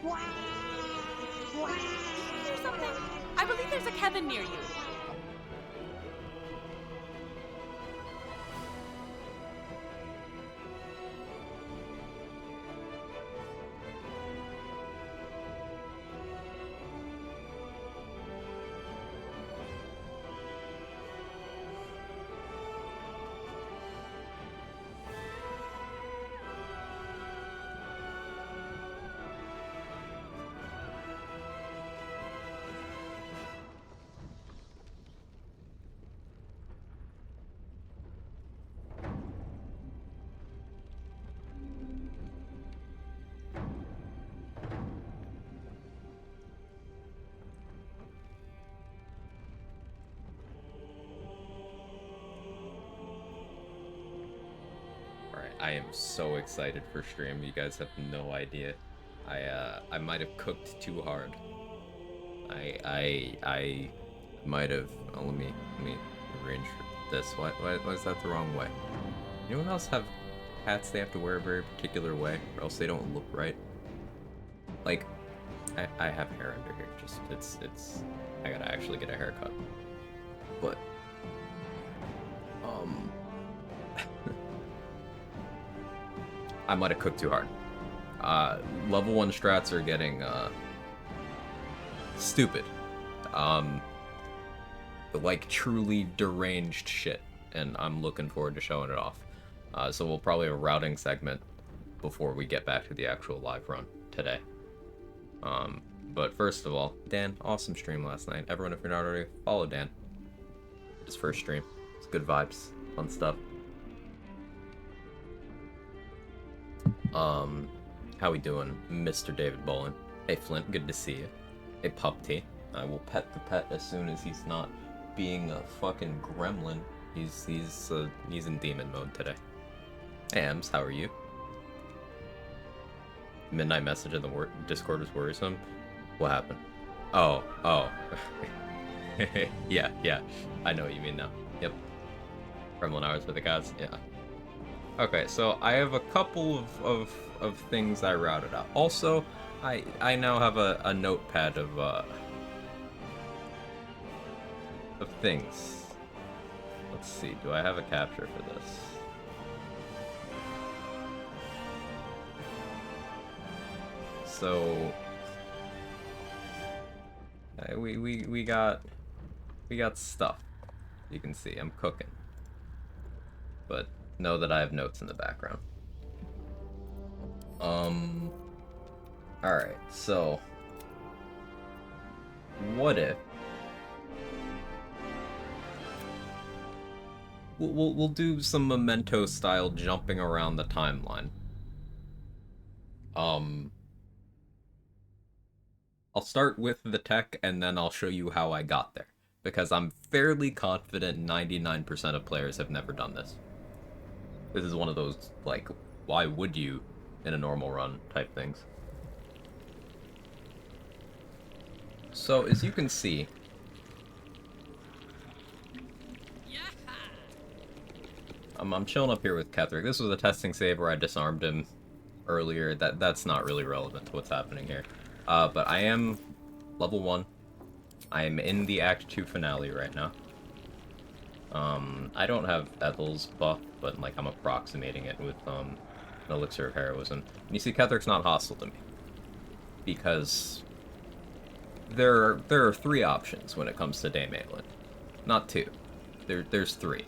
Did you hear something? I believe there's a Kevin near you. I am so excited for stream. You guys have no idea. I might have cooked too hard. I might have. Oh, let me arrange this. Why is that the wrong way? Anyone else have hats they have to wear a very particular way, or else they don't look right? Like, I have hair under here. Just it's. I gotta actually get a haircut. But I might have cooked too hard. Level 1 strats are getting, stupid. Like, truly deranged shit, and I'm looking forward to showing it off. So we'll probably have a routing segment before we get back to the actual live run today. But first of all, Dan, awesome stream last night. Everyone, if you're not already, follow Dan. His first stream. It's good vibes, fun stuff. How we doing, Mr. David Bolin? Hey, Flint, good to see you. Hey, Pup T. I will pet the pet as soon as he's not being a fucking gremlin. He's in demon mode today. Hey, Ems, how are you? Midnight message in the Discord was worrisome. What happened? Oh. yeah, I know what you mean now. Yep. Gremlin hours for the gods, yeah. Okay, so I have a couple of things I routed out. Also, I now have a notepad of things. Let's see, do I have a capture for this? So we got stuff. You can see I'm cooking. But know that I have notes in the background. Alright, so what if we'll do some Memento style jumping around the timeline. I'll start with the tech and then I'll show you how I got there, because I'm fairly confident 99% of players have never done this. This is one of those, like, why would you in a normal run type things. So, as you can see, I'm chilling up here with Ketherick. This was a testing save where I disarmed him earlier. That's not really relevant to what's happening here. But I am level 1. I am in the Act 2 finale right now. I don't have Ethel's buff, but like I'm approximating it with an elixir of heroism. And you see, Ketherick's not hostile to me because there are 3 options when it comes to Dame Aelin, not 2. There's 3.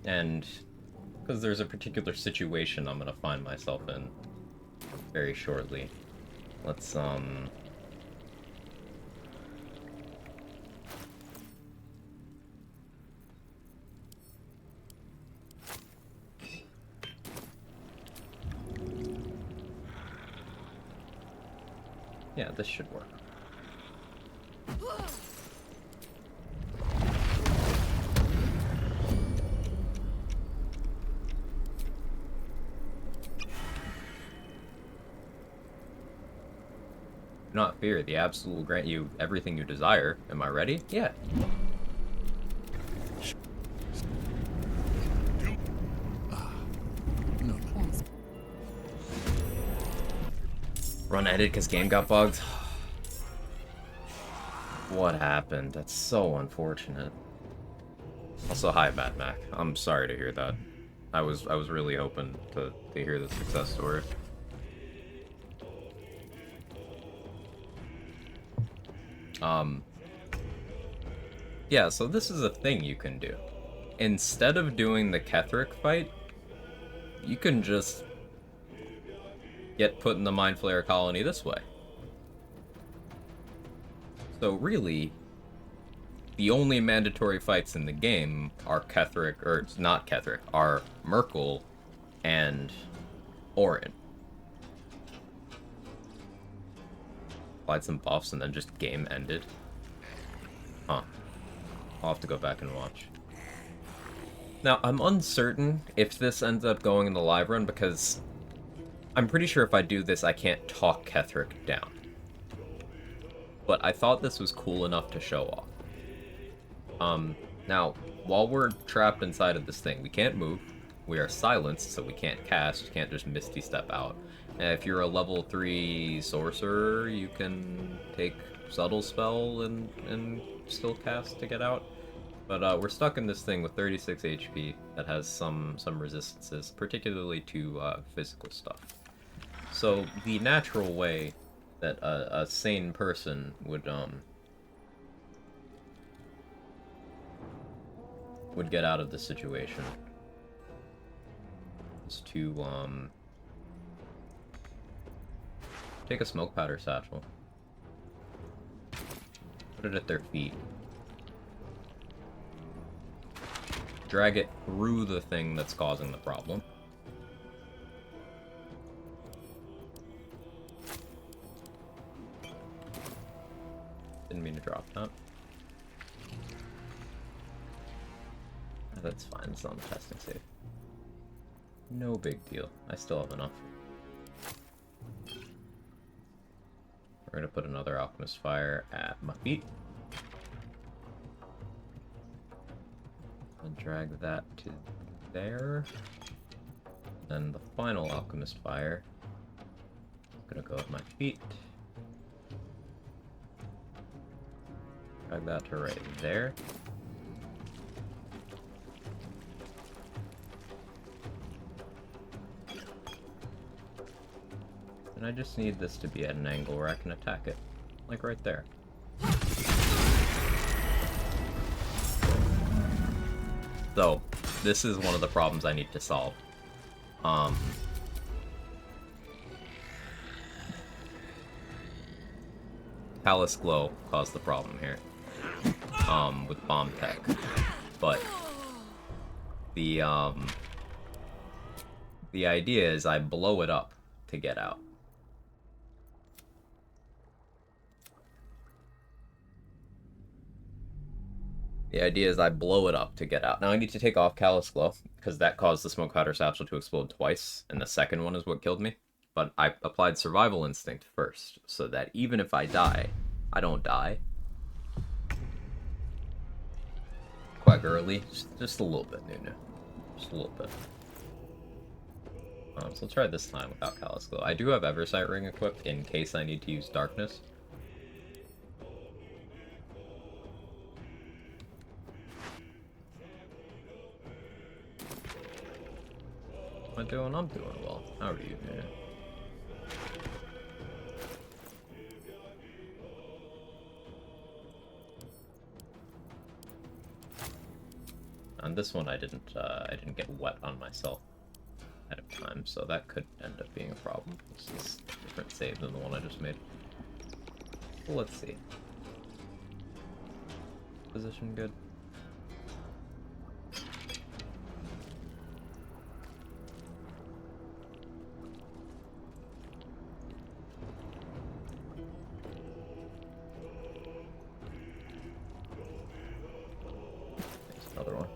And because there's a particular situation I'm gonna find myself in very shortly. Let's yeah, this should work. Do not fear, the Absolute will grant you everything you desire. Am I ready? Yeah. Run ended because game got bugged. What happened? That's so unfortunate. Also, hi, Mad Mac. I'm sorry to hear that. I was really hoping to hear the success story. Yeah, so this is a thing you can do. Instead of doing the Ketheric fight, you can just get put in the Mind Flayer colony this way. So really, the only mandatory fights in the game are Ketheric, or it's not Ketheric, are Merkel and Orin. Applied some buffs and then just game ended. Huh. I'll have to go back and watch. Now, I'm uncertain if this ends up going in the live run because I'm pretty sure if I do this, I can't talk Ketheric down. But I thought this was cool enough to show off. Now, while we're trapped inside of this thing, we can't move. We are silenced, so we can't cast. You can't just Misty Step out. And if you're a level 3 sorcerer, you can take Subtle Spell and still cast to get out. But we're stuck in this thing with 36 HP that has some resistances, particularly to physical stuff. So the natural way that a sane person would get out of the situation is to take a smoke powder satchel, put it at their feet, drag it through the thing that's causing the problem, didn't mean to drop that. That's fine, it's on the testing save. No big deal. I still have enough. We're gonna put another Alchemist Fire at my feet. And drag that to there. Then the final Alchemist Fire is gonna go at my feet. Drag that to right there. And I just need this to be at an angle where I can attack it. Like right there. So, this is one of the problems I need to solve. Palace Glow caused the problem here. With bomb tech. But the idea is I blow it up to get out. The idea is I blow it up to get out. Now I need to take off Callous Glow, because that caused the Smoke Powder Satchel to explode twice, and the second one is what killed me. But I applied Survival Instinct first, so that even if I die, I don't die. Quite early, just a little bit, Nunu. Just a little bit. So let's try this time without Callous Glow. I do have Eversight Ring equipped in case I need to use Darkness. I'm doing well. How are you, man? On this one, I didn't get wet on myself ahead of time, so that could end up being a problem. This is a different save than the one I just made. Well, let's see. Position good. Another one.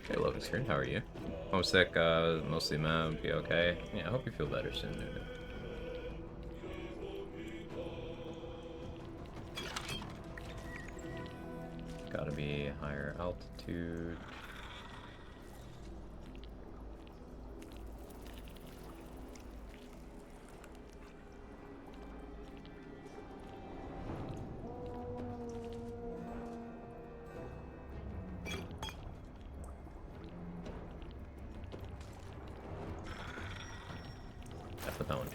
Hey, loading screen, how are you? Homesick, mostly mad, be okay. Yeah, I hope you feel better soon, dude. Gotta be higher altitude.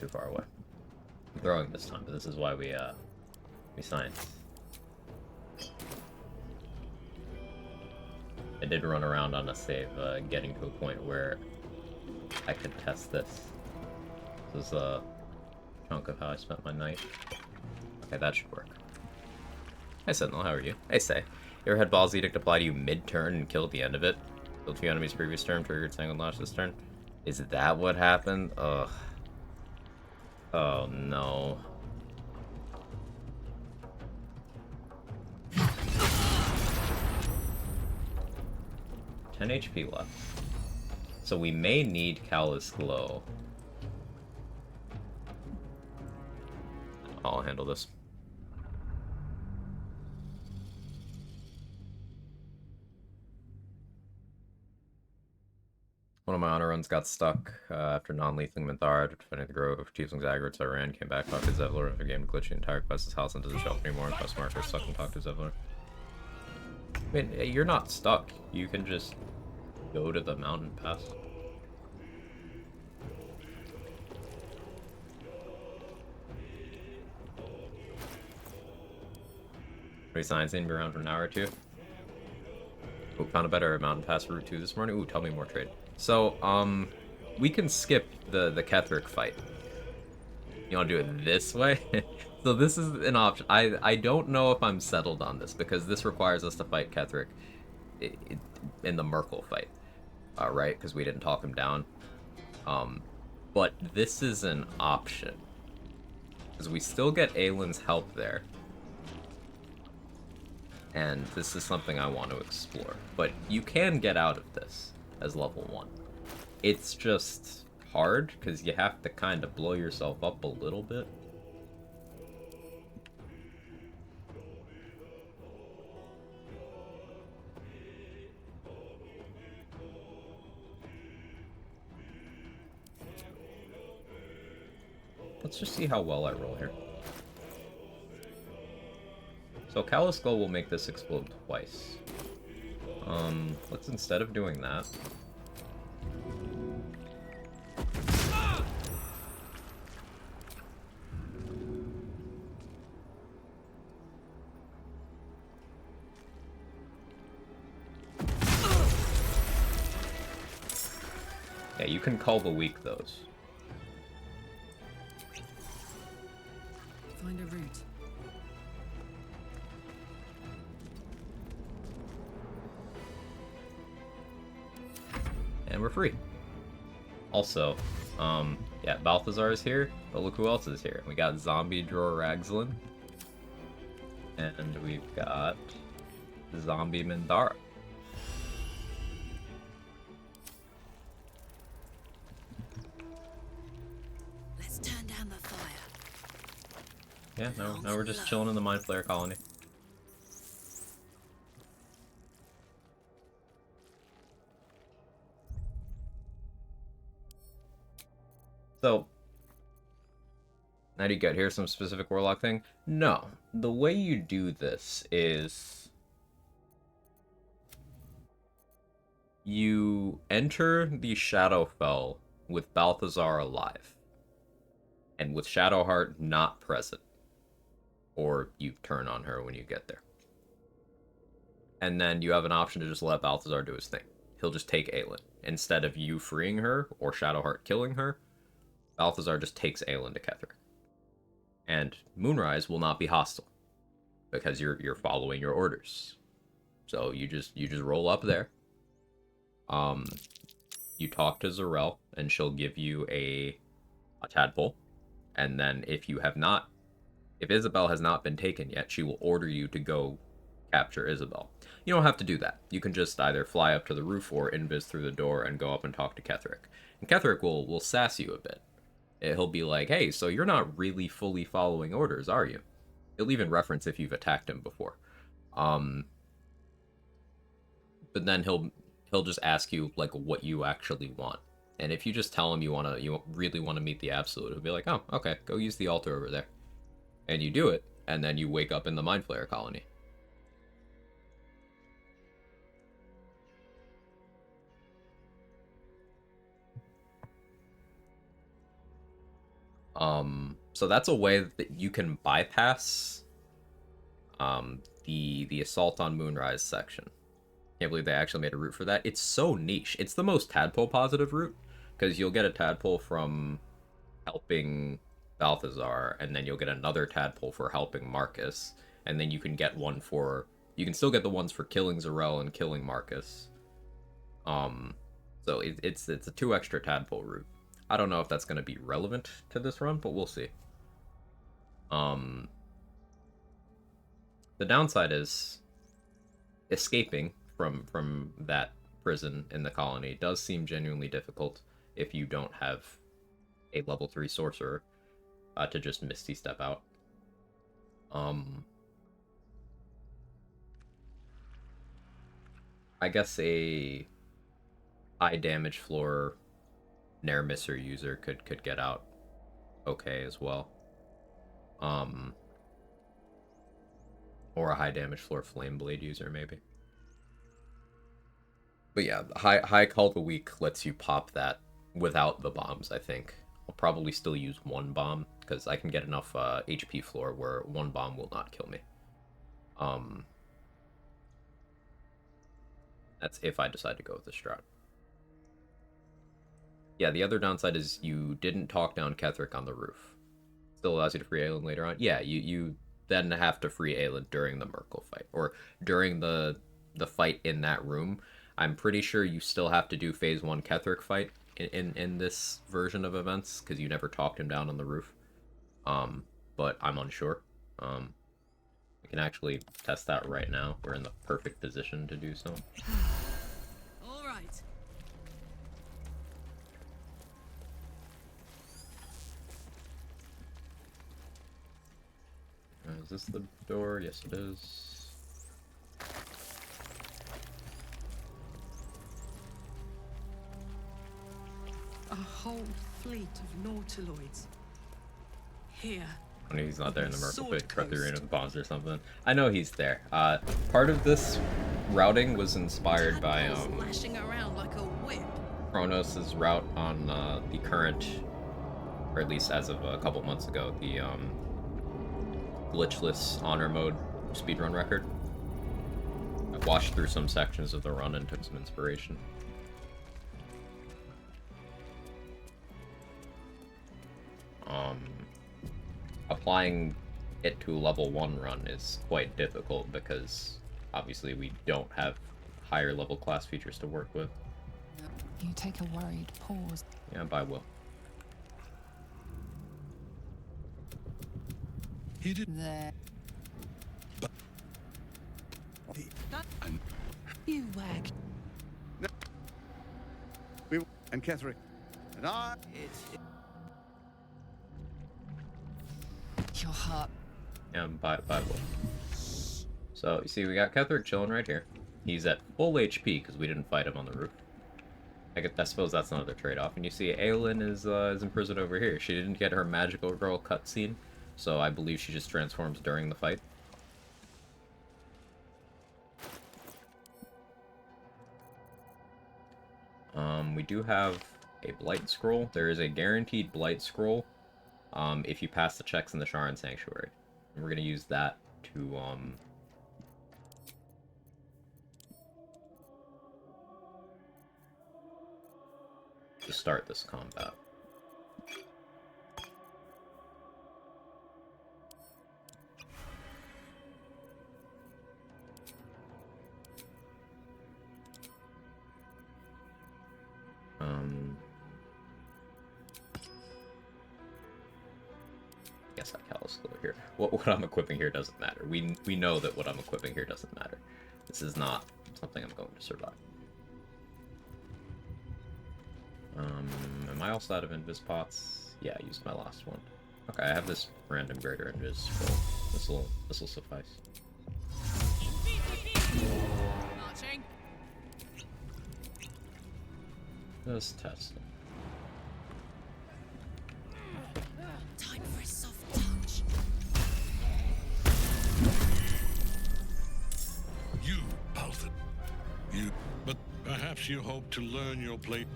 too far away. I'm throwing this time, but this is why we science. I did run around on a save, getting to a point where I could test this. This is a chunk of how I spent my night. Okay, that should work. Hey Sentinel, how are you? Hey Say, you ever had Ball's Edict apply to you mid-turn and kill at the end of it? Killed 2 enemies previous turn, triggered Sanguine Lash this turn? Is that what happened? Ugh. Oh no. 10 HP left. So we may need Callous Glow. I'll handle this. One of my honor runs got stuck after non-lethal Minthara defending the Grove. Tiefling's aggro, so I ran, came back, talked to Zevlor after game glitched the entire quest's house into the shelf anymore, and quest marker stuck and talked to Zevlor. I mean, you're not stuck. You can just go to the mountain pass. Resciencing, be around for an hour or two. Ooh, found a better mountain pass route 2 this morning. Ooh, tell me more trade. So, we can skip the Ketheric fight. You want to do it this way? So this is an option. I don't know if I'm settled on this, because this requires us to fight Ketheric in the Merkle fight. Right? Because we didn't talk him down. But this is an option. Because we still get Aylin's help there. And this is something I want to explore. But you can get out of this as level 1. It's just hard, because you have to kind of blow yourself up a little bit. Let's just see how well I roll here. So Callous Skull will make this explode twice. Let's, instead of doing that... Yeah, you can call the weak those. Find a route. And we're free. Also, yeah, Balthazar is here, but look who else is here. We got Zombie Dror Ragzlin. And we've got Zombie Minthara. Let's turn down the fire. Yeah, no, we're just chilling in the Mind Flayer colony. So, how do you get here? Some specific Warlock thing? No. The way you do this is... you enter the Shadowfell with Balthazar alive. And with Shadowheart not present. Or you turn on her when you get there. And then you have an option to just let Balthazar do his thing. He'll just take Aylin. Instead of you freeing her, or Shadowheart killing her, Balthazar just takes Aylin to Ketheric. And Moonrise will not be hostile. Because you're following your orders. So you just roll up there. You talk to Zarel, and she'll give you a tadpole. And then if Isabel has not been taken yet, she will order you to go capture Isabel. You don't have to do that. You can just either fly up to the roof or invis through the door and go up and talk to Ketheric. And Ketheric will sass you a bit. He'll be like, hey, so you're not really fully following orders, are you? He'll even reference if you've attacked him before. But then he'll just ask you like what you actually want. And if you just tell him you really want to meet the Absolute, he'll be like, oh, okay, go use the altar over there. And you do it, and then you wake up in the Mind Flayer colony. So that's a way that you can bypass the assault on Moonrise section. Can't believe they actually made a route for that. It's so niche. It's the most tadpole positive route, because you'll get a tadpole from helping Balthazar, and then you'll get another tadpole for helping Marcus, and then you can get one for... You can still get the ones for killing Zarel and killing Marcus. So it's a 2 extra tadpole route. I don't know if that's going to be relevant to this run, but we'll see. The downside is escaping from that prison in the colony does seem genuinely difficult if you don't have a level 3 sorcerer to just Misty Step out. I guess a high damage floor Nair Misser user could get out okay as well. Or a high damage floor Flame Blade user maybe. But yeah, high Call of the Week lets you pop that without the bombs, I think. I'll probably still use 1 bomb, because I can get enough HP floor where 1 bomb will not kill me. That's if I decide to go with the strat. Yeah, the other downside is you didn't talk down Ketherick on the roof. Still allows you to free Aelin later on. Yeah, you then have to free Aelin during the Merkle fight, or during the fight in that room. I'm pretty sure you still have to do phase 1 Ketherick fight in this version of events, because you never talked him down on the roof. But I'm unsure. We can actually test that right now. We're in the perfect position to do so. All right. Is this the door? Yes, it is. A whole fleet of nautiloids. Here. I mean, he's not there in the Merkle Sword pit, cut the Coast. arena of the Bonzer or something. I know he's there. Part of this routing was inspired by Tadpoles lashing around like a whip. Kronos' route on the current, or at least as of a couple months ago, the glitchless honor mode speedrun record. I watched through some sections of the run and took some inspiration. Applying it to a level 1 run is quite difficult because obviously we don't have higher level class features to work with. You take a worried pause. Yeah, by will. He did. There. And You wag. and Ketherick and I. Your heart. Yeah, by will. So, you see, we got Ketherick chilling right here. He's at full HP because we didn't fight him on the roof. I suppose that's another trade-off. And you see Aelin is imprisoned over here. She didn't get her magical girl cutscene, so I believe she just transforms during the fight. We do have a Blight Scroll. There is a guaranteed Blight Scroll if you pass the checks in the Sharon Sanctuary. And we're going to use that to start this combat. I guess I callous glue here. What I'm equipping here doesn't matter. We know that what I'm equipping here doesn't matter. This is not something I'm going to survive. Am I also out of invis pots? Yeah, I used my last one. Okay, I have this random greater invis scroll. This'll suffice. Marching. Just testing. Time for a soft touch. You, Alton. You. But perhaps you hope to learn your plate.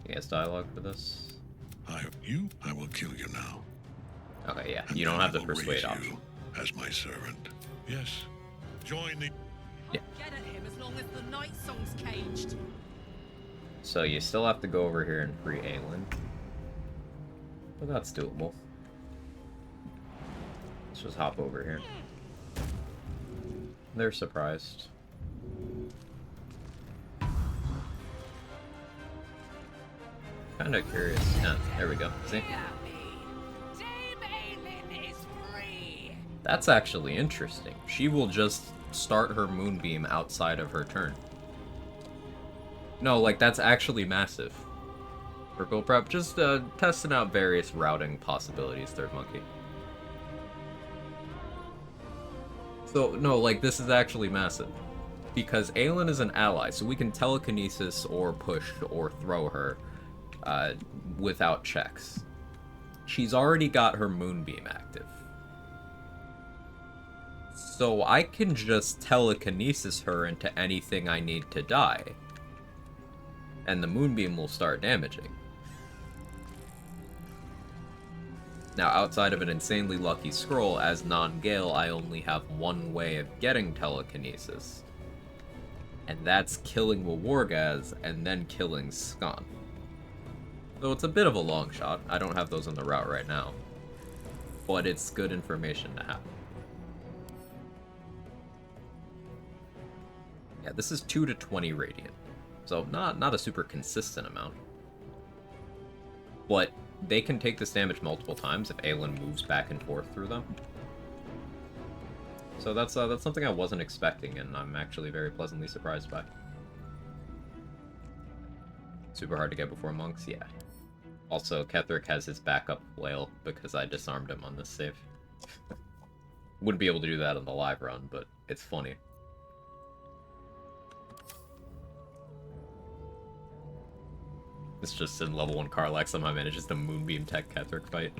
You guys dialogue for this? I You, I will kill you now. Okay, yeah, And you don't then have the I will persuade raise option. you as my servant. Yes. Join the. Yeah. Get at him as long as the night song's caged. So you still have to go over here and free Aelin. But that's doable. Let's just hop over here. They're surprised. Kinda curious. Yeah, there we go. See? That's actually interesting. She will just start her moonbeam outside of her turn. No, like, that's actually massive. Purple prep, just testing out various routing possibilities, Third Monkey. So, no, like, this is actually massive. Because Aelin is an ally, so we can telekinesis or push or throw her without checks. She's already got her moonbeam active. So I can just telekinesis her into anything I need to die. And the moonbeam will start damaging. Now, outside of an insanely lucky scroll, as non-Gale, I only have one way of getting telekinesis. And that's killing Wargaz and then killing Scon. So it's a bit of a long shot. I don't have those on the route right now. But it's good information to have. Yeah, this is 2 to 20 radiant. So not a super consistent amount. But they can take this damage multiple times if Aelin moves back and forth through them. So that's something I wasn't expecting, and I'm actually very pleasantly surprised by. Super hard to get before monks, yeah. Also, Ketheric has his backup flail because I disarmed him on this save. Wouldn't be able to do that on the live run, but it's funny. It's just in level 1 Karlach somehow manages to moonbeam tech Ketheric fight.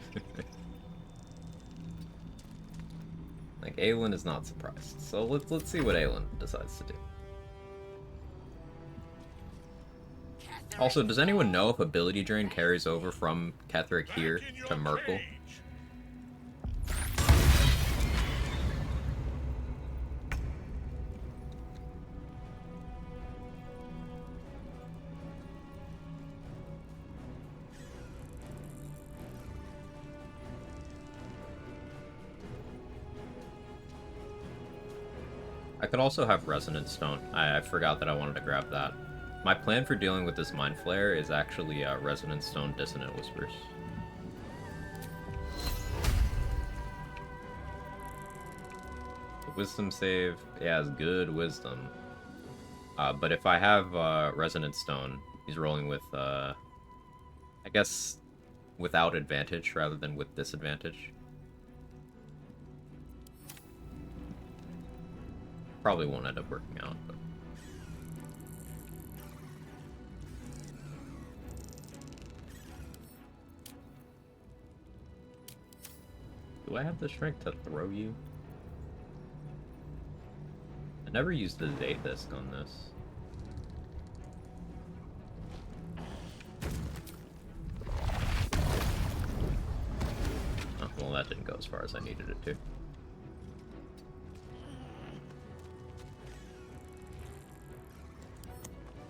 Like, Aelin is not surprised. So let's see what Aelin decides to do. Also, does anyone know if ability drain carries over from Ketheric here to Merkel? I could also have Resonant Stone. I forgot that I wanted to grab that. My plan for dealing with this Mind Flare is actually Resonant Stone Dissonant Whispers. The Wisdom save, yeah, is good wisdom. But if I have Resonant Stone, he's rolling with, I guess, without advantage rather than with disadvantage. Probably won't end up working out, but... Do I have the strength to throw you? I never used the Zathis on this. Oh, well, that didn't go as far as I needed it to.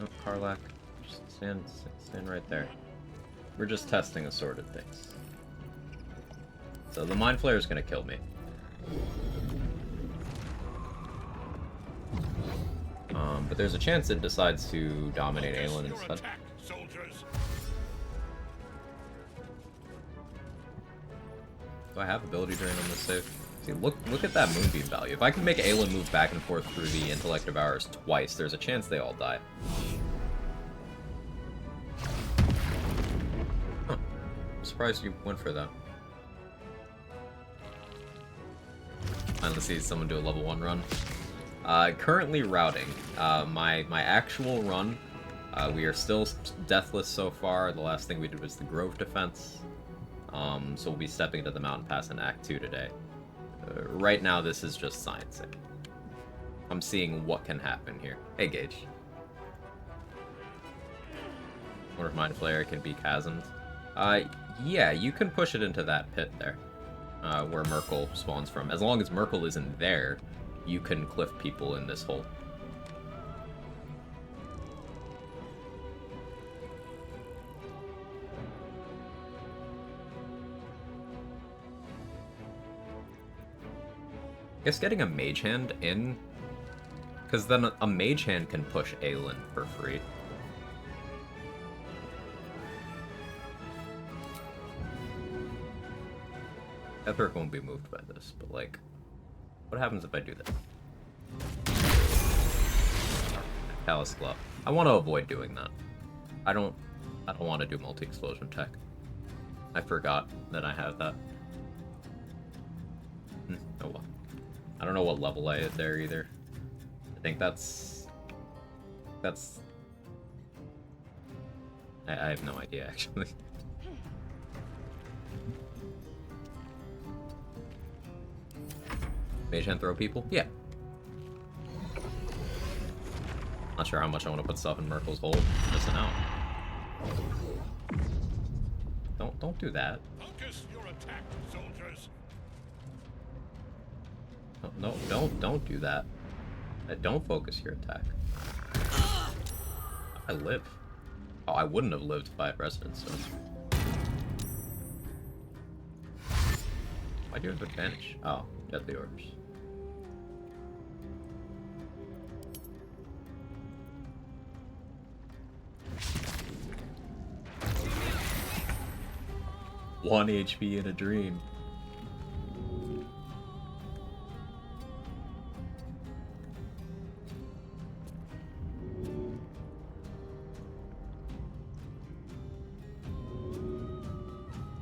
Oh, Karlach, just stand right there. We're just testing assorted things. So the Mind Flare is going to kill me. But there's a chance it decides to dominate Aelin instead. Do I have ability drain on this save? See, look at that Moonbeam value. If I can make Aelin move back and forth through the Intellect Devourers twice, there's a chance they all die. Huh. I'm surprised you went for that. Finally see someone do a level 1 run. Currently routing. My actual run, we are still deathless so far. The last thing we did was the Grove defense. So we'll be stepping into the Mountain Pass in Act 2 today. Right now, this is just sciencing. I'm seeing what can happen here. Hey, Gage. Wonder if Mind Flayer can be chasmed. Yeah, you can push it into that pit there, where Merkel spawns from. As long as Merkel isn't there, you can cliff people in this hole. I guess getting a mage hand in, because then a mage hand can push Aelin for free. Etheric won't be moved by this, but like, what happens if I do that? Callous Glove. I want to avoid doing that. I don't want to do multi-explosion tech. I forgot that I have that. Oh well. I don't know what level I hit there either. I think that's... I have no idea, actually. Mage hand throw people? Yeah. Not sure how much I want to put stuff in Merkel's hole. Missing out. Don't do that. Focus your attack, soldiers. No, don't do that. Don't focus your attack. I live. Oh, I wouldn't have lived if I had Resonance Stone. Why do you have advantage? Oh, Deadly Orders. One HP in a dream.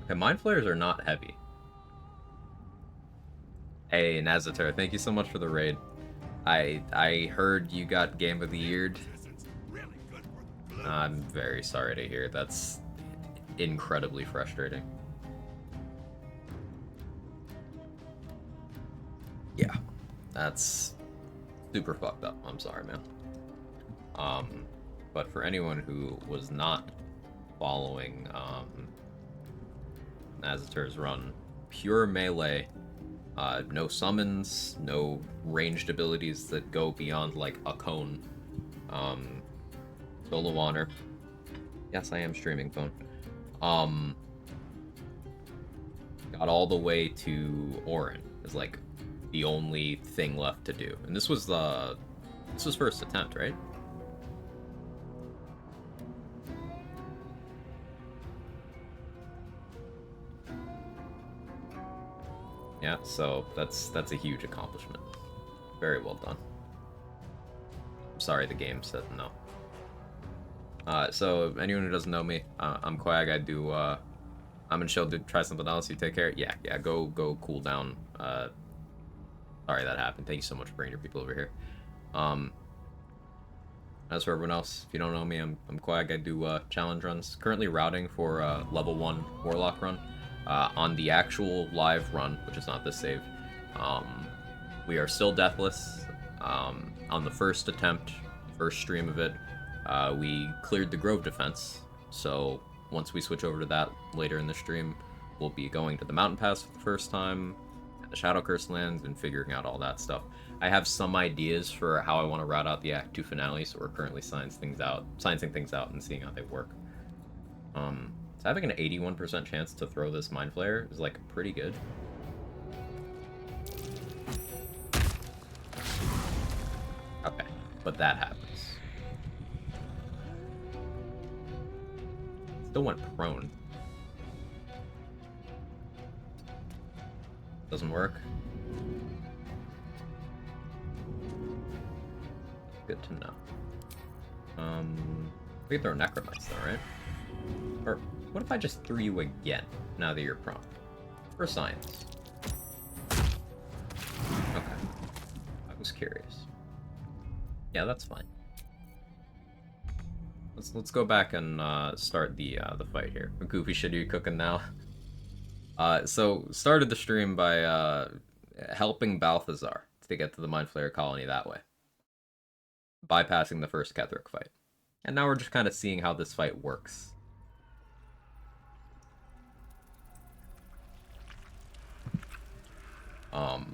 Okay, Mind Flayers are not heavy. Hey, Nazatar, thank you so much for the raid. I heard you got Game of the Year. I'm very sorry to hear. That's incredibly frustrating. Yeah, that's super fucked up. I'm sorry, man. But for anyone who was not following Nazatar's run, pure melee, no summons, no ranged abilities that go beyond like a cone. Solo honor. Yes, I am streaming phone. Got all the way to Orin. Is like the only thing left to do. And this was first attempt, right? Yeah, so that's a huge accomplishment. Very well done. I'm sorry the game said no. So anyone who doesn't know me, I'm Quag. I do I'm in chill, dude. Try something else. You take care. Yeah, go cool down. Sorry that happened. Thank you so much for bringing your people over here. As for everyone else, if you don't know me, I'm Quag. I do challenge runs. Currently routing for level 1 Warlock run. On the actual live run, which is not this save, we are still deathless. On the first attempt, first stream of it, we cleared the Grove defense. So once we switch over to that later in the stream, we'll be going to the Mountain Pass for the first time, the Shadow Curse lands, and figuring out all that stuff. I have some ideas for how I want to route out the Act 2 finale, so we're currently sciencing things out and seeing how they work. So having an 81% chance to throw this Mind Flayer is like pretty good. Okay, but that happens. Still went prone. Doesn't work. Good to know. We can throw Necromites though, right? Or what if I just threw you again now that you're prone? For science. Okay. I was curious. Yeah, that's fine. Let's go back and start the fight here. What goofy shit are you cooking now? So started the stream by helping Balthazar to get to the Mind Flayer colony that way, bypassing the first Ketheric fight, and now we're just kind of seeing how this fight works. Outside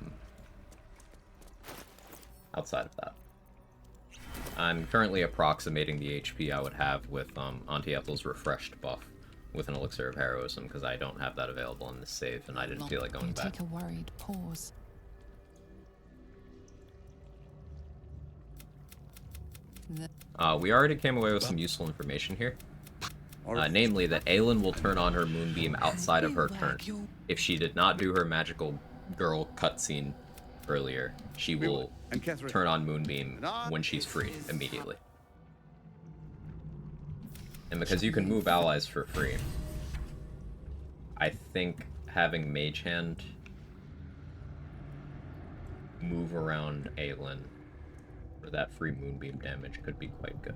of that, I'm currently approximating the HP I would have with Auntie Ethel's refreshed buff with an Elixir of Heroism, because I don't have that available in this save, and I didn't feel like going You back. take a worried pause. We already came away with some useful information here. Namely, that Aelin will turn on her Moonbeam outside of her turn. If she did not do her magical girl cutscene earlier, she will turn on Moonbeam when she's free, immediately. And because you can move allies for free, I think having Mage Hand move around Aelin for that free Moonbeam damage could be quite good.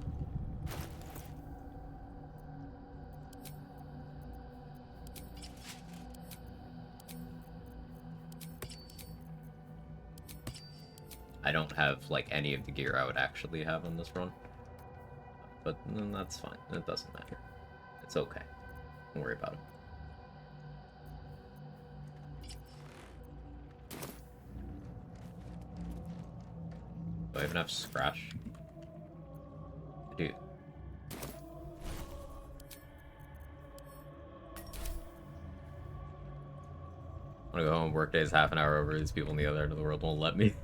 I don't have, like, any of the gear I would actually have on this run. But that's fine. It doesn't matter. It's okay. Don't worry about it. Do I even have Scratch? I do. I'm gonna go home, work days half an hour over. These people on the other end of the world won't let me.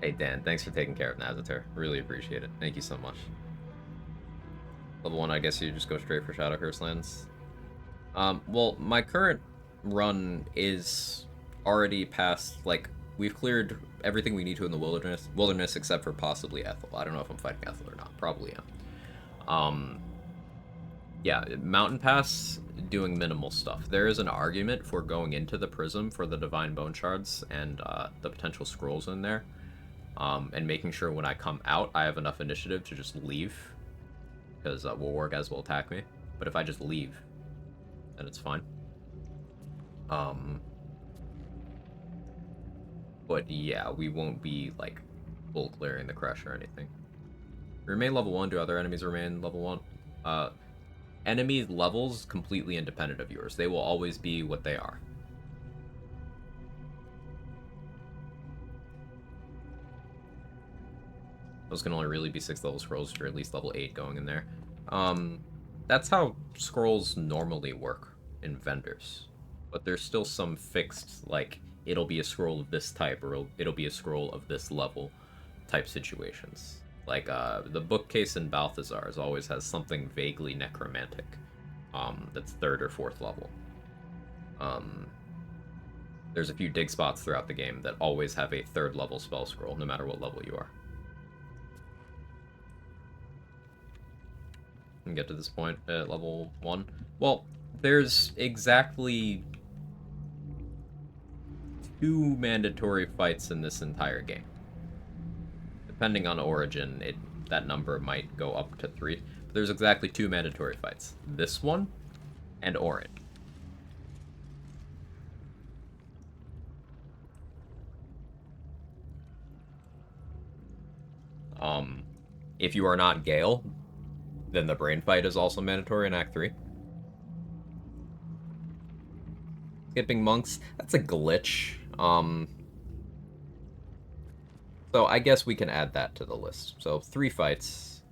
Hey Dan, thanks for taking care of Nazatar. Really appreciate it. Thank you so much. Level 1, I guess you just go straight for Shadow Curse lands. Well, my current run is already past, like, we've cleared everything we need to in the wilderness except for possibly Ethel. I don't know if I'm fighting Ethel or not. Probably am. Yeah, Mountain Pass, doing minimal stuff. There is an argument for going into the Prism for the Divine Bone Shards and the potential scrolls in there. And making sure when I come out, I have enough initiative to just leave. Because Warwargaz will attack me. But if I just leave, then it's fine. But yeah, we won't be, like, full clearing the crush or anything. Remain level 1, do other enemies remain level 1? Enemy levels completely independent of yours. They will always be what they are. Those can only really be 6th level scrolls if you're at least level 8 going in there. That's how scrolls normally work in vendors. But there's still some fixed, like, it'll be a scroll of this type, or it'll be a scroll of this level type situations. Like, the bookcase in Balthazar's always has something vaguely necromantic. That's 3rd or 4th level. There's a few dig spots throughout the game that always have a 3rd level spell scroll, no matter what level you are. And get to this point at level 1. Well, there's exactly 2 mandatory fights in this entire game. Depending on origin, that number might go up to 3. But there's exactly 2 mandatory fights. This one, and Orin. If you are not Gale, then the brain fight is also mandatory in Act 3. Skipping monks, that's a glitch. So I guess we can add that to the list. So 3 fights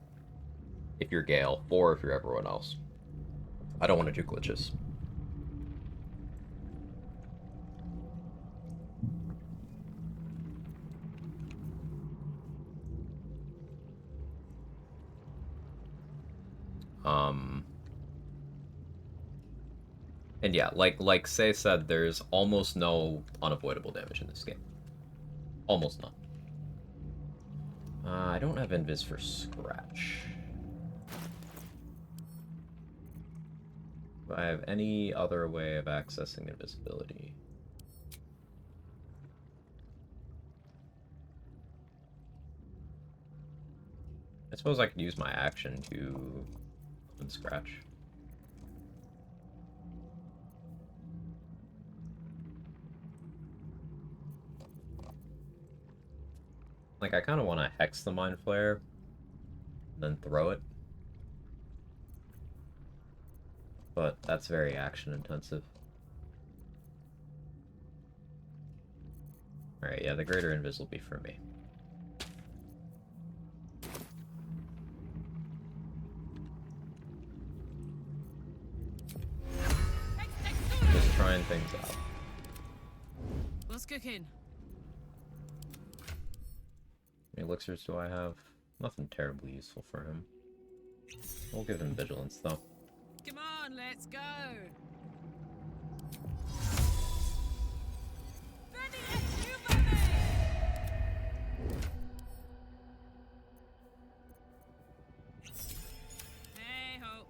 if you're Gale, 4 if you're everyone else. I don't want to do glitches. And yeah, like Say said, there's almost no unavoidable damage in this game. Almost none. I don't have Invis for Scratch. Do I have any other way of accessing invisibility? I suppose I could use my action to Scratch. Like, I kind of want to hex the Mind Flare, then throw it. but that's very action intensive. Alright, yeah, the greater invis will be for me. Just trying things out. What's cooking? How many elixirs do I have? Nothing terribly useful for him. We'll give him vigilance, though. Come on, let's go. Hey ho.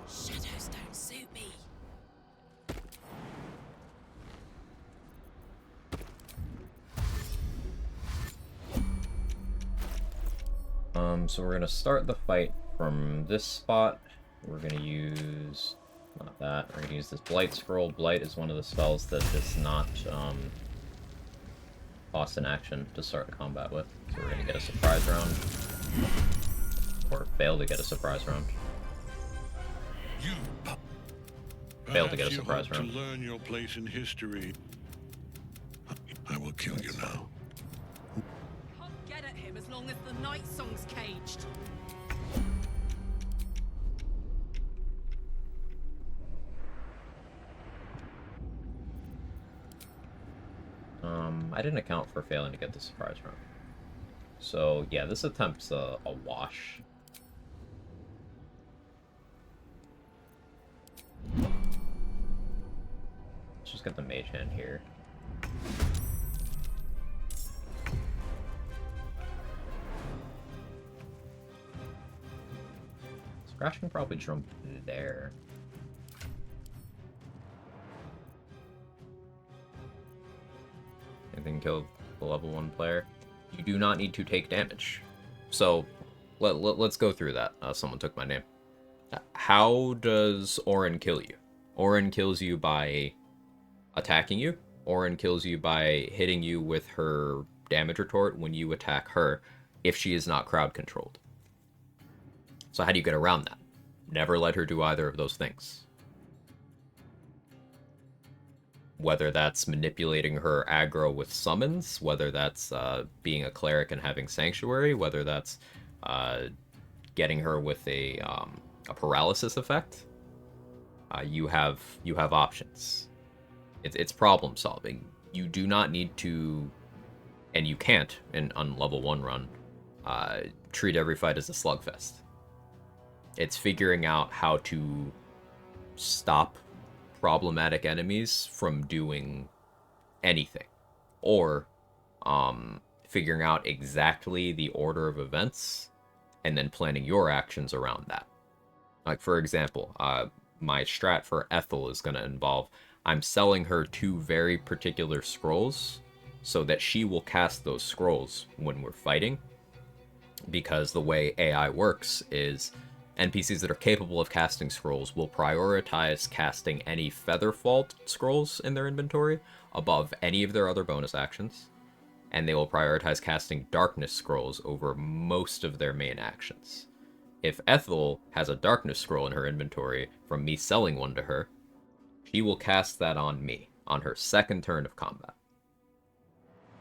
Shadows don't suit me. So we're gonna start the fight from this spot. We're gonna use... not that. We're gonna use this Blight Scroll. Blight is one of the spells that does not, cost an action to start combat with. So we're gonna get a surprise round. Or fail to get a surprise round. You. Failed to get a Perhaps you surprise hope round. to learn your place in history. I will kill you now. Can't get at him as long as the night song's caged. I didn't account for failing to get the surprise round. So, yeah, this attempt's a wash. Let's just get the mage hand here. Scratch can probably jump there. Anything kill the level 1 player. You do not need to take damage. So, let's go through that. Someone took my name. How does Orin kill you? Orin kills you by attacking you. Orin kills you by hitting you with her damage retort when you attack her, if she is not crowd controlled. So how do you get around that? Never let her do either of those things. Whether that's manipulating her aggro with summons, whether that's being a cleric and having sanctuary, whether that's getting her with a paralysis effect. You have options. It's problem solving. You do not need to, and you can't on level 1 run, treat every fight as a slugfest. It's figuring out how to stop problematic enemies from doing anything, or figuring out exactly the order of events and then planning your actions around that. Like, for example, my strat for Ethel is going to involve I'm selling her 2 very particular scrolls so that she will cast those scrolls when we're fighting, because the way AI works is NPCs that are capable of casting scrolls will prioritize casting any Featherfall scrolls in their inventory above any of their other bonus actions, and they will prioritize casting Darkness scrolls over most of their main actions. If Ethel has a Darkness scroll in her inventory from me selling one to her, she will cast that on me on her second turn of combat.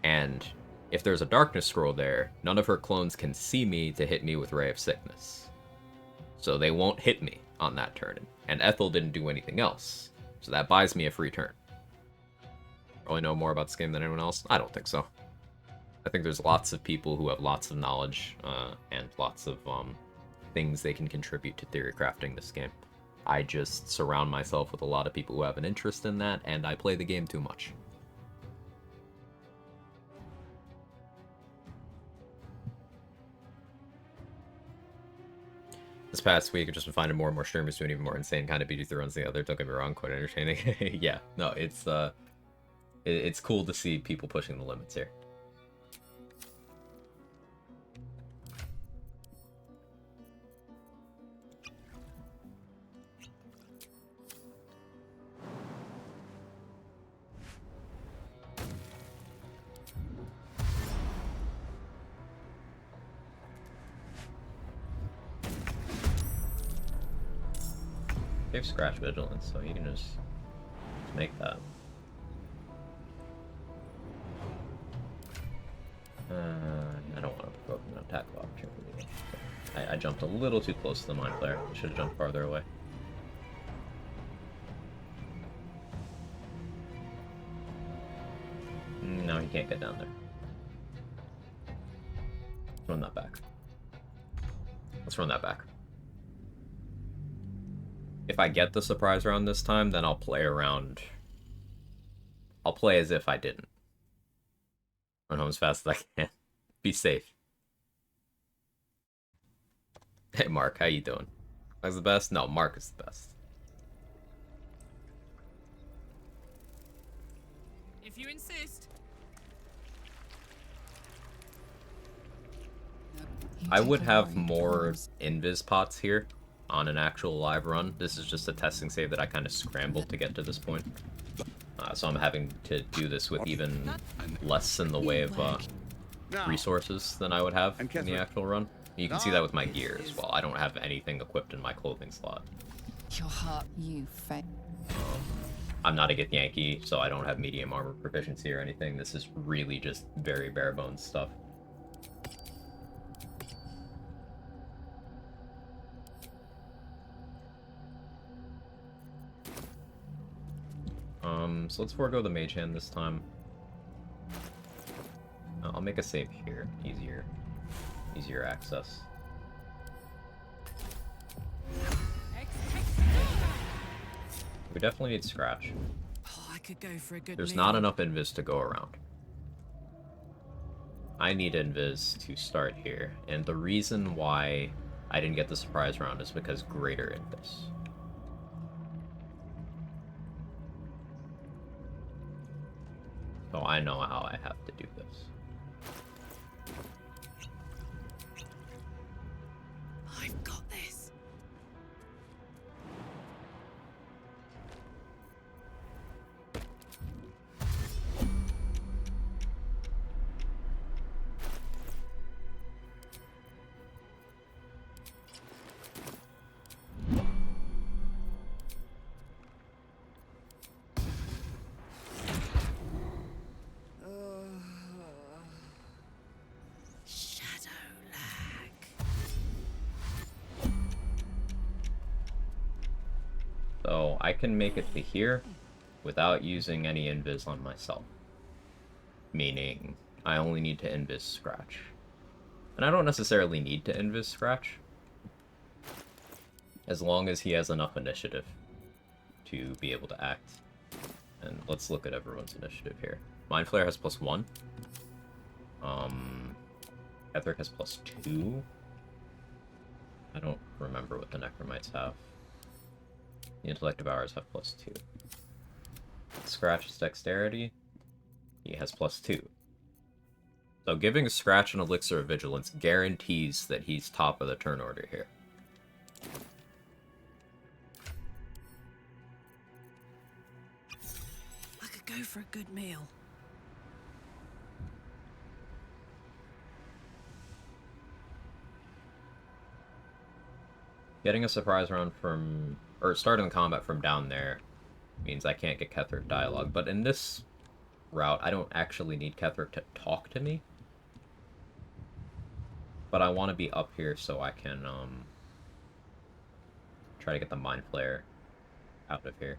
And if there's a Darkness scroll there, none of her clones can see me to hit me with Ray of Sickness. So they won't hit me on that turn. And Ethel didn't do anything else. So that buys me a free turn. Probably know more about this game than anyone else? I don't think so. I think there's lots of people who have lots of knowledge and lots of things they can contribute to theory crafting this game. I just surround myself with a lot of people who have an interest in that, and I play the game too much. This past week, I've just been finding more and more streamers doing even more insane kind of BG3 runs than the other. Don't get me wrong, quite entertaining. Yeah, no, it's cool to see people pushing the limits here. They have Scratch Vigilance, so you can just make that. I don't want to provoke an attack of opportunity. I jumped a little too close to the Mind Flayer. I should have jumped farther away. No, he can't get down there. Let's run that back. Let's run that back. If I get the surprise round this time, then I'll play around. I'll play as if I didn't. Run home as fast as I can. Be safe. Hey Mark, how you doing? Mark's the best? No, Mark is the best. If you insist. You I take would a have worried more pause. invis pots here on an actual live run. This is just a testing save that I kind of scrambled to get to this point. So I'm having to do this with even less in the way of resources than I would have in the actual run. You can see that with my gear as well. I don't have anything equipped in my clothing slot. Your heart, you fake. I'm not a Githyanki, so I don't have medium armor proficiency or anything. This is really just very bare bones stuff. So let's forego the mage hand this time. I'll make a save here. Easier access. We definitely need Scratch. Oh, I could go for a good There's meal. not enough invis to go around. I need invis to start here, and the reason why I didn't get the surprise round is because greater invis. So I know how I have to do this. I've got this. Shadow lag. So I can make it to here without using any invis on myself. Meaning, I only need to invis Scratch. And I don't necessarily need to invis Scratch, as long as he has enough initiative to be able to act. And let's look at everyone's initiative here. Mind Flayer has +1. Etheric has +2. I don't remember what the Necromites have. The Intellect Devourers have +2. Scratch's Dexterity, he has +2. So giving Scratch an Elixir of Vigilance guarantees that he's top of the turn order here. I could go for a good meal. Getting a surprise round from, or starting the combat from down there means I can't get Ketheric dialogue, but in this route, I don't actually need Ketheric to talk to me. But I want to be up here so I can, try to get the Mind Flayer out of here.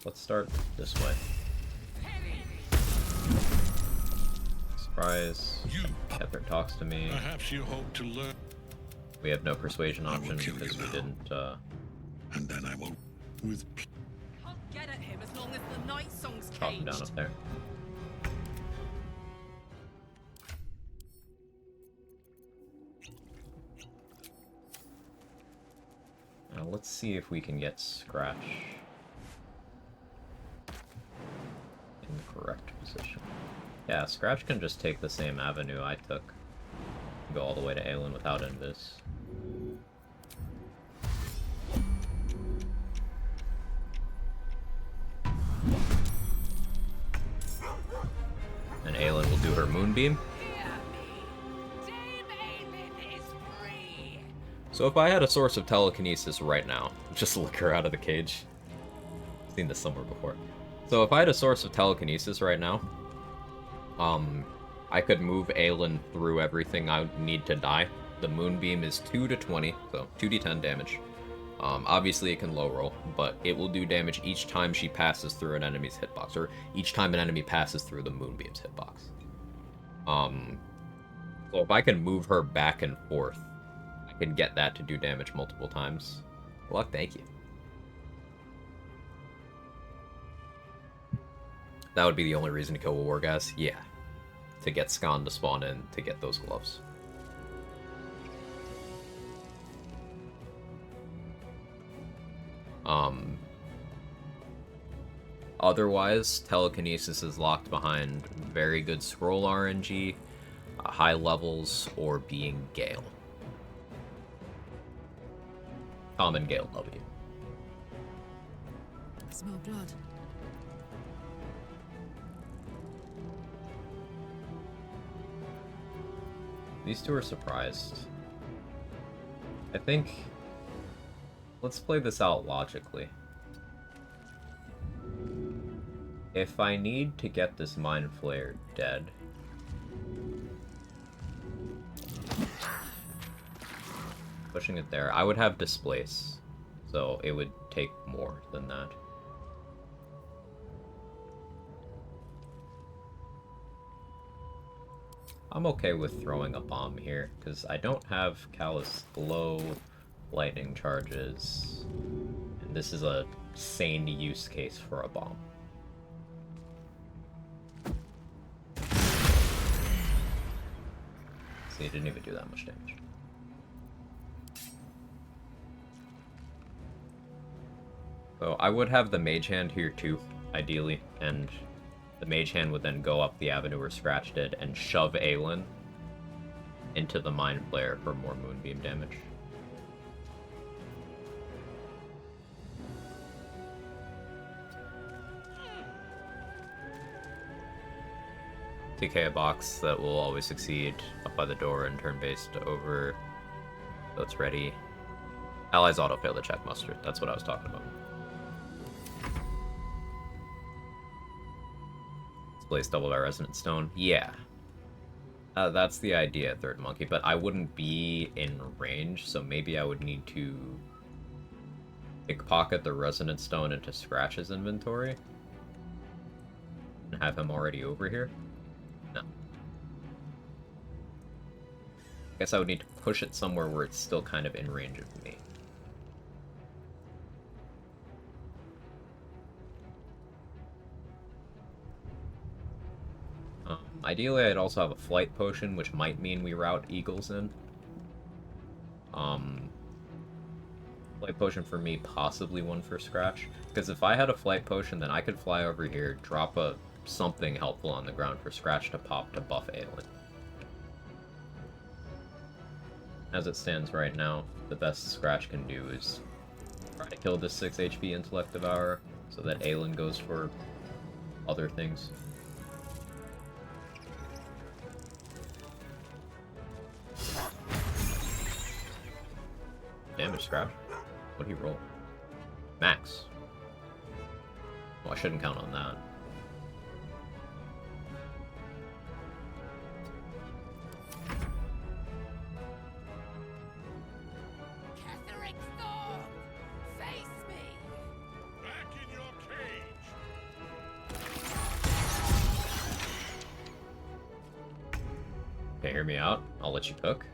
Let's start this way. Surprise. Ketheric talks to me. Perhaps you hope to learn. We have no persuasion I will option kill you because we now. didn't, And then I will, with Can't get at him as long as the night song's chop him down caged. up there. Now let's see if we can get Scratch in the correct position. Yeah, Scratch can just take the same avenue I took. Go all the way to Aelin without invis. And Aelin will do her moonbeam. So if I had a source of telekinesis right now, just look her out of the cage. Seen this somewhere before. So if I had a source of telekinesis right now, I could move Aelin through everything I would need to die. The moonbeam is 2 to 20, so 2d10 damage. Obviously it can low roll, but it will do damage each time she passes through an enemy's hitbox, or each time an enemy passes through the moonbeam's hitbox. So if I can move her back and forth, I can get that to do damage multiple times. Luck, thank you. That would be the only reason to kill a Wargas? Yeah. To get Skan to spawn in, to get those gloves. Otherwise, telekinesis is locked behind very good scroll RNG, high levels, or being Gale. Common Gale W. I smell blood. These two are surprised. I think... Let's play this out logically. If I need to get this Mind Flayer dead... Pushing it there, I would have Displace. So it would take more than that. I'm okay with throwing a bomb here, because I don't have Callous Glow, lightning charges, and this is a sane use case for a bomb. See, it didn't even do that much damage. So I would have the Mage Hand here too, ideally, and the Mage Hand would then go up the avenue where Scratch did and shove Aelin into the Mind Flayer for more Moonbeam damage. TK a box that will always succeed up by the door and turn-based over. So it's ready. Allies auto-fail the check mustard. That's what I was talking about. Displace double our Resonant Stone. Yeah. That's the idea, Third Monkey, but I wouldn't be in range, so maybe I would need to pickpocket the Resonant Stone into Scratch's inventory and have him already over here. No. I guess I would need to push it somewhere where it's still kind of in range of me. Ideally, I'd also have a flight potion, which might mean we route Eagles in. Flight potion for me, possibly one for Scratch. Because if I had a flight potion, then I could fly over here, drop something helpful on the ground for Scratch to pop to buff Aelin. As it stands right now, the best Scratch can do is try to kill this 6 HP Intellect Devourer, so that Aelin goes for other things. Damage Scratch. What'd he roll? Max. Well, I shouldn't count on that. Catherine Thorne! Face me! Back in your cage! Okay, hear me out. I'll let you cook.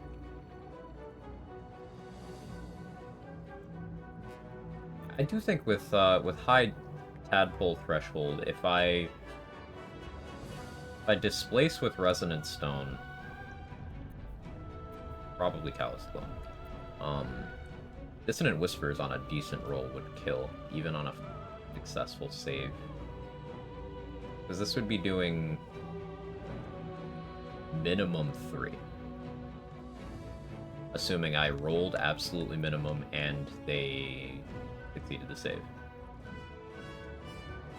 I do think with high tadpole threshold, if I displace with Resonant Stone, probably Callous Glow. Dissonant Whispers on a decent roll would kill, even on a successful save. Because this would be doing minimum 3. Assuming I rolled absolutely minimum and they succeeded the save.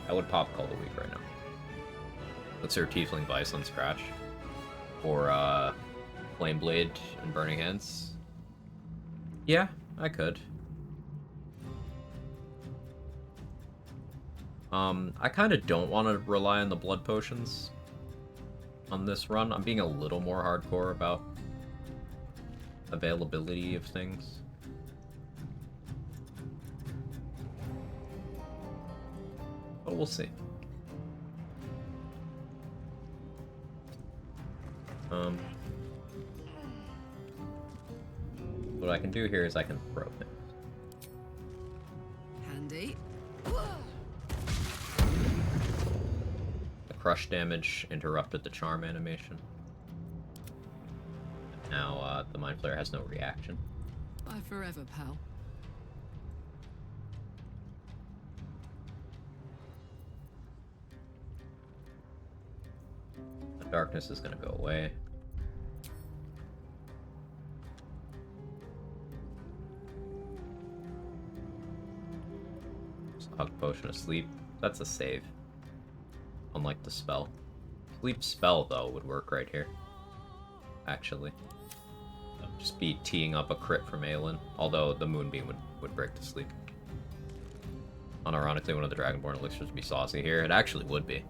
I would pop Call the Week right now. Let's hear Tiefling Vice on Scratch. Or Flame Blade and Burning Hands. Yeah, I could. I kind of don't want to rely on the blood potions on this run. I'm being a little more hardcore about availability of things. But we'll see. What I can do here is I can throw things. Handy. The crush damage interrupted the charm animation. Now the Mind Flayer has no reaction. Bye forever, pal. The darkness is going to go away. Hug Potion of Sleep. That's a save. Unlike the spell. Sleep spell, though, would work right here. Actually. Just be teeing up a crit from Aelin. Although the Moonbeam would break to sleep. Unironically, one of the Dragonborn elixirs would be saucy here. It actually would be.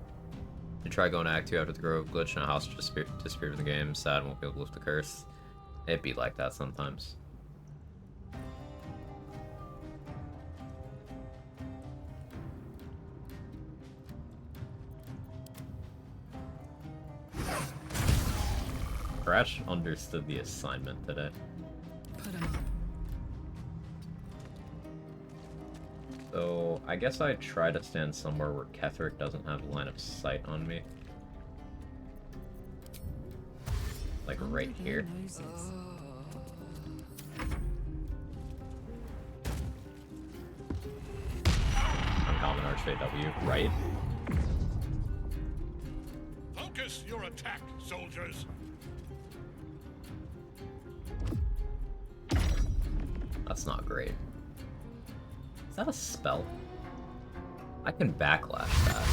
You try going to Act 2 after the Grove glitch and a house disappeared from the game. Sad, won't be able to lift the curse. It'd be like that sometimes. Crash understood the assignment today. Put him up. So, I guess I'd try to stand somewhere where Ketheric doesn't have line of sight on me. Like right here. Uncommon Archfey W, right? Focus your attack, soldiers. That's not great. Is that a spell? I can backlash that.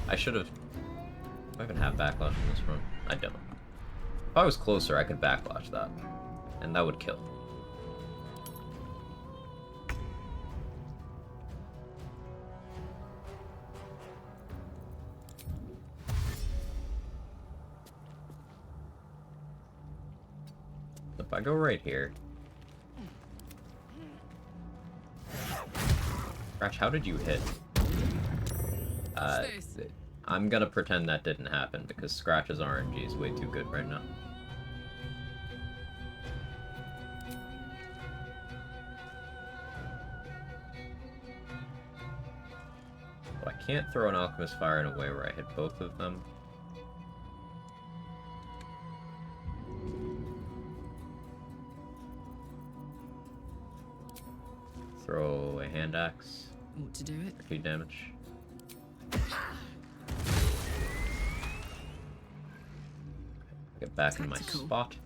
I should have... Do I even have backlash in this run? I don't. If I was closer, I could backlash that. And that would kill. If I go right here... Scratch, how did you hit? I'm gonna pretend that didn't happen because Scratch's RNG is way too good right now. So I can't throw an Alchemist Fire in a way where I hit both of them. Throw a Hand Axe. Ought to do it. 2 damage. Get back in my Tactical. spot.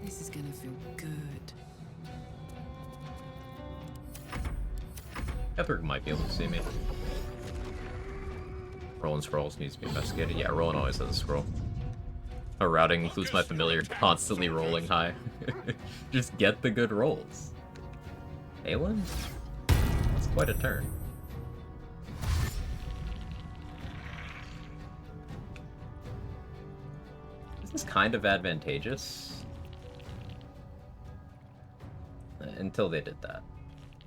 This is gonna feel good. Ketheric might be able to see me. Rolling scrolls needs to be investigated. Yeah, rolling always has a scroll. A routing includes my familiar constantly rolling high. Just get the good rolls. Aelin? That's quite a turn. This is kind of advantageous. Until they did that.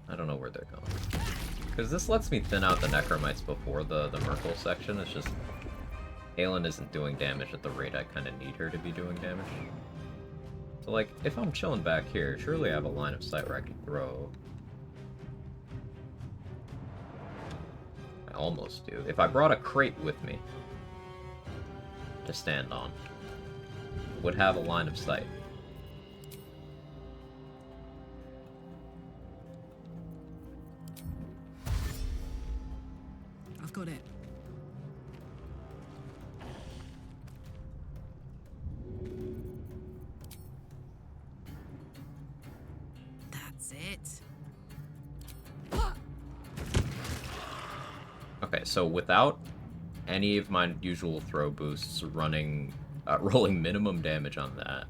I don't know where they're going. Because this lets me thin out the Necromites before the Merkel section. It's just... Aelin isn't doing damage at the rate I kind of need her to be doing damage. So, like, if I'm chilling back here, surely I have a line of sight where I can throw. I almost do. If I brought a crate with me to stand on, would have a line of sight. I've got it. That's it. Okay, so without any of my usual throw boosts rolling minimum damage on that,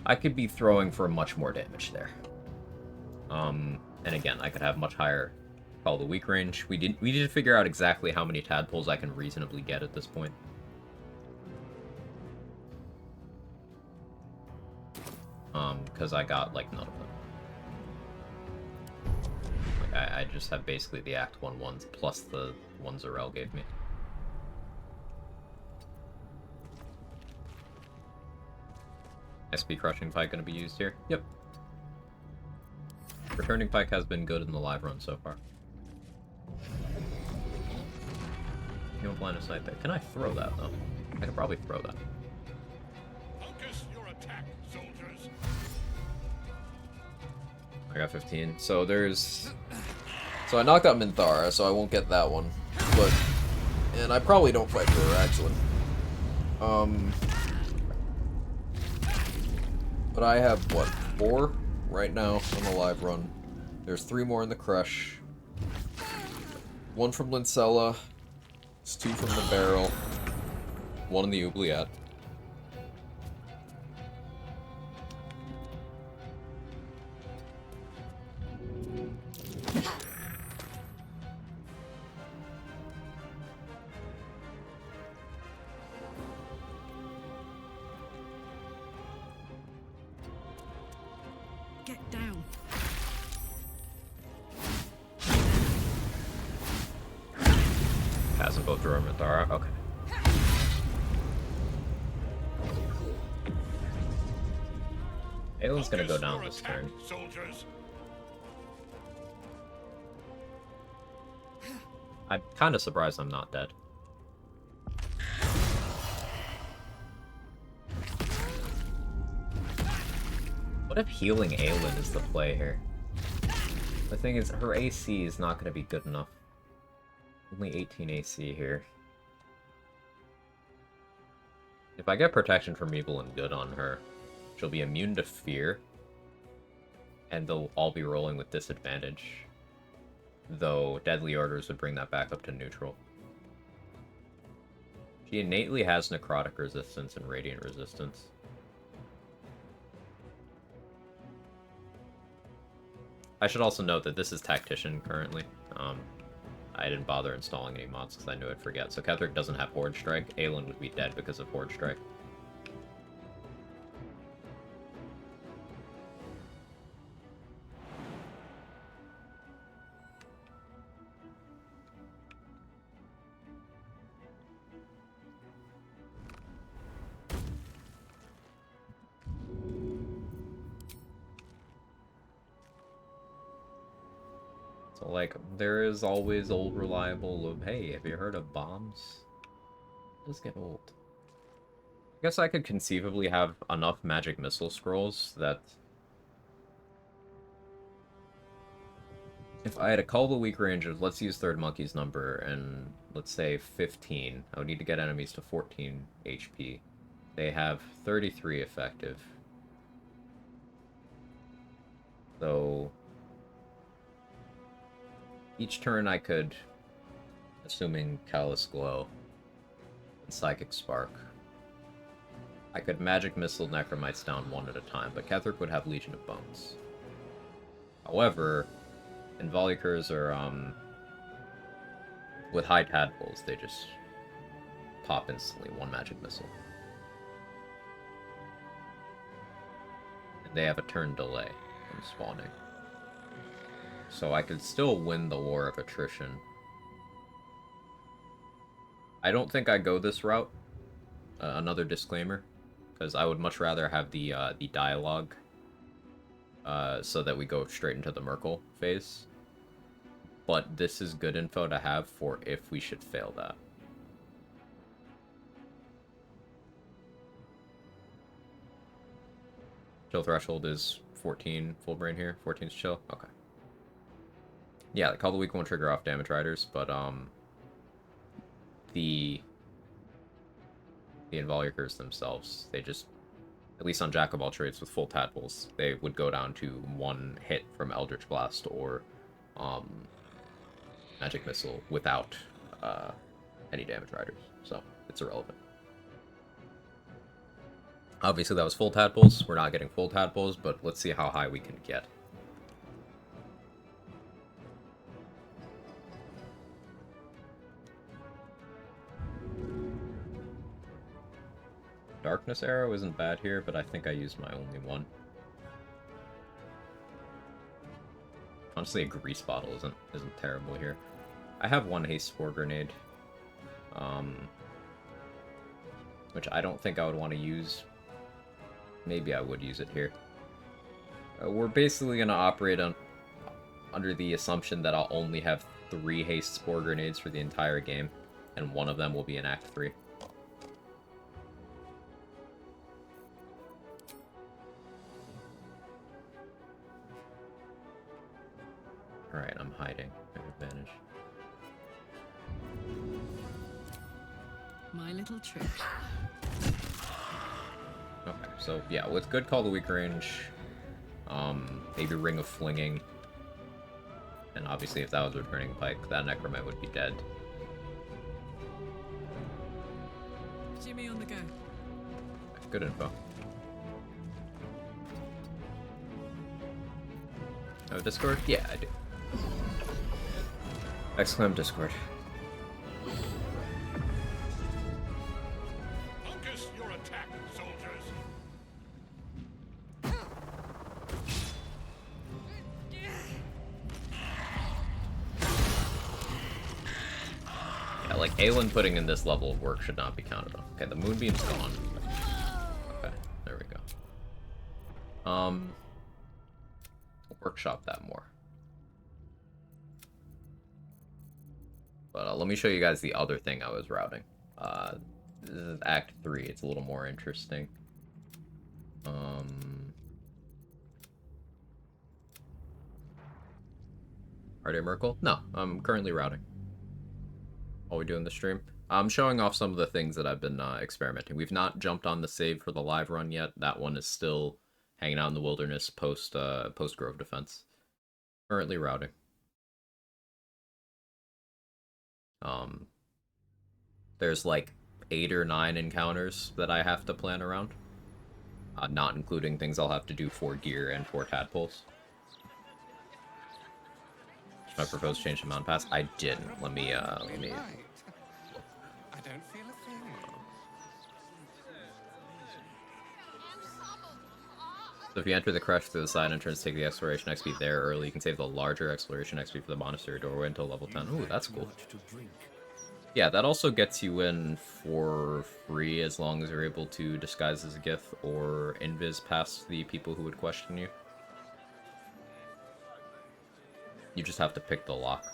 I could be throwing for much more damage there. And again, I could have much higher Call of the Weak range. We need to figure out exactly how many tadpoles I can reasonably get at this point. Because I got, like, none of them. Like, I just have basically the Act 1 ones plus the ones Zarel gave me. SP Crushing Pike gonna be used here? Yep. Returning Pike has been good in the live run so far. No line of sight there. Can I throw that, though? I could probably throw that. Focus your attack, soldiers. I got 15. So there's... So I knocked out Minthara, so I won't get that one. But... And I probably don't fight for her, actually. But I have, what, 4 right now on the live run. There's 3 more in the Crush. 1 from Lincella. It's 2 from the Barrel. 1 in the Oubliette. Get down. Hasn't both Drawer and Minthara. Okay. Aelin's gonna go Focus down your this attack, turn. soldiers. I'm kind of surprised I'm not dead. What if healing Aelin is the play here? The thing is, her AC is not going to be good enough. Only 18 AC here. If I get protection from evil and good on her, she'll be immune to fear. And they'll all be rolling with disadvantage. Though Deadly Orders would bring that back up to neutral. She innately has necrotic resistance and radiant resistance. I should also note that this is Tactician currently. I didn't bother installing any mods because I knew I'd forget. So Ketheric doesn't have Horde Strike. Aelin would be dead because of Horde Strike. So, like, there is always old reliable of, hey, have you heard of bombs? It does get old. I guess I could conceivably have enough magic missile scrolls that... If I had a Call the Weak range of, let's use Third Monkey's number, and let's say 15, I would need to get enemies to 14 HP. They have 33 effective. So... Each turn I could, assuming Callous Glow and Psychic Spark, I could Magic Missile Necromites down 1 at a time, but Ketheric would have Legion of Bones. However, Involucres are, with high tadpoles, they just pop instantly 1 Magic Missile. And they have a turn delay from spawning. So I could still win the War of Attrition. I don't think I go this route. Another disclaimer, because I would much rather have the dialogue, so that we go straight into the Merkle phase. But this is good info to have for if we should fail that. Chill threshold is 14 full brain here. 14's chill. Okay. Yeah, the Call the Weak won't trigger off damage riders, but the Involucres themselves, they just, at least on Jack of all trades with full tadpoles, they would go down to 1 hit from Eldritch Blast or Magic Missile without any damage riders, so it's irrelevant. Obviously that was full tadpoles. We're not getting full tadpoles, but let's see how high we can get. Darkness arrow isn't bad here, but I think I used my only one. Honestly, a grease bottle isn't terrible here. I have one haste spore grenade, which I don't think I would want to use. Maybe I would use it here. We're basically going to operate under the assumption that I'll only have 3 haste spore grenades for the entire game, and one of them will be in Act 3. Alright, I'm hiding. I have advantage. My little trick. Okay, so yeah, with good call to weak range, maybe Ring of Flinging, and obviously if that was returning pike, that necromant would be dead. Jimmy on the go. Good info. Oh, Discord? Yeah, I do. Exclaim Discord. Focus your attack, soldiers. Yeah, like, Aelin putting in this level of work should not be counted on. Okay, the Moonbeam's gone. Okay, there we go. Workshop that more. But let me show you guys the other thing I was routing. This is Act 3. It's a little more interesting. Are they Merkle? No, I'm currently routing. While we doing the stream, I'm showing off some of the things that I've been experimenting. We've not jumped on the save for the live run yet. That one is still hanging out in the wilderness post Grove Defense. Currently routing. There's like 8 or 9 encounters that I have to plan around. Not including things I'll have to do for gear and for tadpoles. Should I propose change to Mountain Pass? I didn't. Let me I don't feel a thing. So if you enter the crush through the side entrance, take the exploration XP there early. You can save the larger exploration XP for the monastery doorway until level 10. Ooh, that's cool. Yeah, that also gets you in for free as long as you're able to disguise as a Gith or invis past the people who would question you. You just have to pick the lock.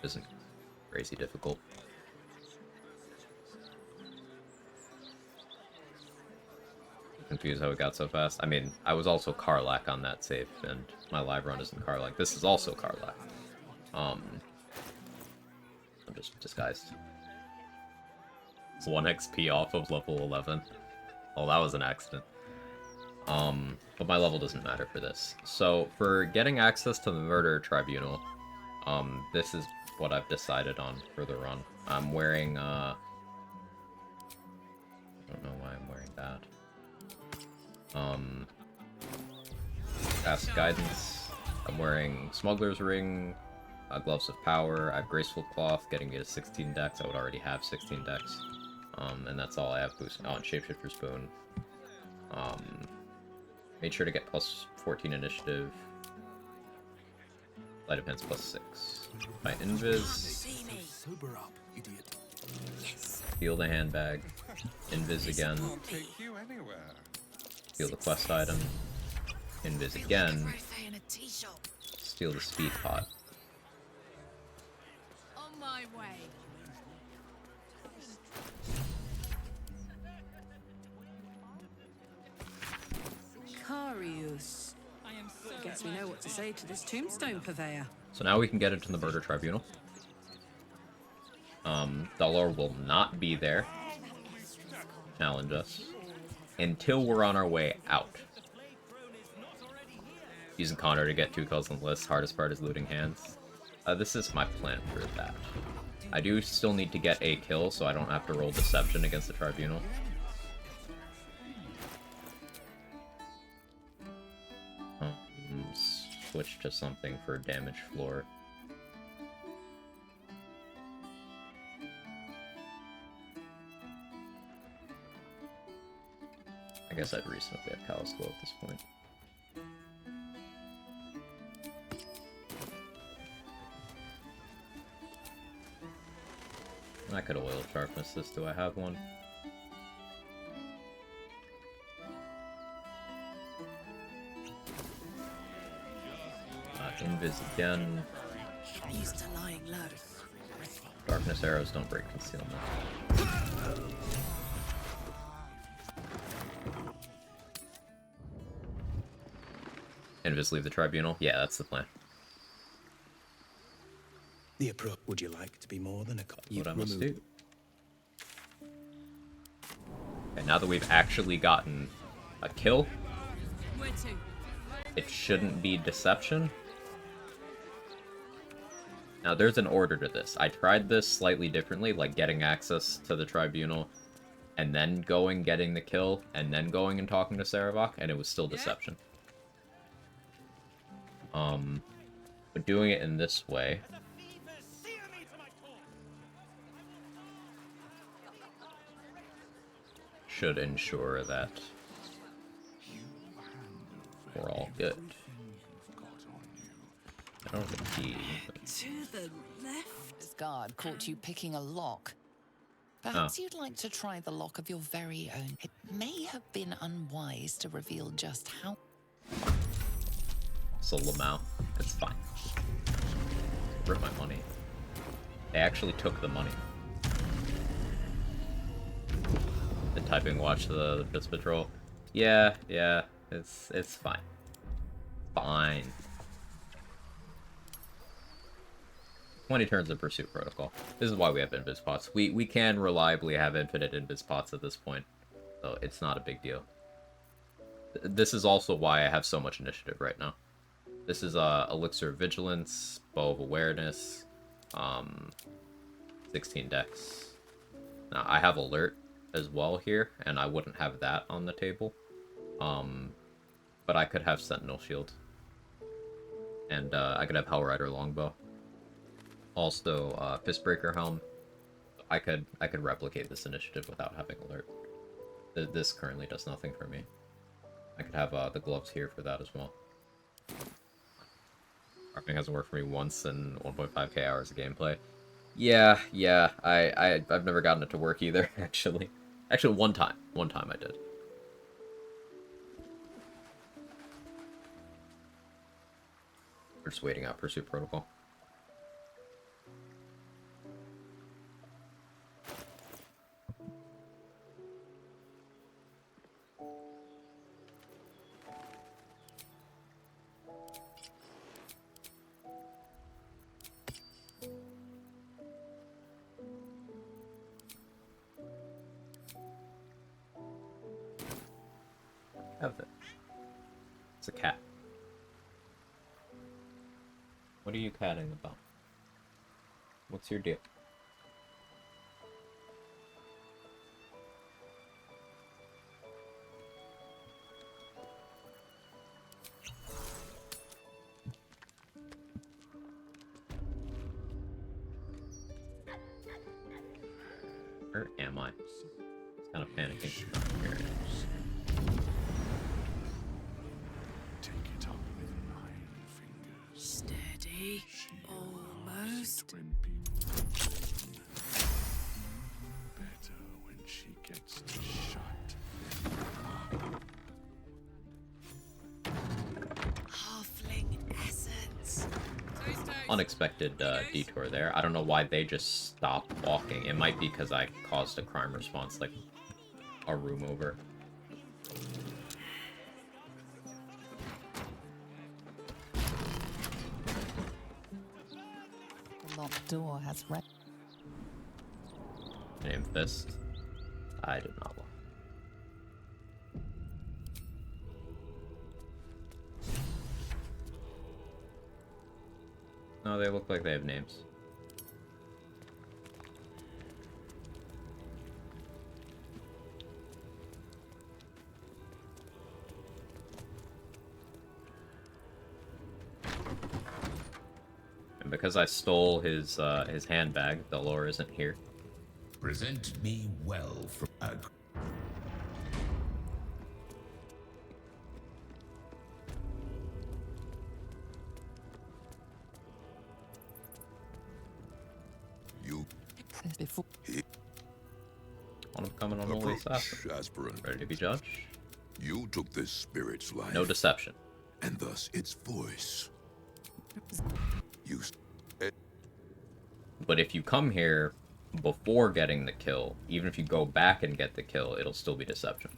Isn't crazy difficult. Confused how it got so fast. I mean, I was also Karlach on that save, and my live run isn't Karlach. This is also Karlach. I'm just disguised. It's 1 XP off of level 11. Oh, that was an accident. But my level doesn't matter for this. So, for getting access to the Murder Tribunal, this is what I've decided on for the run. I'm wearing, I don't know why I'm wearing that. Cast Guidance. I'm wearing Smuggler's Ring, Gloves of Power. I have Graceful Cloth, getting me to 16 dex. I would already have 16 dex. And that's all I have boosted. Oh, and Shapeshifter's Boon. Made sure to get plus 14 initiative. Light of Hands plus 6. My Invis. Sober up, idiot. Heal the handbag. Invis again. Take you anywhere. Steal the quest item. Invis again. In a tea shop. Steal the speed pot. On my way. Carius. I am so Guess we know what to say to this tombstone purveyor. So now we can get into the Murder Tribunal. Dalor will not be there. Challenge us. Until we're on our way out. Using Connor to get 2 kills on the list. Hardest part is looting hands. This is my plan for that. I do still need to get a kill, so I don't have to roll Deception against the Tribunal. switch to something for damage floor. I guess I'd reasonably have Callous Glow at this point. I could oil sharpness this. Do I have one? Invis again. Used to lying low. Darkness arrows don't break concealment. Invis leave the tribunal? Yeah, that's the plan. The approach. Would you like to be more than a cop? What I must do. Okay, now that we've actually gotten a kill, Where to? it shouldn't be deception. Now, there's an order to this. I tried this slightly differently, like getting access to the tribunal, and then going, getting the kill, and then going and talking to Sarevok, and it was still deception. But doing it in this way should ensure that we're all good. I don't have a key. But... To the left. This guard caught you picking a lock. Perhaps you'd like to try the lock of your very own. It may have been unwise to reveal just how... So Lamau, it's fine. Rip my money. They actually took the money. The typing watch the Bits Patrol. Yeah, it's fine. Fine. 20 turns of Pursuit Protocol. This is why we have invis pots. We can reliably have infinite invis pots at this point, so it's not a big deal. This is also why I have so much initiative right now. This is Elixir of Vigilance, Bow of Awareness, 16 Dex. Now, I have Alert as well here, and I wouldn't have that on the table. But I could have Sentinel Shield. And I could have Hellrider Longbow. Also, Fistbreaker Helm. I could replicate this initiative without having Alert. This currently does nothing for me. I could have the gloves here for that as well. Arming hasn't worked for me once in 1.5k hours of gameplay. Yeah, I've never gotten it to work either, actually. Actually, one time I did. We're just waiting out Pursuit Protocol. Have it. It's a cat. What are you catting about? What's your deal? Where am I? It's kind of panicking. Here it is. Steady. Almost. When people better when she gets to shut. Halfling essence. Unexpected detour there. I don't know why they just stopped walking. It might be because I caused a crime response, like a room over. The locked door has red. Name Fist. I did not want. No, they look like they have names. because I stole his handbag, Delor isn't here. Present me well from You Before Want to become an unholy assassin. aspirant. Ready to be judged? You took this spirit's life. No deception. And thus its voice. You. But if you come here before getting the kill, even if you go back and get the kill, it'll still be deception.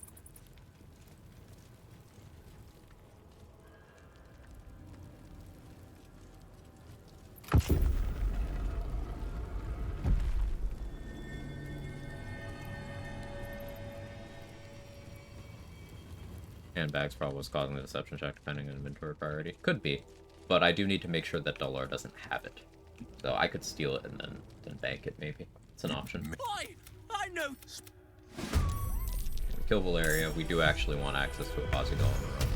Handbags probably was causing the deception check, depending on inventory priority. Could be, but I do need to make sure that Dollar doesn't have it. So I could steal it and then bank it, maybe. It's an option. Why? I know. Kill Valeria, we do actually want access to a posse doll on the run,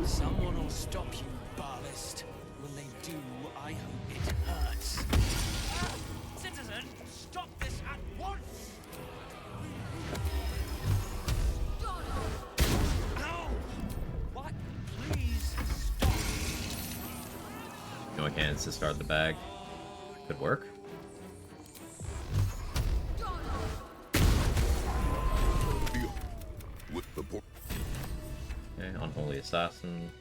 so... Someone will stop you, Barlist. When they do, I hope it hurts. Citizen, stop this at once! Ow! What? Please stop. No cannons to start the bag. Could work. Okay, Unholy Assassin.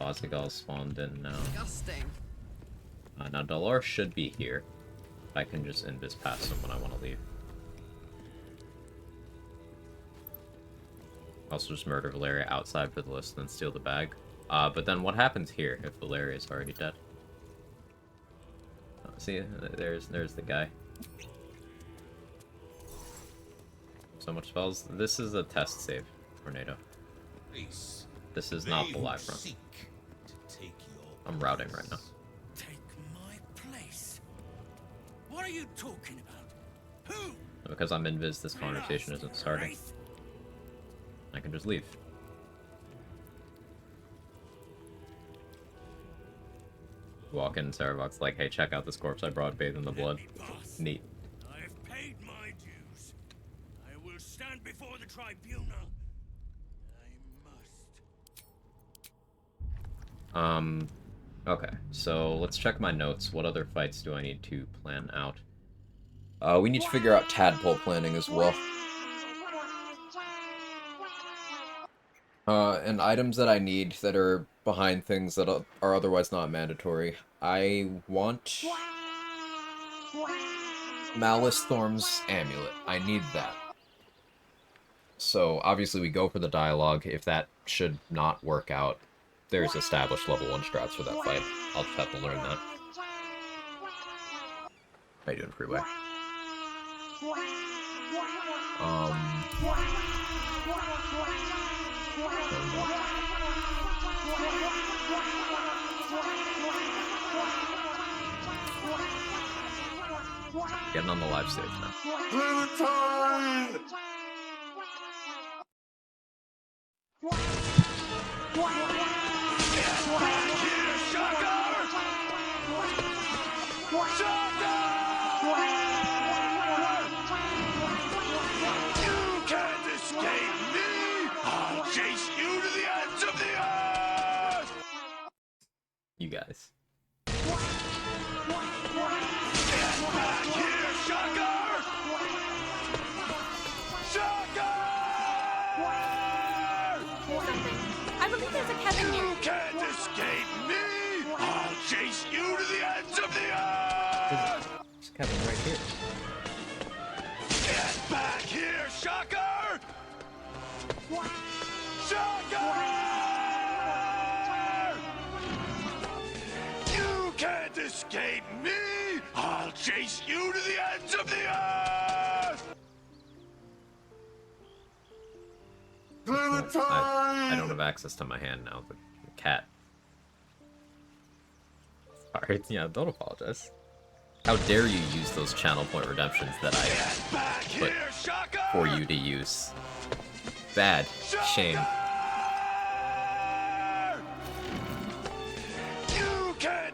Bosnigal spawned in now. Disgusting. Now Dolor should be here. I can just invis past him when I want to leave. Also just murder Valeria outside for the list, then steal the bag. But then what happens here if Valeria is already dead? See, there's the guy. So much spells. This is a test save, Tornado. This is not the live run. I'm routing right now. Take my place. What are you talking about? Who? Because I'm invis, this conversation isn't starting. I can just leave. Walk in, Saravox like, hey, check out this corpse I brought bathed in the blood. Neat. I have paid my dues. I will stand before the tribunal. I must. Okay, so let's check my notes. What other fights do I need to plan out? We need to figure out tadpole planning as well. And items that I need that are behind things that are otherwise not mandatory. I want Malice Thorm's amulet. I need that. So obviously we go for the dialogue. If that should not work out, there's established level 1 strats for that fight. I'll just have to learn that. How you doing, Freeway? Getting on the live stage now. You guys. I believe there's a cabin here. You can't escape me! I'll chase you to the ends of the earth! There's a cabin right here. Get back here, Shocker! Shocker! You can't escape me! I'll chase you to the ends of the earth! I don't have access to my hand now, the cat. Sorry, yeah, don't apologize. How dare you use those channel point redemptions that I put for you to use. Bad. Shame.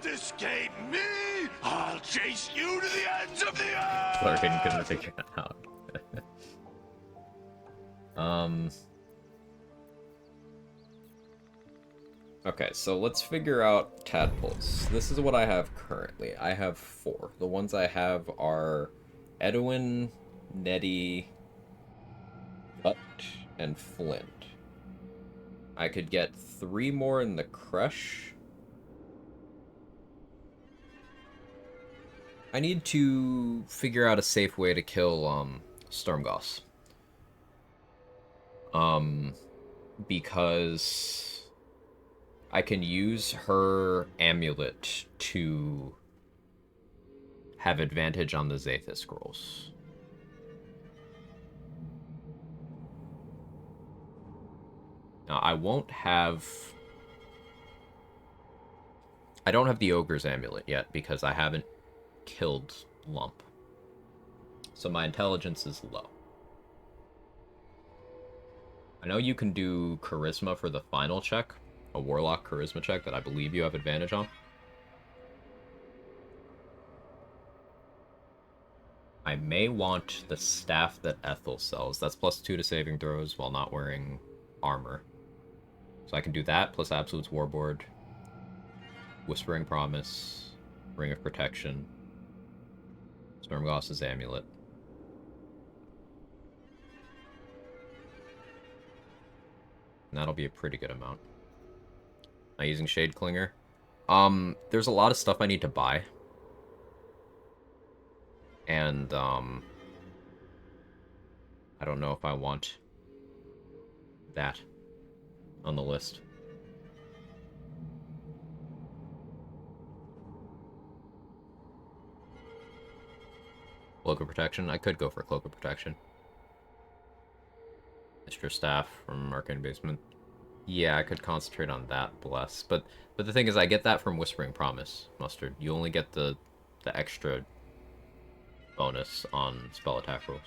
can't escape me! I'll chase you to the ends of the earth! Flirting couldn't figure it out. Okay, so let's figure out tadpoles. This is what I have currently. I have 4. The ones I have are Edwin, Nettie, Butt, and Flint. I could get 3 more in the Crush. I need to figure out a safe way to kill, Stormgoss. Because I can use her amulet to have advantage on the Zathis scrolls. Now, I don't have the Ogre's amulet yet because I haven't killed Lump. So my intelligence is low. I know you can do charisma for the final check, a Warlock charisma check that I believe you have advantage on. I may want the staff that Ethel sells. That's +2 to saving throws while not wearing armor. So I can do that, plus Absolute's Warboard, Whispering Promise, Ring of Protection, Stormgoss's Amulet. And that'll be a pretty good amount. Am I using Shade Clinger? There's a lot of stuff I need to buy. And, I don't know if I want that on the list. Cloak of Protection? I could go for Cloak of Protection. Extra staff from Arcane Basement. Yeah, I could concentrate on that, bless. But the thing is, I get that from Whispering Promise, Mustard. You only get the extra bonus on spell attack rolls.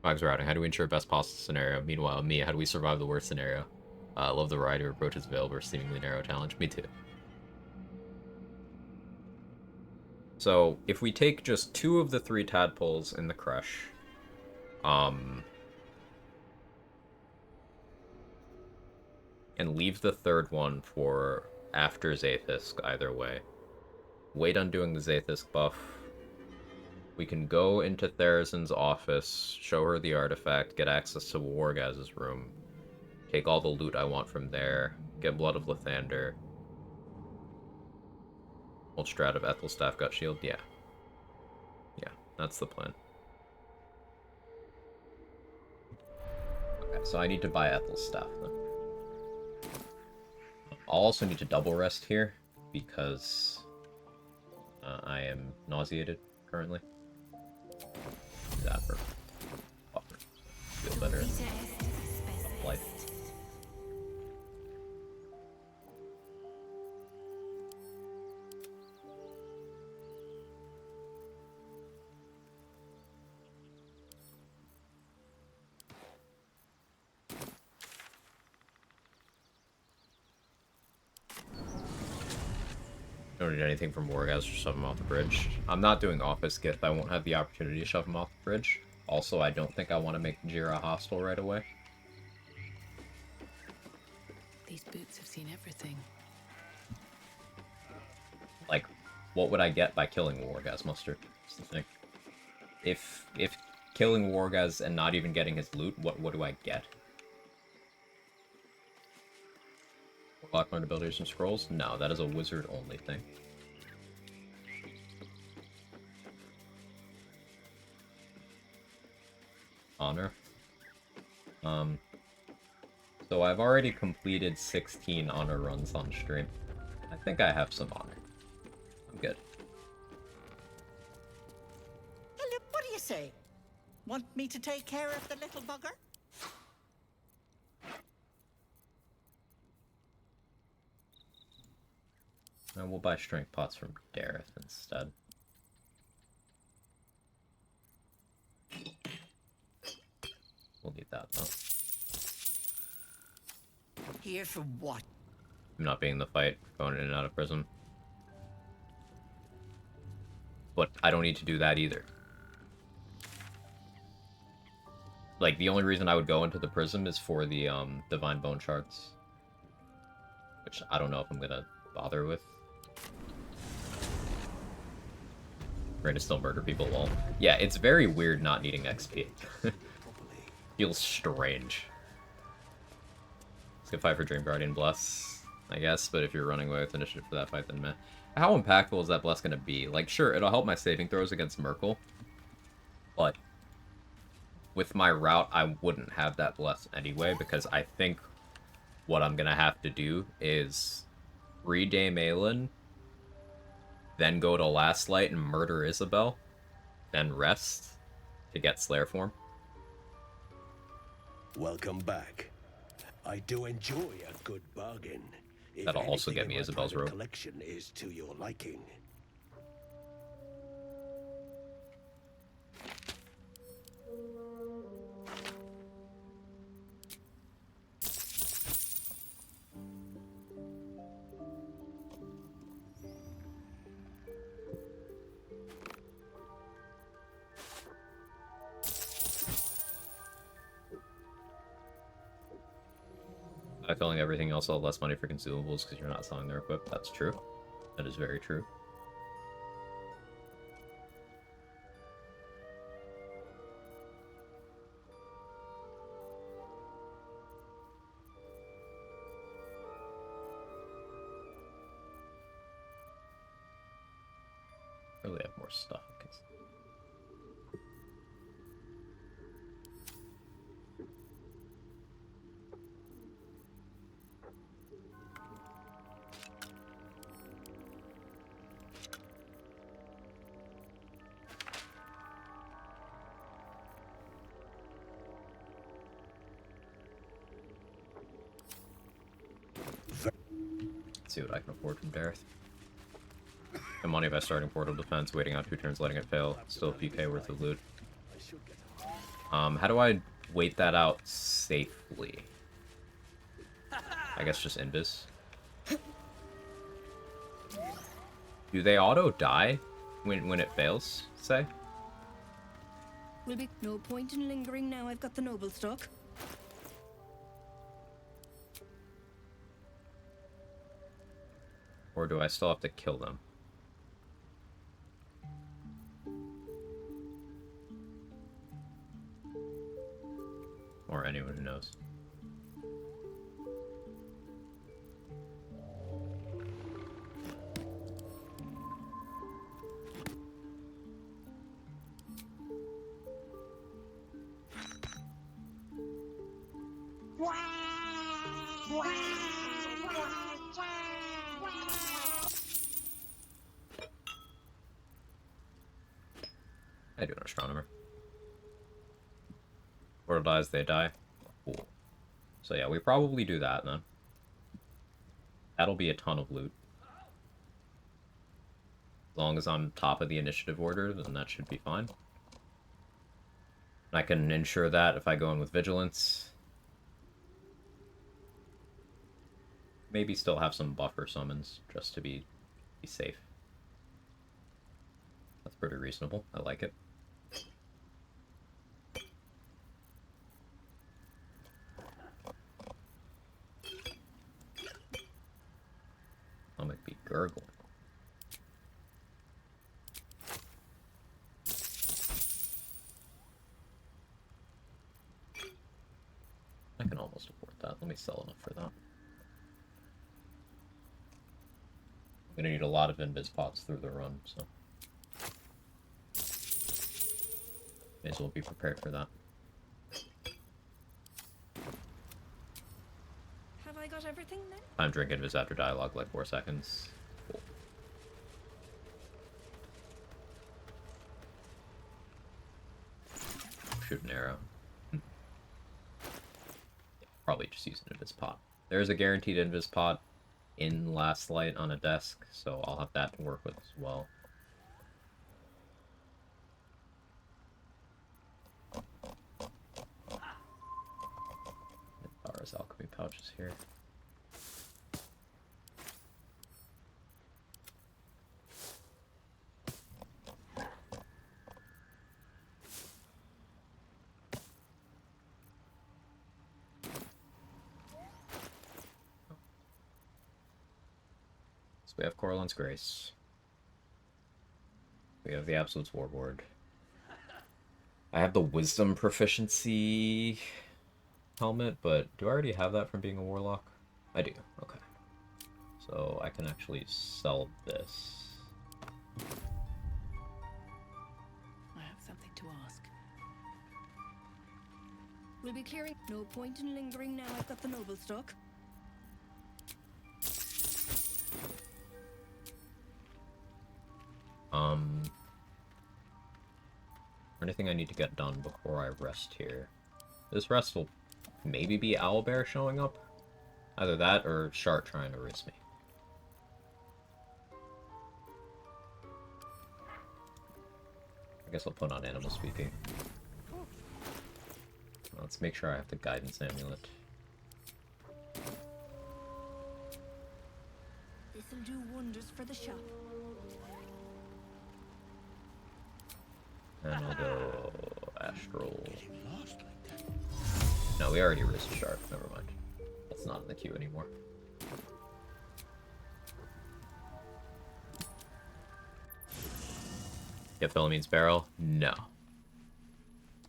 Quag's routing. How do we ensure best possible scenario? Meanwhile, me, how do we survive the worst scenario? I love the variety of approaches available for seemingly narrow challenge. Me too. So, if we take just 2 of the 3 tadpoles in the Crush, and leave the 3rd one for after Zathis, either way. Wait on doing the Zathis buff. We can go into Therazin's office, show her the artifact, get access to Wargaz's room, take all the loot I want from there, get Blood of Lathander, Old Strat of Ethelstaff Gut Shield, yeah. Yeah, that's the plan. Okay, so I need to buy Ethelstaff then. I'll also need to double rest here, because I am nauseated currently. Do that for buffer. Feel better. Life. Don't need anything from Wargaz to shove him off the bridge. I'm not doing Office Gift. I won't have the opportunity to shove him off the bridge. Also, I don't think I want to make Jira hostile right away. These boots have seen everything. Like, what would I get by killing Wargaz, Mustard? That's the thing. If killing Wargaz and not even getting his loot, what do I get? Warlock learned abilities from scrolls? No, that is a wizard-only thing. Honor. So I've already completed 16 honor runs on stream. I think I have some honor. I'm good. Hello, what do you say? Want me to take care of the little bugger? And we'll buy strength pots from Dareth instead. We'll need that though. Here for what? I'm not being in the fight, going in and out of prism. But I don't need to do that either. Like, the only reason I would go into the prism is for the divine bone shards. Which I don't know if I'm gonna bother with. We're gonna still murder people lol. Yeah, it's very weird not needing XP. Feels strange. Let's go fight for Dream Guardian Bless, I guess, but if you're running away with initiative for that fight, then meh. How impactful is that Bless gonna be? Like, sure, it'll help my saving throws against Merkel, but with my route, I wouldn't have that Bless anyway, because I think what I'm gonna have to do is free Dame Aelin, then go to Last Light and murder Isabel, then rest to get Slayer form. Welcome back. I do enjoy a good bargain. If That'll also anything get in me my Isabel's private robe. collection is to your liking. I'm feeling everything else will have less money for consumables because you're not selling their equip. That's true. That is very true. Really have more stuff. Let's see what I can afford from Dareth. And money by starting portal defense, waiting out 2 turns, letting it fail. Still a few K worth of loot. How do I wait that out safely? I guess just invis. Do they auto die when it fails, say? Will be no point in lingering now I've got the noble stock. Or do I still have to kill them? Or anyone who knows. I do an astronomer. Portal dies, they die. Cool. So yeah, we probably do that then. That'll be a ton of loot. As long as I'm top of the initiative order, then that should be fine. I can ensure that if I go in with Vigilance. Maybe still have some buffer summons, just to be safe. That's pretty reasonable. I like it. Stomach be gurgling. I can almost afford that. Let me sell enough for that. I'm gonna need a lot of invis pots through the run, so may as well be prepared for that. Have I got everything then? Time drink invis after dialogue, like 4 seconds. Cool. Shoot an arrow. Probably just use an invis pot. There's a guaranteed invis pot in Last Light on a desk, so I'll have that to work with as well. There's alchemy pouches here. So we have Corlin's Grace. We have the Absolute's Warboard. I have the Wisdom Proficiency helmet, but do I already have that from being a Warlock? I do, okay. So I can actually sell this. I have something to ask. We'll be clearing. No point in lingering now. I've got the noble stock. Anything I need to get done before I rest here? This rest will maybe be Owlbear showing up. Either that or Shark trying to race me. I guess I'll put on Animal Speaking. Let's make sure I have the Guidance Amulet. This'll do wonders for the shop. And we'll go Astral. No, we already risked Shark. Never mind. That's not in the queue anymore. Get Philomene's Barrel? No.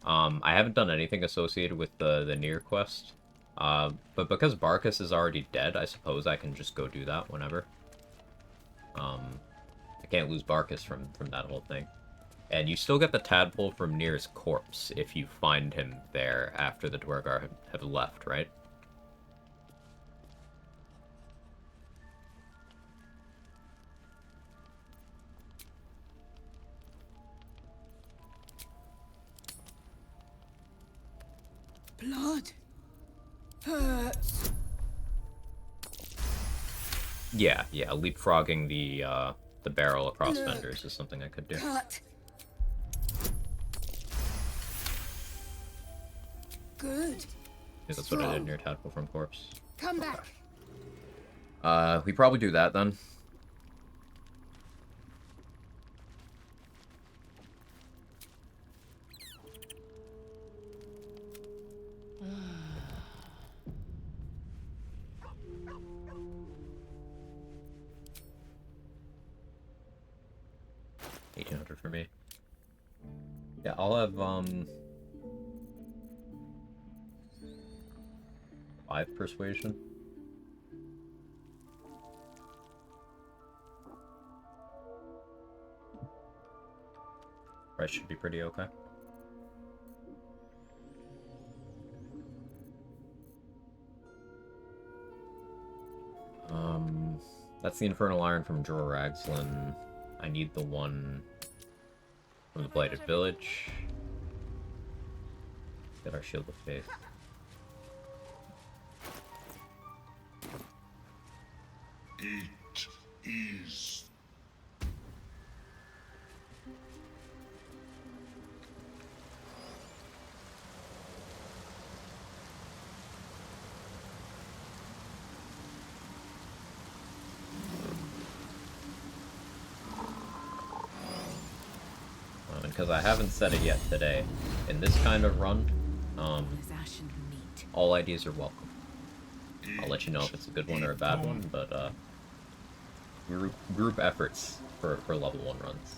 I haven't done anything associated with the Nier quest. But because Barkus is already dead, I suppose I can just go do that whenever. I can't lose Barkus from that whole thing. And you still get the tadpole from Nier's corpse if you find him there after the Dwergar have left, right? Blood hurts. Yeah, leapfrogging the barrel across fenders is something I could do. Cut. Good. Yeah, that's what I did near tadpole from corpse. Come back. We probably do that then. $1,800 for me. Yeah, I'll have 5 persuasion. Price should be pretty okay. That's the Infernal Iron from Jorah Ragzlin. I need the one from the Blighted Village. Get our Shield of Faith. It is. Because I haven't said it yet today, in this kind of run, all ideas are welcome. I'll let you know if it's a good one or a bad one, but group efforts for level 1 runs.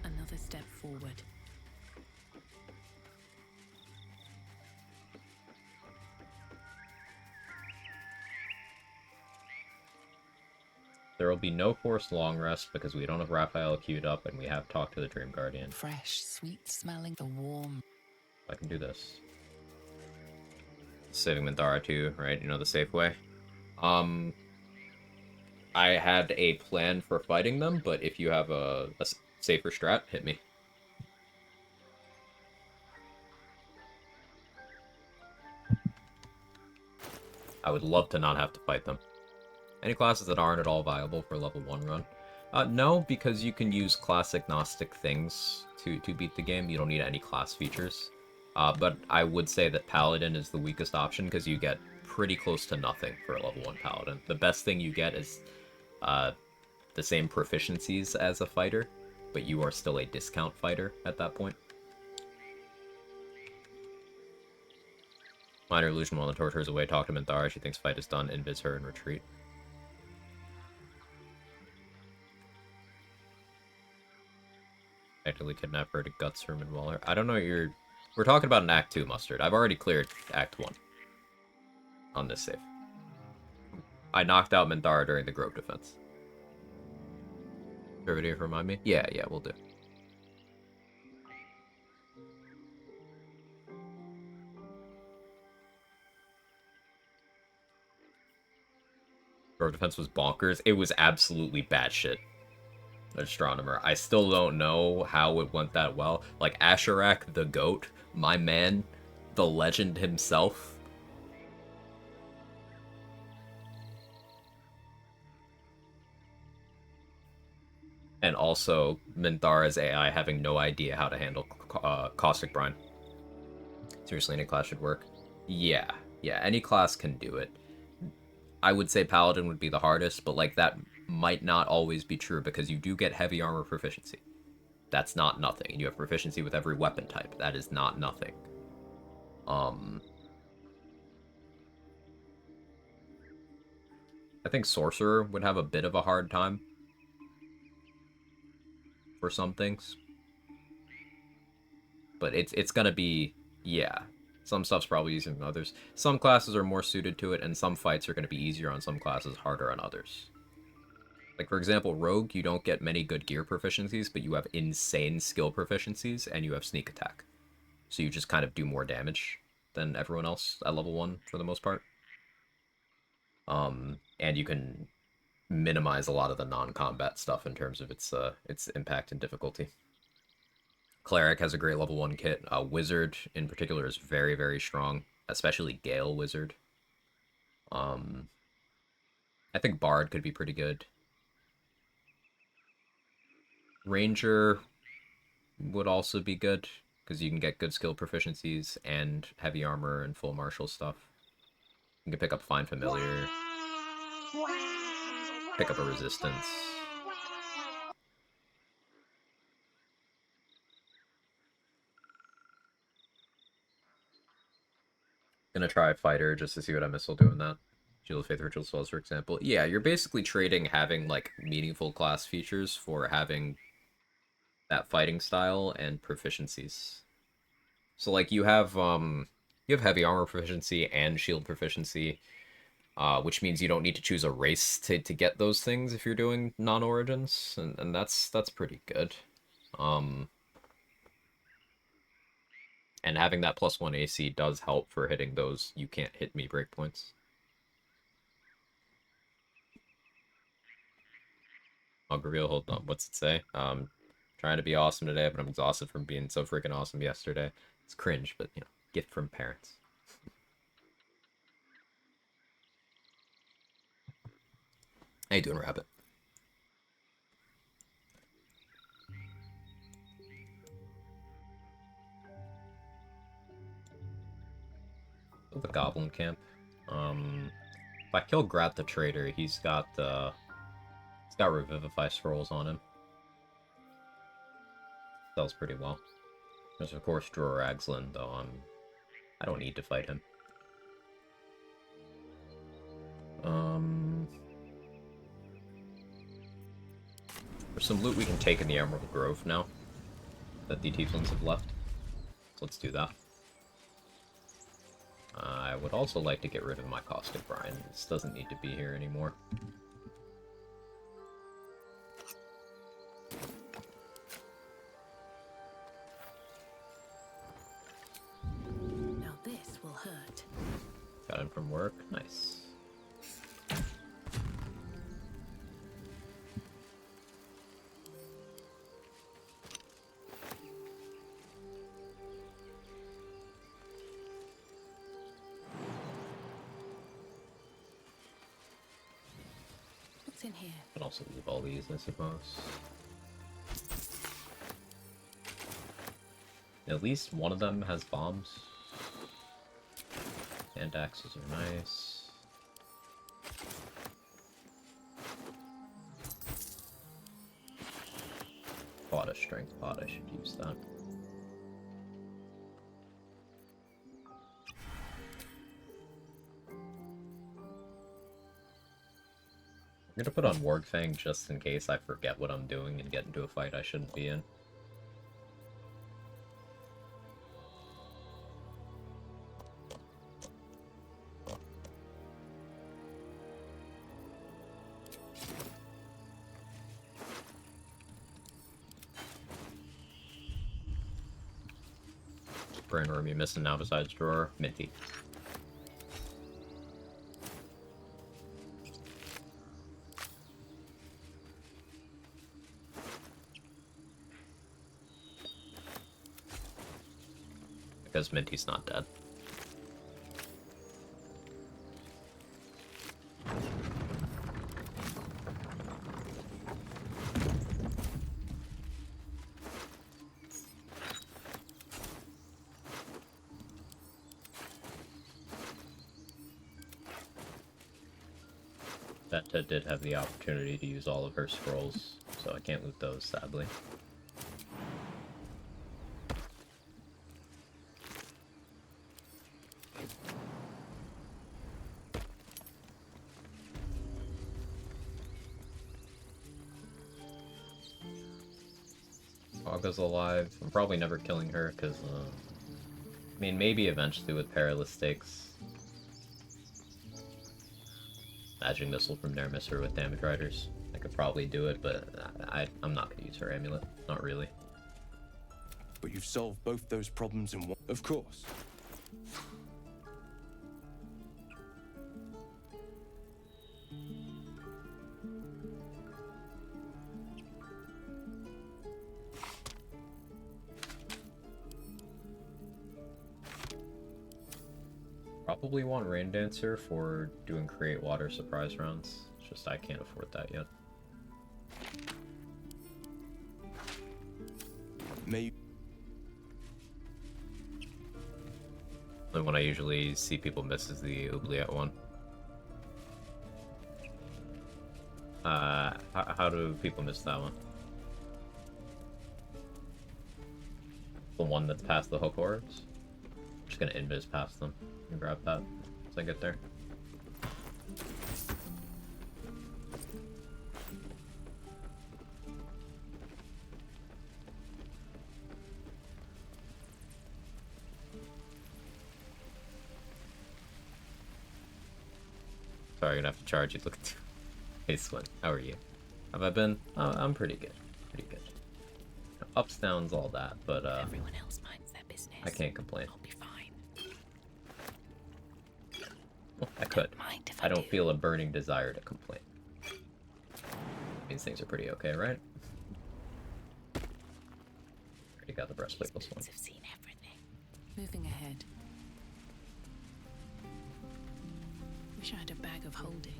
Another step forward. There will be no forced long rest because we don't have Raphael queued up and we have talked to the Dream Guardian. Fresh, sweet smelling, the warm. I can do this. Saving Minthara too, right? You know, the safe way. I had a plan for fighting them, but if you have a safer strat, hit me. I would love to not have to fight them. Any classes that aren't at all viable for level 1 run? No, because you can use class-agnostic things to beat the game. You don't need any class features. But I would say that Paladin is the weakest option because you get pretty close to nothing for a level 1 Paladin. The best thing you get is the same proficiencies as a fighter, but you are still a discount fighter at that point. Minor illusion while the torture is away. Talk to Minthara. She thinks fight is done. Invis her and retreat. Actively kidnap her to guts her Midwaller. I don't know what you're... We're talking about an Act 2, Mustard. I've already cleared Act 1 on this save. I knocked out Minthara during the Grove defense. Is there a video to remind me? Yeah, we'll do. Grove defense was bonkers. It was absolutely batshit. Astronomer. I still don't know how it went that well. Like, Asherak the Goat, my man, the legend himself. And also, Minthara's AI having no idea how to handle Caustic Brine. Seriously, any class should work? Yeah, any class can do it. I would say Paladin would be the hardest, but, like, that might not always be true because you do get heavy armor proficiency. That's not nothing. And you have proficiency with every weapon type. That is not nothing. I think Sorcerer would have a bit of a hard time for some things. But it's gonna be, yeah. Some stuff's probably easier than others. Some classes are more suited to it, and some fights are gonna be easier on some classes, harder on others. Like, for example, Rogue, you don't get many good gear proficiencies, but you have insane skill proficiencies, and you have sneak attack. So you just kind of do more damage than everyone else at level 1, for the most part. And you can minimize a lot of the non-combat stuff in terms of its impact and difficulty. Cleric has a great level 1 kit. Wizard, in particular, is very, very strong, especially Gale Wizard. I think Bard could be pretty good. Ranger would also be good, because you can get good skill proficiencies and heavy armor and full martial stuff. You can pick up Fine Familiar. Pick up a Resistance. Gonna try Fighter just to see what I miss while doing that. Shield of Faith Ritual Spells, for example. Yeah, you're basically trading having, like, meaningful class features for having that fighting style and proficiencies. So, like, you have heavy armor proficiency and shield proficiency, which means you don't need to choose a race to get those things if you're doing non-origins, and that's pretty good. And having that +1 AC does help for hitting those you can't hit me breakpoints. Reveal, hold on, what's it say? Trying to be awesome today, but I'm exhausted from being so freaking awesome yesterday. It's cringe, but, you know, gift from parents. How you doing, Rabbit? The Goblin Camp. If I kill Grat the Traitor, he's got Revivify Scrolls on him. Sells pretty well. There's of course Dror Agslin, though I don't need to fight him. There's some loot we can take in the Emerald Grove now that the Tieflings have left. So let's do that. I would also like to get rid of my Caustic Brine. This doesn't need to be here anymore. Now this will hurt. Got him from work. Nice. in here? Can also leave all these, I suppose. At least one of them has bombs. And axes are nice. Pot of strength pot, I should use that. I'm gonna put on Wargfang just in case I forget what I'm doing and get into a fight I shouldn't be in. Brain room you missing now besides drawer? Minty. Because Minty's not dead. Betta did have the opportunity to use all of her scrolls, so I can't loot those, sadly. Quagga's alive. I'm probably never killing her, because, I mean, maybe eventually with Perilous Stakes. Magic Missile from there, miss her with Damage Riders. I could probably do it, but I'm not going to use her amulet. Not really. But you've solved both those problems in one. Of course. Probably want Rain Dancer for doing Create Water surprise rounds. It's just I can't afford that yet. Maybe. The one I usually see people miss is the Oubliette one. How do people miss that one? The one that's past the hook orbs? I'm just gonna invis past them and grab that as I get there. Sorry, I'm gonna have to charge you. Look at Hey Swin, how are you? Have I been? I'm pretty good. Pretty good. Ups, downs, all that, but Everyone else minds their business. I can't complain. I'll be fine. Well, I could. Mind if I don't feel a burning desire to complain. Means things are pretty okay, right? Already got the breastplate plus one. Have seen everything. Moving ahead. Wish I had a bag of holding.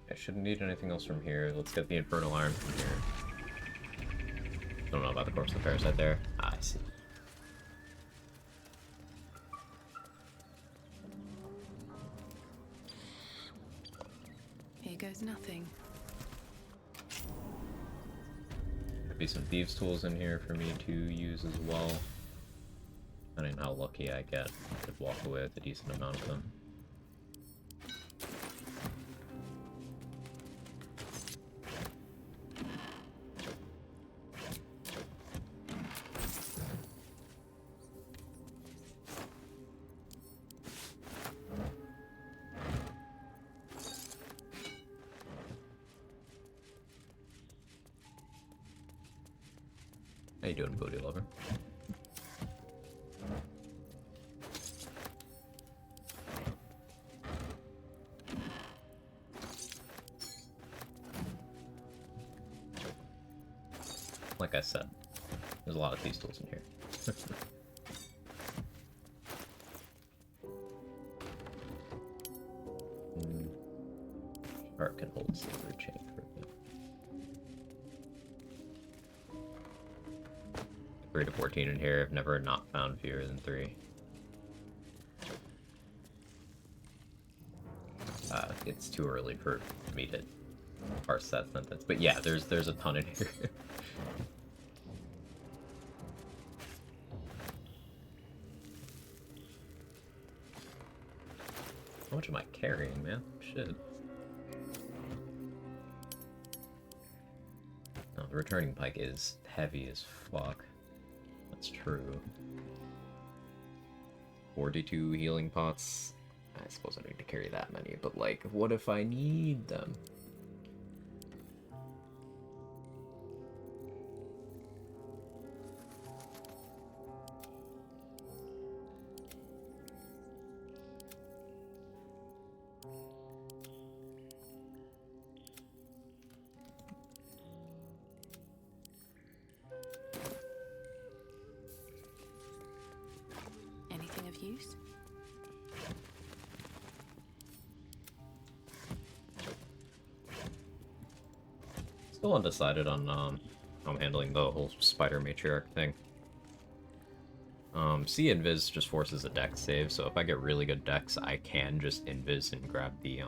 I shouldn't need anything else from here. Let's get the Infernal Iron from here. Don't know about the Corpse of the Parasite there. Ah, I see. Here goes nothing. Could be some Thieves' Tools in here for me to use as well. Depending on how lucky I get, I could walk away with a decent amount of them. How you doing, Booty Lover? like I said, there's a lot of these tools in here. Or it can hold a silver chain for a bit. 3 to 14 in here. I've never not found fewer than 3. It's too early for me to parse that sentence. But yeah, there's a ton in here. How much am I carrying, man? Shit. No, the returning pike is heavy as fuck. That's true. 42 healing pots. I suppose I don't need to carry that many, but like, what if I need them? Anything of use? Still undecided on how I'm handling the whole spider matriarch thing. See, invis just forces a dex save, so if I get really good dex, I can just invis and grab the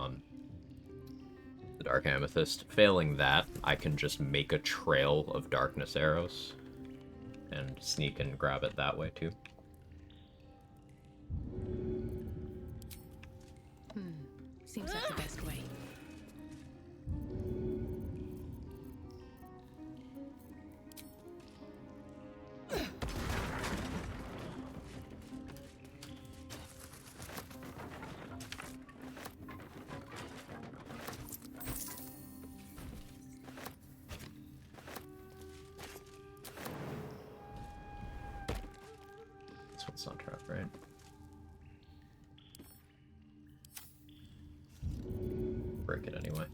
dark amethyst. Failing that, I can just make a trail of darkness arrows and sneak and grab it that way too. Seems like the best way. This one's not trapped, right? Break it anyway.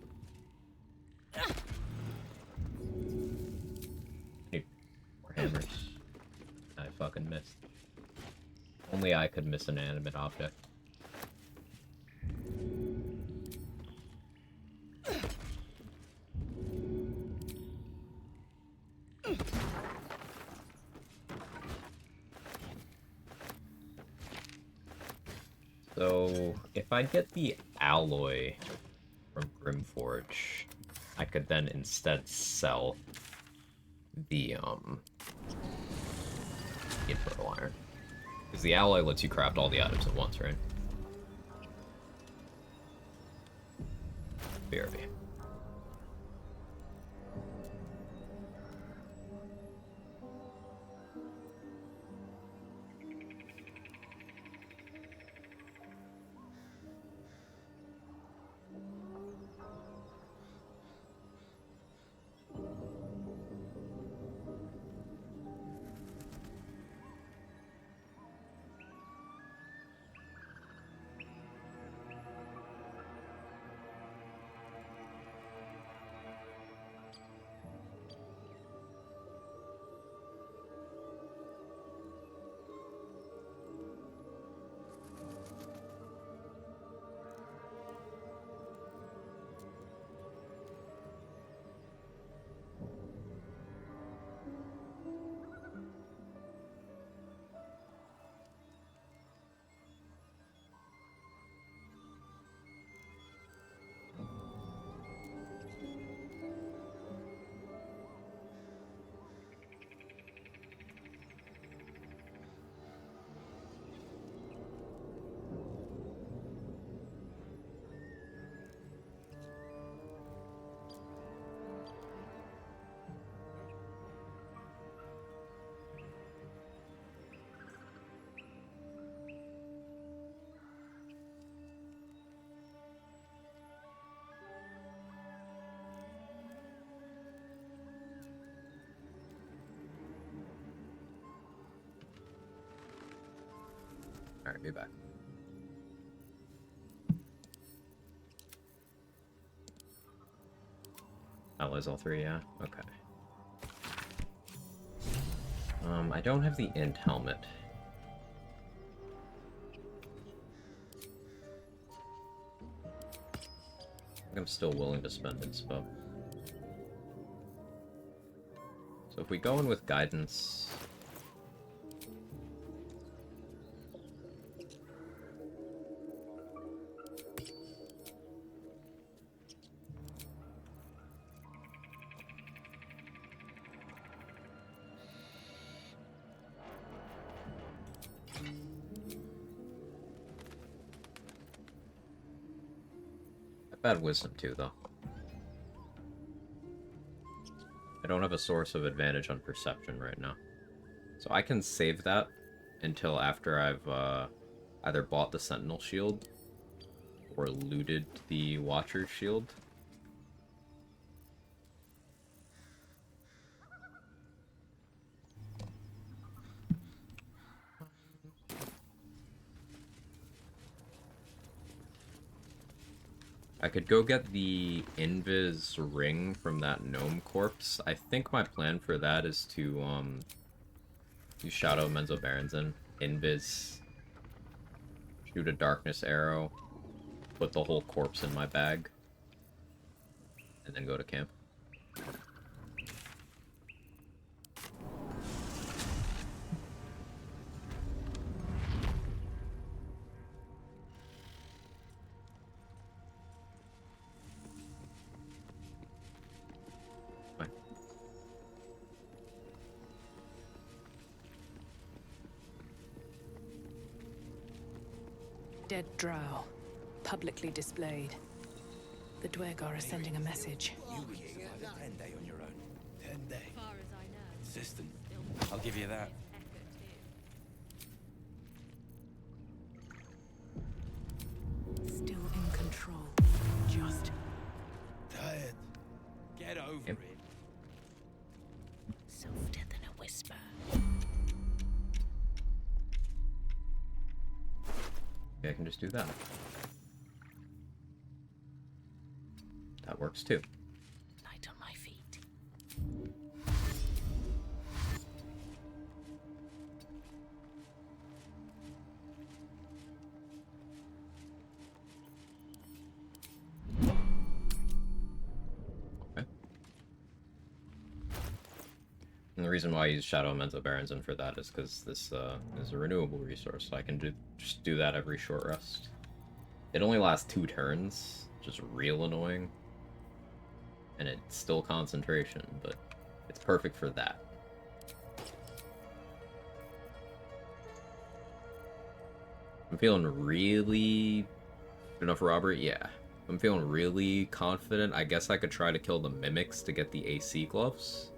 Need more hammers. I fucking missed. Only I could miss an animate object. So, if I get the alloy from Grimforge, I could then instead sell the infernal iron. Because the alloy lets you craft all the items at once, right? BRB. Alright, be back. Alloys all 3, yeah? Okay. I don't have the int helmet. I'm still willing to spend inspo. So if we go in with guidance... Bad wisdom too, though. I don't have a source of advantage on perception right now. So I can save that until after I've either bought the Sentinel shield or looted the Watcher's shield. I could go get the Invis ring from that gnome corpse. I think my plan for that is to use Shadow Menzo Baronson, Invis, shoot a darkness arrow, put the whole corpse in my bag, and then go to camp. Dead drow, publicly displayed. The Dwergar are sending a message. You would survive a 10-day on your own. 10 days. Far as I know. Consistent. I'll give you that. Still in control. Just Tired. Get over Yep. it. softer than a whisper. Okay, I can just do that. That works too. Light on my feet. Okay. And the reason why I use Shadow Menzo Baronson for that is because this is a renewable resource, so I can just do that every short rest. It only lasts 2 turns, which is real annoying. And it's still concentration, but it's perfect for that. I'm feeling really... Enough robbery? Yeah. I'm feeling really confident. I guess I could try to kill the mimics to get the AC gloves.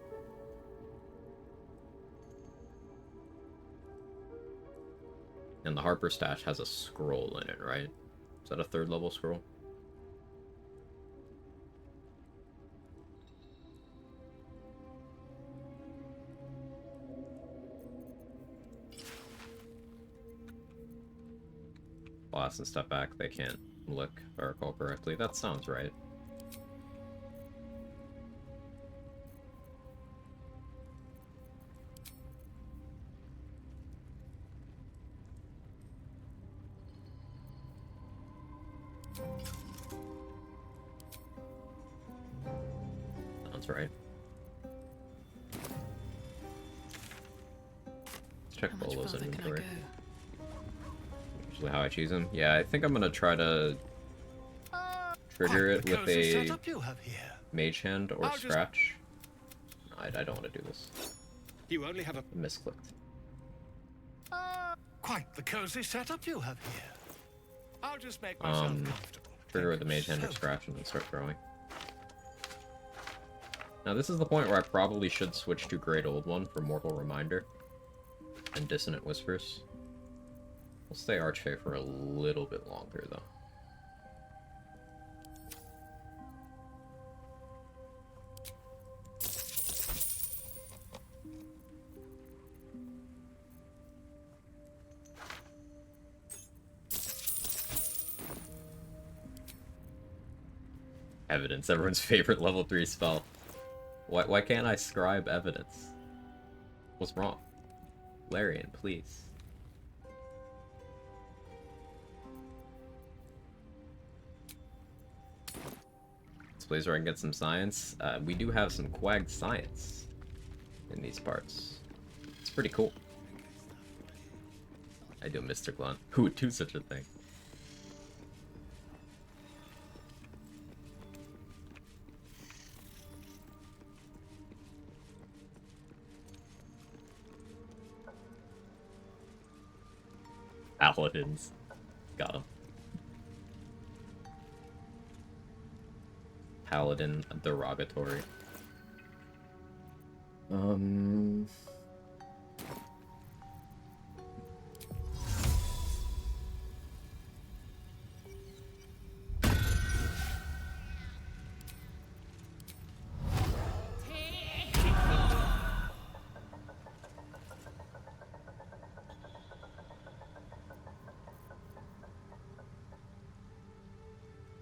And the Harper stash has a scroll in it, right? Is that a 3rd level scroll? Blast and step back, they can't look, if I recall correctly. That sounds right. Sounds right. Let's check Bolo's inventory. Usually how I choose them. Yeah, I think I'm gonna try to trigger it with a mage hand or scratch. No, I don't want to do this. You only have a Misclicked. quite the cozy setup you have here. I'll just make myself comfortable. Trigger with the mage hand or scratch and then start throwing. Now this is the point where I probably should switch to Great Old One for Mortal Reminder and Dissonant Whispers. We'll stay Archfey for a little bit longer, though. Evidence, everyone's favorite level 3 spell. Why can't I scribe evidence? What's wrong? Larian, please. This place where I can get some science. We do have some Quag science in these parts. It's pretty cool. I do, Mr. Glunt. Who would do such a thing? Paladins. Got him. Paladin derogatory.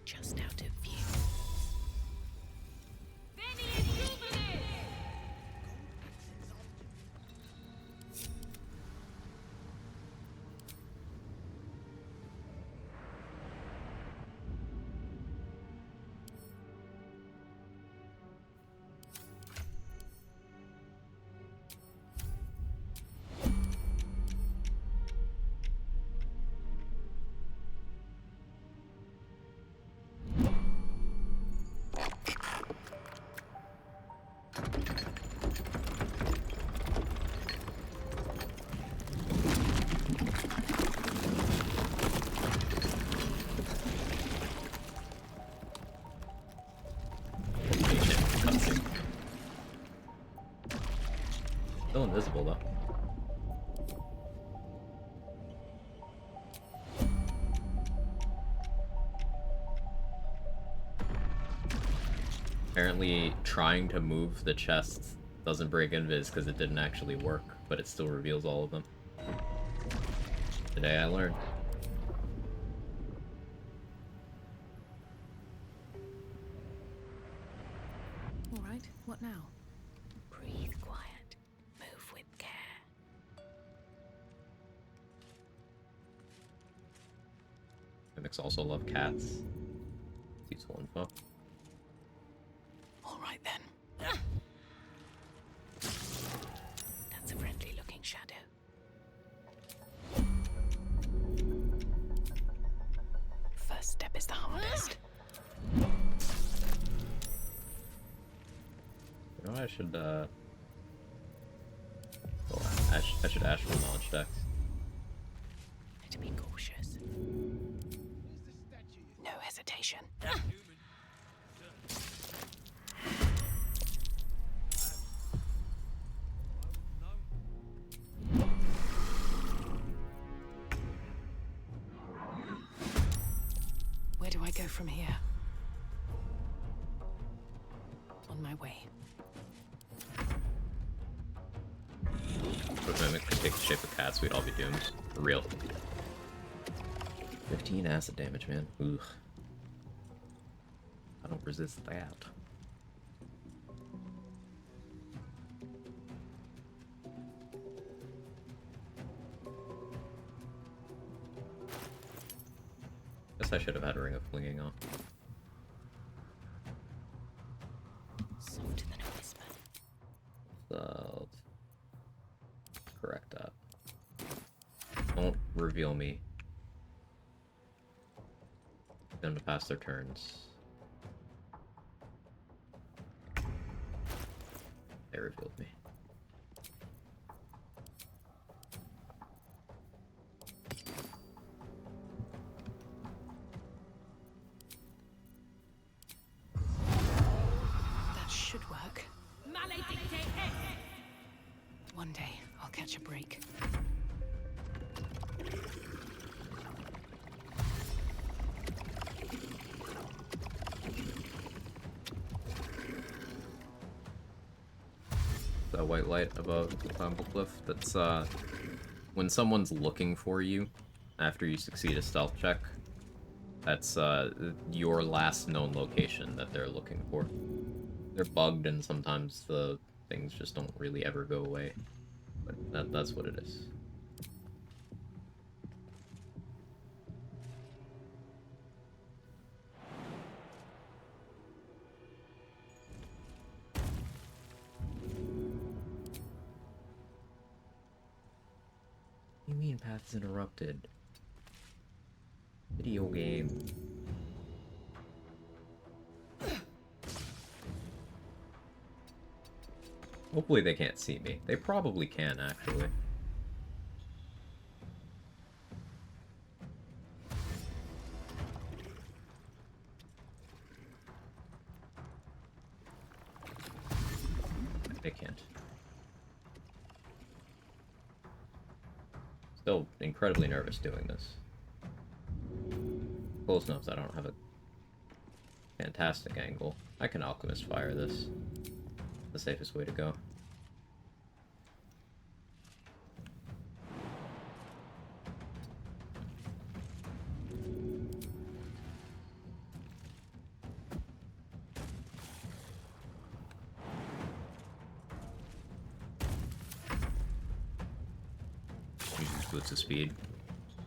Just out of view. Still invisible though. Apparently trying to move the chest doesn't break invis because it didn't actually work, but it still reveals all of them. Today I learned. All right, what now? Breathe quiet. Move with care. Mimics also love cats. Useful info. All right then. That's a friendly looking shadow. First step is the hardest. You know, I should I should ask for knowledge decks. To be cautious. No hesitation. Where do I go from here? On my way. If Mimic could take the shape of cats, we'd all be doomed. For real. 15 acid damage, man. Ugh. I don't resist that. Guess I should have had a Ring of Flinging on. Softer than a whisper. So, correct that. Don't reveal me. Them to pass their turns. They revealed me. That should work. One day, I'll catch a break. The white light above the climbable cliff, that's when someone's looking for you after you succeed a stealth check, that's your last known location that they're looking for. They're bugged and sometimes the things just don't really ever go away. But that's what it is. What do you mean paths interrupted? Video game. Hopefully they can't see me. They probably can, actually. They can't. Still incredibly nervous doing this. Close enough that I don't have a fantastic angle. I can alchemist fire this. The safest way to go. Use boots of speed.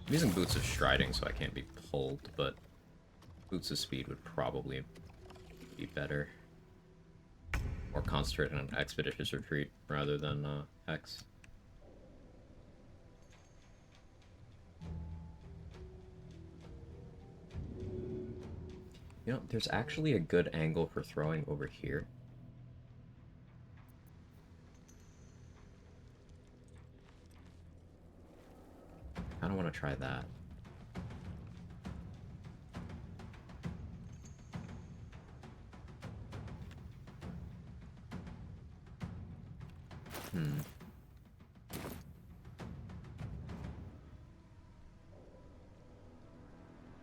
I'm using boots of striding so I can't be pulled, but boots of speed would probably be better. Or concentrate on expeditious retreat rather than Hex. You know, there's actually a good angle for throwing over here. I don't want to try that.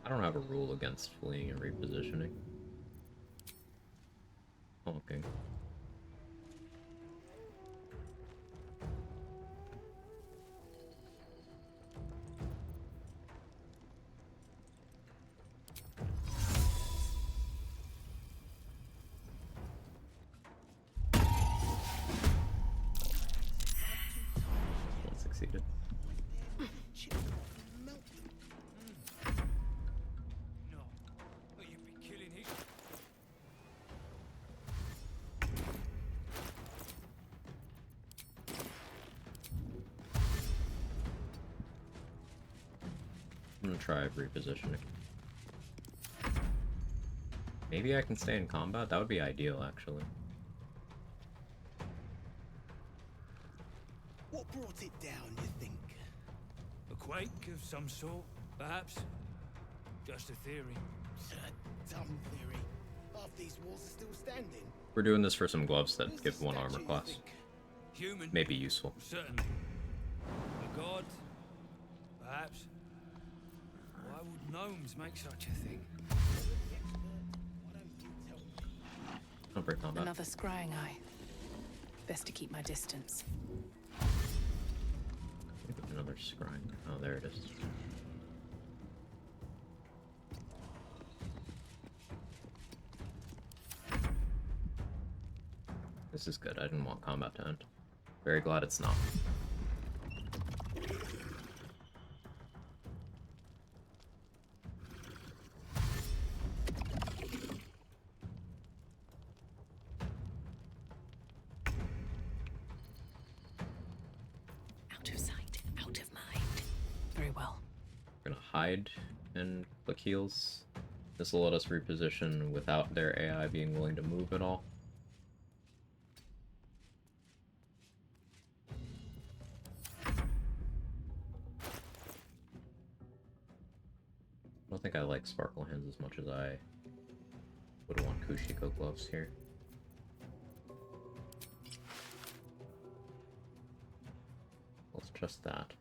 I don't have a rule against fleeing and repositioning. Okay. One succeeded. I'm gonna try repositioning. Maybe I can stay in combat? That would be ideal, actually. What brought it down, you think? A quake of some sort, perhaps? Just a theory. Dumb theory. Half these walls are still standing. We're doing this for some gloves that give one armor class. Human? Maybe useful. Certainly. A god? Perhaps. Why would gnomes make such a thing? Don't break combat. Another scrying eye. Best to keep my distance. Another scrying. Oh, there it is. This is good. I didn't want combat to end. Very glad it's not. Out of sight, out of mind. Very well. We're gonna hide and click heals. This will let us reposition without their AI being willing to move at all. I don't think I like Sparkle Hands as much as I would want Kushiko gloves here. Let's trust that.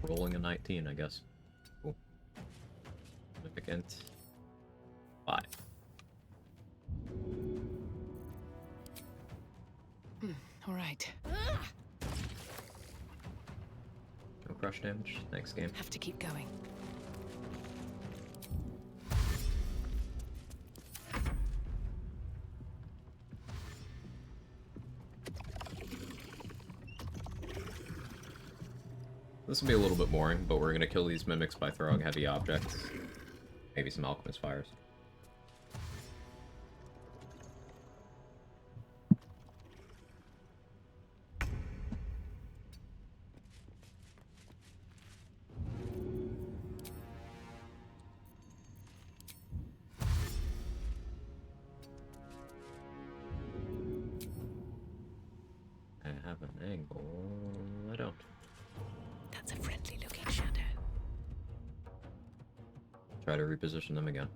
Rolling a 19, I guess. Cool. Significant. 5. All right. No crush damage. Next game. Have to keep going. This will be a little bit boring, but we're gonna kill these mimics by throwing heavy objects. Maybe some alchemist fires. I have an angle. I don't. That's a friendly looking shadow. Try to reposition them again.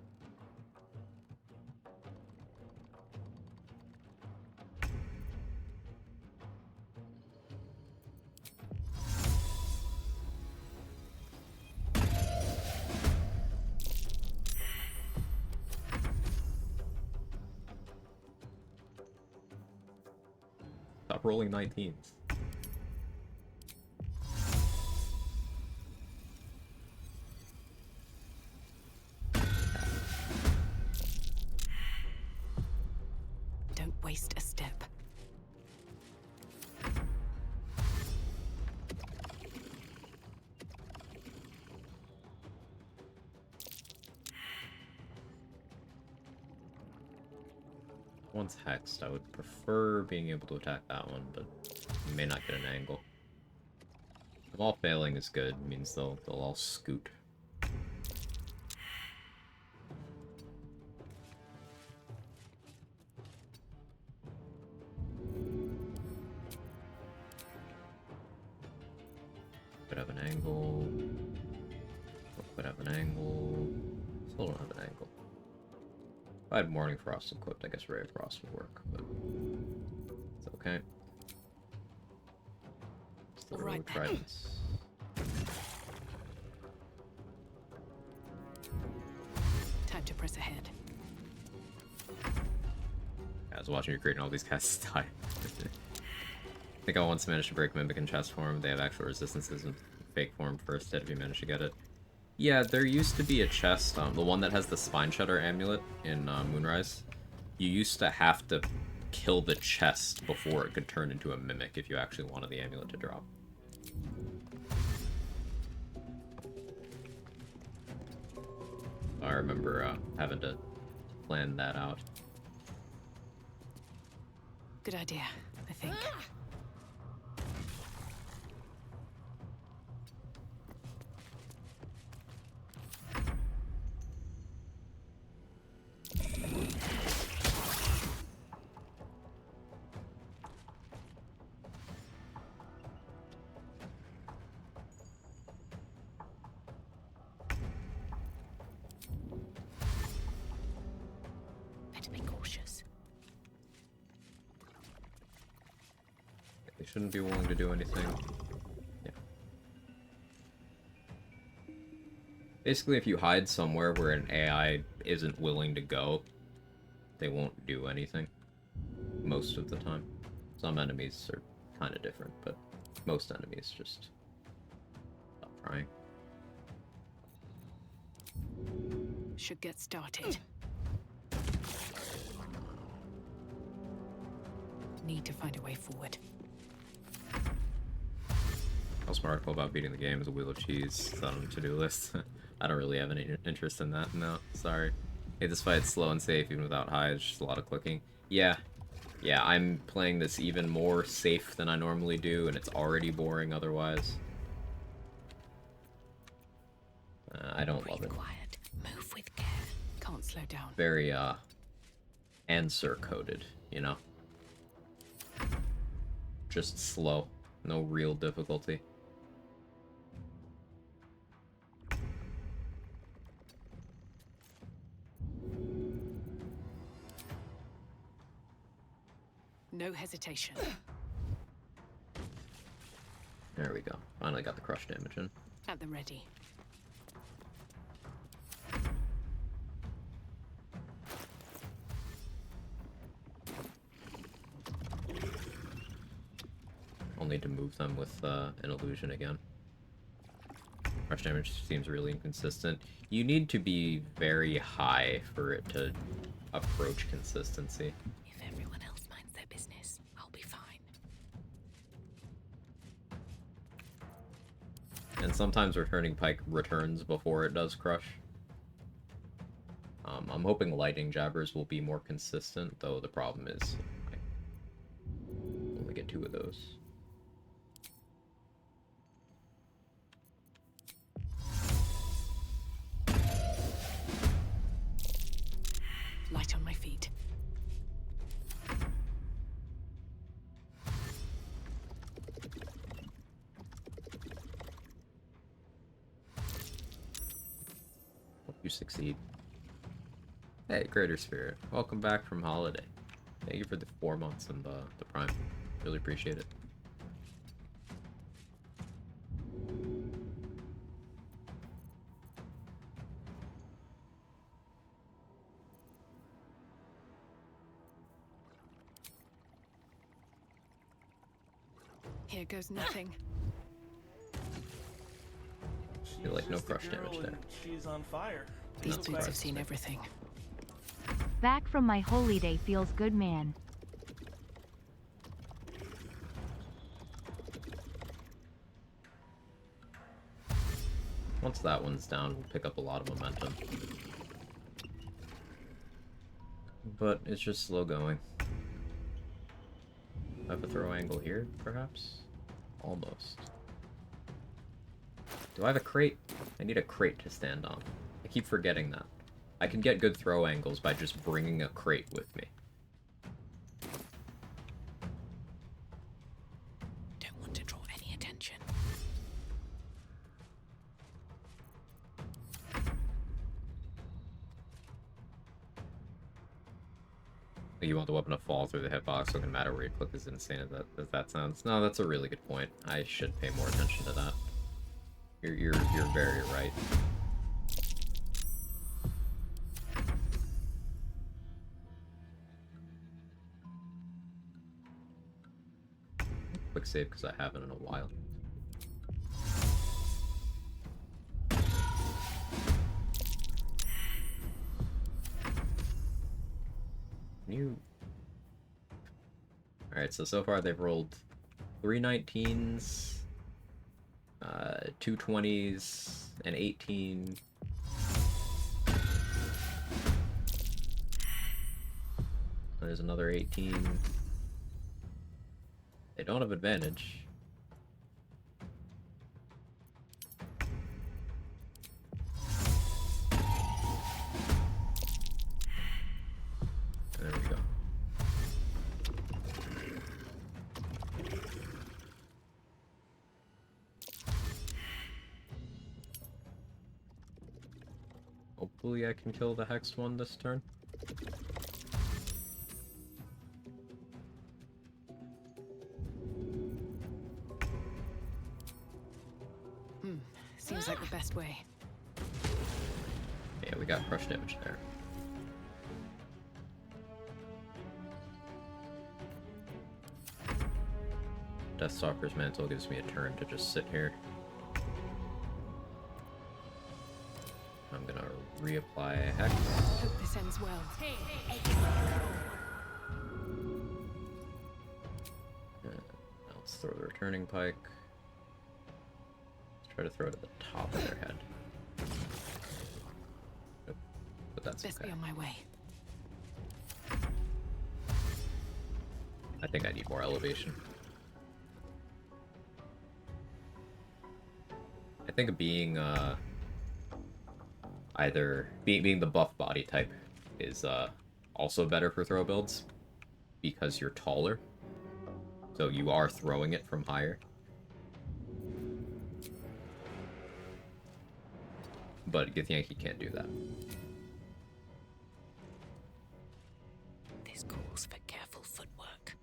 Stop rolling 19s. Don't waste a step. One's hexed. I would prefer being able to attack that one, but you may not get an angle. If all failing is good, it means they'll all scoot. Could have an angle. Could have an angle. Still don't have an angle. If I had Morning Frost equipped, I guess Ray of Frost would work, but it's okay. Still Right. tridents. Time to press ahead. I was watching you creating all these casts die. I think I once managed to break Mimic in chest form. They have actual resistances in fake form first hit if you manage to get it. Yeah, there used to be a chest, the one that has the Spine Shudder amulet in Moonrise. You used to have to kill the chest before it could turn into a Mimic if you actually wanted the amulet to drop. I remember having to plan that out. Good idea, I think. Better be cautious. They shouldn't be willing to do anything. Yeah. Basically, if you hide somewhere where an AI isn't willing to go, they won't do anything. Most of the time. Some enemies are kind of different, but most enemies just stop trying. Should get started. Need to find a way forward. Also, my article about beating the game is a wheel of cheese. It's on a to-do list. I don't really have any interest in that. No, sorry. Hey, this fight's slow and safe even without high. It's just a lot of clicking. Yeah, I'm playing this even more safe than I normally do, and it's already boring otherwise. I don't love it. Quiet. Move with care. Can't slow down. Very, answer-coded, you know? Just slow. No real difficulty. No hesitation. There we go. Finally got the crush damage in. At the ready. I'll need to move them with an illusion again. Rush damage seems really inconsistent. You need to be very high for it to approach consistency. If everyone else minds their business, I'll be fine. And sometimes returning pike returns before it does crush. I'm hoping lightning jabbers will be more consistent, though the problem is I only get 2 of those. Light on my feet. Hope you succeed. Hey, Greater Spirit. Welcome back from holiday. Thank you for the 4 months and the Prime. Really appreciate it. Here goes nothing. Feel like no crush damage there. She's on fire. These boots have seen everything. Back from my holy day feels good, man. Once that one's down, we'll pick up a lot of momentum. But it's just slow going. I have a throw angle here, perhaps? Almost. Do I have a crate? I need a crate to stand on. I keep forgetting that. I can get good throw angles by just bringing a crate with me. Don't want to draw any attention. You want the weapon to fall through the hitbox, so it can matter where you click is insane as that sounds. No, that's a really good point. I should pay more attention to that. You're very right. Quick save because I haven't in a while. Alright, so far they've rolled 3 19s, 2 20s, and 18. There's another 18. They don't have advantage. There we go. Hopefully I can kill the Hex one this turn. Seems like the best way. Yeah, we got crush damage there. Deathstalker's Mantle gives me a turn to just sit here. I'm gonna reapply Hex. Hope this ends well. Now let's throw the returning pike. Let's try to throw it at the top of their head. Nope. But that's Best okay. be on my way. I think I need more elevation. I think being either being the buff body type is also better for throw builds because you're taller, so you are throwing it from higher. But Githyanki can't do that. This calls for careful footwork.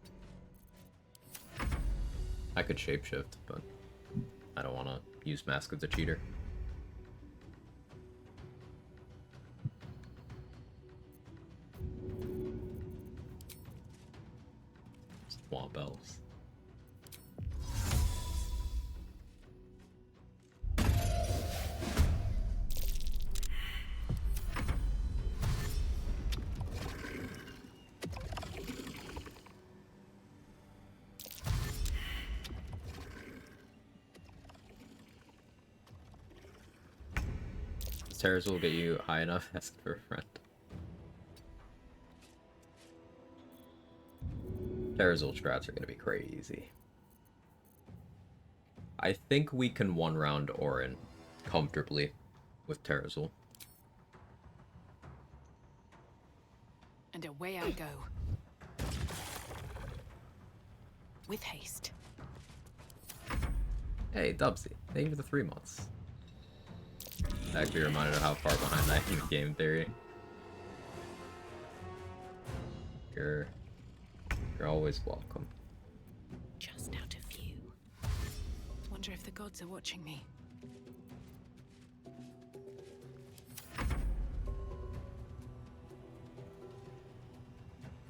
I could shapeshift, but I don't want to use Mask as a cheater. Swamp bells. Terrors will get you high enough. Ask for a friend. Terrazul strats are gonna be crazy. I think we can one-round Orin comfortably with Terrazul. And away I go. With haste. Hey, Dubsy, thank you for the 3 months. Actually reminded of how far behind I am in game theory. You're always welcome. Just out of view. Wonder if the gods are watching me.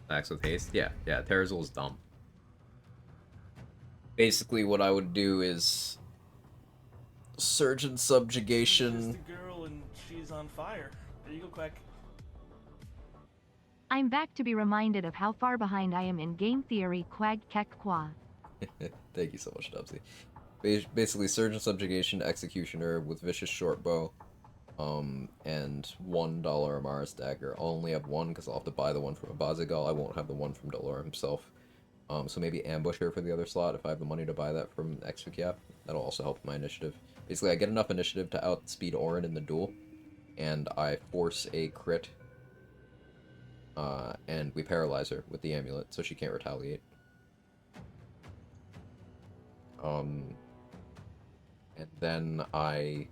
Max with haste? Yeah, Terrazul's dumb. Basically what I would do is Surge and Subjugation. Just a girl and she's on fire. There you go, Quag. I'm back to be reminded of how far behind I am in game theory. Quag kek qua. Thank you so much, Dubsy. Basically, Surge and Subjugation Executioner with Vicious Shortbow, and $1 Amaris Dagger. I'll only have one because I'll have to buy the one from Abazigal. I won't have the one from Dolor himself. So maybe Ambusher for the other slot if I have the money to buy that from Exvikiap. That'll also help my initiative. Basically, I get enough initiative to outspeed Orin in the duel, and I force a crit, and we paralyze her with the amulet, so she can't retaliate. And then I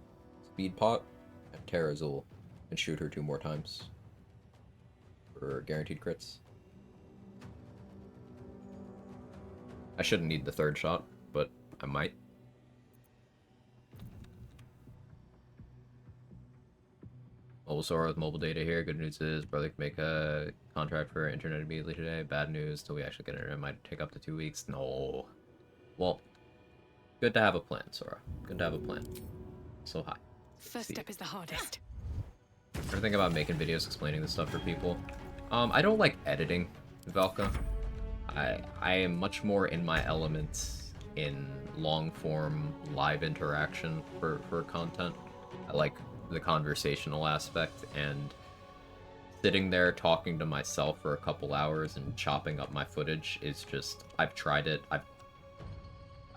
speed pot at Terrazul and shoot her 2 more times for guaranteed crits. I shouldn't need the 3rd shot, but I might. Bulbasaur with mobile data here. Good news is brother can make a contract for internet immediately today. Bad news, till we actually get internet, it might take up to 2 weeks. No. Well, good to have a plan, Sora. Good to have a plan. So hi. First step is the hardest. Ever think about making videos explaining this stuff for people? I don't like editing, Velka. I am much more in my element in long-form live interaction for content. I like the conversational aspect, and sitting there talking to myself for a couple hours and chopping up my footage is just... I've tried it. I've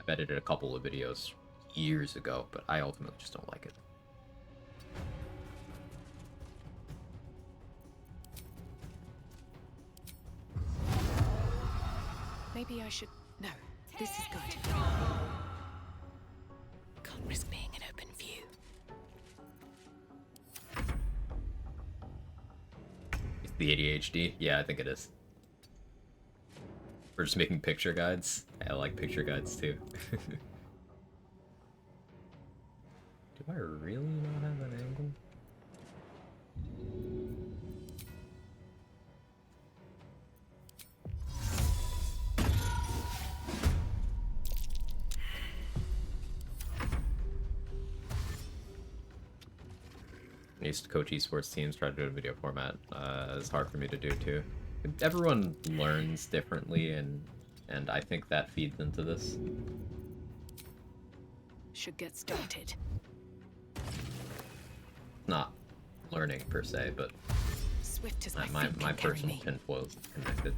edited a couple of videos years ago, but I ultimately just don't like it. Maybe I should... No, this is good. Can't risk being in open view. It's the ADHD? Yeah, I think it is. We're just making picture guides. I like picture guides too. Do I really not have an angle? I used to coach esports teams, try to do it in video format. It's hard for me to do too. Everyone learns differently, and I think that feeds into this. Should get started. Not learning per se, but Swift as my personal tinfoil is connected.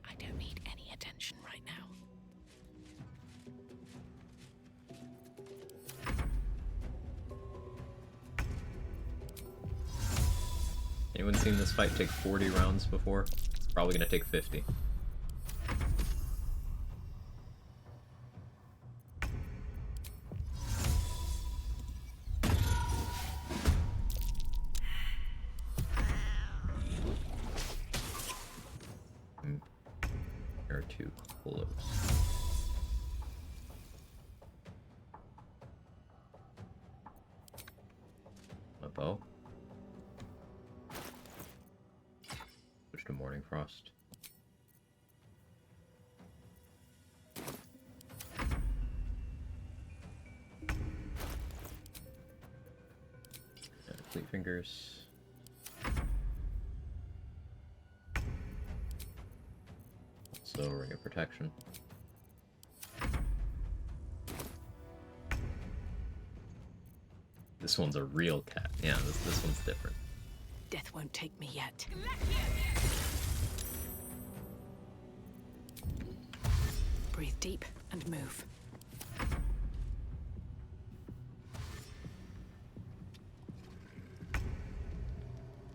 I don't need any attention right now. Anyone seen this fight take 40 rounds before? It's probably gonna take 50. close. A bow. Switch to Morning Frost. Fleet Fingers. Also Ring of Protection. This one's a real cat. Yeah, this one's different. Death won't take me yet. Breathe deep and move.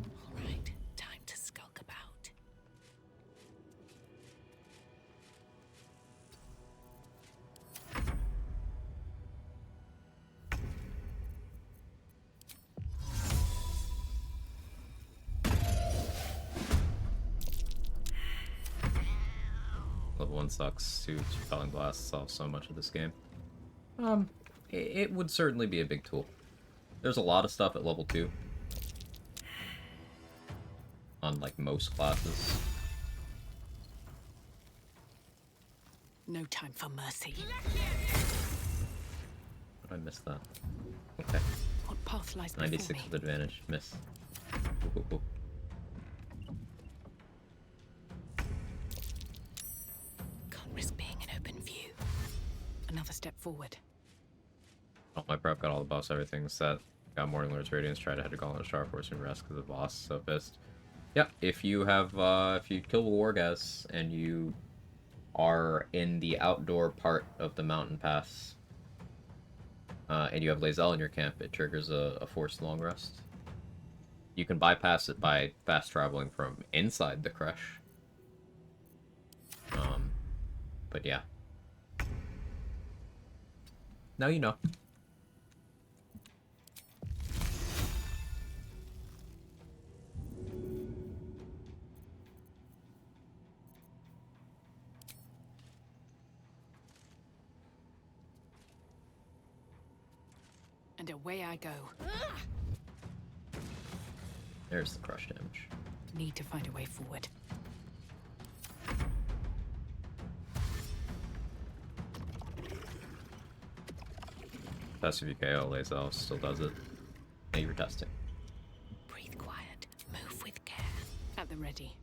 All right, time to skulk about. Level 1 sucks. Suit, Felling Blast solves so much of this game. It would certainly be a big tool. There's a lot of stuff at level 2. On, like, most classes. No time for mercy. How did I miss that? Okay. What path lies before 96 me? with advantage. Miss. Ooh, ooh, ooh. Can't risk being in open view. Another step forward. Oh, my prep got all the buffs, everything set. Got Morning Lord's Radiance, tried to head to Gauntlet Star Force and rest because the boss is so pissed. Yeah, if you have, if you kill the Wargas and you are in the outdoor part of the mountain pass, and you have Lae'zel in your camp, it triggers a forced long rest. You can bypass it by fast traveling from inside the Crush. But yeah. Now you know. And away I go. There's the crush damage. Need to find a way forward. Passive UKO, Lae'zel still does it. Yeah, you're testing. Breathe quiet. Move with care. At the ready.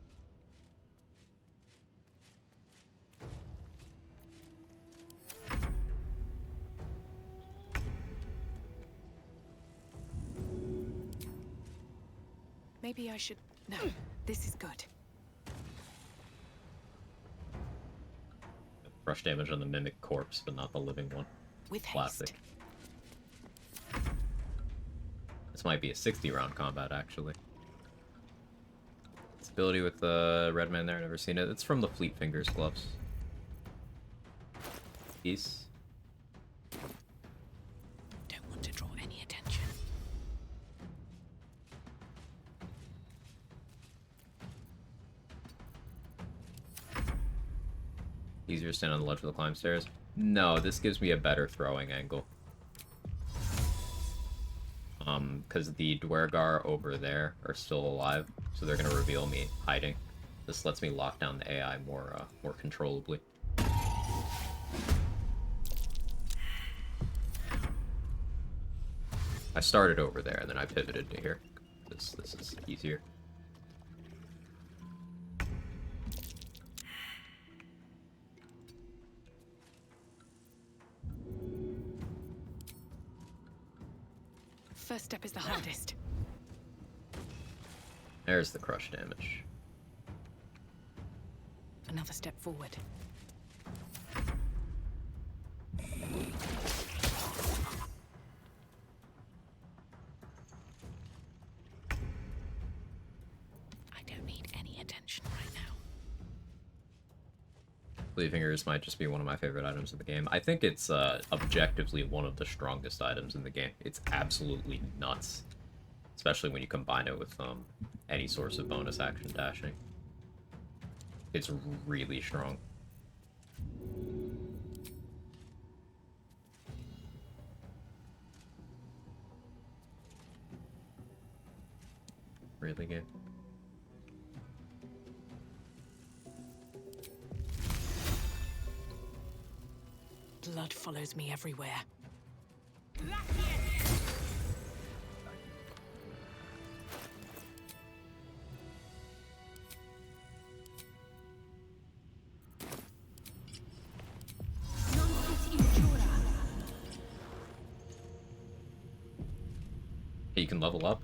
Maybe I should... No, this is good. Rush damage on the Mimic corpse, but not the living one. With Classic. haste. This might be a 60-round combat, actually. This ability with the red man there, never seen it. It's from the Fleet Fingers gloves. Peace. Don't want to draw any attention. Easier to stand on the ledge of the climb stairs. No, this gives me a better throwing angle. Because the Dwergar over there are still alive, so they're gonna reveal me hiding. This lets me lock down the AI more controllably. I started over there, and then I pivoted to here. This is easier. First step is the hardest. There's the crush damage. Another step forward. I don't need any attention right now. Fleet Fingers might just be one of my favorite items in the game. I think it's objectively one of the strongest items in the game. It's absolutely nuts. Especially when you combine it with any source of bonus action dashing. It's really strong. Really game. Blood follows me everywhere. Hey, you can level up?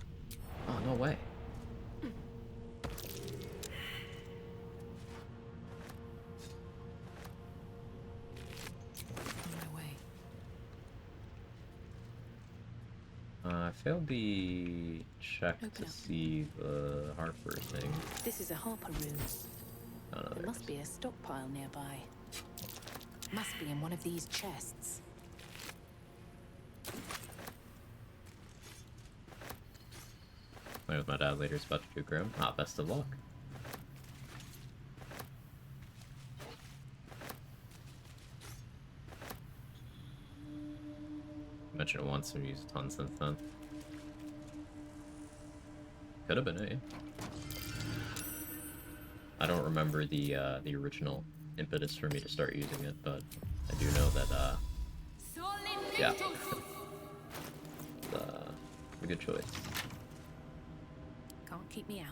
Oh, no way. I failed the check to see the Harper thing. This is a Harper room. Oh, no, There must be a stockpile nearby. Must be in one of these chests. Playing with my dad later is about to do grim. Ah, best of luck. Mentioned it once and used a ton since then. Could have been it. I don't remember the original impetus for me to start using it, but I do know that yeah, it's a good choice. Can't keep me out.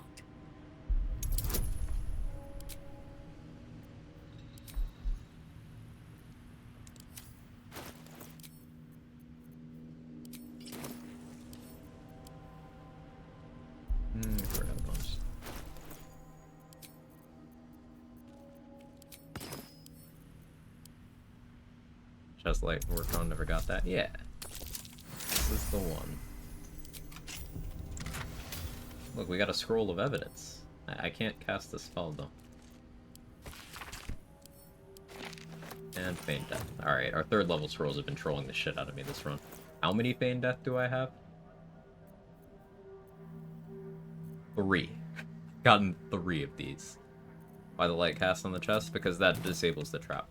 Forgot a bunch. Just like worked on, never got that. Yeah, this is the one. Look, we got a scroll of evidence. I can't cast the spell though. And Feign Death. Alright, our 3rd level scrolls have been trolling the shit out of me this run. How many Feign Death do I have? 3. Gotten 3 of these. Why the light cast on the chest? Because that disables the trap.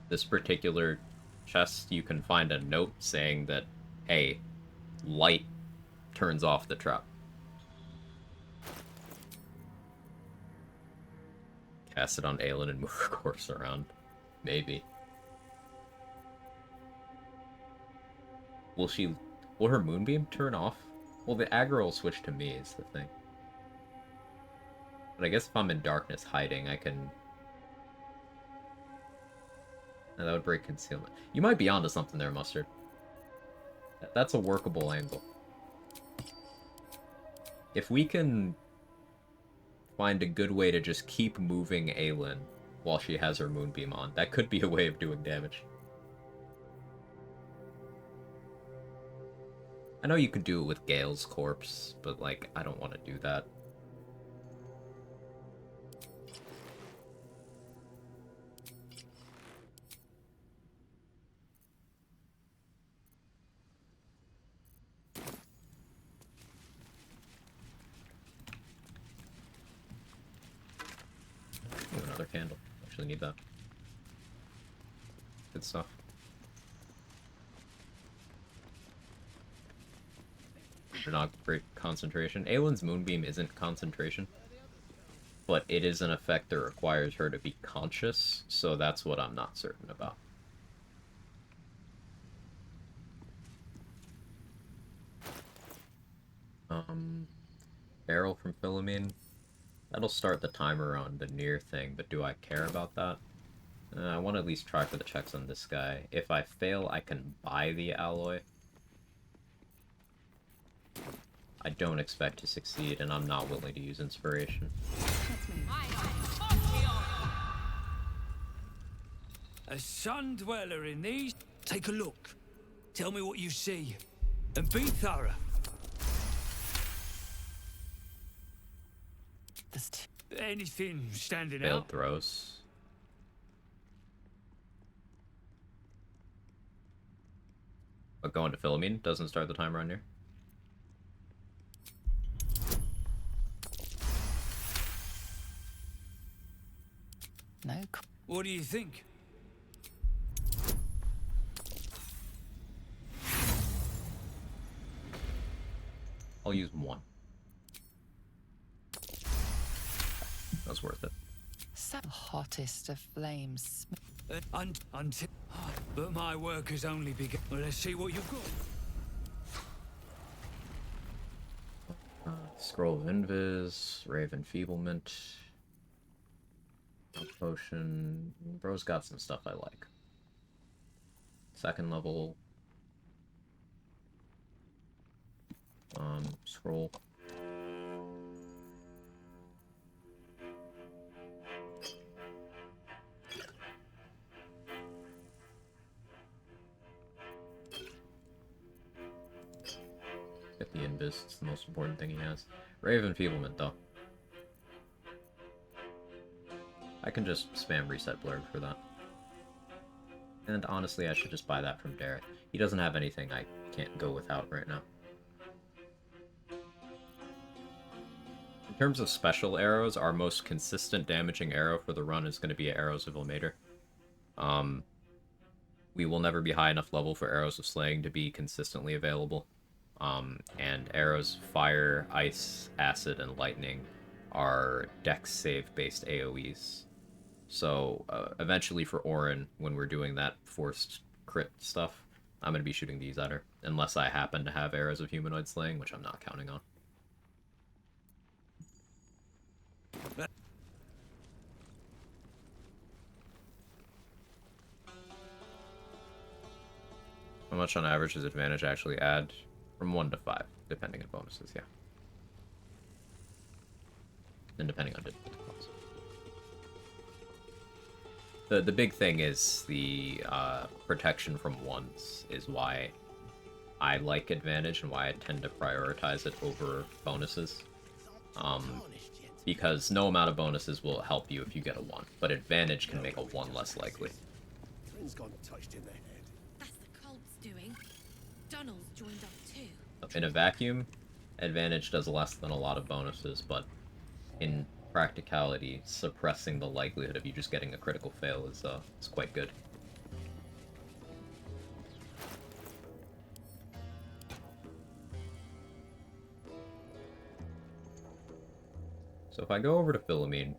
This particular chest, you can find a note saying that, hey, light turns off the trap. Cast it on Aelin and move her corpse around. Maybe. Will her moonbeam turn off? Well, the aggro will switch to me is the thing. But I guess if I'm in darkness hiding, I can... No, that would break concealment. You might be onto something there, Mustard. That's a workable angle. If we can find a good way to just keep moving Aelin while she has her moonbeam on, that could be a way of doing damage. I know you could do it with Gale's corpse, but, like, I don't want to do that. Ooh, another candle. Actually need that. Good stuff. Not great concentration. Aelin's moonbeam isn't concentration, but it is an effect that requires her to be conscious, so that's what I'm not certain about. Barrel from Philomene. That'll start the timer on the near thing, but do I care about that? I want to at least try for the checks on this guy. If I fail, I can buy the alloy. I don't expect to succeed, and I'm not willing to use inspiration. A sun dweller in these? Take a look. Tell me what you see. And be thorough. Anything standing Failed out? throws. But going to Philomene doesn't start the timer on here. No. What do you think? I'll use 1. That was worth it. So hottest of flames. Until, but my work has only begun. Well, let's see what you've got. Scroll of Invis, Rave Enfeeblement, Potion. Bro's got some stuff I like. Second level. Scroll. Get the Invis, it's the most important thing he has. Rave Enfeeblement, though. I can just spam Reset Blurb for that. And honestly, I should just buy that from Derek. He doesn't have anything I can't go without right now. In terms of special arrows, our most consistent damaging arrow for the run is going to be Arrows of Ilmater. We will never be high enough level for Arrows of Slaying to be consistently available. And arrows, fire, ice, acid, and lightning are dex save based AoEs. So eventually for Orin, when we're doing that forced crit stuff, I'm going to be shooting these at her. Unless I happen to have arrows of humanoid slaying, which I'm not counting on. How much on average does advantage actually add? From 1 to 5, depending on bonuses, yeah. And depending on difficulty costs. The big thing is the protection from ones is why I like advantage and why I tend to prioritize it over bonuses. Because no amount of bonuses will help you if you get a 1, but advantage can make a 1 less likely. Friends got touched in their head. That's the cult's doing. Donald's joined up too. In a vacuum, advantage does less than a lot of bonuses, but in practicality, suppressing the likelihood of you just getting a critical fail is quite good. So if I go over to Philomene,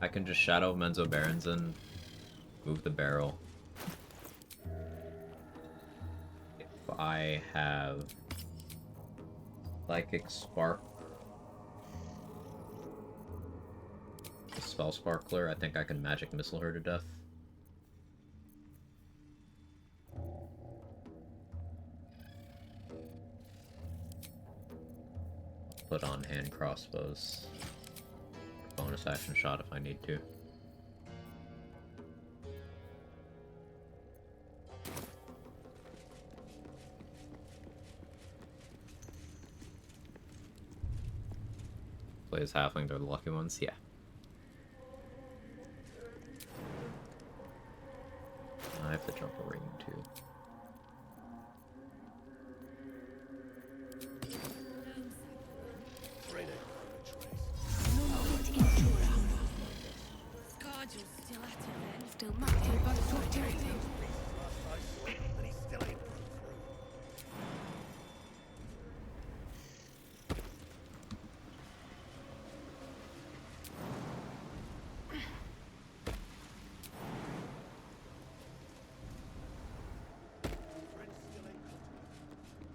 I can just Shadow Menzo Baronson, move the barrel. If I have Psychic Spark, Spell Sparkler, I think I can Magic Missile her to death. Put on hand crossbows. Bonus action shot if I need to. Play as halfling, they're the lucky ones, yeah. I have to jump a ring too.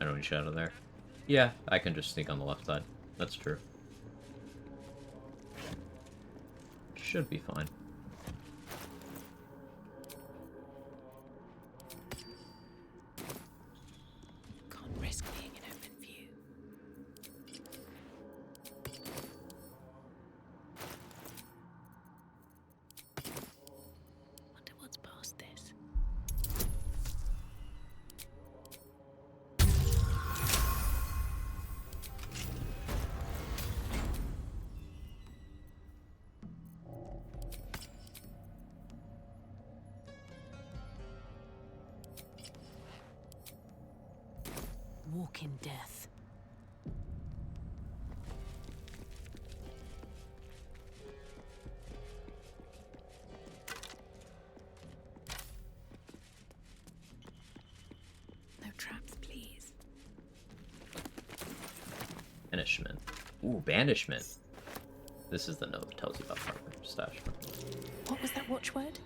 I don't need shadow there. Yeah, I can just sneak on the left side. That's true. Should be fine. Can't risk being in open view. Wonder what's past this. Walk in death. Banishment. Ooh, Banishment. This is the note that tells you about Parker stash. What was that watchword?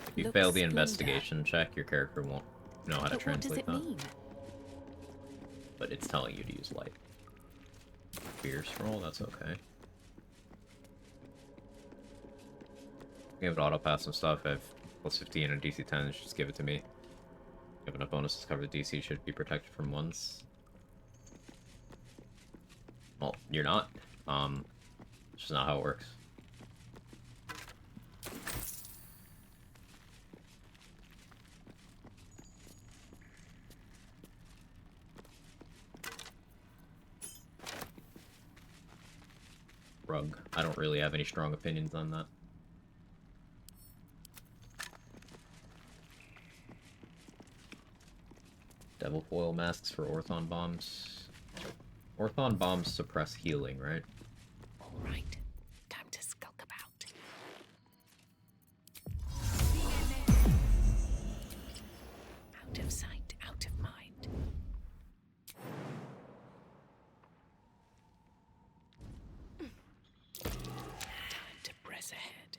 If you Looks fail the splendor. investigation check, your character won't know how to But what does translate it that. mean? But it's telling you to use light. Fierce roll, that's okay. Give it auto pass and stuff. I have plus 15 and DC 10, just give it to me. Give enough bonuses to cover the DC, should be protected from ones. Well, you're not. It's just not how it works. Rug. I don't really have any strong opinions on that. Devil foil masks for Orthon bombs. Orthon bombs suppress healing, right? All right, time to skulk about. Out of sight, out of mind. Time to press ahead.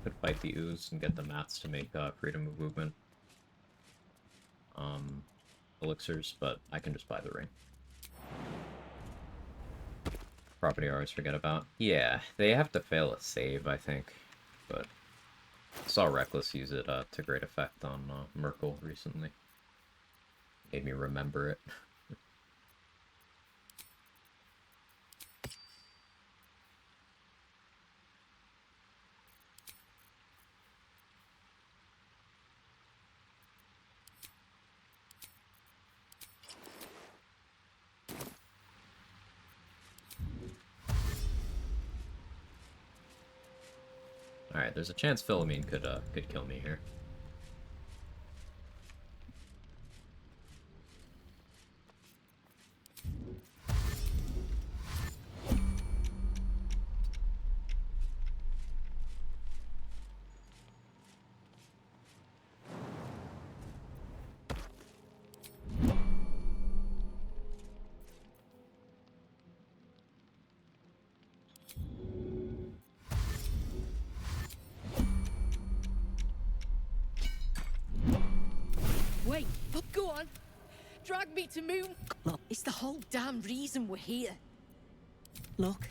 Could fight the ooze and get the mats to make freedom of movement elixirs, but I can just buy the ring. Property I always forget about. Yeah, they have to fail a save, I think, but I saw Reckless use it to great effect on Merkel recently. Made me remember it. Alright, there's a chance Philomene could kill me here. Wait, go on. Drag me to Moon. Look, it's the whole damn reason we're here. Look,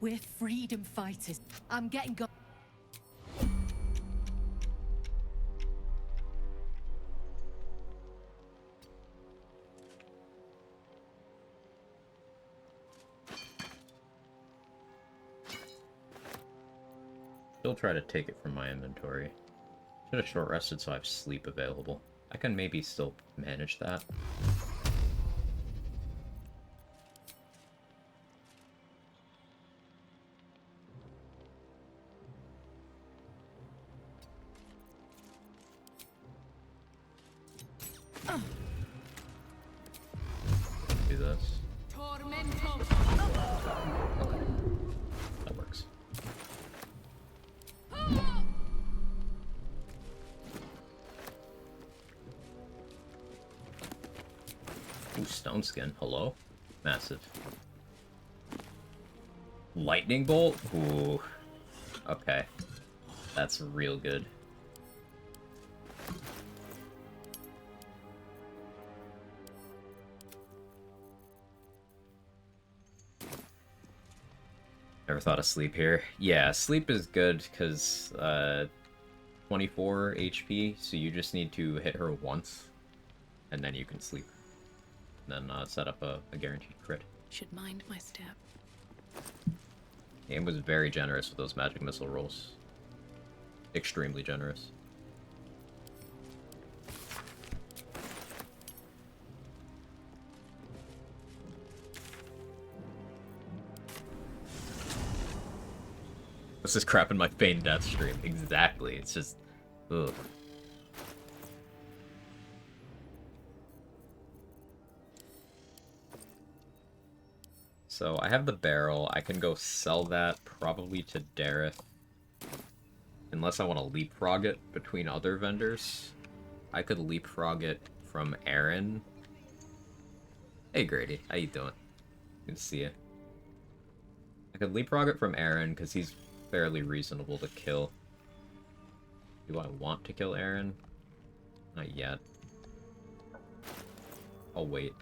we're freedom fighters. I'm getting go. Still try to take it from my inventory. Should have short rested so I have sleep available. I can maybe still manage that. Do this. Tormento. Okay. That works. Ooh, stone skin. Hello? Massive. Lightning bolt? Ooh. Okay. That's real good. Never thought of sleep here. Yeah, sleep is good because 24 HP, so you just need to hit her once, and then you can sleep. And then set up a guaranteed crit. Should mind my step. Game was very generous with those magic missile rolls. Extremely generous. What's this crap in my feigned death stream? Exactly. It's just, ugh. So I have the barrel. I can go sell that probably to Dareth. Unless I want to leapfrog it between other vendors. I could leapfrog it from Aaron. Hey Grady, how you doing? Good to see you. I could leapfrog it from Aaron because he's fairly reasonable to kill. Do I want to kill Aaron? Not yet. I'll wait.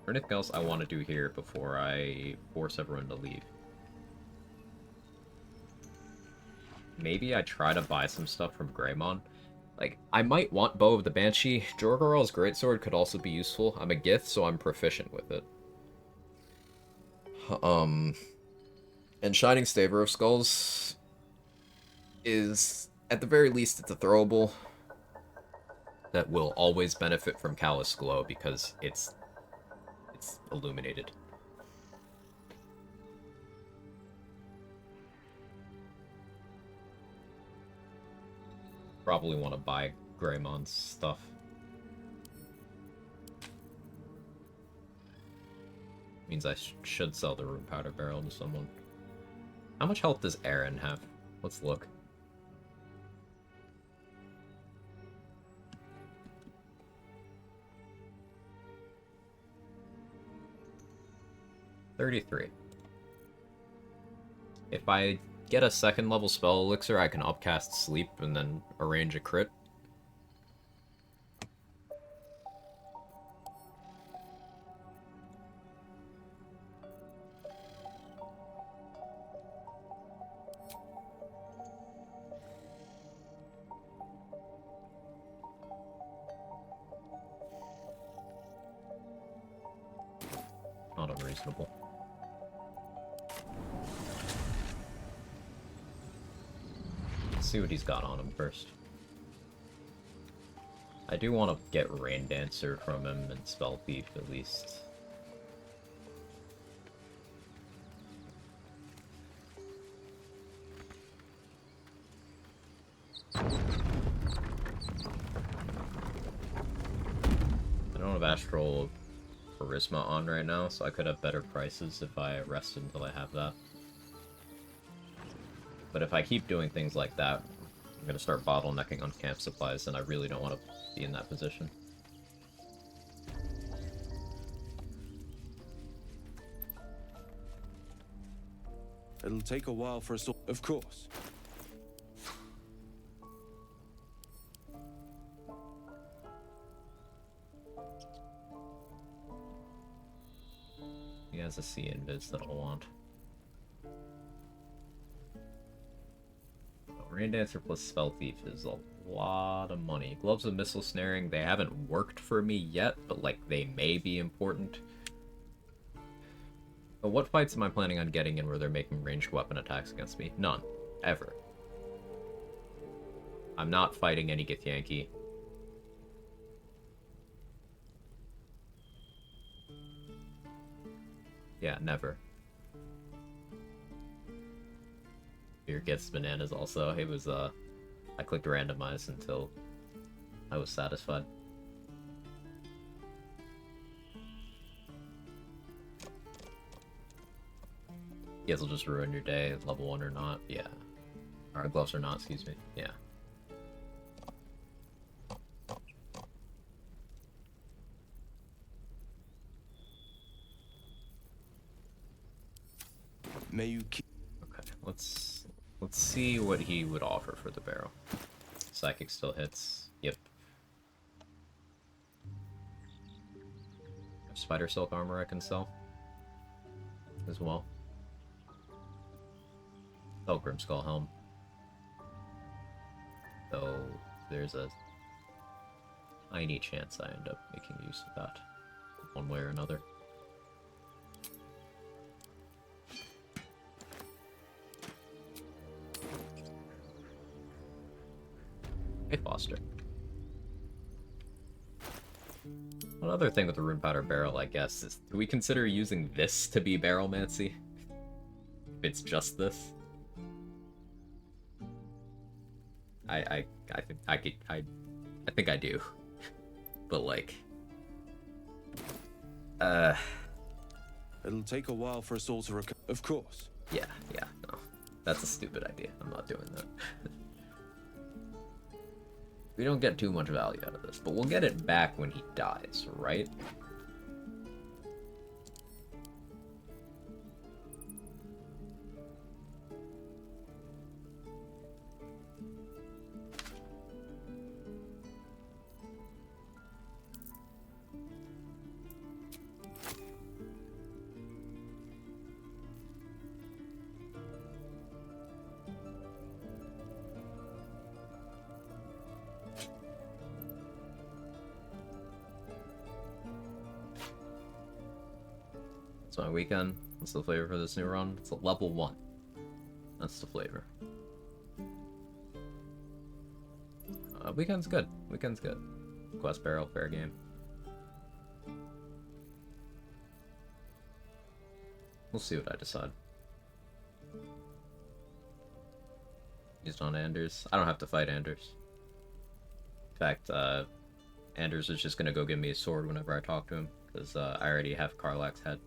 Or anything else I want to do here before I force everyone to leave. Maybe I try to buy some stuff from Greymon. Like, I might want Bow of the Banshee. Jorgarel's Greatsword could also be useful. I'm a Gith, so I'm proficient with it. And Shining Staver of Skulls is, at the very least, it's a throwable that will always benefit from Callous Glow because it's illuminated. Probably want to buy Greymon's stuff. Means I should sell the Rune Powder Barrel to someone. How much health does Aaron have? Let's look. $33. If I get a second level spell elixir, I can upcast Sleep and then arrange a crit. Not unreasonable. Let's see what he's got on him first. I do want to get Rain Dancer from him and Spell Thief at least. I don't have Astral Charisma on right now, so I could have better prices if I rest until I have that. But if I keep doing things like that, I'm going to start bottlenecking on camp supplies, and I really don't want to be in that position. It'll take a while for us to... Of course. He has a C invis that I'll want. Rain Dancer plus Spell Thief is a lot of money. Gloves of Missile Snaring, they haven't worked for me yet, but like they may be important. But what fights am I planning on getting in where they're making ranged weapon attacks against me? None. Ever. I'm not fighting any Githyanki. Yeah, never. Here gets bananas also. It was, I clicked randomize until I was satisfied. Guess will just ruin your day, level 1 or not. Yeah. Or gloves or not, excuse me. Yeah. May you keep... Okay, let's see what he would offer for the barrel. Psychic still hits. Yep. Spider Silk armor I can sell as well. Oh, Grimskull Helm. So there's a tiny chance I end up making use of that one way or another. Hey, Foster. Another thing with the Rune Powder Barrel, I guess, is do we consider using this to be barrelmancy? If it's just this? I think I do. But like It'll take a while for us all to recover. Of course. Yeah, no. That's a stupid idea. I'm not doing that. We don't get too much value out of this, but we'll get it back when he dies, right? It's my weekend. What's the flavor for this new run? It's a level 1. That's the flavor. Weekend's good. Weekend's good. Quest barrel, fair game. We'll see what I decide. Used on Anders. I don't have to fight Anders. In fact, Anders is just gonna go give me a sword whenever I talk to him, because I already have Karlach's head.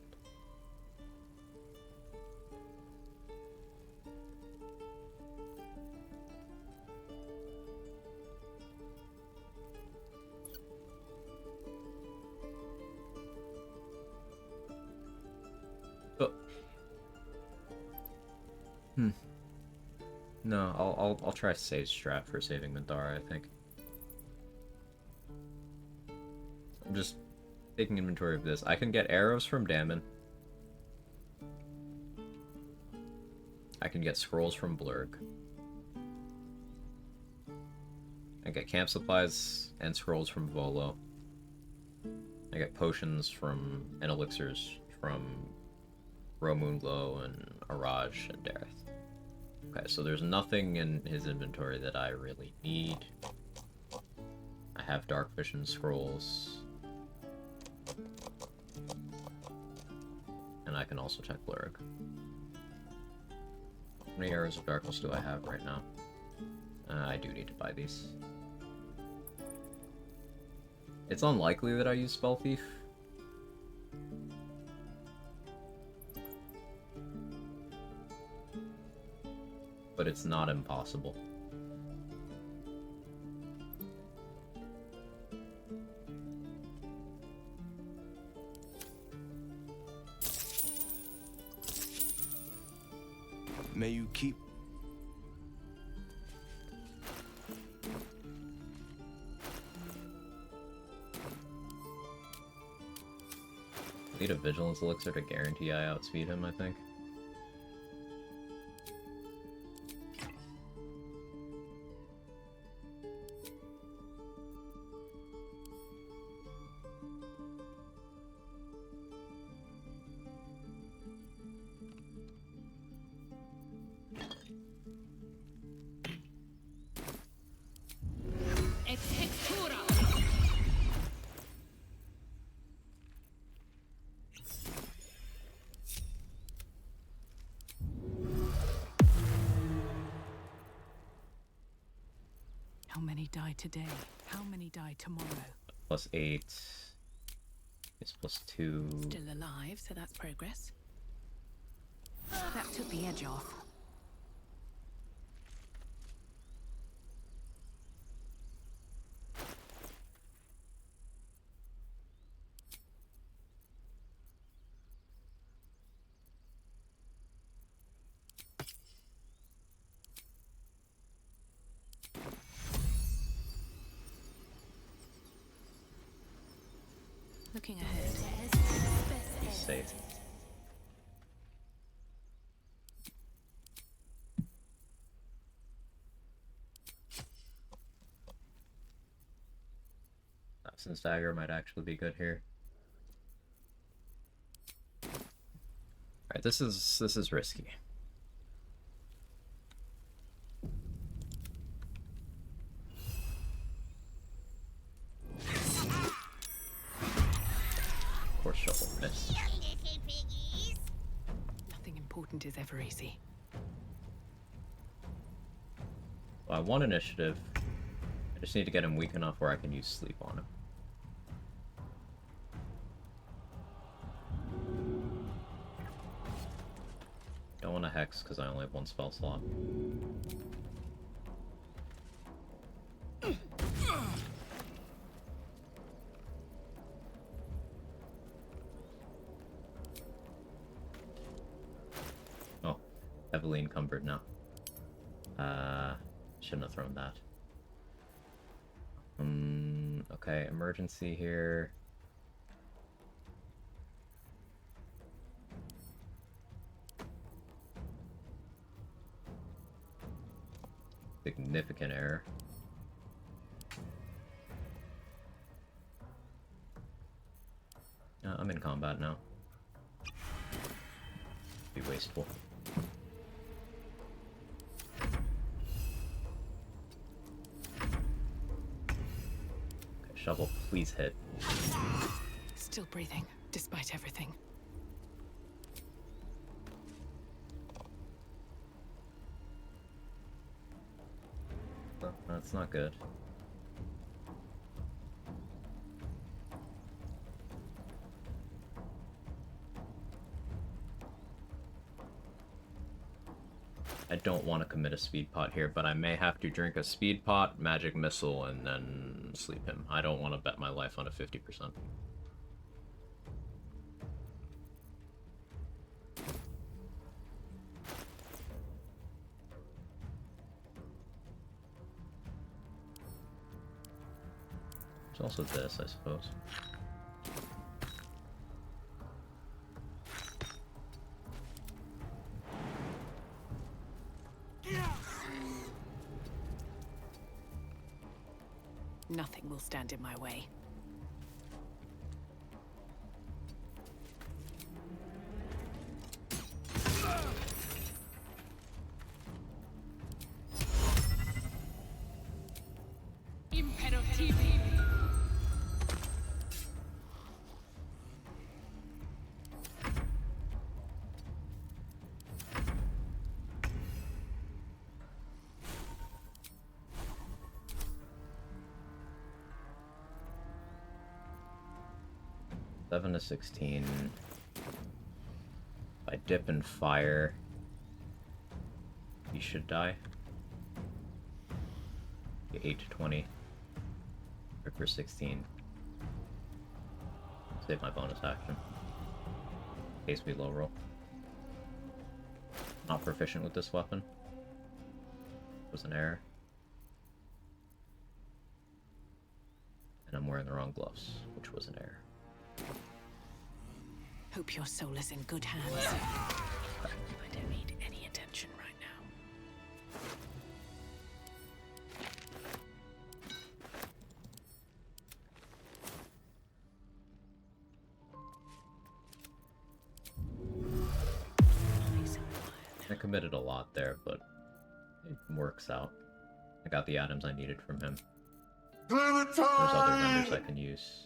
No, I'll try save strat for saving Mindara, I think. I'm just taking inventory of this. I can get arrows from Dammon. I can get scrolls from Blurg. I get camp supplies and scrolls from Volo. I get potions from and elixirs from Moonglow and Araj and Dareth. Okay, so there's nothing in his inventory that I really need. I have Dark Vision scrolls. And I can also check Blurg. How many arrows of darkness do I have right now? I do need to buy these. It's unlikely that I use Spell Thief. But it's not impossible. May you keep... Need a Vigilance Elixir to guarantee I outspeed him, I think. How many die today? How many die tomorrow? +8 is +2. Still alive, so that's progress. That took the edge off. Looking ahead. He's safe. Absence Dagger might actually be good here. Alright, this is risky. Of course, Shuffle missed. Nothing important is ever easy. Well, I want initiative. I just need to get him weak enough where I can use sleep on him. Don't want a hex because I only have one spell slot. Oh, heavily encumbered now. Shouldn't have thrown that. Okay, emergency here. Significant error. I'm in combat now. Be wasteful. Okay, shovel, please hit. Still breathing, despite everything. That's not good. I don't want to commit a speed pot here, but I may have to drink a speed pot, magic missile, and then sleep him. I don't want to bet my life on a 50%. There's also this, I suppose. Nothing will stand in my way. Seven to 16. If I dip in fire, he should die. 8 to 20. Or for 16. Save my bonus action. In case we low roll. Not proficient with this weapon. Was an error. And I'm wearing the wrong gloves, which was an error. Hope your soul is in good hands. I don't need any attention right now. I committed a lot there, but it works out. I got the items I needed from him. There's other vendors I can use.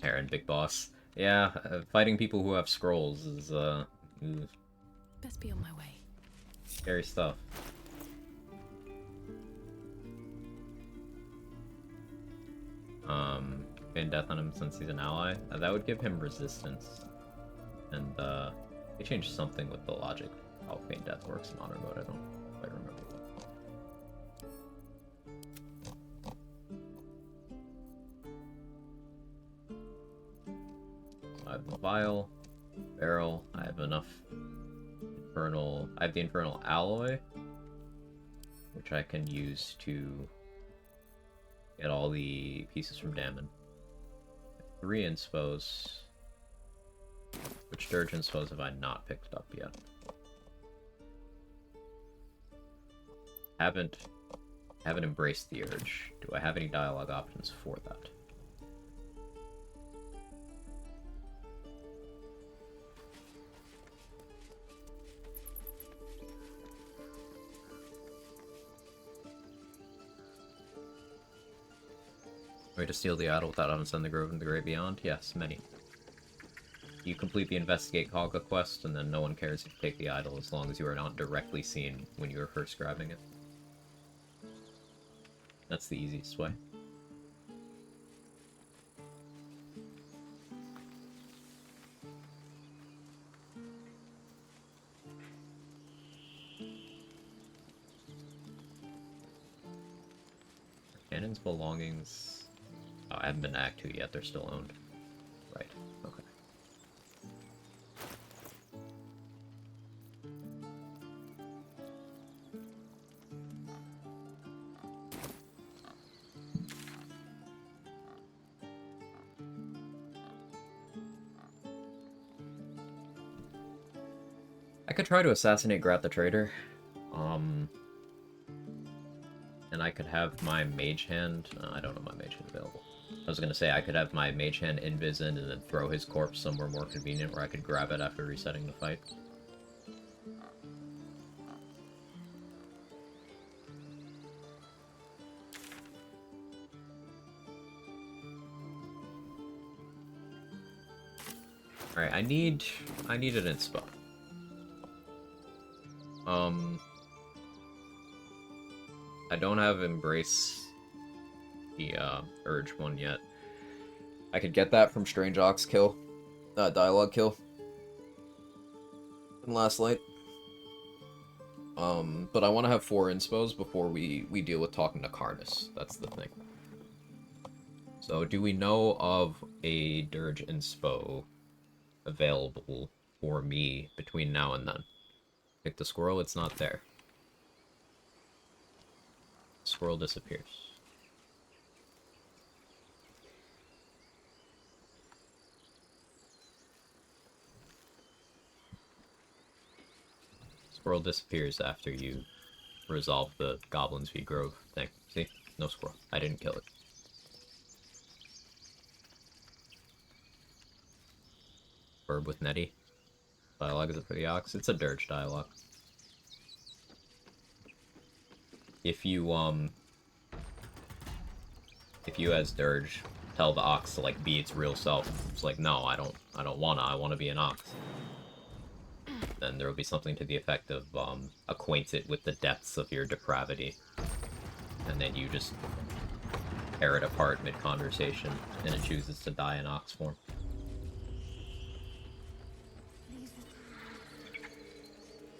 Aaron, big boss. Yeah, fighting people who have scrolls is, Best be on my way. Scary stuff. Gain death on him since he's an ally. That would give him resistance. And, they changed something with the logic of how Feign Death works in Honor Mode. I don't quite remember. I have the vial, barrel, I have enough infernal... I have the infernal alloy, which I can use to get all the pieces from Damon. 3 inspos. Which dirge inspos have I not picked up yet? Haven't embraced the urge. Do I have any dialogue options for that? Way to steal the idol without unsend the grove in the great beyond? Yes, many. You complete the Investigate Kaga quest, and then no one cares if you take the idol as long as you are not directly seen when you are first grabbing it. That's the easiest way. Cannon's belongings... Oh, I haven't been to Act 2 yet, they're still owned. Right, okay. I could try to assassinate Grat the Traitor. And I could have my Mage Hand... I don't know my Mage Hand available. I was gonna say I could have my Mage Hand invis in and then throw his corpse somewhere more convenient where I could grab it after resetting the fight. Alright, I need an inspo. I don't have Embrace the Urge one yet. I could get that from Strange Ox kill. Dialogue kill. In Last Light. But I want to have 4 inspos before we deal with talking to Karnas. That's the thing. So, do we know of a Dirge inspo available for me between now and then? Pick the squirrel, it's not there. Squirrel disappears. Squirrel disappears after you resolve the Goblins v. Grove thing. See? No squirrel. I didn't kill it. Verb with Nettie. Dialogue is it for the Ox? It's a Dirge dialogue. If you as Dirge tell the Ox to like be its real self, it's like, no, I don't wanna, I wanna be an Ox. Then there will be something to the effect of acquaint it with the depths of your depravity. And then you just tear it apart mid-conversation, and it chooses to die in Ox form.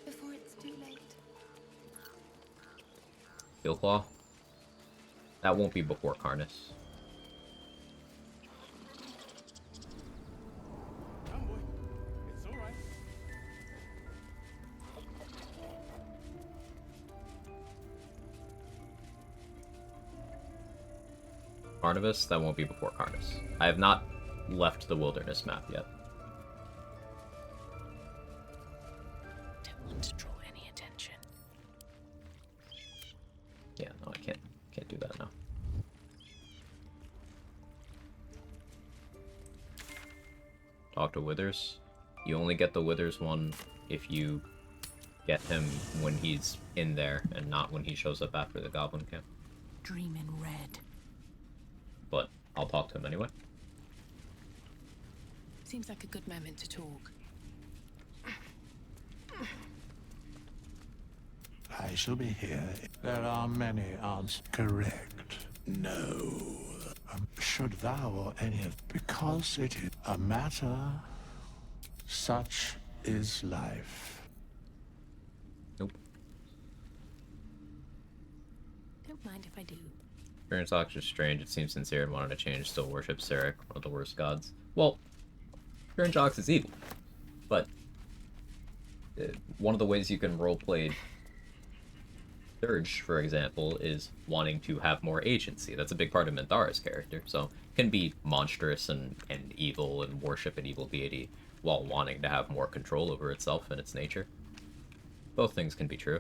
Before it's too late. Steelclaw? That won't be before Karnas. Carnivus, that won't be before Karnas. I have not left the wilderness map yet. Don't want to draw any attention. Yeah, no, I can't do that now. Talk to Withers. You only get the Withers one if you get him when he's in there and not when he shows up after the Goblin camp. Dream in red. But I'll talk to him anyway. Seems like a good moment to talk. I shall be here. There are many answers. Correct. No. Should thou or any of... Because it is a matter... Such is life. Nope. Don't mind if I do. Experience Ox is strange. It seems sincere and wanted to change. Still worships Sarek, one of the worst gods. Well, Strange Ox is evil. But one of the ways you can roleplay Dirge, for example, is wanting to have more agency. That's a big part of Minthara's character. So it can be monstrous and evil and worship an evil deity while wanting to have more control over itself and its nature. Both things can be true.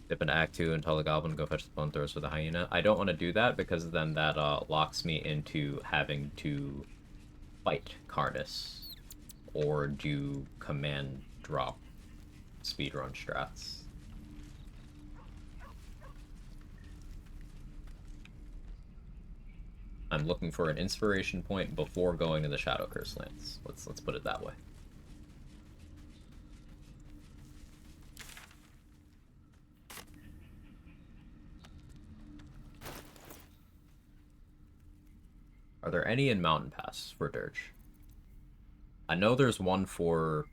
Dip into Act 2 and tell the Goblin to go fetch the bone throws for the hyena. I don't want to do that because then that locks me into having to fight Karnas or do command drop speedrun strats. I'm looking for an inspiration point before going to the Shadow Curse lands. Let's put it that way. Are there any in Mountain Pass for Dirge? I know there's one for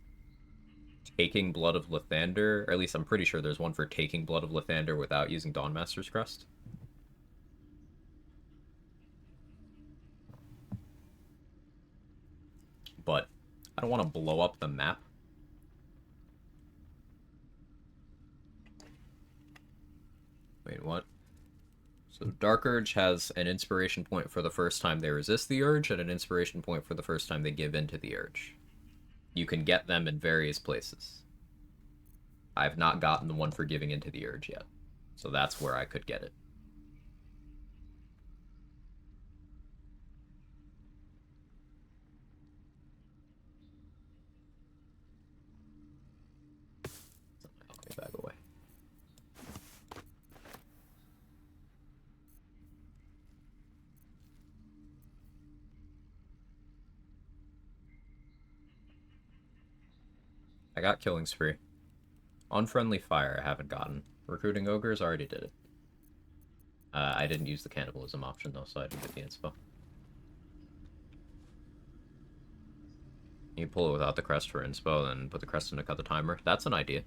taking Blood of Lathander, or at least I'm pretty sure there's one for taking Blood of Lathander without using Dawnmaster's Crest. But I don't want to blow up the map. Wait, what? So Dark Urge has an inspiration point for the first time they resist the urge, and an inspiration point for the first time they give in to the urge. You can get them in various places. I've not gotten the one for giving into the urge yet, so that's where I could get it. Okay, back away. I got Killing Spree. Unfriendly Fire I haven't gotten. Recruiting Ogres already did it. I didn't use the Cannibalism option though, so I didn't get the inspo. You pull it without the crest for inspo, then put the crest in to cut the timer. That's an idea.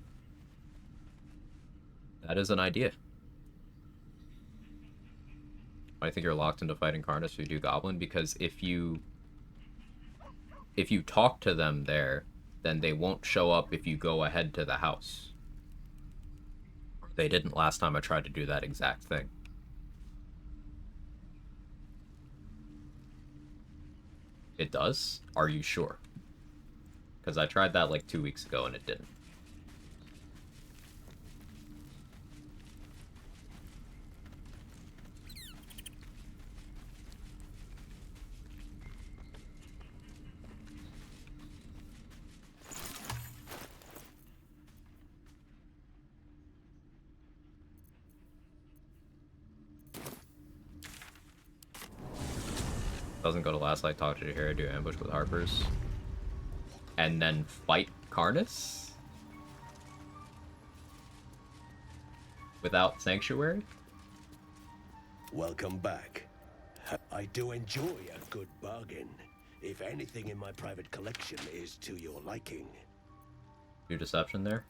That is an idea. I think you're locked into fighting Karnas if you do Goblin, because if you talk to them there, then they won't show up if you go ahead to the house. They didn't last time I tried to do that exact thing. It does? Are you sure? Because I tried that like 2 weeks ago and it didn't. Doesn't go to last like talk to the hero, do ambush with Harpers. And then fight Karnas? Without Sanctuary? Welcome back. I do enjoy a good bargain. If anything in my private collection is to your liking. Do deception there?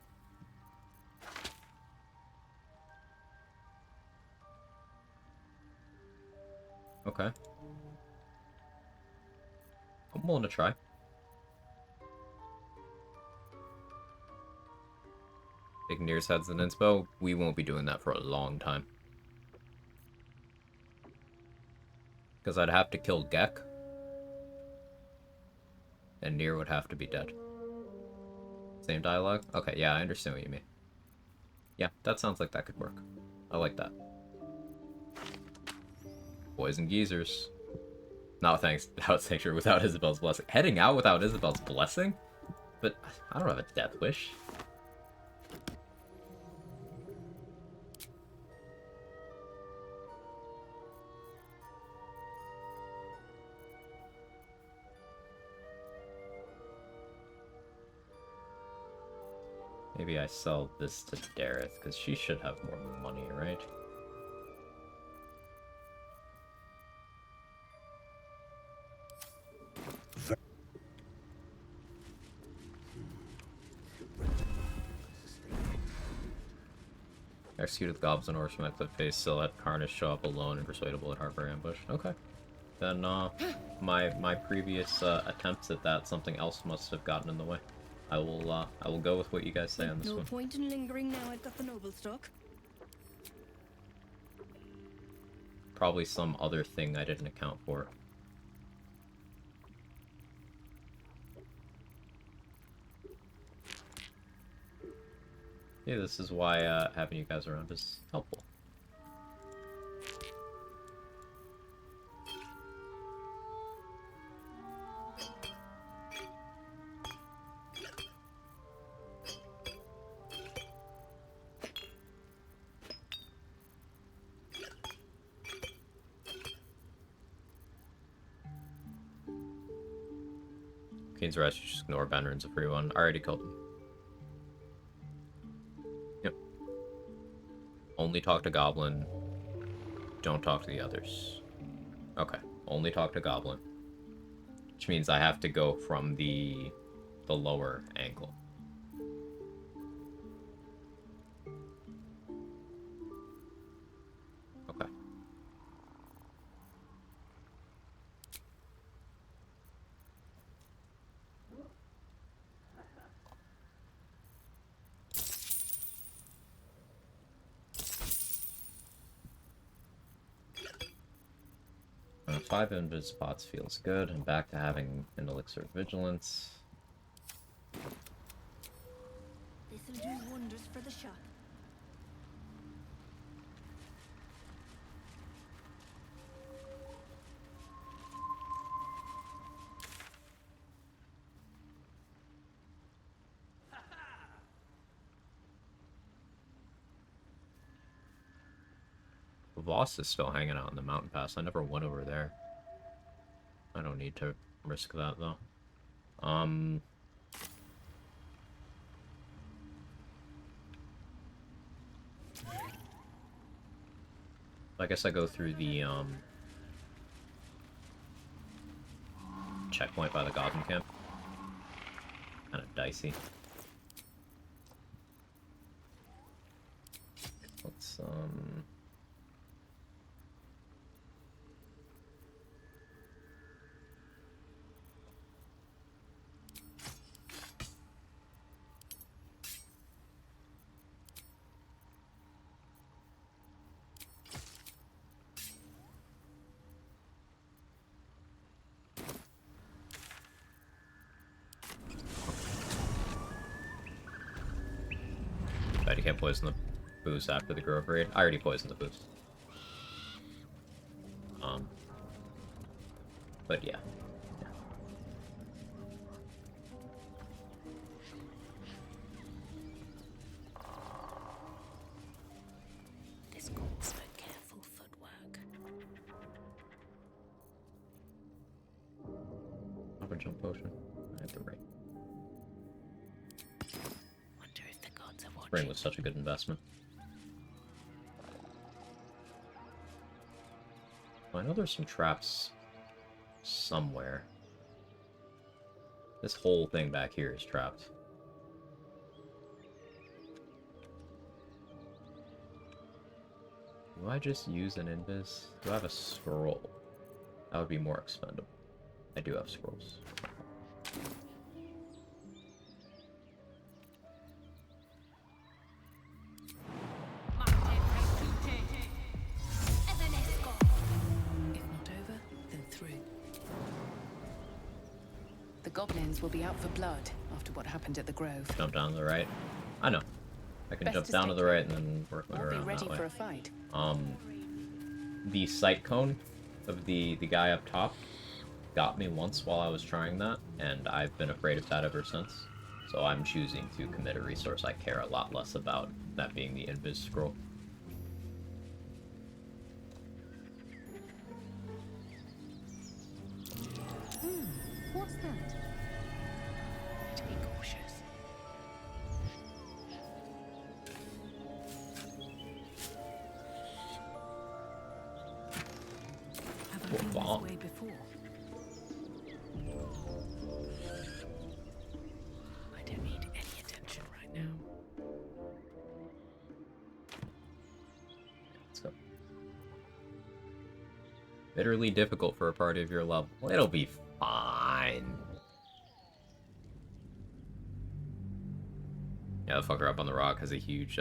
Okay. I'm willing to try. Taking Near's heads and inspo, we won't be doing that for a long time. Because I'd have to kill Gek. And Near would have to be dead. Same dialogue? Okay, yeah, I understand what you mean. Yeah, that sounds like that could work. I like that. Poison geezers. No, thanks. Without Sanctuary, without Isabel's blessing. Heading out without Isabel's blessing? But I don't have a death wish. Maybe I sell this to Dareth, because she should have more money, right? Executed the Goblins and Orcs from that cliff face, still let Karnas show up alone and persuadable at Harbor Ambush. Okay. Then, my previous, attempts at that, something else must have gotten in the way. I will go with what you guys say on this one. No point in lingering now I've got the noble stock. Probably some other thing I didn't account for. Yeah, this is why having you guys around is helpful. Fiend's Rest, you just ignore Banner's a free one. I already killed him. Yep. Only talk to Goblin. Don't talk to the others. Okay. Only talk to Goblin. Which means I have to go from the lower angle. Okay. Five invis spots feels good. I'm back to having an elixir of vigilance. This'll do wonders for the shop. Voss is still hanging out in the mountain pass. I never went over there. I don't need to risk that though. I guess I go through the checkpoint by the Goblin camp. Kind of dicey. Let's you can't poison the boost after the Grove raid. I already poisoned the boost. But yeah. This calls for careful footwork. Upper jump potion. I have the ring. Wonder if the gods are watching. Ring was such a good investment. I know there's some traps somewhere. This whole thing back here is trapped. Do I just use an invis? Do I have a scroll? That would be more expendable. I do have scrolls. The goblins will be out for blood after what happened at the Grove. Jump down to the right. I know. I can jump down to the right and then work my way around Be ready that way. for a fight. The sight cone of the guy up top got me once while I was trying that, and I've been afraid of that ever since. So I'm choosing to commit a resource I care a lot less about, that being the invis scroll. What's that? To be cautious. Have I been this way before? I don't need any attention right now. Let's go. Bitterly difficult for a party of your level. It'll be fine. Yeah, the fucker up on the rock has a huge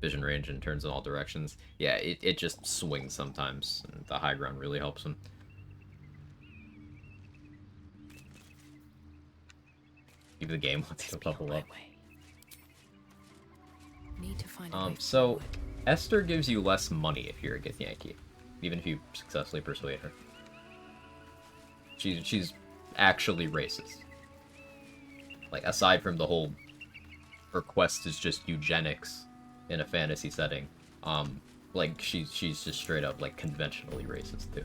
vision range and turns in all directions. Yeah, it just swings sometimes, and the high ground really helps him. Give the game wants to level up. Need to find a way So, forward. Esther gives you less money if you're a Githyanki, even if you successfully persuade her. She's actually racist. Like, aside from the whole her quest is just eugenics in a fantasy setting, like she's just straight up like conventionally racist too.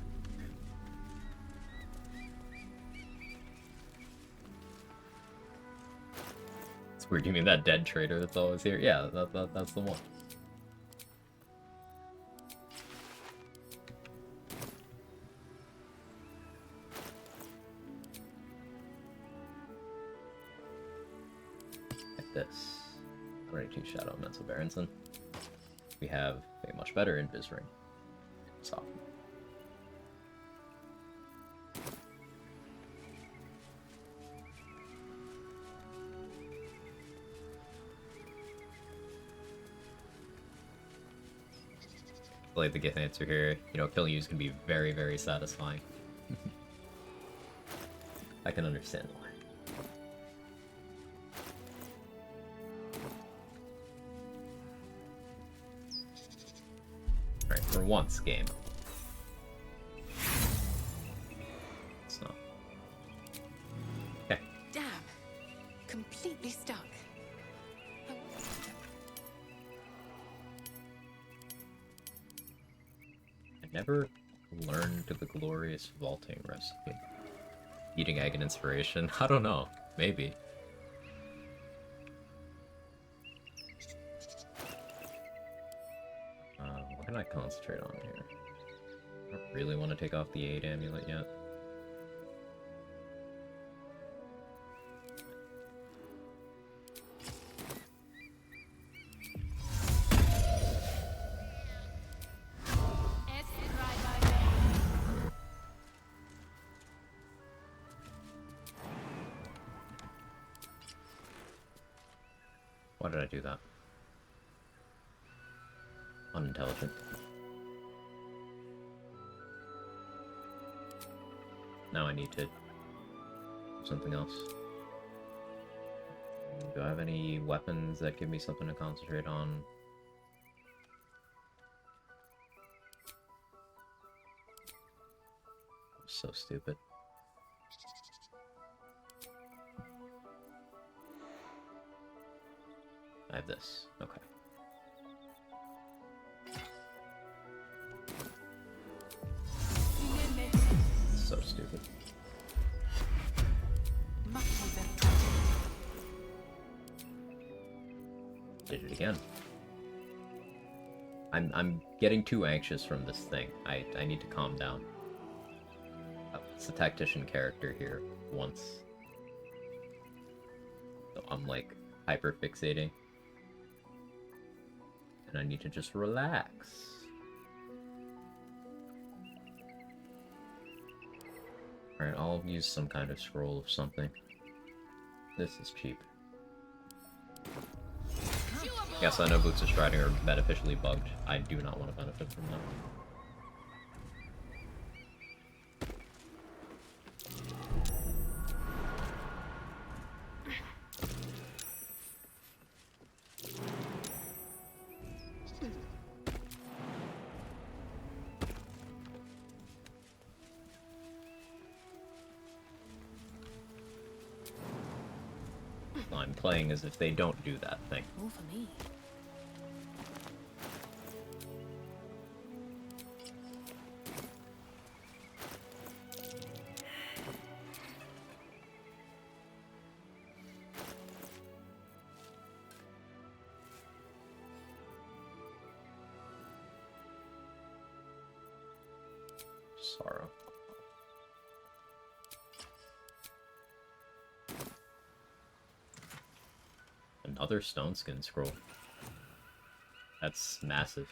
Weird, you mean that dead traitor that's always here? Yeah, that's the one. Like this. 22 Shadow Mental Baronson. We have a much better Invis Ring. Soft. Like the gift answer here, you know, killing you is gonna be very, very satisfying. I can understand why. Alright, for once, game. It's not. Okay. Damn. Completely stuck. I never learned the glorious vaulting recipe. Eating egg and inspiration? I don't know. Maybe. What can I concentrate on here? I don't really want to take off the 8 amulet yet. Why did I do that? Unintelligent. Now I need to do something else. Do I have any weapons that give me something to concentrate on? So stupid. I have this. Okay. So stupid. Did it again. I'm getting too anxious from this thing. I need to calm down. It's the tactician character here once. So I'm like hyper fixating. And I need to just relax. Alright, I'll use some kind of scroll of something. This is cheap. Yes, I know Boots of Striding are beneficially bugged. I do not want to benefit from them. I'm playing as if they don't do that thing. More for me. Sorrow. Another stone skin scroll. That's massive.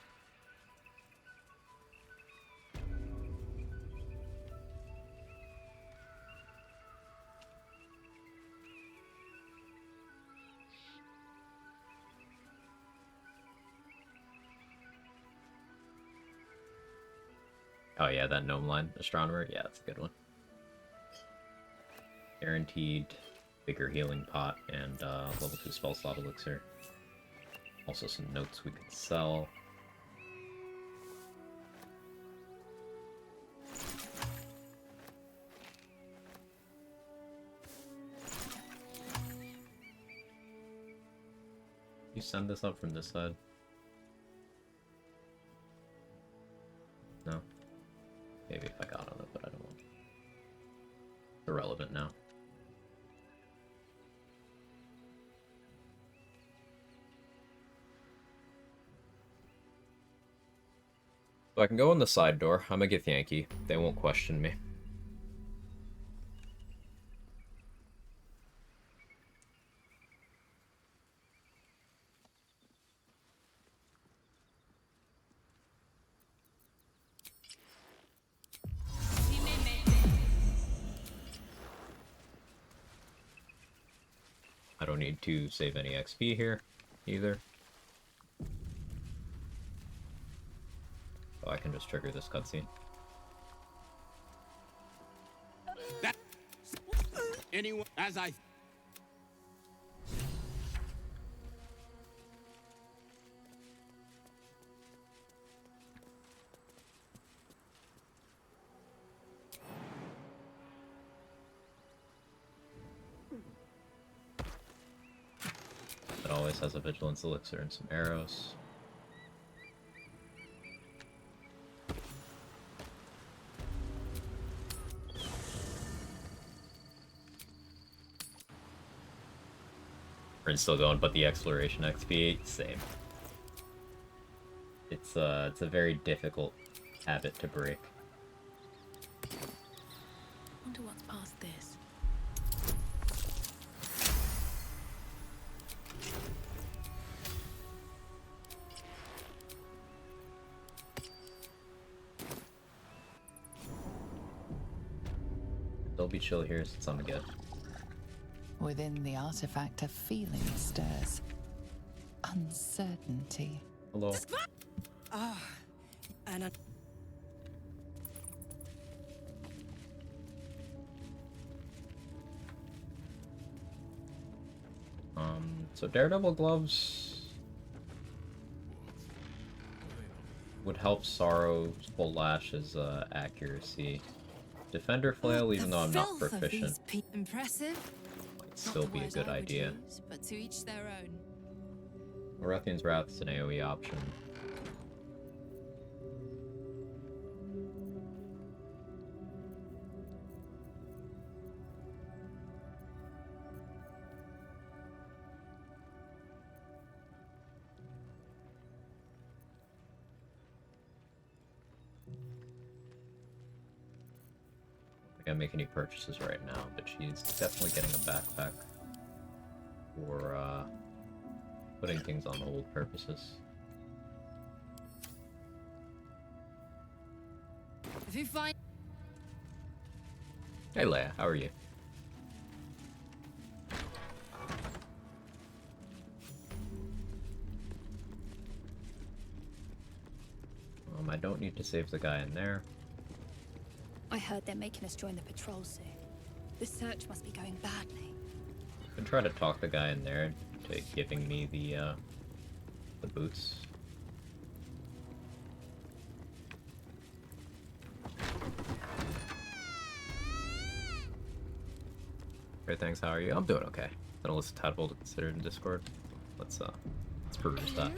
Oh yeah, that gnome line astronomer. Yeah, that's a good one. Guaranteed bigger healing pot and level 2 spell slot elixir. Also some notes we could sell. You send this up from this side? No? Maybe if I got on it, but I don't want. Irrelevant now. So I can go in the side door. I'm a Githyanki. They won't question me. I don't need to save any XP here, either. Oh, I can just trigger this cutscene. Anyone, as I... It always has a vigilance elixir and some arrows. We're still going, but the exploration XP, same. It's a very difficult habit to break. Wonder what's past this. They'll be chill here since I'm good. Within the artifact, a feeling stirs. Uncertainty. Hello. Ah, and a... So Daredevil gloves would help Sorrow's full lash's accuracy. Defender flail, even though I'm not proficient, Impressive. might still be a good idea. But to each their own. Orethian's Wrath is an AoE option. I can't make any purchases right now, but she's definitely getting a backpack for putting things on hold purposes. If you find... Hey Leia, how are you? I don't need to save the guy in there. I heard they're making us join the patrol soon. The search must be going badly. I can try to talk the guy in there to giving me the boots. Great, thanks. How are you? I'm doing okay. Then I'll list tadpole to consider in Discord. Let's peruse that.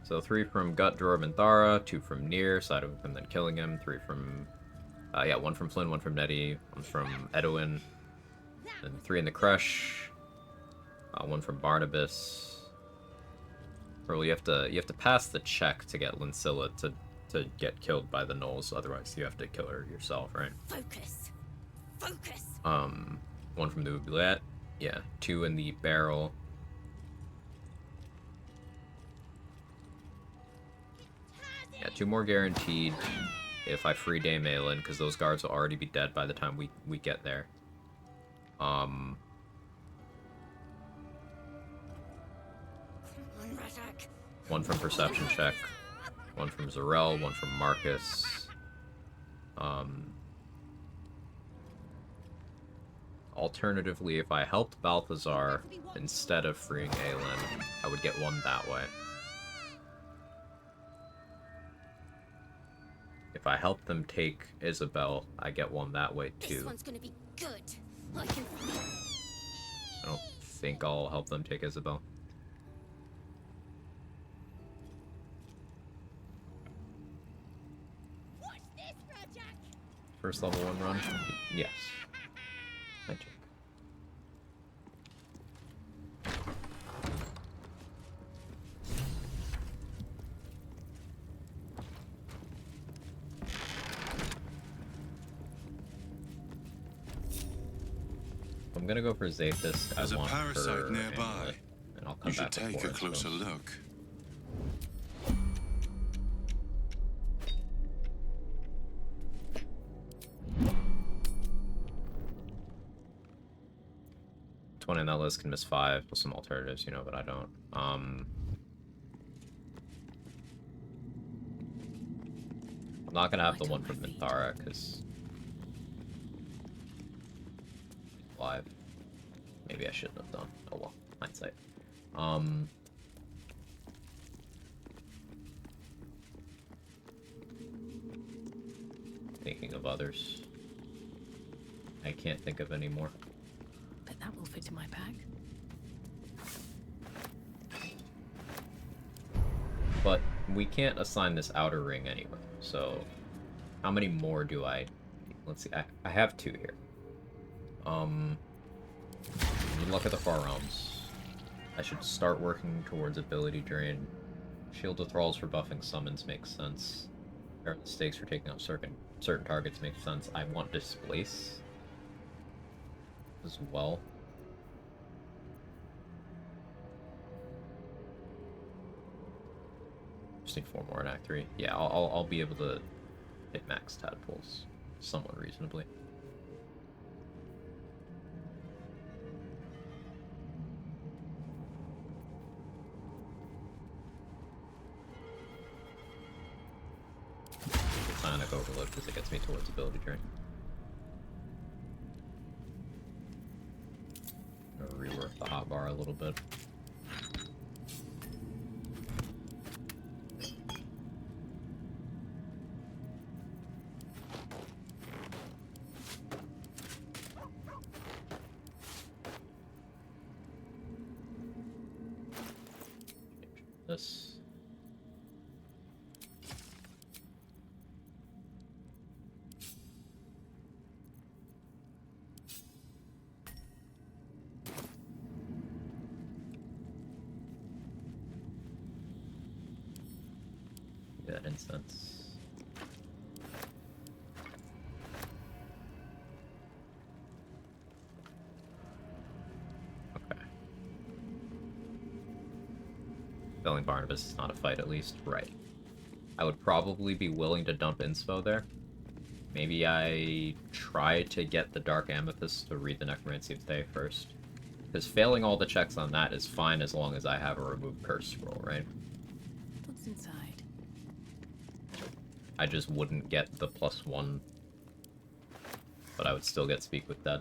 So 3 from Gut, Jorb, and Thara, 2 from Nier, siding with him then killing him, 3 from 1 from Flynn, 1 from Nettie, 1 from Edwin, and 3 in the Crush, 1 from Barnabas. Well, you have to pass the check to get Lincilla to get killed by the gnolls, otherwise you have to kill her yourself, right? Focus. Focus. 1 from the oubliette, yeah, 2 in the barrel. Yeah, 2 more guaranteed if I free Dame Aelin, because those guards will already be dead by the time we get there. 1 from perception check, 1 from Zarel, 1 from Marcus. Alternatively, if I helped Balthazar instead of freeing Aelin, I would get 1 that way. If I help them take Isabel, I get 1 that way too. This one's gonna be good. I don't think I'll help them take Isabel. First level 1 run? Yes. Thank you. I'm gonna go for Zathis. There's I a want parasite for nearby. Amulet, and I'll come You should back take before a closer Inspo. look. Twenty on that list can miss 5 with some alternatives, you know, but I don't. I'm not gonna have the one from Minthara because live. Maybe I shouldn't have done. Oh well, hindsight. Thinking of others. I can't think of any more. But that will fit in my pack. But we can't assign this outer ring anyway, so how many more do I... Let's see, I have 2 here. Look at the Far Realms. I should start working towards ability drain. Shield of Thralls for buffing summons makes sense. Fair stakes for taking out certain targets makes sense. I want Displace as well. Just need 4 more in Act 3. Yeah, I'll be able to hit max tadpoles somewhat reasonably. Sonic Overload because it gets me towards ability drain. I'm gonna rework the hotbar a little bit. This. That instance. Okay. Felling Barnabas is not a fight, at least. Right. I would probably be willing to dump inspo there. Maybe I try to get the Dark Amethyst to read the Necromancy of Thay first. Because failing all the checks on that is fine as long as I have a remove curse scroll, right? What's inside? I just wouldn't get the +1, but I would still get Speak with Dead.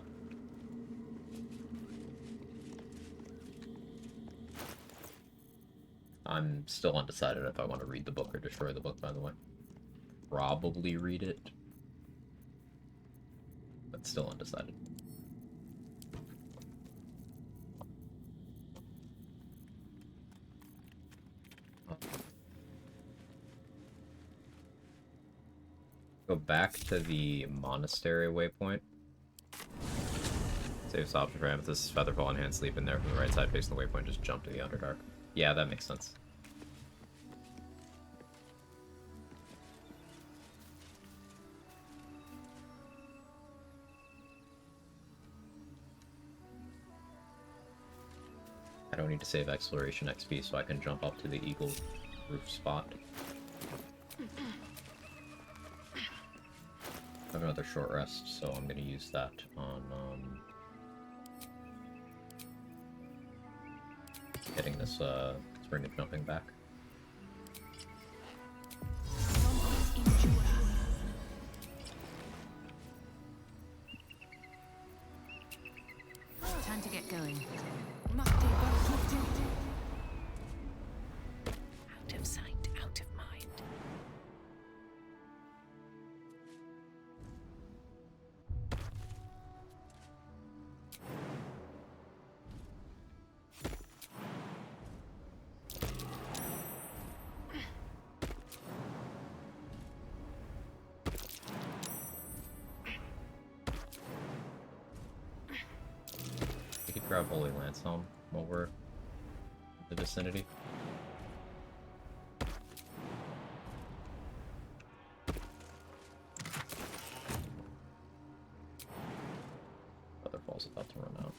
I'm still undecided if I want to read the book or destroy the book, by the way. Probably read it, but still undecided. Go back to the monastery waypoint. Saves option for Amethyst, Featherfall, and Hand Sleep in there from the right side facing the waypoint, just jump to the Underdark. Yeah, that makes sense. I don't need to save Exploration XP, so I can jump up to the Eagle Roof spot. I have another short rest, so I'm going to use that on getting this Spring of Jumping back. Time to get going. Out of sight, out of mind. We could grab Holy Lance Helm while we're in the vicinity. Featherfall's about to run out.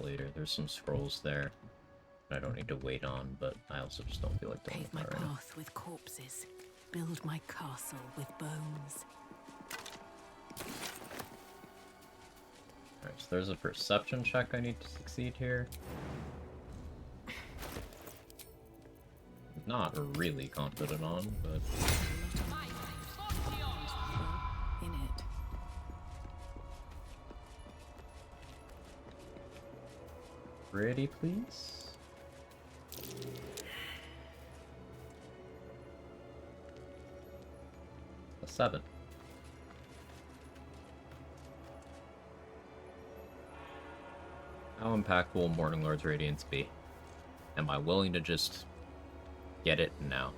later. There's some scrolls there that I don't need to wait on, but I also just don't feel like doing Pave my that right now. path with corpses. Build my castle with bones. Alright, so there's a perception check I need to succeed here. Not really confident on, but... In it. Ready, please? A 7. How impactful will Morning Lord's Radiance be? Am I willing to just get it? No.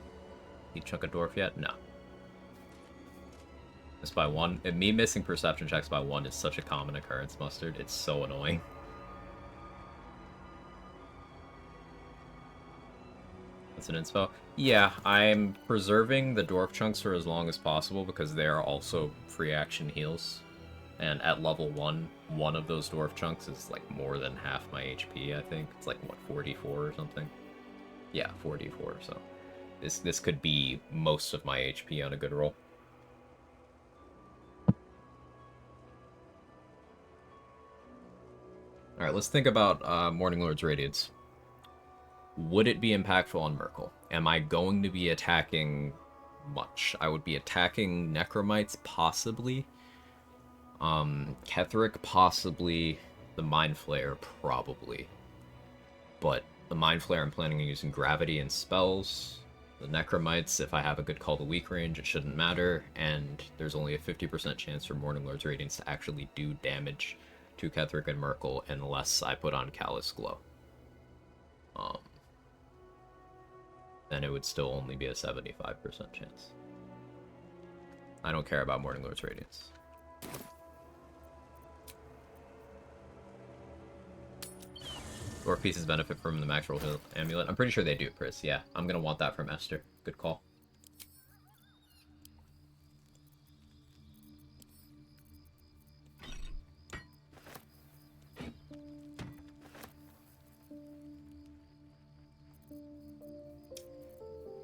You chunk a dwarf yet? No. It's by 1. And me missing perception checks by 1 is such a common occurrence, Mustard. It's so annoying. That's an inspo. Yeah, I'm preserving the dwarf chunks for as long as possible because they are also free action heals. And at level 1, one of those dwarf chunks is like more than half my HP, I think. It's like, what, 44 or something? Yeah, 44, so... This could be most of my HP on a good roll. Alright, let's think about Morning Lord's Radiance. Would it be impactful on Merkel? Am I going to be attacking much? I would be attacking Necromites, possibly. Ketheric, possibly. The Mind Flayer, probably. But the Mind Flayer, I'm planning on using Gravity and spells. The Necromites, if I have a good Call to Weak range, it shouldn't matter. And there's only a 50% chance for Morning Lord's Radiance to actually do damage to Ketheric and Merkel unless I put on Callous Glow. Then it would still only be a 75% chance. I don't care about Morning Lord's Radiance. Dwarf pieces benefit from the max roll amulet. I'm pretty sure they do, Pris. Yeah, I'm gonna want that from Esther. Good call.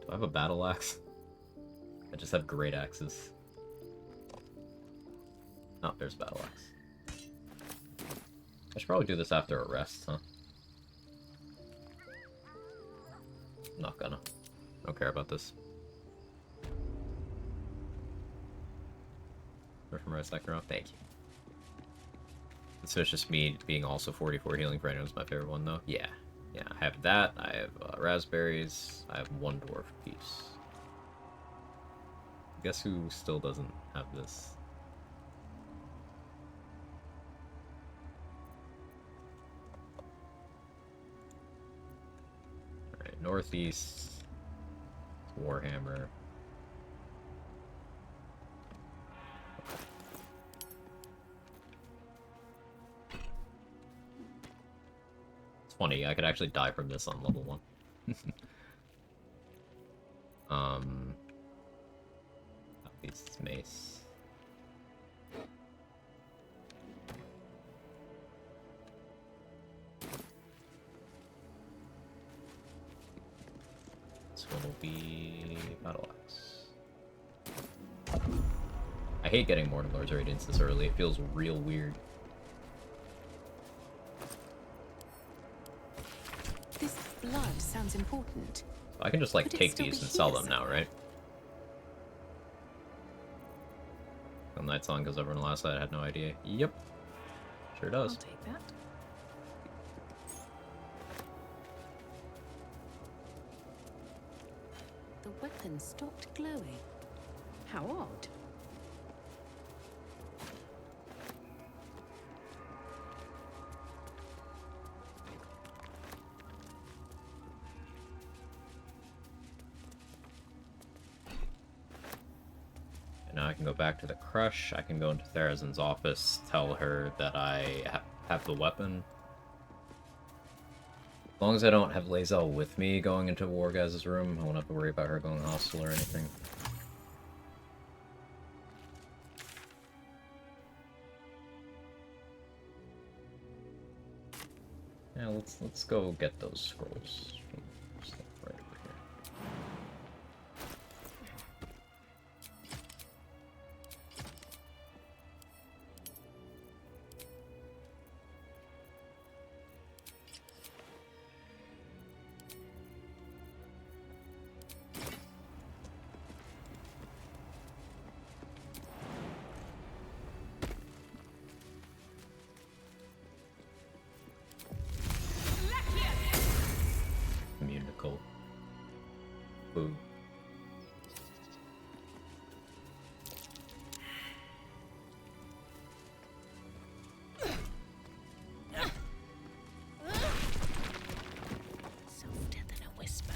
Do I have a battle axe? I just have great axes. Oh, there's battle axe. I should probably do this after a rest, huh? I'm not gonna. I don't care about this. From rest second round. Thank you. So it's just me being also 44 healing for anyone who's my favorite one, though. Yeah. Yeah, I have that. I have raspberries. I have 1 dwarf piece. Guess who still doesn't have this? Alright, northeast. Warhammer. It's funny, I could actually die from this on level 1. Southeast mace. This one will be battle axe. I hate getting Morning Lord's Radiance this early. It feels real weird. This blood sounds important. I can just like take these and sell them now, right? The Night Song goes over on the last side. I had no idea. Yep. Sure does. I'll take that. The weapon stopped glowing. How odd. Now I can go back to the Crush. I can go into Tharazin's office, tell her that I have the weapon. As long as I don't have Lae'zel with me going into Wargaz's room, I won't have to worry about her going hostile or anything. Yeah, let's go get those scrolls. Stuff right over here. Communicable. Boo. Softer than a whisper.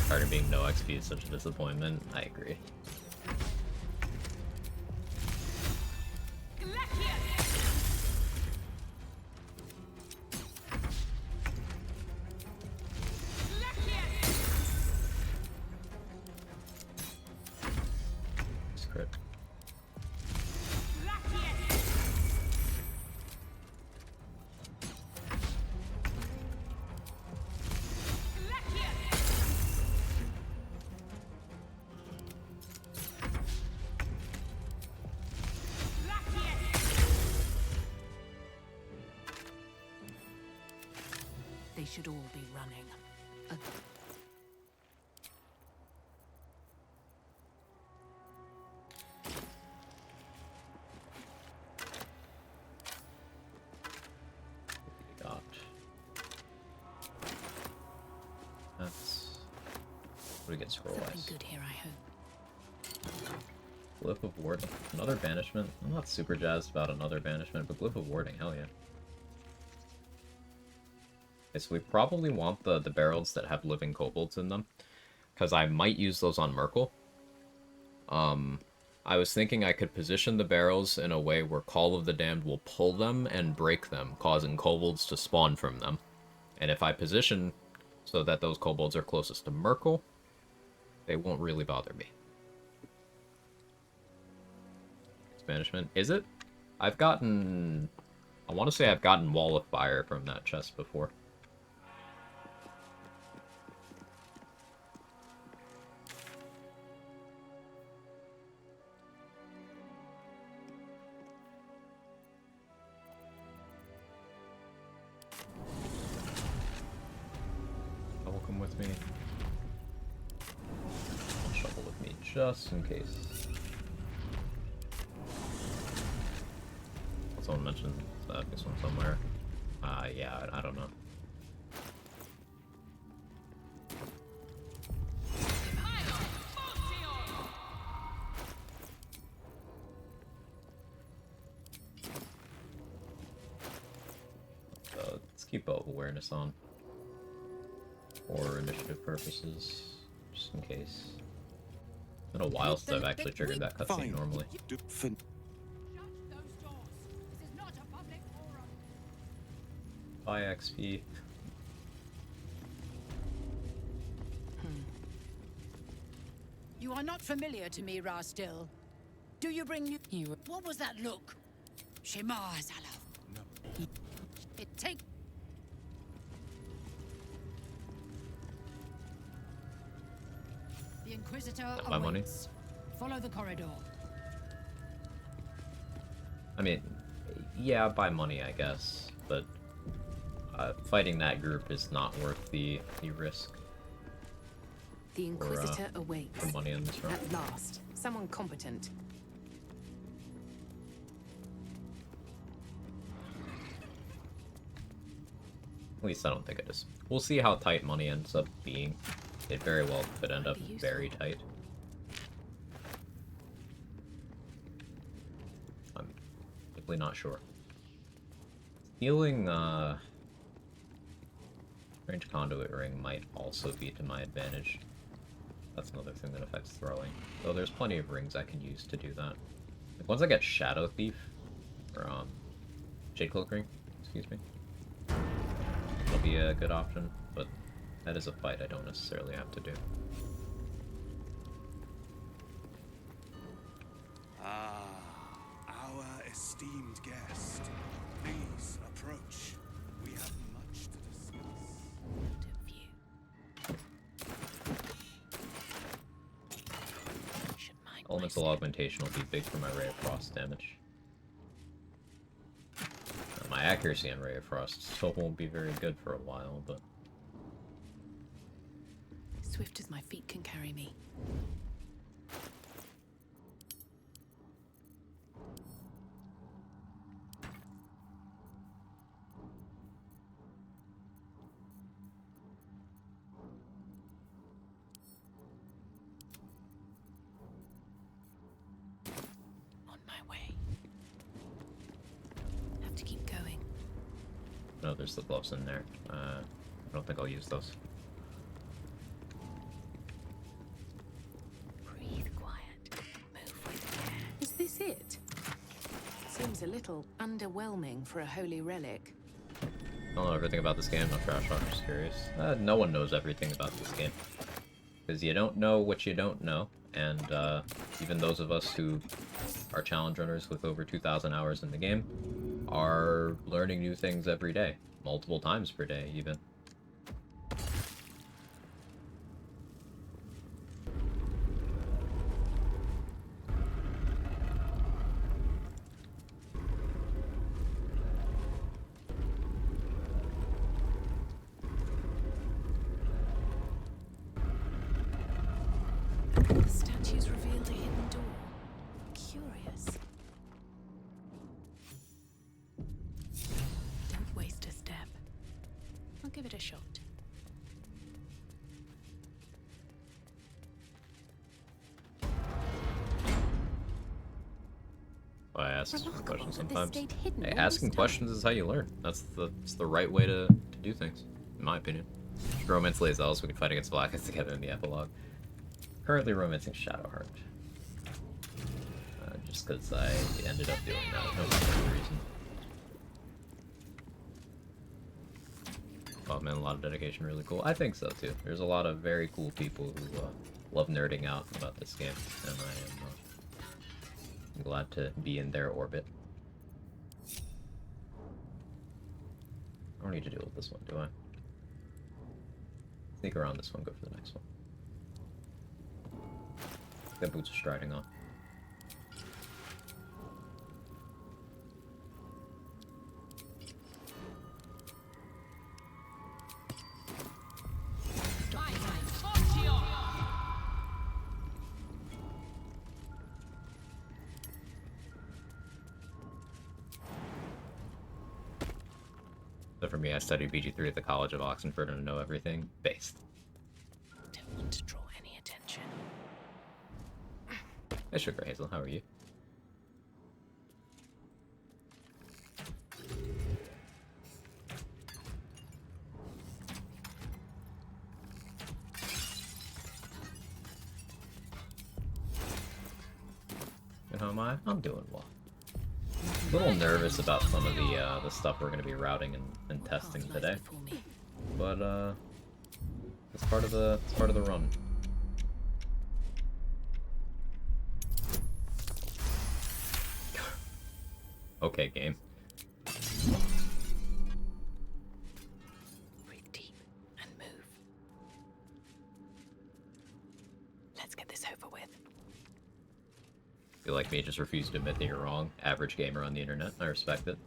Part of being no XP is such a disappointment. I agree. Script. They should all be running. Got. That's. What do we get? Scroll Something wise. good here, I hope. Glyph of Warding. Another banishment? I'm not super jazzed about another banishment, but Glyph of Warding, hell yeah. Okay, so we probably want the barrels that have living kobolds in them, because I might use those on Merkel. I was thinking I could position the barrels in a way where Call of the Damned will pull them and break them, causing kobolds to spawn from them. And if I position so that those kobolds are closest to Merkel, they won't really bother me. Banishment. Is it? I've gotten... I want to say I've gotten Wall of Fire from that chest before. Shovel come with me. Shovel with me just in case. Someone mentioned this one somewhere. Yeah, I don't know. Let's keep bow of awareness on. For initiative purposes, just in case. It's been a while since I've actually triggered that cutscene normally. 5 XP. You are not familiar to me, Rastil. Do you bring you? What was that look? Shema Zalav. No. It take. The Inquisitor My money? awaits. Follow the corridor. I mean, yeah, buy money, I guess, but fighting that group is not worth the risk. The Inquisitor awaits. For money in this run. At last, someone competent. At least I don't think it is. We'll see how tight money ends up being. It very well could end up very tight. I'm simply not sure. Healing, range conduit ring might also be to my advantage. That's another thing that affects throwing. Though there's plenty of rings I can use to do that. Like once I get Shadow Thief, or Jade Cloak ring, excuse me, it'll be a good option, but that is a fight I don't necessarily have to do. Ah, our esteemed guest. Please approach. We have much to discuss. Elemental augmentation will be big for my Ray of Frost damage. My accuracy on Ray of Frost still won't be very good for a while, but... Swift as my feet can carry me. No, there's the gloves in there. I don't think I'll use those. Breathe quiet. Move with care. Is this it? Seems a little underwhelming for a holy relic. I don't know everything about this game. No trash talk, just curious. No one knows everything about this game. Because you don't know what you don't know. And even those of us who are challenge runners with over 2,000 hours in the game are learning new things every day. Multiple times per day, even. The statues revealed a hidden door. Curious. Don't waste a step. I'll give it a shot. I ask questions that this sometimes. stayed hidden Hey, all asking this questions is how you learn. That's the right way to do things, in my opinion. Romance Lazel, so we can fight against Blackness together in the epilogue. Currently romancing Shadowheart. Just because I ended up doing that, no particular reason. Oh man, a lot of dedication, really cool. I think so too. There's a lot of very cool people who love nerding out about this game, and I am glad to be in their orbit. I don't need to deal with this one, do I? Sneak around this one, go for the next one. That boots are striding on. So for me, I studied BG3 at the College of Oxenford and know everything based. Don't want to draw any attention. Hey, Sugar Hazel, how are you? And how am I? I'm doing well. A little nervous about some of the stuff we're going to be routing and testing today, but it's part of the run. Okay, game. Breathe deep and move. Let's get this over with. You like me, just refuse to admit that you're wrong. Average gamer on the internet. I respect it.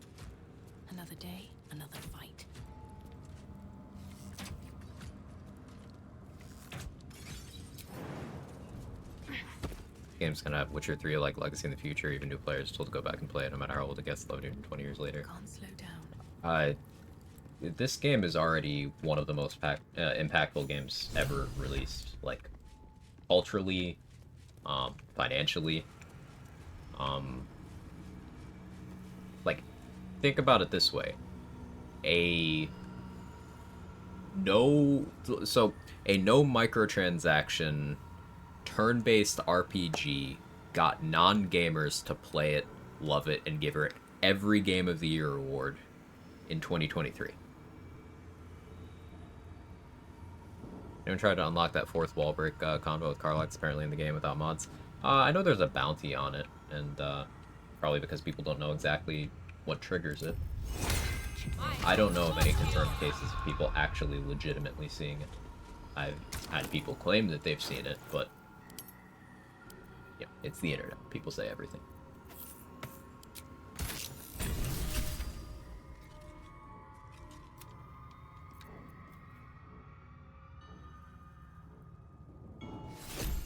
Another day, another fight. Game's gonna have Witcher 3 like Legacy in the future, even new players told to go back and play it no matter how old it gets, though, 20 years later. Can't slow down. This game is already one of the most impactful games ever released. Like, culturally, financially. Like, think about it this way. a no microtransaction turn-based RPG got non-gamers to play it, love it, and give her every Game of the Year award in 2023. Anyone tried to unlock that fourth wall break combo with Carlox apparently in the game without mods? I know there's a bounty on it, and probably because people don't know exactly what triggers it. I don't know of any confirmed cases of people actually legitimately seeing it. I've had people claim that they've seen it, but yeah, it's the internet. People say everything.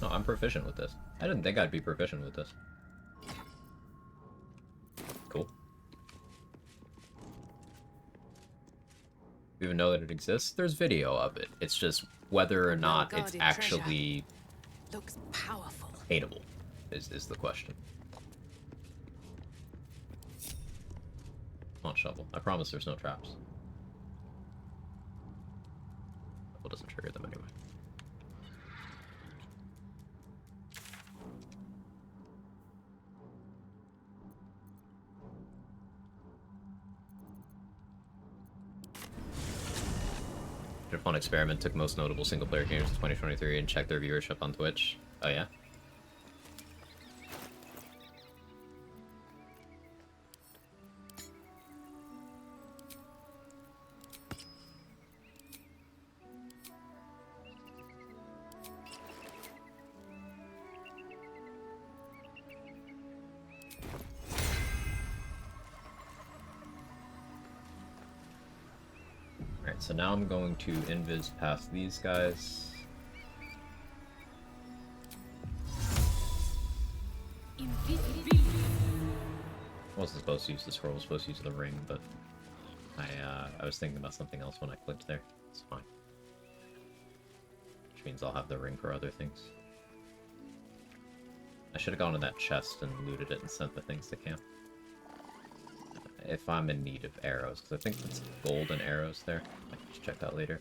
No, I'm proficient with this. I didn't think I'd be proficient with this. Cool. You even know that it exists? There's video of it. It's just whether or not it's actually looks powerful. hateable is the question. Come on, Shovel. I promise there's no traps. Shovel doesn't trigger them anyway. A fun experiment, took most notable single-player games of 2023 and checked their viewership on Twitch. Oh yeah? Alright, so now I'm going to invis past these guys. I wasn't supposed to use the scroll, I was supposed to use the ring, but I was thinking about something else when I clicked there. It's fine. Which means I'll have the ring for other things. I should have gone to that chest and looted it and sent the things to camp. If I'm in need of arrows, because I think it's golden arrows there. I can just check that later.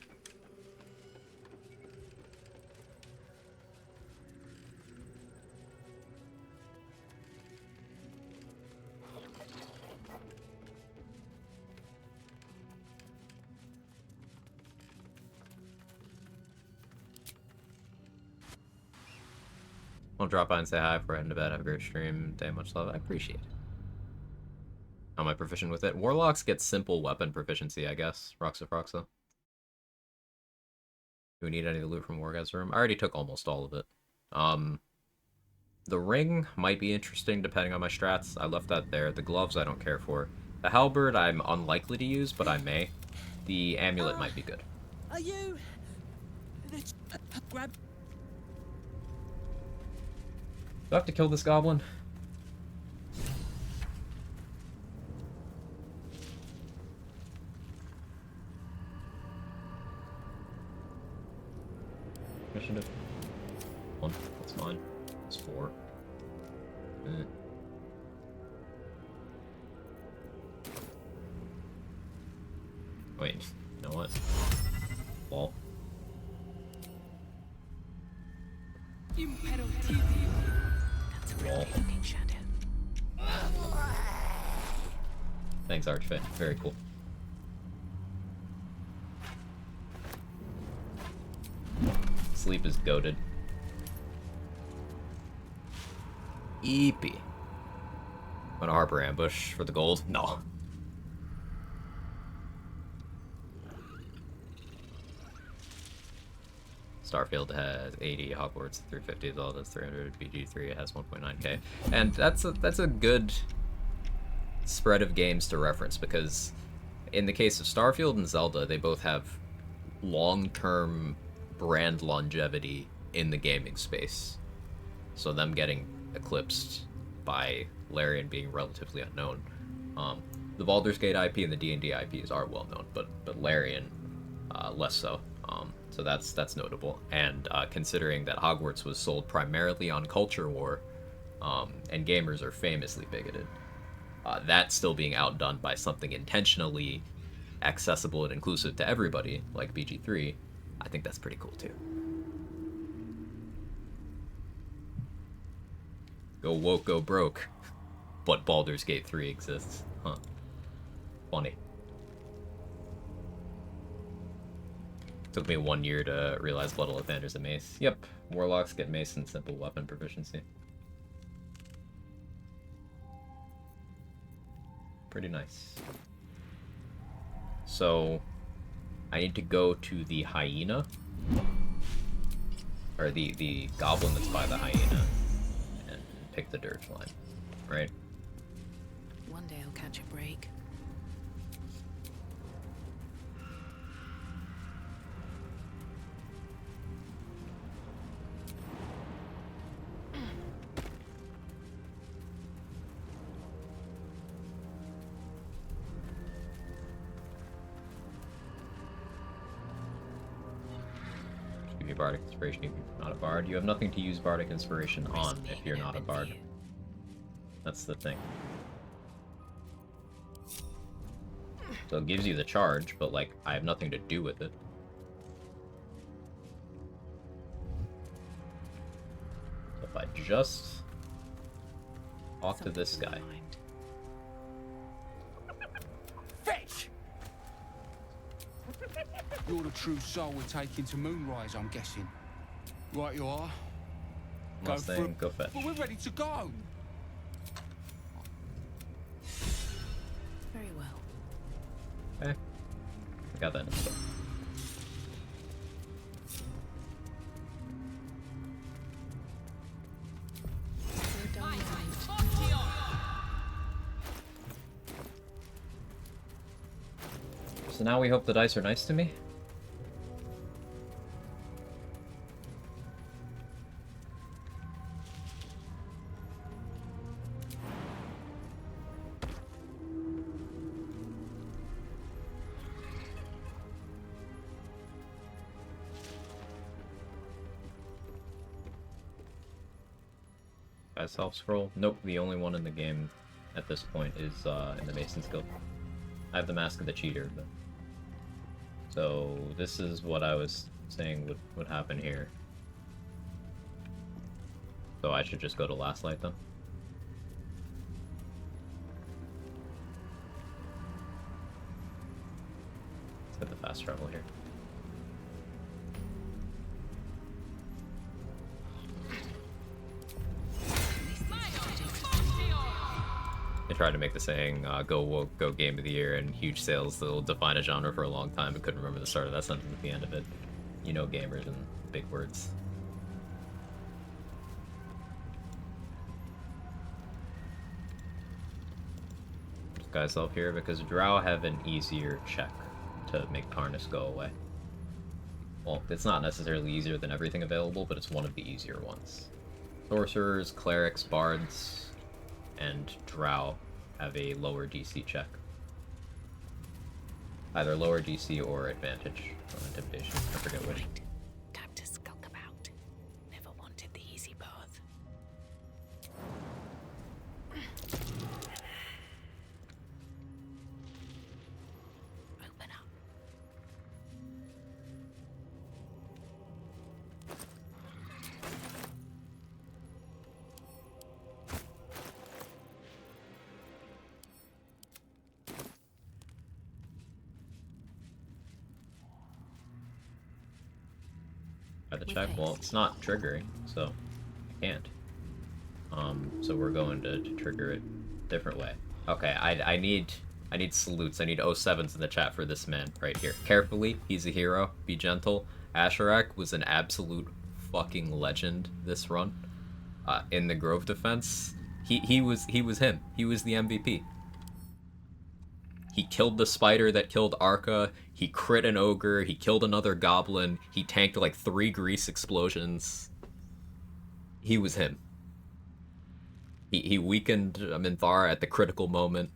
I'll drop by and say hi before heading to bed. Have a great stream. Day, much love. I appreciate it. How am I proficient with it? Warlocks get simple weapon proficiency, I guess. Roxa. Do we need any of the loot from Wargaz's room? I already took almost all of it. The ring might be interesting depending on my strats. I left that there. The gloves I don't care for. The halberd I'm unlikely to use, but I may. The amulet might be good. Are you... Grab... Do I have to kill this goblin? Initiative. 1. That's mine. It's 4. Wait, you know what? Wall. That's a really looking shadow. Thanks, Archfit. Very cool. Sleep is goated. Eepy. Want to harbor ambush for the gold? No. Starfield has 80, Hogwarts 350, Zelda has 300, BG3 has 1.9k, and that's a good spread of games to reference, because in the case of Starfield and Zelda, they both have long-term brand longevity in the gaming space, so them getting eclipsed by Larian being relatively unknown. The Baldur's Gate IP and the D&D IPs are well known, but Larian less so. So that's notable. And considering that Hogwarts was sold primarily on culture war, and gamers are famously bigoted, that still being outdone by something intentionally accessible and inclusive to everybody, like BG3, I think that's pretty cool too. Go woke, go broke. But Baldur's Gate 3 exists. Huh. Funny. Took me 1 year to realize Blood Elefander's a mace. Yep, Warlocks get mace and simple weapon proficiency. Pretty nice. So, I need to go to the hyena. Or the goblin that's by the hyena. And pick the dirge line. Right? One day I'll catch a break. Give you Bardic Inspiration if you're not a bard. You have nothing to use Bardic Inspiration on if you're not a bard. That's the thing. So it gives you the charge, but like, I have nothing to do with it. So if I just talk to this guy. Fetch! You're the true soul we're taking to Moonrise, I'm guessing. Right you are. Mustang, go fetch. Well, we're ready to go. Very well. Okay. I got that in store. So now we hope the dice are nice to me. Self-scroll? Nope, the only one in the game at this point is in the Mason's Guild. I have the Mask of the Cheater, but... So, this is what I was saying would happen here. So I should just go to Last Light, then? Let's get the fast travel here. They tried to make the saying, go woke, go game of the year, and huge sales that'll define a genre for a long time, but couldn't remember the start of that sentence at the end of it. You know gamers and big words. Disguise myself here because Drow have an easier check to make Tarnus go away. Well, it's not necessarily easier than everything available, but it's one of the easier ones. Sorcerers, clerics, bards, and Drow have a lower DC check. Either lower DC or advantage on intimidation. I forget which. Time to skulk about. Never wanted the easy path. Open up. By the check, well, it's not triggering, so I can't. So we're going to trigger it a different way. Okay, I need salutes. I need 07s in the chat for this man right here. Carefully, he's a hero. Be gentle. Asherak was an absolute fucking legend this run. In the Grove defense, he was him. He was the MVP. He killed the spider that killed Arca, he crit an ogre, he killed another goblin, he tanked like 3 grease explosions. He was him. He weakened Minthara at the critical moment.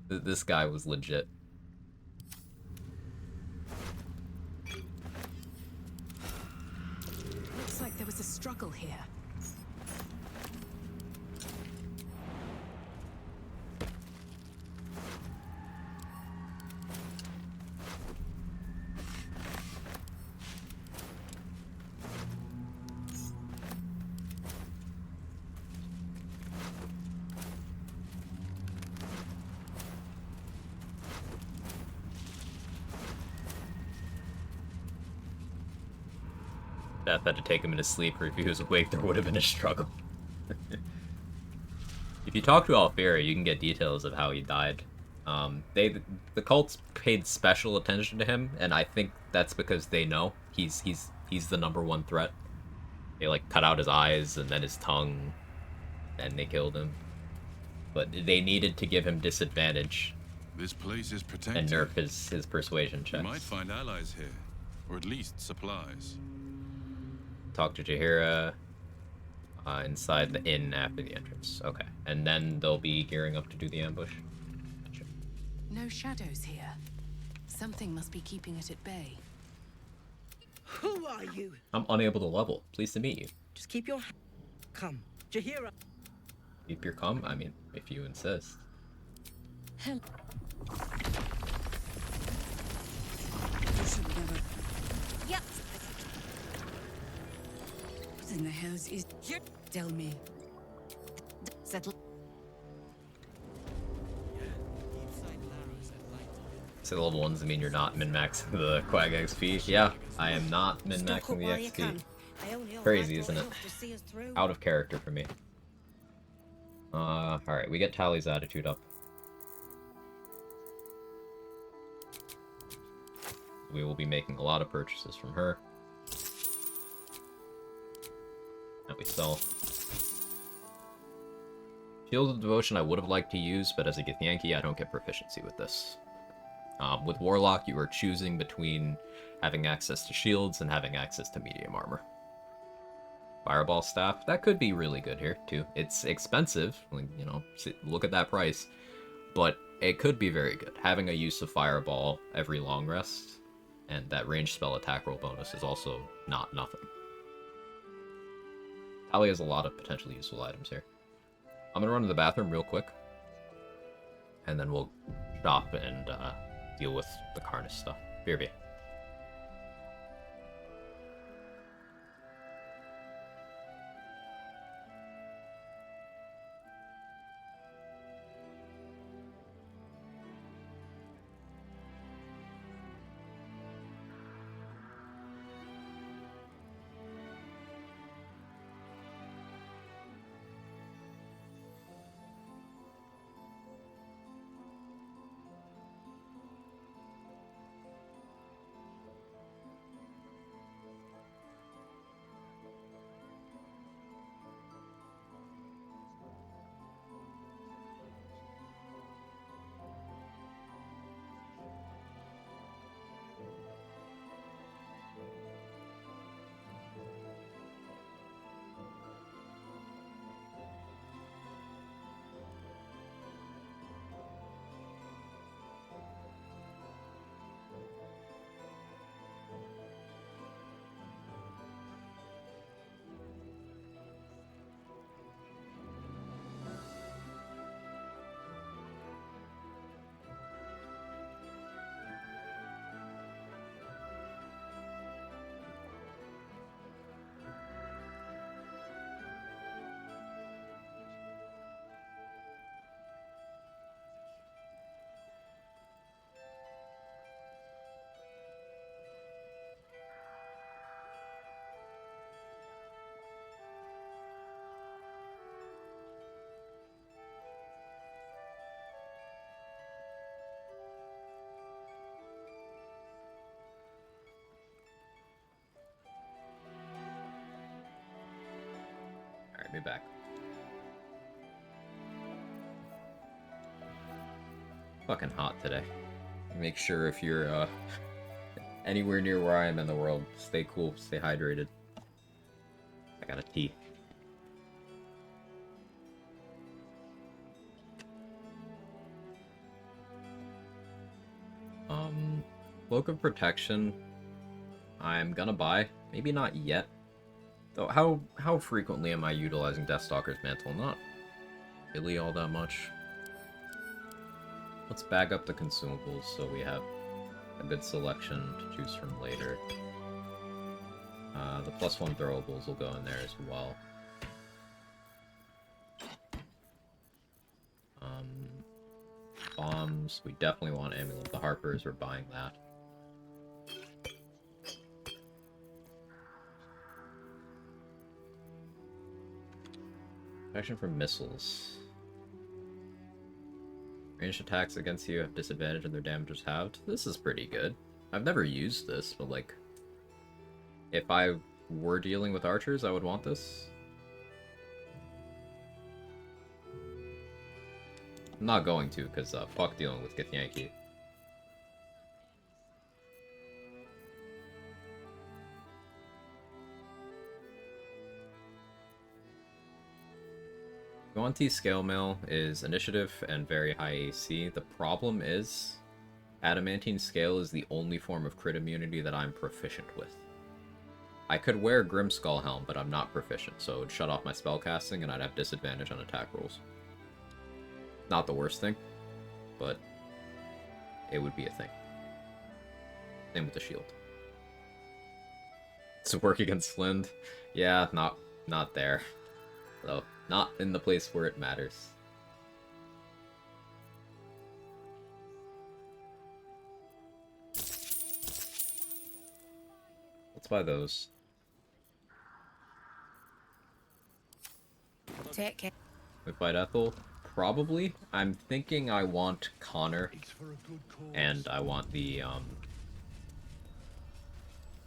This guy was legit. Looks like there was a struggle here. Death had to take him in his sleep, or if he was awake, there would have been a struggle. If you talk to Alfira, you can get details of how he died. The cults paid special attention to him, and I think that's because they know he's the #1 threat. They like cut out his eyes and then his tongue, and they killed him. But they needed to give him disadvantage. This place is protected. And nerf his persuasion checks. You might find allies here, or at least supplies. Talk to Jaheira inside the inn after the entrance. Okay, and then they'll be gearing up to do the ambush. Gotcha. No shadows here. Something must be keeping it at bay. Who are you? I'm unable to level. Pleased to meet you. Just keep your... Come, Jaheira. Keep your calm? I mean, if you insist. Hell. Yep. What in the hell is... Tell me. Settle. So the level 1s mean you're not min-maxing the Quag XP. Yeah, I am not min-maxing the XP. Crazy, isn't it? Out of character for me. Alright, we get Tally's attitude up. We will be making a lot of purchases from her. And we sell. Shield of Devotion I would have liked to use, but as a Githyanki, I don't get proficiency with this. With Warlock, you are choosing between having access to shields and having access to medium armor. Fireball Staff, that could be really good here, too. It's expensive, like, you know, look at that price, but it could be very good. Having a use of Fireball every long rest, and that ranged spell attack roll bonus is also not nothing. Tally has a lot of potentially useful items here. I'm gonna run to the bathroom real quick, and then we'll shop and deal with the Karnas stuff. BRB. Alright, be back. Fucking hot today. Make sure if you're anywhere near where I am in the world, stay cool, stay hydrated. I got a tea. Cloak of Protection, I'm gonna buy. Maybe not yet. Though, how frequently am I utilizing Deathstalker's Mantle? Not really all that much. Let's bag up the consumables so we have a good selection to choose from later. The +1 throwables will go in there as well. Bombs, we definitely want Amulet of the Harpers, we're buying that. Protection from missiles. Ranged attacks against you have disadvantage and their damage is halved. This is pretty good. I've never used this, but like, if I were dealing with archers, I would want this. I'm not going to, because fuck dealing with Githyanki. Yuan-Ti Scale Mail is initiative and very high AC. The problem is, Adamantine Scale is the only form of crit immunity that I'm proficient with. I could wear Grimskull Helm, but I'm not proficient, so it would shut off my spellcasting and I'd have disadvantage on attack rolls. Not the worst thing, but it would be a thing. Same with the shield. To work against Flind? Yeah, not there. So, not in the place where it matters. Let's buy those. Take care. We fight Ethel? Probably. I'm thinking I want Connor. And I want the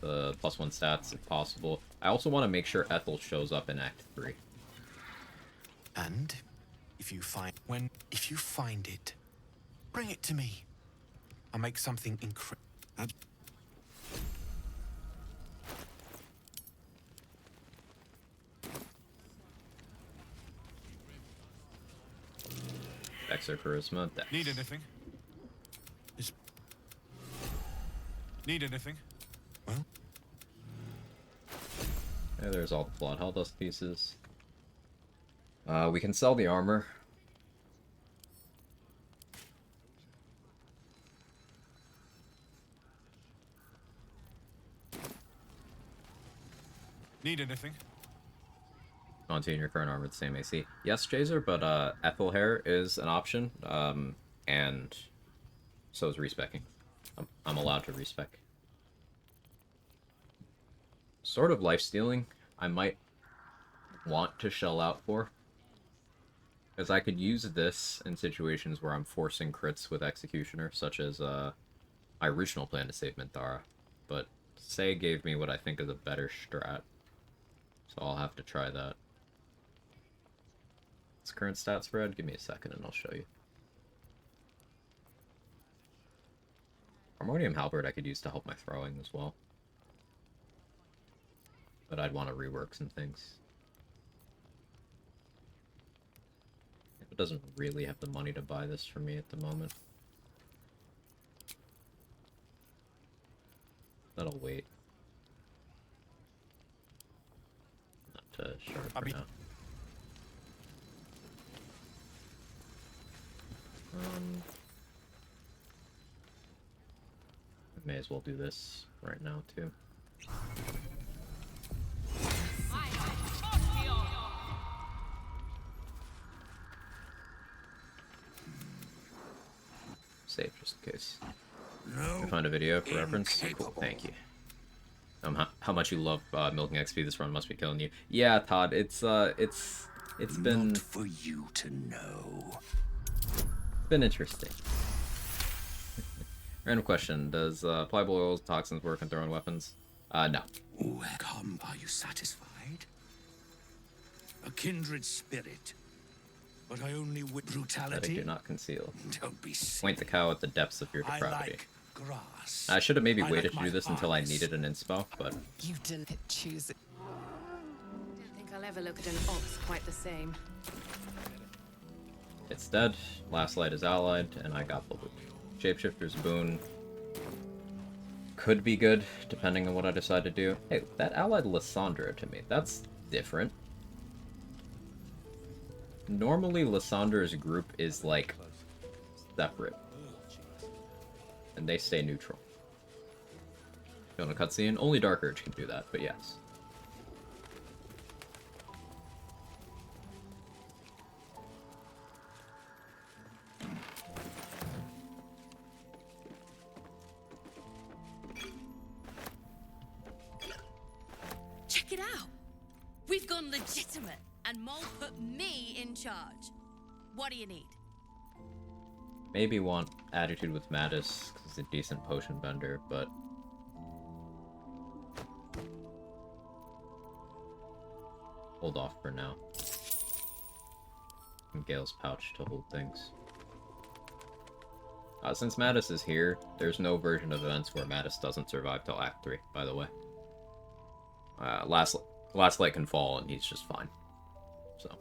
+1 stats if possible. I also want to make sure Ethel shows up in Act 3. And if you find it, bring it to me. I'll make something incredible. Extra charisma. Dex. Need anything? Need anything? Well. Yeah, there's all the flawed hell dust pieces. We can sell the armor. Need anything? Onto your current armor with the same AC. Yes, Jazer, but Ethel Hair is an option, and so is respecking. I'm allowed to respec. Sort of life-stealing, I might want to shell out for. Because I could use this in situations where I'm forcing crits with Executioner, such as my original plan to save Minthara. But Say gave me what I think is a better strat, so I'll have to try that. What's current stat spread? Give me a second and I'll show you. Harmonium Halberd I could use to help my throwing as well. But I'd want to rework some things. It doesn't really have the money to buy this for me at the moment. That'll wait. Not sharp for now. I may as well do this right now too. Save just in case. No. Find a video for reference. Cool, thank you. How much you love milking XP this run must be killing you. Yeah, Todd, it's been Not for you to know. Been interesting. Random question: does pliable oils, toxins work on thrown weapons? No. Welcome. Are you satisfied? A kindred spirit, but I only with brutality. Do not conceal. Don't be sick. Point the cow at the depths of your depravity. I like grass. I should have maybe I waited like to do this until I eyes. needed an inspo, but You didn't choose it. I don't think I'll ever look at an ox quite the same. it's dead. Last light is allied, and I got the loot. Shapeshifter's boon could be good, depending on what I decide to do. Hey, that allied Lysandra to me. That's different. Normally, Lysandra's group is, like, separate. And they stay neutral. You want a cutscene? Only Dark Urge can do that, but yes. Check it out. We've gone legitimate and Mole put me in charge. What do you need? Maybe want attitude with Mattis, because he's a decent potion vendor, but... hold off for now. And Gale's pouch to hold things. Since Mattis is here, there's no version of events where Mattis doesn't survive till Act 3, by the way. Last light can fall and he's just fine. So.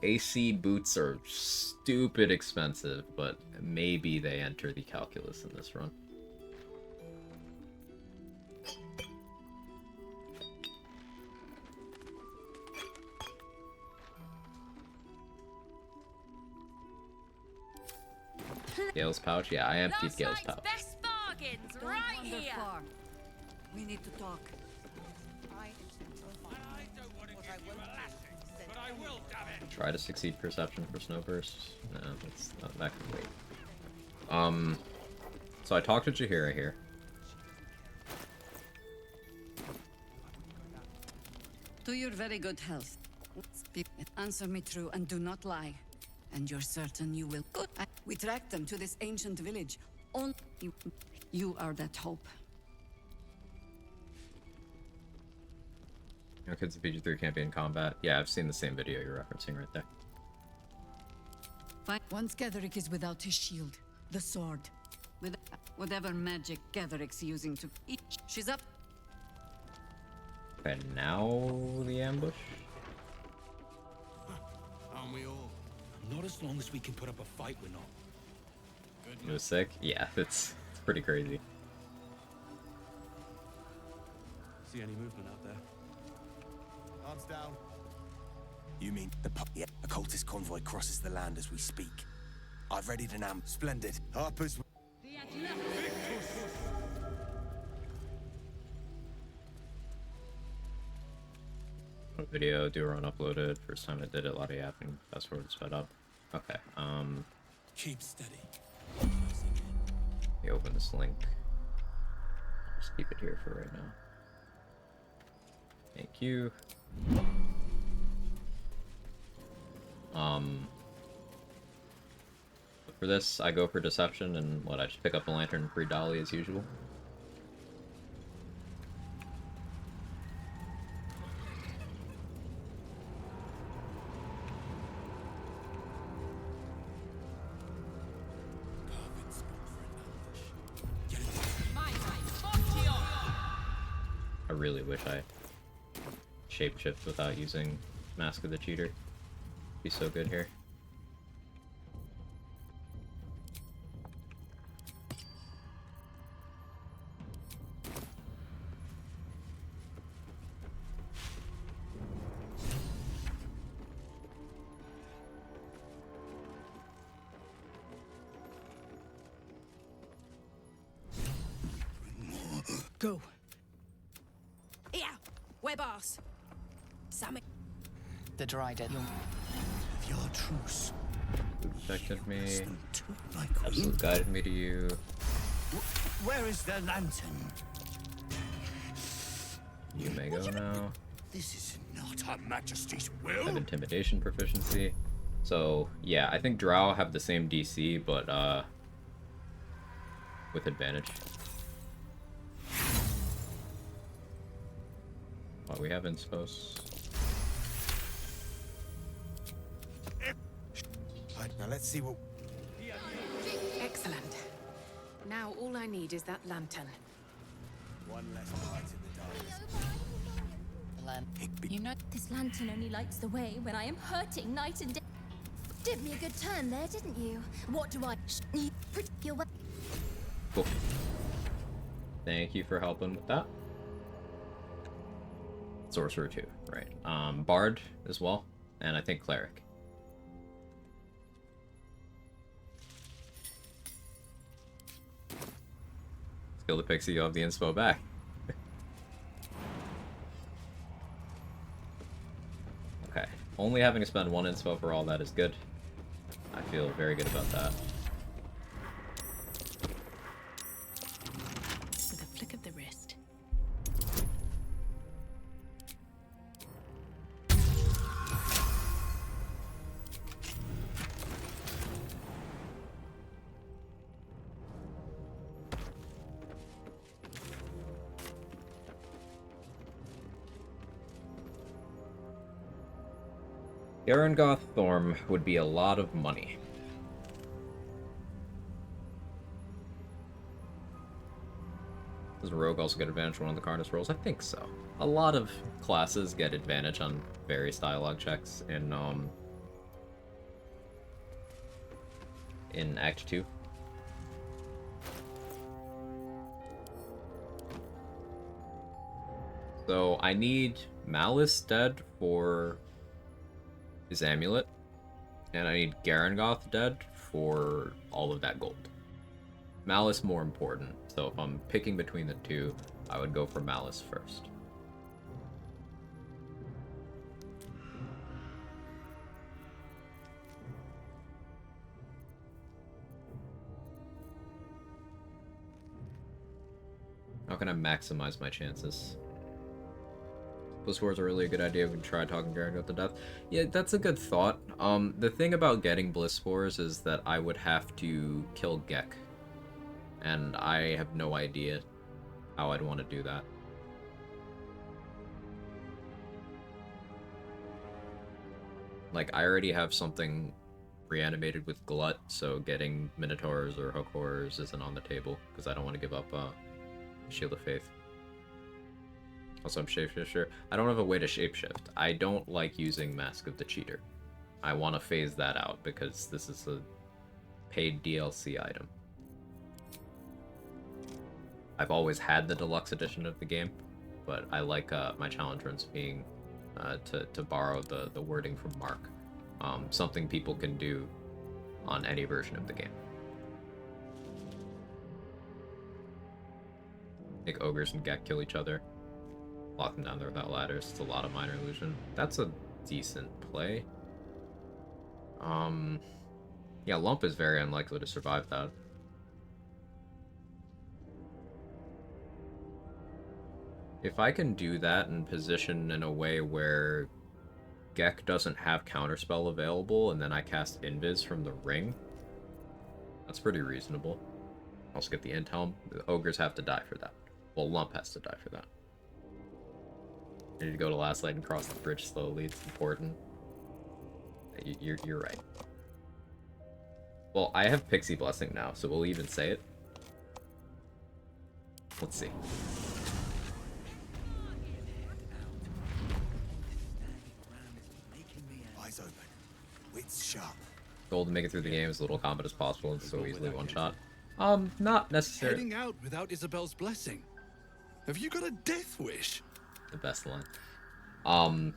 AC boots are stupid expensive, but maybe they enter the calculus in this run. Gale's pouch? Yeah, I emptied Gale's pouch. Best bargains right here. We need to talk. Try to succeed perception for Snowburst. No, that's not, that can wait. So I talked to Jaheira here. To your very good health. Speak. Answer me true and do not lie. And you're certain you will. Good. We tracked them to this ancient village. Only you are that hope. You know, kids of PG-3 can't be in combat. Yeah, I've seen the same video you're referencing right there. Once Gatherick is without his shield, the sword, with whatever magic Gatherick's using to eat. She's up. And now the ambush? Aren't we all? Not as long as we can put up a fight, we're not. It was sick? Yeah, it's pretty crazy. See any movement out there? Arms down. You mean the occultist convoy crosses the land as we speak? I've readied an amp. Splendid. Harper's. Video, do run uploaded. First time I did it, a lot of yapping. Fast forward, sped up. Okay, keep steady. Let me open this link. Just keep it here for right now. Thank you. For this, I go for deception, and what, I just pick up the lantern and free Dolly as usual. I really wish I shapeshift without using Mask of the Cheater. Be so good here. Go. Yeah, we're boss. Sammy. The dry dead. Your truce. Who protected me? Absolute guided me to you. Where is the lantern? You may go now. This is not Her Majesty's I will. have intimidation proficiency. So yeah, I think Drow have the same DC, but with advantage. Well, we have inspos. Right, now let's see what. Excellent. Now all I need is that lantern. One less light in the dark. You know, This lantern only lights the way when I am hurting night and day. Did me a good turn there, didn't you? What do I need? Your way. Cool. Thank you for helping with that. Sorcerer too, right? Bard as well, and I think Cleric. Skill the Pixie, you have the inspo back. Okay, only having to spend one inspo for all that is good. I feel very good about that. With a flick of the wrist. Garangoth Thorm would be a lot of money. Does Rogue also get advantage on one of the Carnus rolls? I think so. A lot of classes get advantage on various dialogue checks in Act 2. So I need Malice dead for his amulet, and I need Garangoth dead for all of that gold. Malice more important, so if I'm picking between the two, I would go for Malice first. How can I maximize my chances? Bliss Wars are really a good idea. We can try talking Garangoth to death. Yeah, that's a good thought. The thing about getting Bliss Wars is that I would have to kill Gek. And I have no idea how I'd want to do that. Like, I already have something reanimated with Glut, so getting Minotaurs or Hook Horrors isn't on the table, because I don't want to give up Shield of Faith. Also, I'm Shapeshifter. I don't have a way to shapeshift. I don't like using Mask of the Cheater. I want to phase that out, because this is a paid DLC item. I've always had the deluxe edition of the game, but I like my challenge runs being to borrow the wording from Mark. Something people can do on any version of the game. Make ogres and Gek kill each other. Lock them down there without ladders. It's a lot of minor illusion. That's a decent play. Yeah, Lump is very unlikely to survive that. If I can do that and position in a way where Gek doesn't have counterspell available and then I cast Invis from the ring, that's pretty reasonable. Also get the Int Helm. The ogres have to die for that. Well, Lump has to die for that. I need to go to Last Light and cross the bridge slowly. It's important. You're right. Well, I have Pixie Blessing now, so we'll even say it. Let's see. Eyes open. Wits sharp. Goal to make it through the game as little combat as possible and so easily one shot. Not necessarily. Heading out without Isabel's blessing. Have you got a death wish? The best line.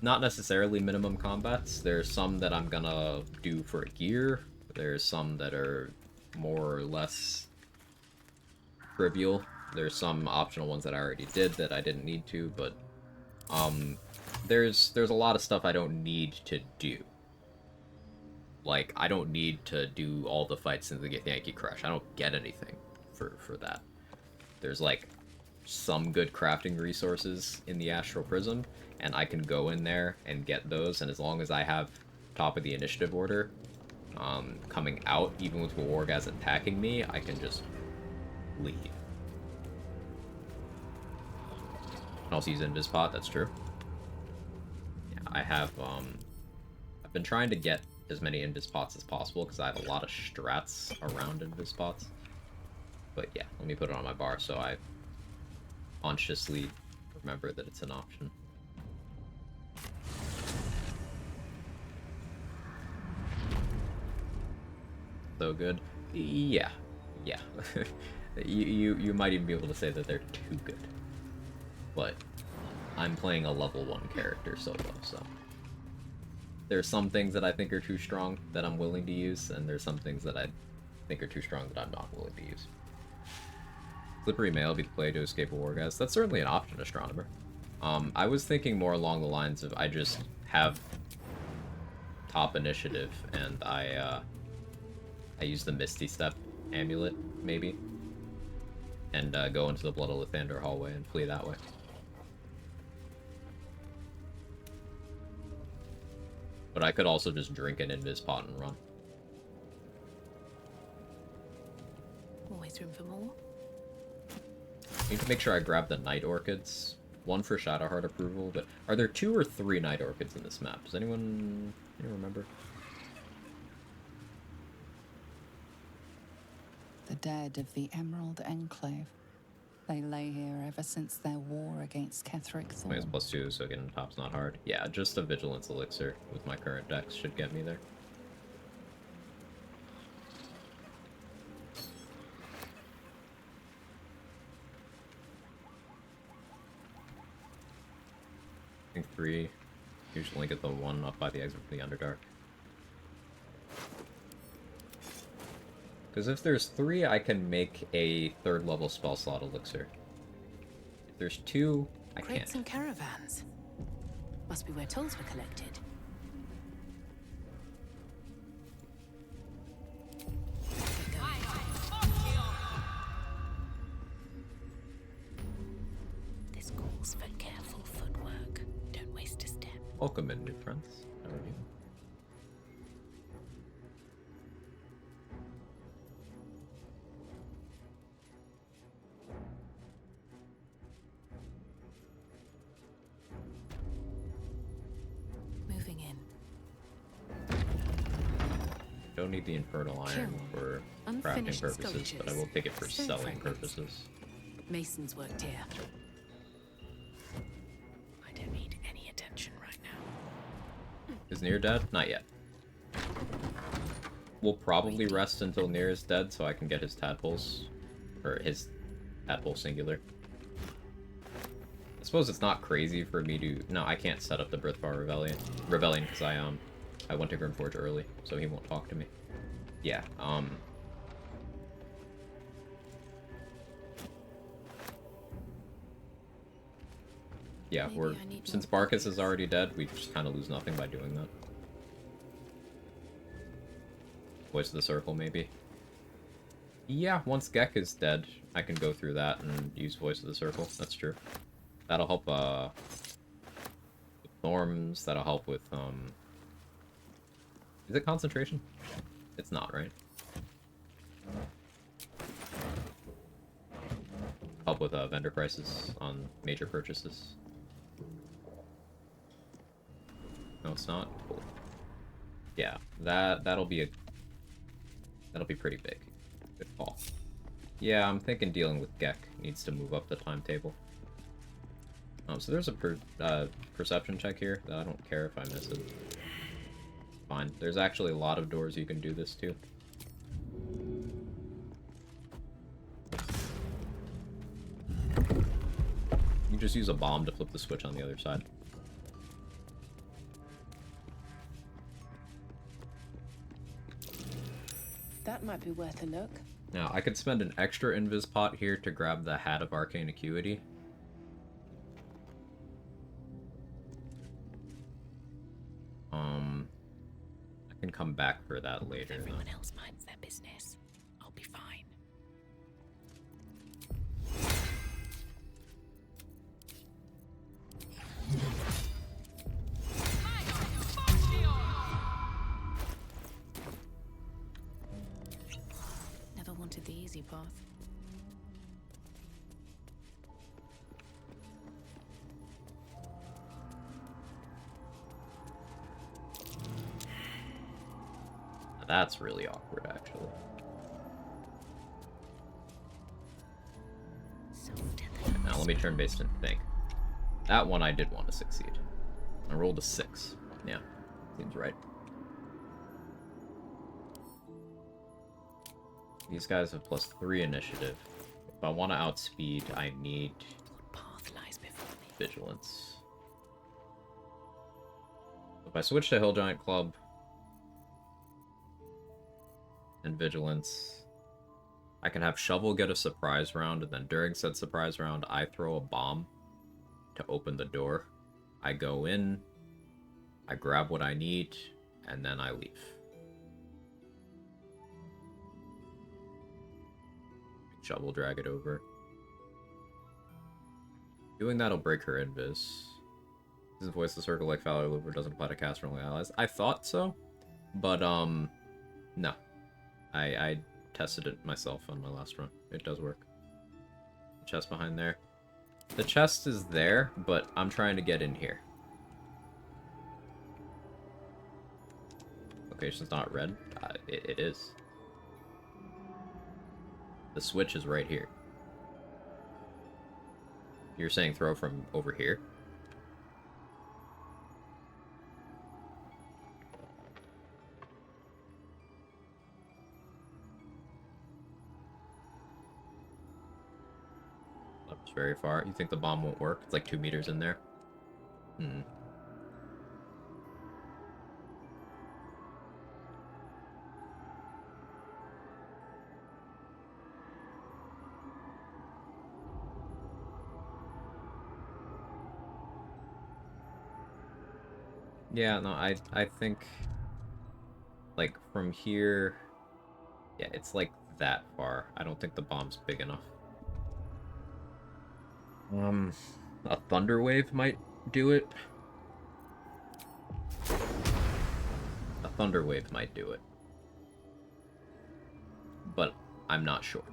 Not necessarily minimum combats. There's some that I'm gonna do for gear. There's some that are more or less trivial. There's some optional ones that I already did that I didn't need to, but there's a lot of stuff I don't need to do. Like, I don't need to do all the fights in the Yankee Crush. I don't get anything for that. There's like some good crafting resources in the Astral Prism, and I can go in there and get those, and as long as I have top of the initiative order coming out, even with Wargaz attacking me, I can just leave. I can also use Invispot, that's true. Yeah, I have, I've been trying to get as many Invispots as possible, because I have a lot of strats around Invispots. But yeah, let me put it on my bar so I consciously remember that it's an option. So good. Yeah. you might even be able to say that they're too good. But I'm playing a level 1 character solo, so there's some things that I think are too strong that I'm willing to use, and there's some things that I think are too strong that I'm not willing to use. Slippery Mail be the play to escape a Wargaz. That's certainly an option, Astronomer. I was thinking more along the lines of I just have top initiative and I use the Misty Step amulet, maybe, and go into the Blood of Lathander hallway and flee that way. But I could also just drink an Invispot and run. Always room for more. I need to make sure I grab the Night Orchids 1 for Shadowheart approval, but are there 2 or 3 Night Orchids in this map? Does anyone remember? The dead of the Emerald Enclave. They lay here ever since their war against Ketheric Thorn. It's +2, so getting top's not hard. Yeah, just a Vigilance Elixir with my current decks should get me there. I think 3. Usually get the 1 up by the exit from the Underdark. Because if there's 3, I can make a 3rd level spell slot elixir. If there's 2, I can't. Crates and caravans. Must be where tolls were collected. This calls for careful footwork. Don't waste a step. Welcome in, new friends. How are you? Moving in. Don't need the Infernal Iron for crafting Unfinished purposes, but I will take it for Stone selling fragments. purposes. Masons worked here. I don't need any attention right now. Is Nier dead? Not yet. We'll probably rest until Nier is dead so I can get his tadpoles. Or his tadpole singular. I suppose it's not crazy for me to... No, I can't set up the Brithvar Rebellion because I went to Grimforge early, so he won't talk to me. Yeah, yeah, since Barkus is already dead, we just kind of lose nothing by doing that. Voice of the Circle, maybe. Yeah, once Gek is dead, I can go through that and use Voice of the Circle. That's true. That'll help, with Norms, that'll help with, Is it concentration? It's not, right? Help with, vendor prices on major purchases. No, it's not? Cool. Yeah, that'll be pretty big. Good call. Yeah, I'm thinking dealing with Gek needs to move up the timetable. So there's a perception check here that I don't care if I miss it. Fine. There's actually a lot of doors you can do this to. You just use a bomb to flip the switch on the other side. That might be worth a look. Now, I could spend an extra invis pot here to grab the Hat of Arcane Acuity. I can come back for that later. If everyone else minds their business, I'll be fine. Never wanted the easy path. That's really awkward, actually. Now let me turn based and think. That one I did want to succeed. I rolled a 6. Yeah, seems right. These guys have +3 initiative. If I want to outspeed, I need Path lies before me. vigilance. If I switch to Hill Giant Club and vigilance, I can have Shovel get a surprise round, and then during said surprise round, I throw a bomb to open the door. I go in, I grab what I need, and then I leave. Shovel drag it over. Doing that'll break her invis. Doesn't voice the circle like Valor Liver, doesn't apply to cast friendly allies. I thought so, but no. I tested it myself on my last run. It does work. Chest behind there. The chest is there, but I'm trying to get in here. Location's not red. It is. The switch is right here. You're saying throw from over here? That's very far. You think the bomb won't work? It's like 2 meters in there. Hmm. Yeah, no, I think, like, from here, yeah, it's like that far. I don't think the bomb's big enough. A thunder wave might do it. A thunder wave might do it. But I'm not sure.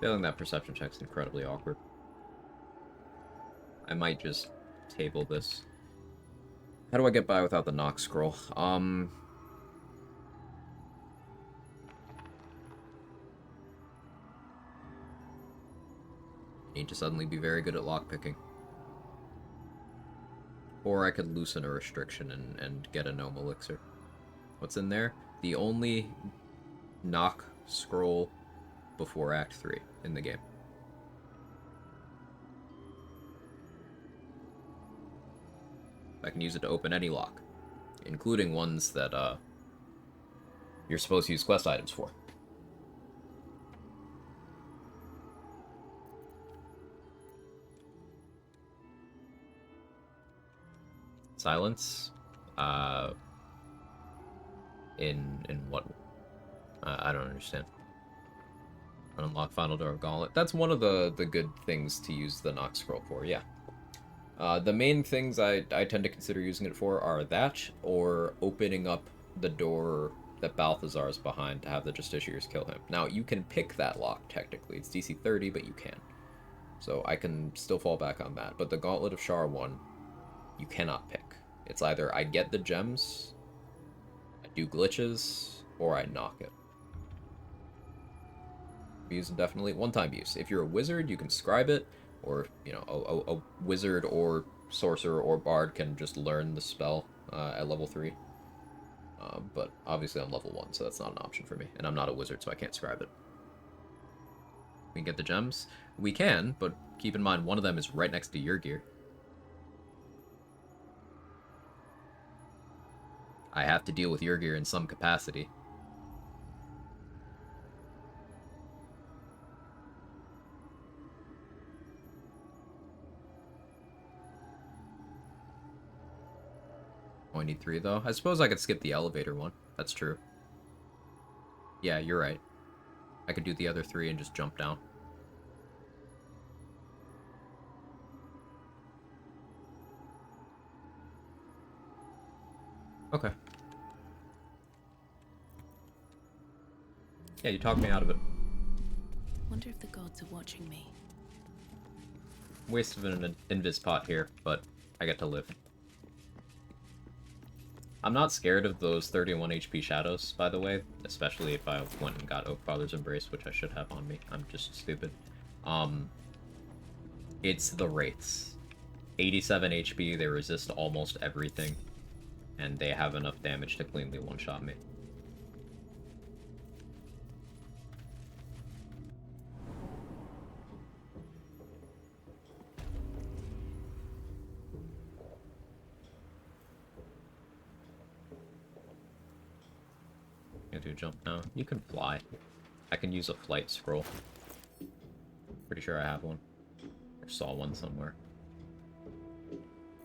Failing that perception check's incredibly awkward. I might just table this. How do I get by without the knock scroll? Need to suddenly be very good at lockpicking. Or I could loosen a restriction and get a gnome elixir. What's in there? The only knock scroll before Act 3 in the game. I can use it to open any lock, including ones that you're supposed to use quest items for. Silence? In what? I don't understand. Unlock final door of gauntlet. That's one of the good things to use the knock scroll for, yeah. The main things I tend to consider using it for are that, or opening up the door that Balthazar is behind to have the Justiciars kill him. Now, you can pick that lock, technically. It's DC 30, but you can. So I can still fall back on that. But the Gauntlet of Shar 1, you cannot pick. It's either I get the gems, I do glitches, or I knock it. Use indefinitely. One-time use. If you're a wizard, you can scribe it, or, you know, a wizard or sorcerer or bard can just learn the spell at level 3. But obviously I'm level 1, so that's not an option for me. And I'm not a wizard, so I can't scribe it. We can get the gems? We can, but keep in mind one of them is right next to your gear. I have to deal with your gear in some capacity. Only need 3 though. I suppose I could skip the elevator one. That's true. Yeah, you're right. I could do the other 3 and just jump down. Okay. Yeah, you talked me out of it. Wonder if the gods are watching me. Waste of an invis pot here, but I get to live. I'm not scared of those 31 HP shadows, by the way, especially if I went and got Oakfather's Embrace, which I should have on me. I'm just stupid. It's the wraiths. 87 HP, they resist almost everything, and they have enough damage to cleanly one-shot me. Do a jump now. You can fly. I can use a flight scroll. Pretty sure I have one. Or saw one somewhere.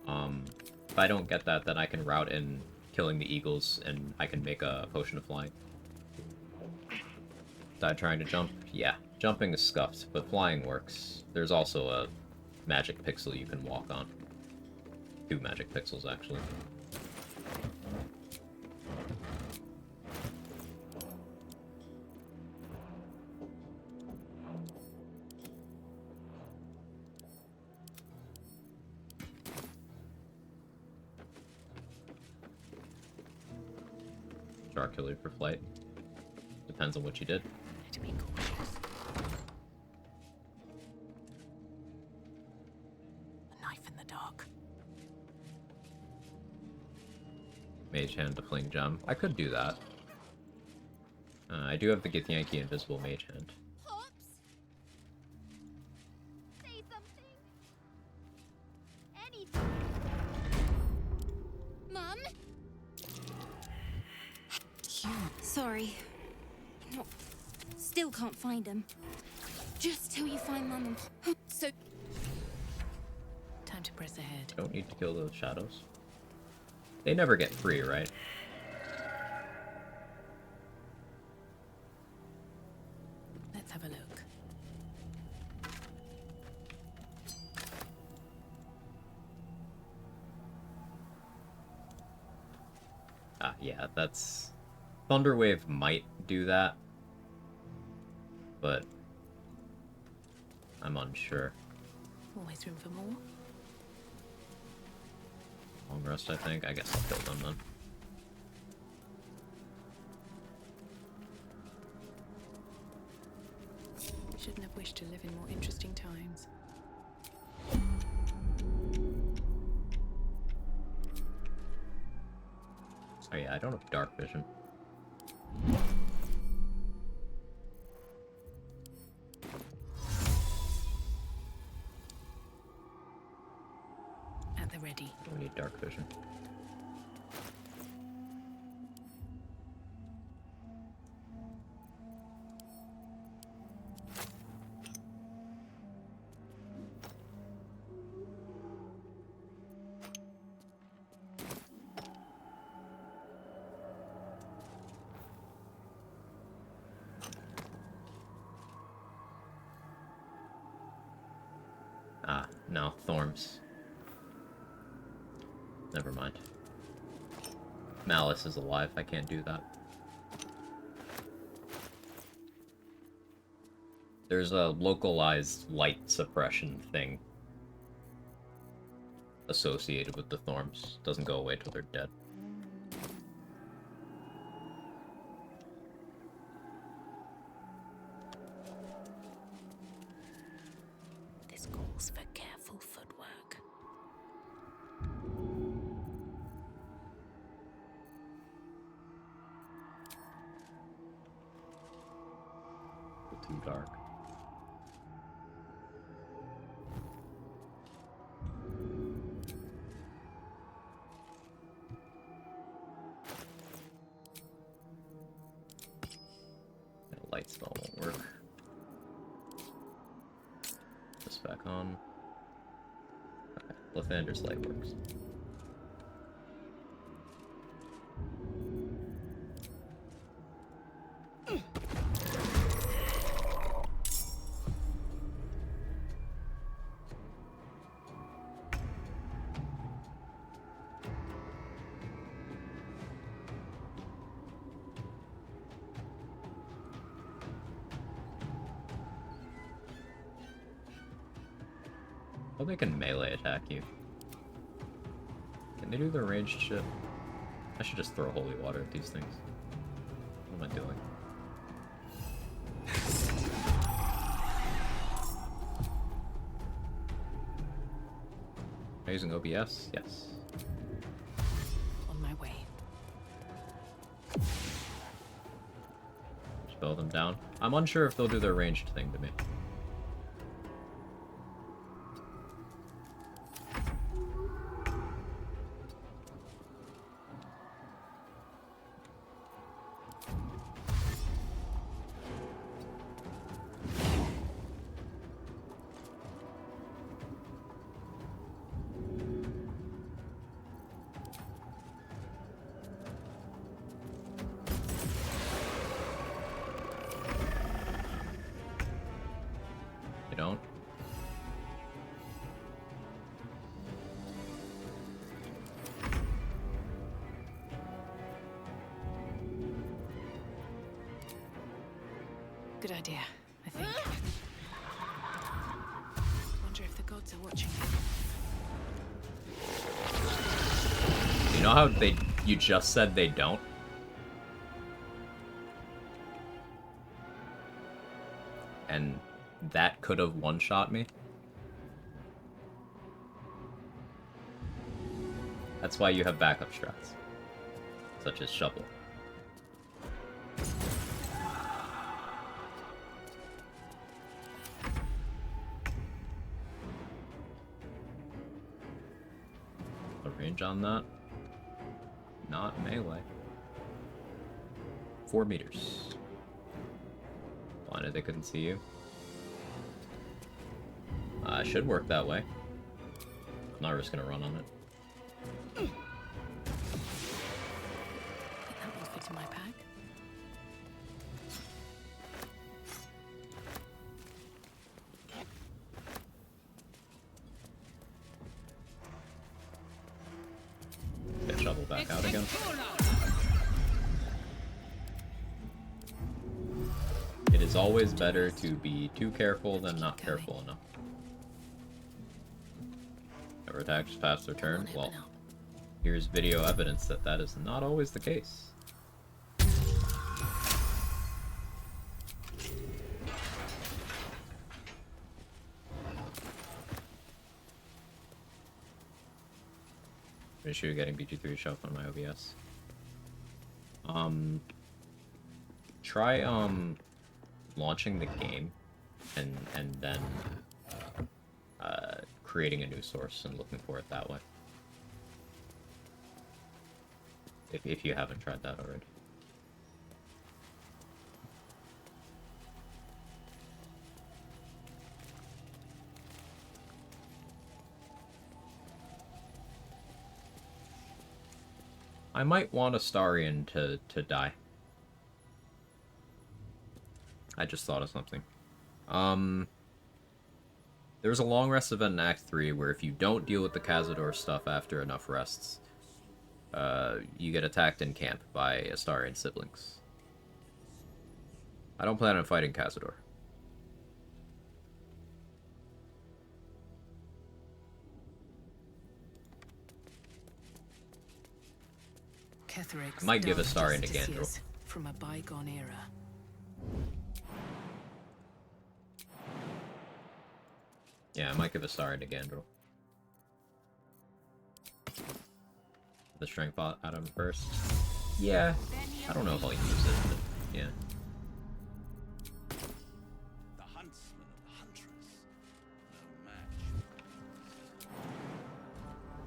If I don't get that, then I can route in killing the eagles, and I can make a potion of flying. Died trying to jump? Yeah. Jumping is scuffed, but flying works. There's also a magic pixel you can walk on. 2 magic pixels, actually. structurally for flight. Depends on what you did. To be cautious. A knife in the dark. Mage hand to fling gem. I could do that. I do have the Githyanki invisible mage hand. Say something. Anything. Mom? Sorry. No, still can't find him. Just till you find Mum and Pop. So. Time to press ahead. Don't need to kill those shadows. They never get free, right? Let's have a look. Yeah, that's... Thunderwave might do that, but I'm unsure. Always room for more. Long rest, I think. I guess I'll kill them then. Shouldn't have wished to live in more interesting times. Oh yeah, I don't have dark vision. At the ready. We need dark vision. No, Thorms. Never mind. Malice is alive, I can't do that. There's a localized light suppression thing associated with the Thorms. Doesn't go away till they're dead. This calls for careful footwork. Too dark. Light spell won't work. This back on. Okay, Lathander's light works. Oh, they can melee attack you. Can they do the ranged shit? I should just throw holy water at these things. What am I doing? Am I using OBS? Yes. On my way. Spell them down. I'm unsure if they'll do their ranged thing to me. Don't. Good idea, I think. Wonder if the gods are watching. You know how you just said they don't? and that could have one-shot me. That's why you have backup strats, such as shovel. The range on that? Not melee. 4 meters. Blinded, they couldn't see you. Should work that way. I'm not just gonna run on it. That will fit in my pack. Get shovel back out again. It is always better to be too careful than not careful enough. Never attacks past their turn. Well, here's video evidence that that is not always the case. Issue getting BG3 shelf on my OBS. Try launching the game and then creating a new source and looking for it that way. If you haven't tried that already. I might want Astarion to die. I just thought of something. There's a long rest event in Act 3 where if you don't deal with the Cazador stuff after enough rests, you get attacked in camp by Astarion siblings. I don't plan on fighting Cazador. I might give Astarion to Gandrel. From a bygone era. Yeah, I might give Astarion to Gandrel. The strength bot out of him first. Yeah, I don't know if I'll use it, but yeah. The huntsman and the huntress. No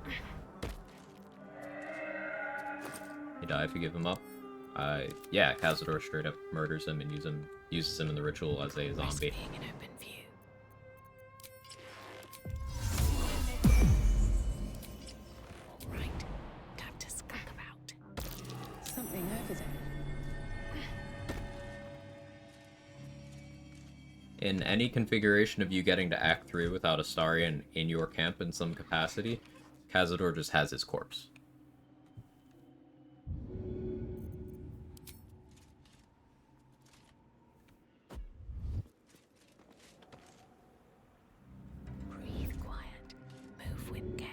match. He die if you give him up. Yeah, Cazador straight up murders him and uses him in the ritual as a zombie. Something over there. In any configuration of you getting to Act 3 without Astarion in your camp in some capacity, Cazador just has his corpse. Breathe quiet. Move with care.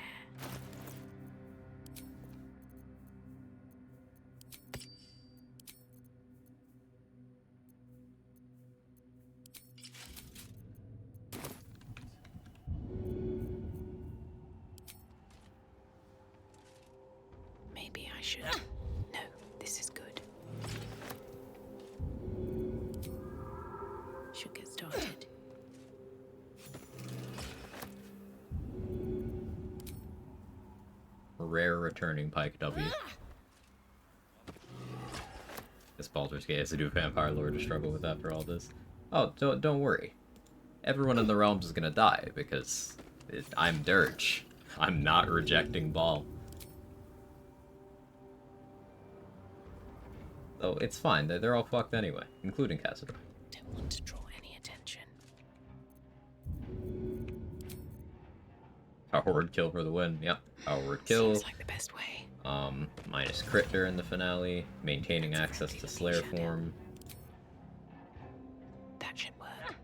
Maybe I should. No, this is good. Should get started. Rare returning Pike W. This Baldur's Gate has a new Vampire Lord to struggle with after all this. Oh, don't worry. Everyone in the realms is gonna die because I'm Dirge. I'm not rejecting Ball. So it's fine. They're all fucked anyway, including Cazador. Don't want to draw any attention. Power word kill for the win. Yep. Power word kill. Seems like the best way. Minus crit during the finale. Maintaining access to Slayer form. That should work.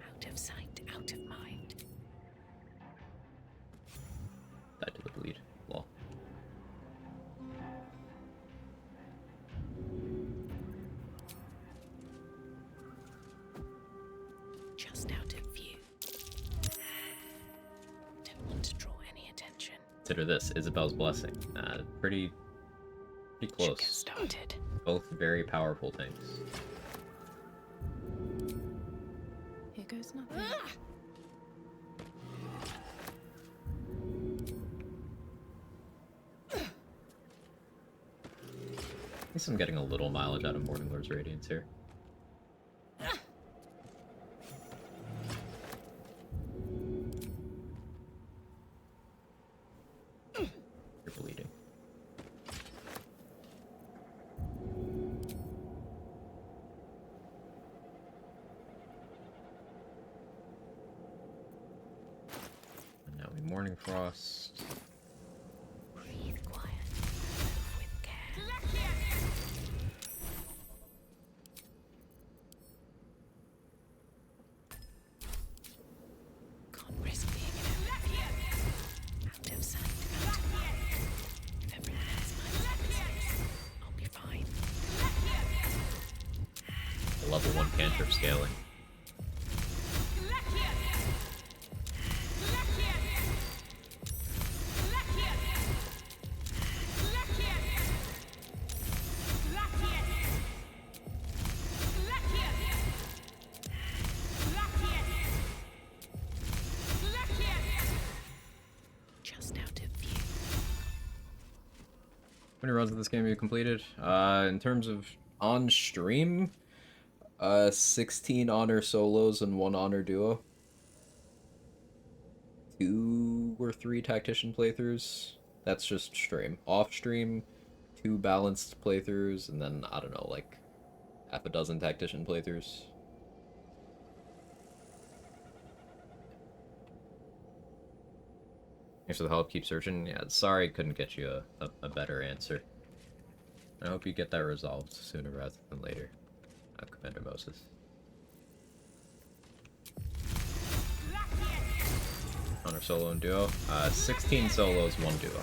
Out of sight, out of mind. Died to the bleed. Lol. Just out of view. Don't want to draw any attention. Consider this, Isabel's Blessing. Pretty close. Should get started. Both very powerful things. Here goes nothing. I guess I'm getting a little mileage out of Morning Lord's Radiance here. You're bleeding. And now we Morning Frost. Breathe quiet. With care. Can't risk being out of sight, out of mind. If everyone has my business, I'll be fine. Level 1 cantrip scaling. Just out of view. How many runs of this game have you completed? In terms of on stream, 16 honor solos and 1 honor duo. 2 or 3 tactician playthroughs. That's just stream. Off stream, 2 balanced playthroughs, and then, I don't know, like half a dozen tactician playthroughs. Thanks for the help, keep searching. Yeah, sorry couldn't get you a better answer. I hope you get that resolved sooner rather than later. Commander Moses. Honor solo and duo. 16 solos, 1 duo.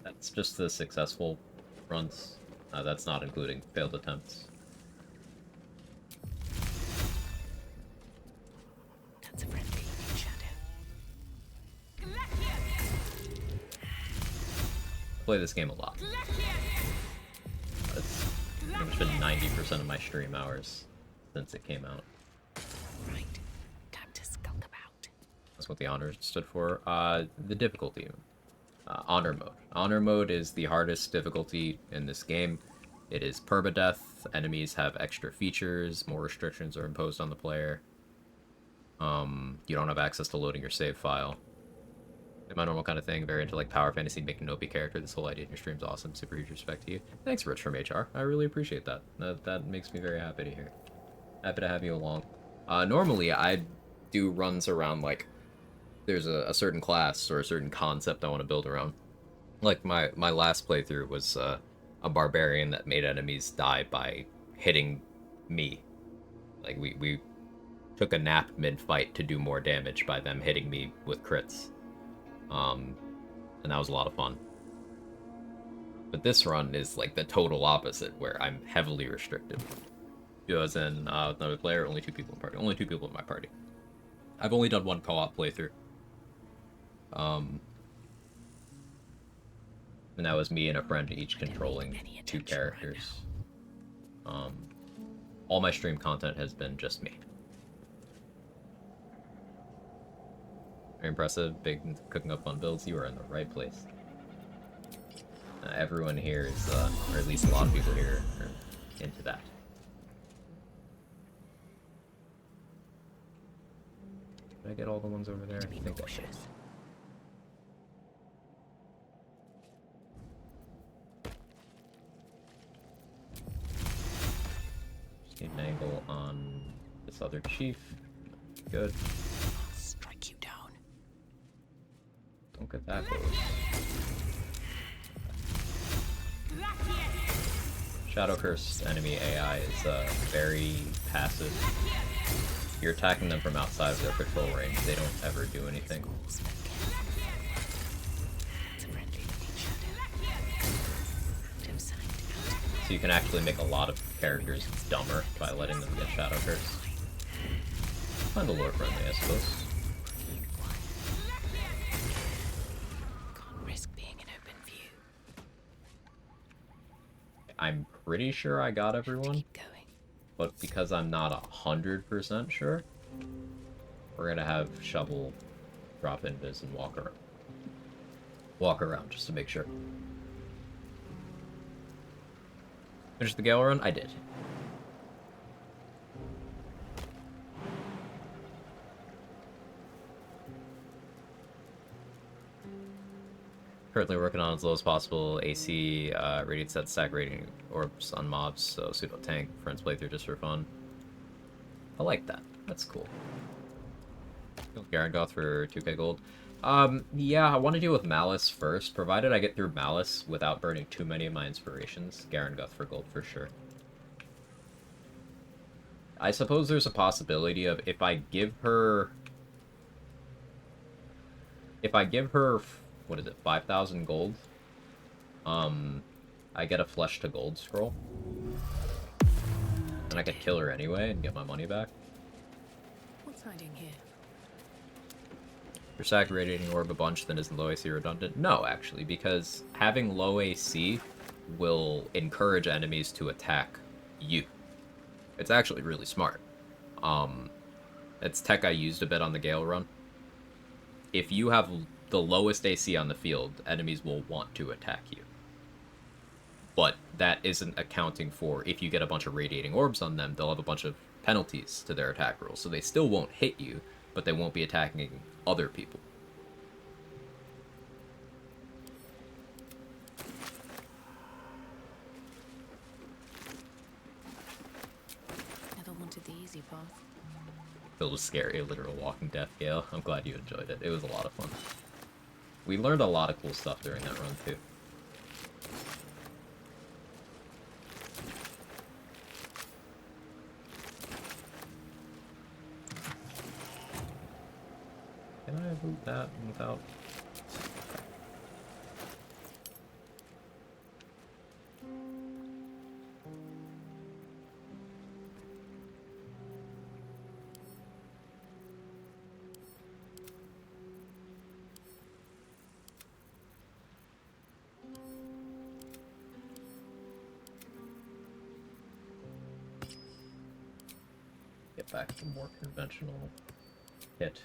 That's just the successful runs. That's not including failed attempts. That's a friendly looking shadow. I play this game a lot. It's pretty much been 90% of my stream hours since it came out. Right. Time to skulk about. That's what the honor stood for. The difficulty. Honor mode. Honor mode is the hardest difficulty in this game. It is permadeath. Enemies have extra features. More restrictions are imposed on the player. You don't have access to loading your save file. My normal kind of thing. Very into like power fantasy, making an OP character. This whole idea in your stream's awesome. Super huge respect to you. Thanks, Rich from HR. I really appreciate that. That makes me very happy to hear. Happy to have you along. Normally, I do runs around like there's a certain class or a certain concept I want to build around. Like my last playthrough was a barbarian that made enemies die by hitting me. Like we took a nap mid-fight to do more damage by them hitting me with crits. And that was a lot of fun. But this run is like the total opposite, where I'm heavily restricted. Duo as in another player, only 2 people in party. Only 2 people in my party. I've only done 1 co-op playthrough. And that was me and a friend each controlling 2 characters. All my stream content has been just me. Very impressive, big cooking up fun builds. You are in the right place. Everyone here is, or at least a lot of people here, are into that. Did I get all the ones over there? I think I should. Just need an angle on this other chief. Good. Strike you down. Don't get that close. Shadow Cursed enemy AI is very passive. You're attacking them from outside of their patrol range. They don't ever do anything. So you can actually make a lot of characters dumber by letting them get Shadow Curse. Kind of lore friendly, I suppose. Can't risk being in open view. I'm pretty sure I got everyone, but because I'm not 100% sure, we're gonna have Shovel drop invis and walk around just to make sure. Finish the Gale run? I did. Currently working on as low as possible AC radiant set stack rating orbs on mobs, so pseudo tank friends playthrough just for fun. I like that. That's cool. Garangoth for 2k gold. Yeah, I want to deal with Malice first, provided I get through Malice without burning too many of my inspirations. Garangoth for gold for sure. I suppose there's a possibility of if I give her, what is it, 5,000 gold? I get a flesh to gold scroll. And I could kill her anyway and get my money back. What's hiding here? You're sack radiating orb a bunch, then isn't low AC redundant? No, actually, because having low AC will encourage enemies to attack you. It's actually really smart. It's tech I used a bit on the Gale run. If you have the lowest AC on the field, enemies will want to attack you. But that isn't accounting for if you get a bunch of radiating orbs on them, they'll have a bunch of penalties to their attack rolls. So they still won't hit you, but they won't be attacking other people. Never wanted the easy path. It was scary, a literal walking death, Gale. I'm glad you enjoyed it. It was a lot of fun. We learned a lot of cool stuff during that run, too. Can I loot that without... Get back to more conventional hit.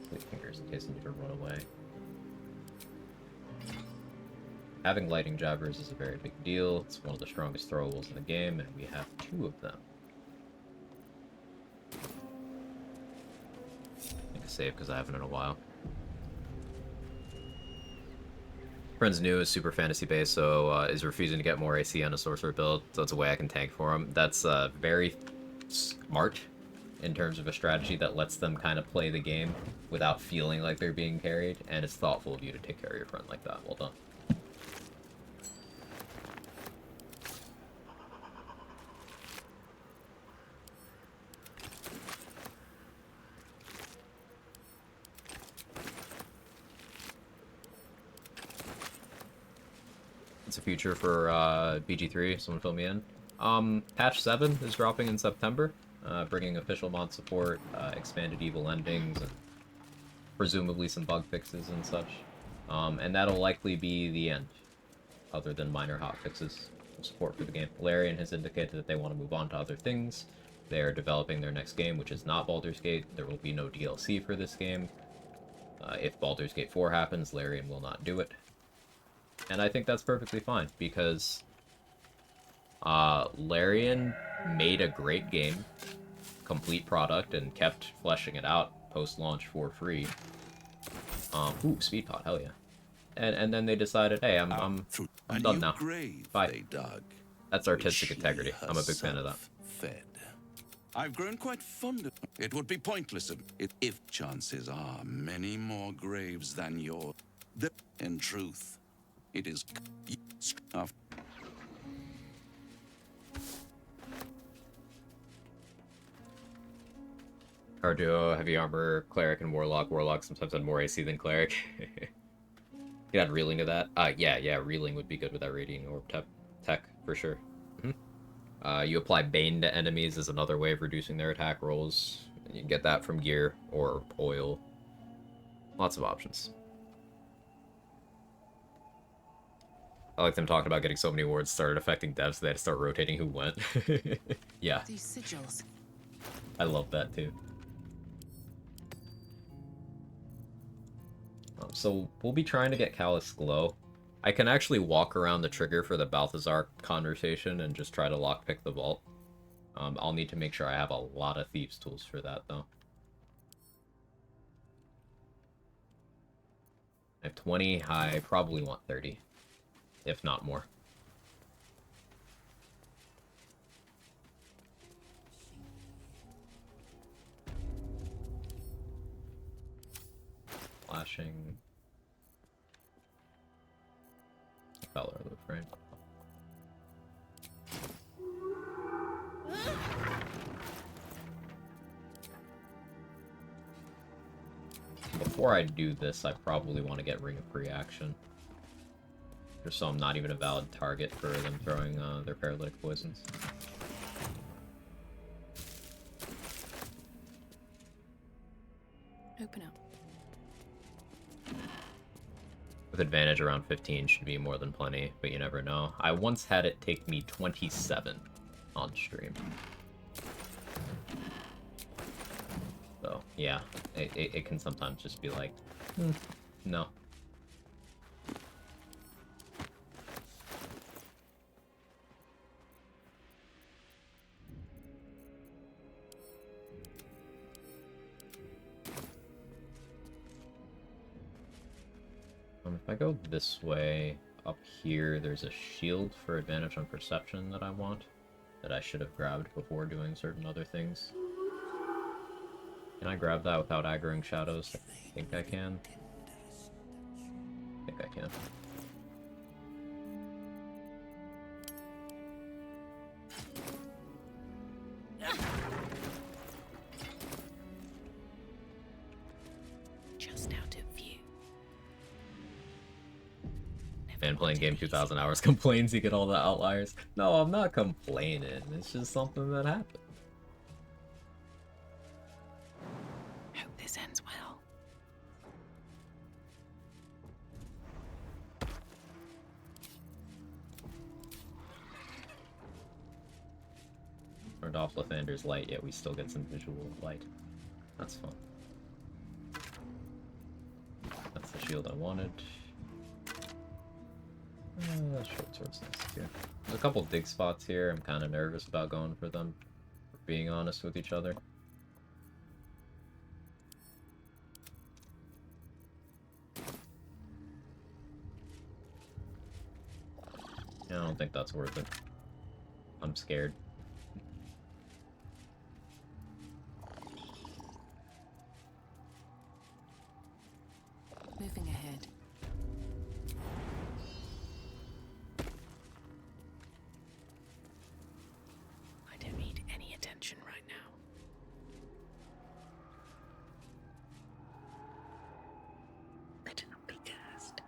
Fleet fingers in case I need to run away. Having lightning jabbers is a very big deal. It's one of the strongest throwables in the game, and we have 2 of them. Make a save because I haven't in a while. Friend's new is super fantasy based, so is refusing to get more AC on a sorcerer build, so that's a way I can tank for him. That's very smart in terms of a strategy that lets them kind of play the game without feeling like they're being carried, and it's thoughtful of you to take care of your friend like that. Well done. It's a future for BG3, someone fill me in. Patch 7 is dropping in September, bringing official mod support, expanded evil endings, and presumably some bug fixes and such. And that'll likely be the end, other than minor hotfixes of support for the game. Larian has indicated that they want to move on to other things. They are developing their next game, which is not Baldur's Gate. There will be no DLC for this game. If Baldur's Gate 4 happens, Larian will not do it. And I think that's perfectly fine, because Larian made a great game, complete product, and kept fleshing it out post-launch for free. Ooh, speed pot, hell yeah. And then they decided, hey, I'm done now. Bye. That's artistic integrity. I'm a big fan of that. Fed. I've grown quite fond of it. It would be pointless if chances are many more graves than yours. In truth, it is stuff. Hard duo, heavy armor, cleric, and warlock. Warlock sometimes had more AC than cleric. You add reeling to that? Yeah, reeling would be good with that radiating orb tech for sure. You apply Bane to enemies is another way of reducing their attack rolls. You can get that from gear or oil. Lots of options. I like them talking about getting so many awards started affecting devs, they had to start rotating who went. Yeah. These sigils. I love that too. So we'll be trying to get Callous Glow. I can actually walk around the trigger for the Balthazar conversation and just try to lockpick the vault. I'll need to make sure I have a lot of thieves tools for that though. I have 20, I probably want 30, if not more. Flashing. Color loop, right? Before I do this, I probably want to get Ring of Reaction. Just so I'm not even a valid target for them throwing their paralytic poisons. Open up. With advantage around 15 should be more than plenty, but you never know. I once had it take me 27 on stream. So, yeah, it can sometimes just be like, no. If I go this way, up here, there's a shield for advantage on perception that I want, that I should have grabbed before doing certain other things. Can I grab that without aggroing shadows? I think I can. I think I can. Just out of view. Man playing game 2,000 hours complains you get all the outliers. No, I'm not complaining. It's just something that happened. Hope this ends well. Turned off Lathander's light, yet we still get some visual light. That's fun. That's the shield I wanted. Short sword's nice here. There's a couple dig spots here. I'm kind of nervous about going for them, for being honest with each other. Yeah, I don't think that's worth it. I'm scared. Moving ahead. I don't need any attention right now. Better not be cursed.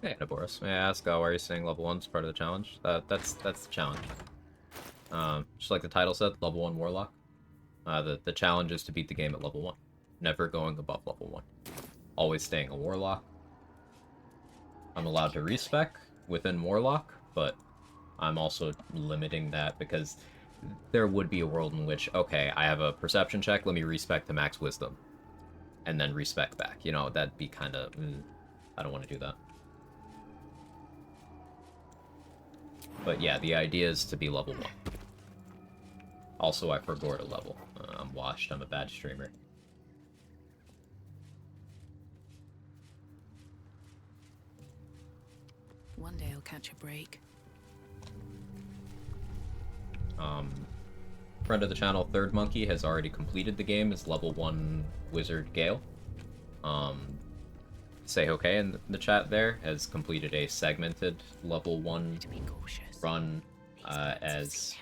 Hey, Naboris, may I ask why are you saying level 1's part of the challenge? That's the challenge. Just like the title said, level 1 Warlock. The challenge is to beat the game at level 1. Never going above level 1. Always staying a Warlock. I'm allowed to respec within Warlock, but I'm also limiting that because there would be a world in which, okay, I have a perception check, let me respec to max wisdom. And then respec back. You know, that'd be kind of... I don't want to do that. But yeah, the idea is to be level 1. Also, I forgot a level. I'm washed, I'm a bad streamer. One day I'll catch a break. Friend of the channel, Third Monkey, has already completed the game as level 1 Wizard Gale. Say okay in the chat there, has completed a segmented level 1 run as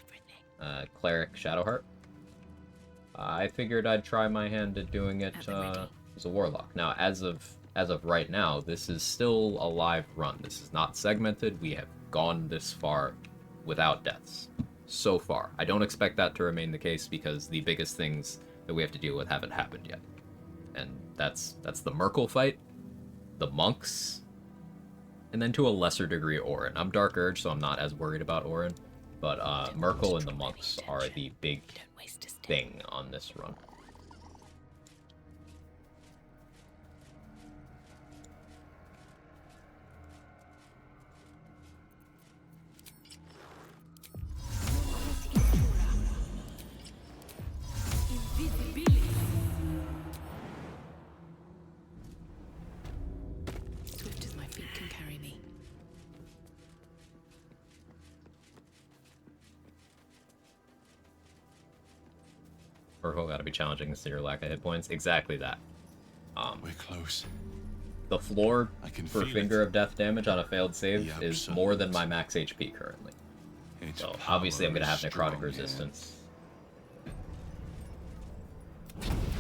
Cleric Shadowheart. I figured I'd try my hand at doing it as a Warlock. Now, as of as of right now, this is still a live run. This is not segmented. We have gone this far without deaths so far. I don't expect that to remain the case because the biggest things that we have to deal with haven't happened yet. And that's the Merkel fight, the monks, and then to a lesser degree Orin. I'm Dark Urge, so I'm not as worried about Orin, but Merkel and the monks are the big thing on this run. Swift as my feet can carry me. Merkel gotta be challenging to see your lack of hit points. Exactly that. We're close. The floor for feel Finger it. of Death damage on a failed save The is more than my max HP currently. Its So obviously I'm power gonna have is necrotic strong, resistance.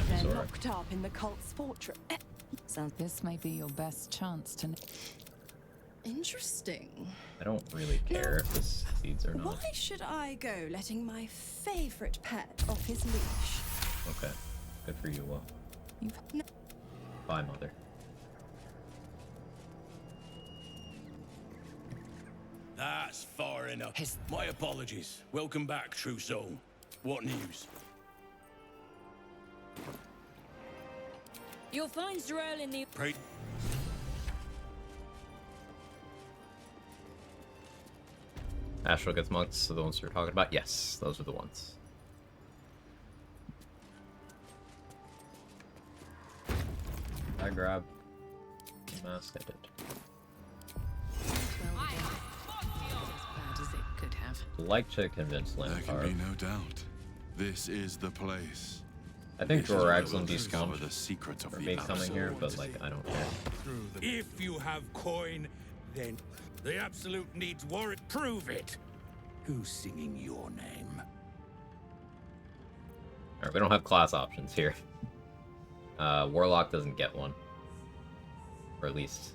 They're Sorry. locked up in the cult's fortress. This may be your best chance to. Interesting. I don't really care if this succeeds or not. Why should I go letting my favorite pet off his leash? Okay. Good for you, Will. No. Bye, Mother. That's far enough. My apologies. Welcome back, true soul. What news? You'll find Zrael in the... Pray. Astral gets monks, so the ones we're talking about? Yes, those are the ones. I grab the mask, I did. Bad as it could have. Like to convince There can Lantar. be no doubt. This is the place. I think This is where Dvorak's we'll on discover despawn the secret of for the me coming here, but absolute. like I don't care. If you have coin, then the absolute needs warrant. Prove it. Who's singing your name? Alright, we don't have class options here. Warlock doesn't get one. Or at least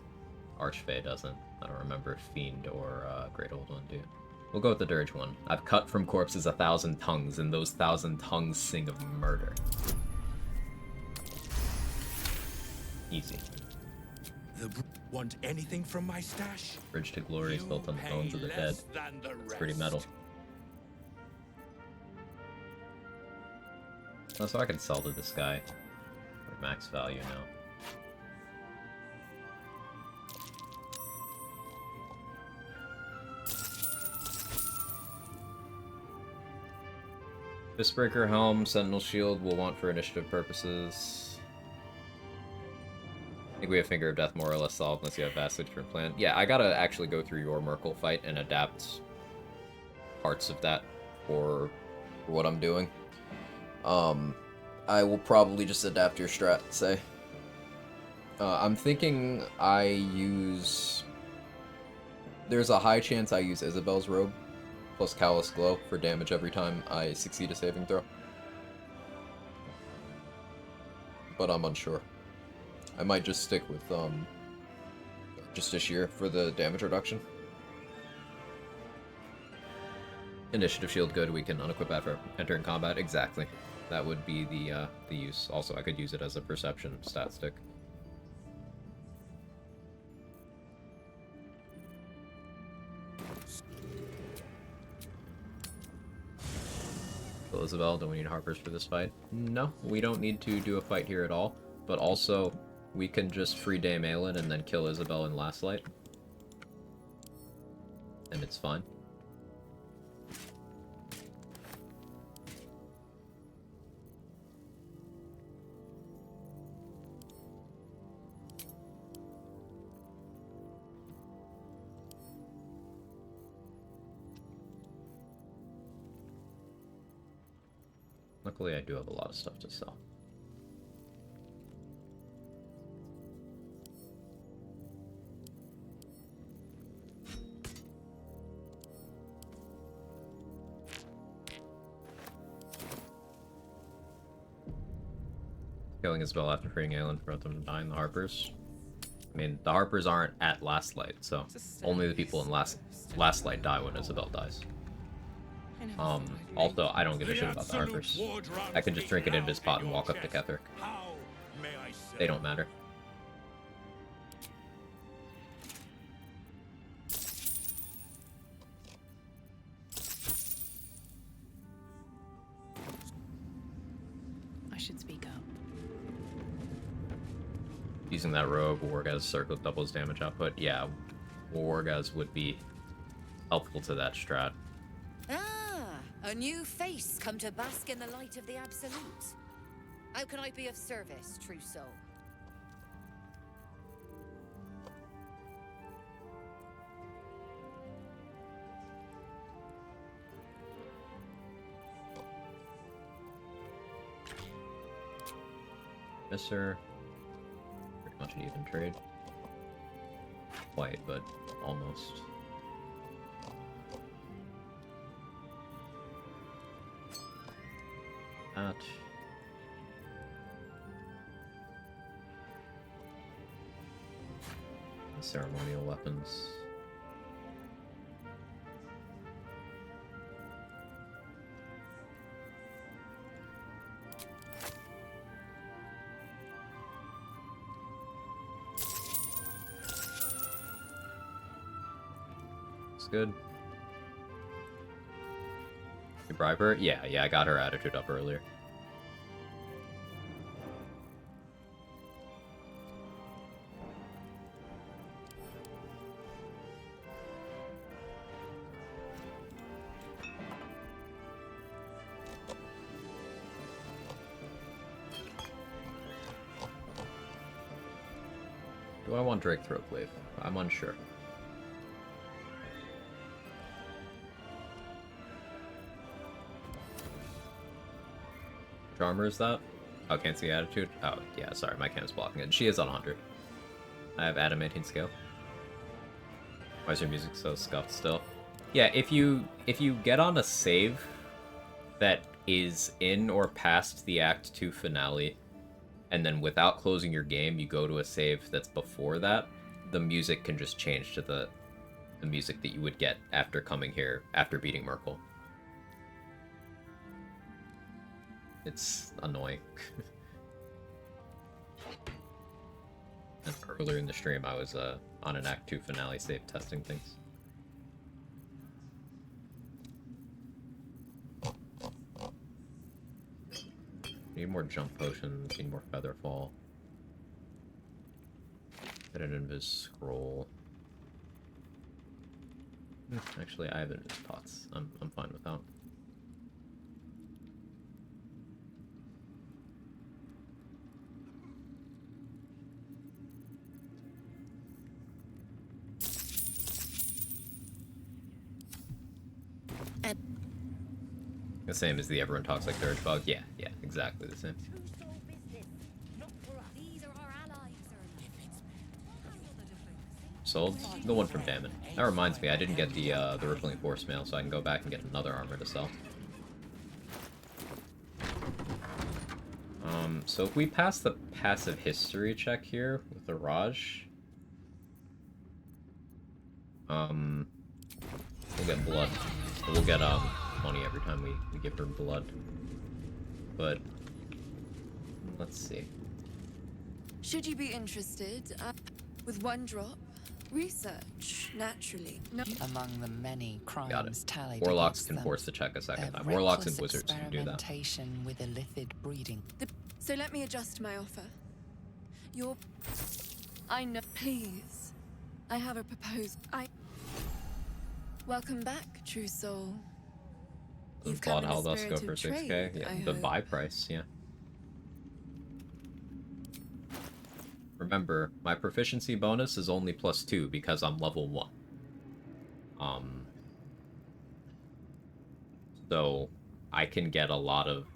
Archfey doesn't. I don't remember if Fiend or Great Old One do. We'll go with the Dirge one. I've cut from corpses 1,000 tongues, and those 1,000 tongues sing of murder. Easy. Want anything from my stash? Bridge to Glory is built on the bones of the dead. It's pretty metal. Oh, so I can sell to this guy for max value now. Fistbreaker Helm, Sentinel Shield we'll want for initiative purposes. I think we have Finger of Death more or less solved unless you have vastly different plan. Yeah, I gotta actually go through your Merkel fight and adapt parts of that for what I'm doing. I will probably just adapt your strat, say. I'm thinking I use... There's a high chance I use Isabel's Robe plus Callous Glow for damage every time I succeed a saving throw. But I'm unsure. I might just stick with Justiciar for the damage reduction. Initiative shield good, we can unequip after entering combat. Exactly. That would be the use. Also, I could use it as a perception stat stick. Isabel, do we need Harpers for this fight? No, we don't need to do a fight here at all. But also, we can just free Dame Aelin and then kill Isabel in Last Light. And it's fine. Luckily, I do have a lot of stuff to sell. Killing Isabel after freeing Aelin to prevent them from dying, the Harpers. I mean, the Harpers aren't at Last Light, so only the people in Last Light die when Isabel dies. Also, I don't give a shit about the Harpers. I can just drink it into his pot and walk up to Ketherick. They don't matter. I should speak up. Using that rogue, Wargaz circle doubles damage output. Yeah, Wargaz would be helpful to that strat. Ah, a new face come to bask in the light of the Absolute. How can I be of service, true soul? Mister. Pretty much an even trade. Quite, but almost. That. The ceremonial weapons. It's good. You bribe her? Yeah, I got her attitude up earlier. Do I want Drake Throatglaive? I'm unsure. Which armor is that? Oh, can't see attitude? Oh, yeah, sorry, my cam's blocking it. She is on 100. I have adamantine scale. Why is your music so scuffed still? Yeah, if you get on a save that is in or past the Act 2 finale, and then without closing your game, you go to a save that's before that, the music can just change to the music that you would get after coming here, after beating Merkel. It's annoying. And earlier in the stream, I was on an Act 2 finale save testing things. Need more jump potions, need more featherfall. Get an invis scroll. Actually, I have invis pots. I'm fine with that. The same as the everyone talks like Dirge Bug? Yeah, exactly the same. Sold? The one from Damon. That reminds me, I didn't get the Rippling Force Mail, so I can go back and get another armor to sell. So if we pass the passive history check here with the Raj, we'll get blood. We'll get money every time we give her blood. But let's see. Should you be interested, with one drop, research, naturally. No. Among the many crimes Got it. tallied Warlocks against can them, force the check a second their time. Warlocks and reckless wizards can do that. experimentation with illithid breeding. So let me adjust my offer. I know. Please. I have a proposal. Welcome back, true soul. You've come in a Haldus go for spirited 6k? trade, Yeah, I the hope. buy price, yeah. Remember, my proficiency bonus is only +2 because I'm level 1. So I can get a lot of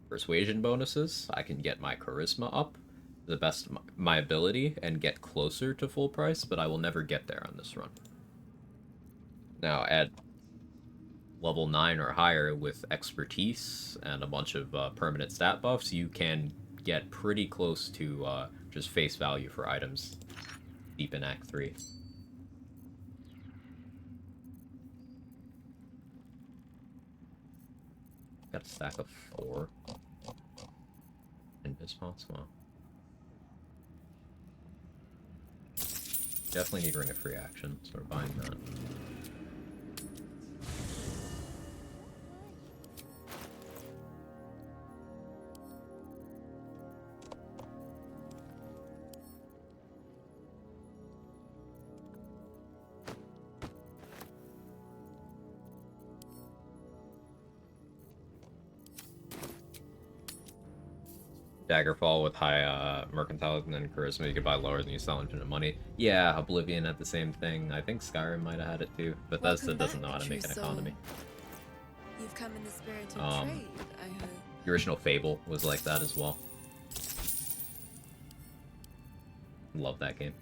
persuasion bonuses. I can get my charisma up to the best of my ability and get closer to full price, but I will never get there on this run. Now, at level 9 or higher with expertise and a bunch of permanent stat buffs, you can get pretty close to just face value for items deep in Act 3. Got a stack of 4. Invis pots, wow. Definitely need Ring of Free Action, so we're buying that. Daggerfall with high mercantile and then charisma, you could buy lower than you sell infinite money. Yeah, Oblivion had the same thing. I think Skyrim might have had it too. Bethesda doesn't know how to make an economy. You've come in the spirit of trade, I hope. The original Fable was like that as well. Love that game.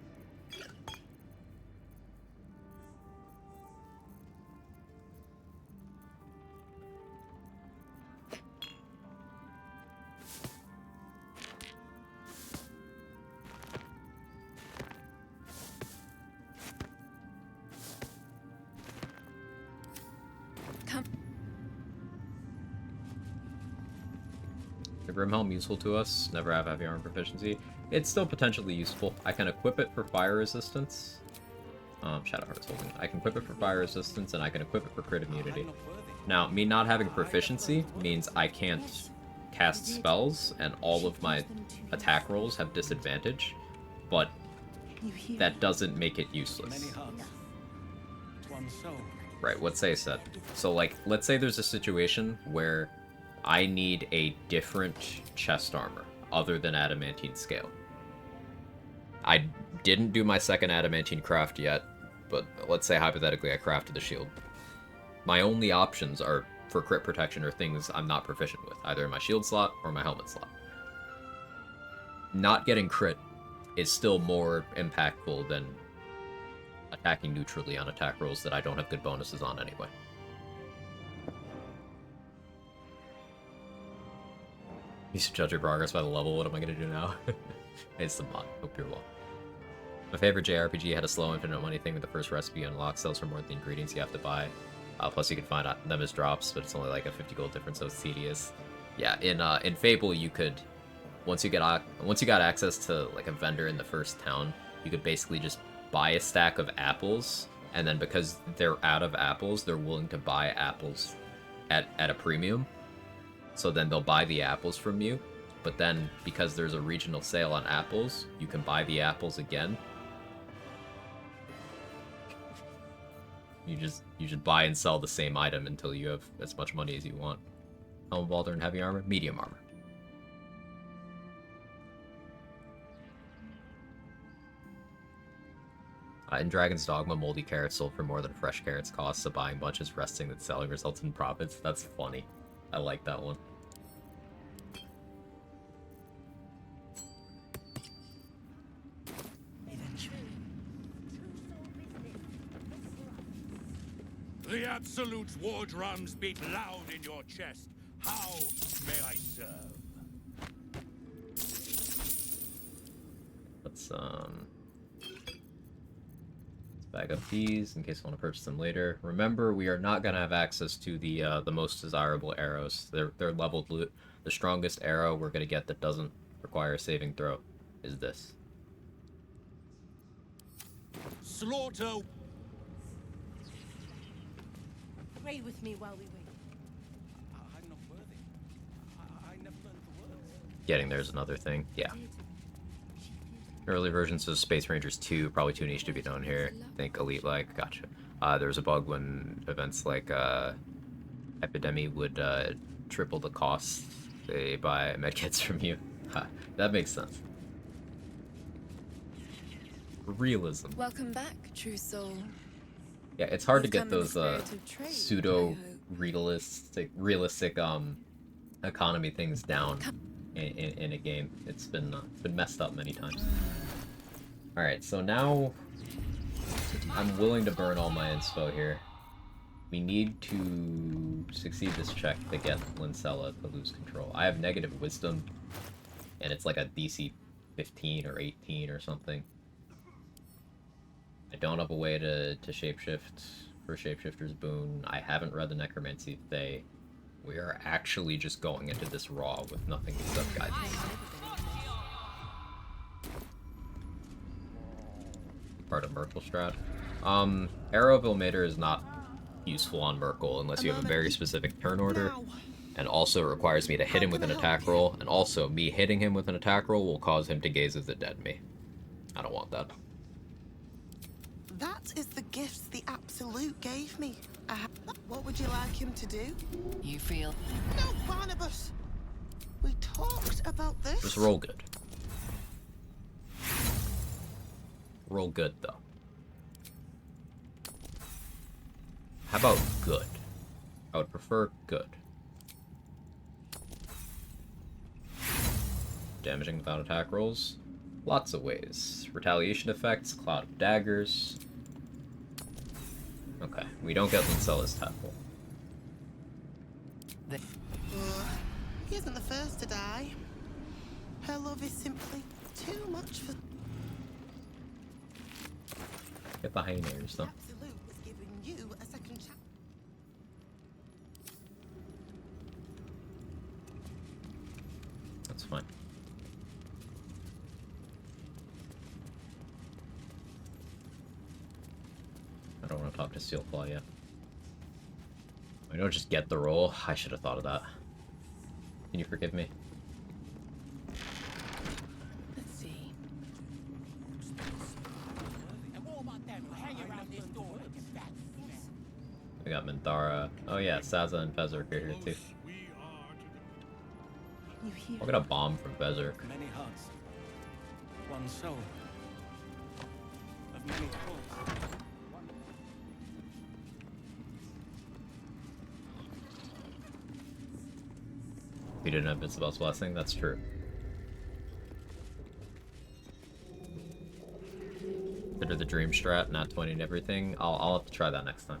Grimhelm useful to us, never have heavy armor proficiency. It's still potentially useful. I can equip it for fire resistance. Shadowheart's holding. I can equip it for fire resistance, and I can equip it for crit immunity. Now, me not having proficiency means I can't cast spells, and all of my attack rolls have disadvantage, but that doesn't make it useless. Right, what Say said. So, like, let's say there's a situation where I need a different chest armor other than adamantine scale. I didn't do my second adamantine craft yet, but let's say hypothetically I crafted the shield. My only options are for crit protection or things I'm not proficient with, either in my shield slot or my helmet slot. Not getting crit is still more impactful than attacking neutrally on attack rolls that I don't have good bonuses on anyway. You should judge your progress by the level. What am I going to do now? It's the mod. Hope you're well. My favorite JRPG had a slow infinite money thing with the first recipe unlocked. Sells for more than the ingredients you have to buy. Plus you can find them as drops, but it's only like a 50 gold difference, so it's tedious. Yeah, in Fable you could, once you got access to like a vendor in the first town, you could basically just buy a stack of apples, and then because they're out of apples, they're willing to buy apples at a premium. So then they'll buy the apples from you, but then because there's a regional sale on apples, you can buy the apples again. You just buy and sell the same item until you have as much money as you want. Helm of Baldur and heavy armor, medium armor. In Dragon's Dogma, moldy carrots sold for more than fresh carrots cost, so buying bunches resting that selling results in profits. That's funny. I like that one. The Absolute's war drums beat loud in your chest. How may I serve? Let's bag up these in case I want to purchase them later. Remember, we are not gonna have access to the most desirable arrows. They're leveled loot. The strongest arrow we're gonna get that doesn't require a saving throw is this. Slaughter. Pray with me while we wait. I'm not worthy. I never learned the words. Getting there's another thing. Yeah. Early versions of Space Rangers 2, probably too niche to be known here. Think Elite like, gotcha. There was a bug when events like Epidemic would triple the cost they buy medkits from you. That makes sense. Realism. Welcome back, true soul. Yeah, it's hard to get those pseudo realistic economy things down in a game. It's been messed up many times. All right, so now I'm willing to burn all my inspo here. We need to succeed this check to get Lincella to lose control. I have negative wisdom, and it's like a DC 15 or 18 or something. I don't have a way to shapeshift for Shapeshifter's Boon. I haven't read the Necromancy Thay. We are actually just going into this raw with nothing except guidance. Part of Merkel strat. Arrow of Ilmater is not useful on Merkel unless you have a very specific turn order, and also it requires me to hit him with an attack roll, and also me hitting him with an attack roll will cause him to gaze as a dead me. I don't want that. That is the gift the Absolute gave me. What would you like him to do? You feel... No, Barnabas! We talked about this. Just roll good. Roll good, though. How about good? I would prefer good. Damaging without attack rolls? Lots of ways. Retaliation effects, Cloud of Daggers. Okay, we don't get Lincella's Tadpole. He isn't the first to die. Her love is simply too much for... Get the Hyenas, though. Absolute was giving you a second chance. That's fine. I don't want to talk to Steelclaw yet. I don't just get the roll. I should have thought of that. Can you forgive me? Let's see. We got Minthara. Oh yeah, Saza and Bezerk are here too. I'll get a bomb from Bezerk. Many hearts, one soul. Of many thoughts. We didn't have Isabel's Blessing, that's true. Consider the Dream Strat, not 20 and everything. I'll have to try that next time.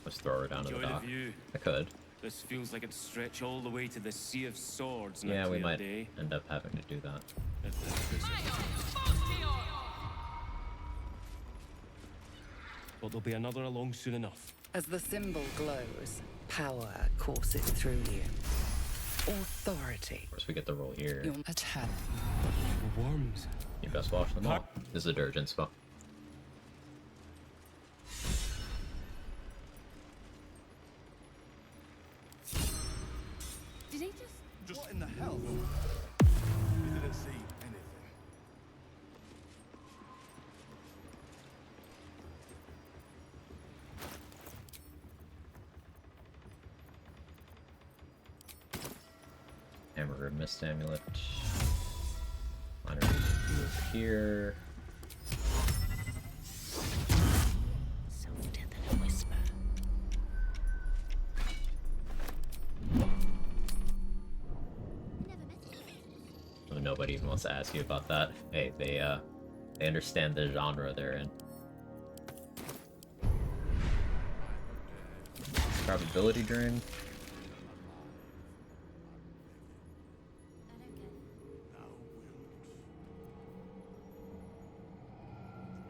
Let's throw her down to the Enjoy dock. the view. I could. This feels like it stretch all the way to the Sea of Swords. On Yeah, a we clear might day. end up having to do that. But there'll be another along soon enough. As the symbol glows, power courses through you. Authority. Of course, we get the roll here. Your attack. Worms. You best watch them all. This is a Dirge spell. Did he just... What in the hell? You didn't see anything. Hammer Mist Amulet. Minor over here. Softer than a whisper. Oh, nobody even wants to ask you about that. Hey, they understand the genre they're in. Probability drain.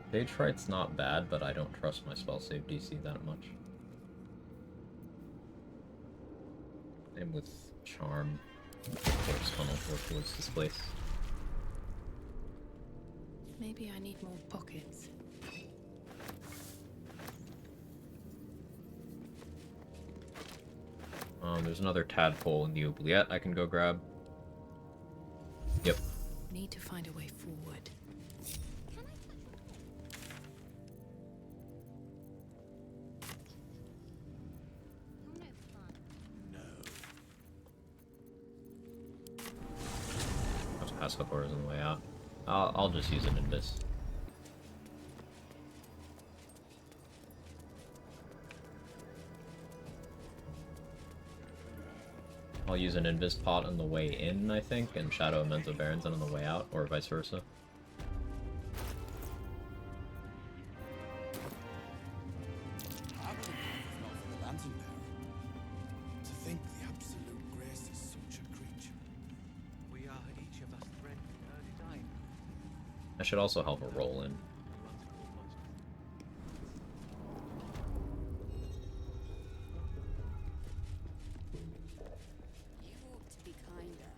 Stage Fright's not bad, but I don't trust my spell save DC that much. Same with Charm. Force funnel towards this place. Maybe I need more pockets. There's another tadpole in the oubliette I can go grab. Yep. Need to find a way forward. Pascal's on the way out. I'll just use an Invis. I'll use an Invis pot on the way in, I think, and Shadow of Menzo Barons on the way out, or vice versa. To think the Absolute graced such a creature. We are That should also help a roll in. You ought to be kinder,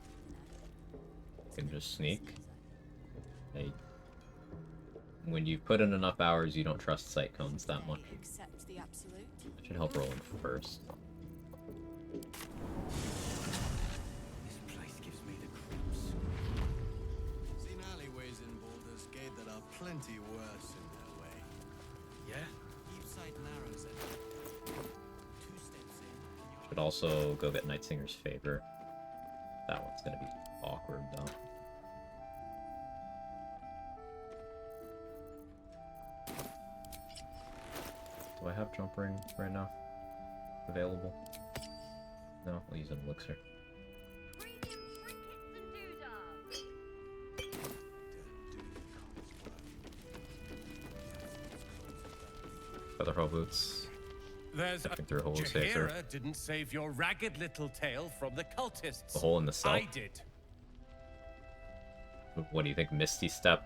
Can just sneak. Hey. When you put in enough hours, you don't trust sight cones that much. Accept the absolute. That should help roll in first. This place gives me the creeps. Seen alleyways in Baldur's Gate that are plenty worse in their way. Yeah? Each side narrows it. 2 steps in. Should also go get Nightsinger's favor. That one's gonna be awkward though. Do I have jump ring right now? Available? No, I'll use an elixir. Featherfall boots. There's a Through a hole of safer. Jahira didn't save your ragged little tail from the cultists. The hole in the cell? I did. What do you think? Misty step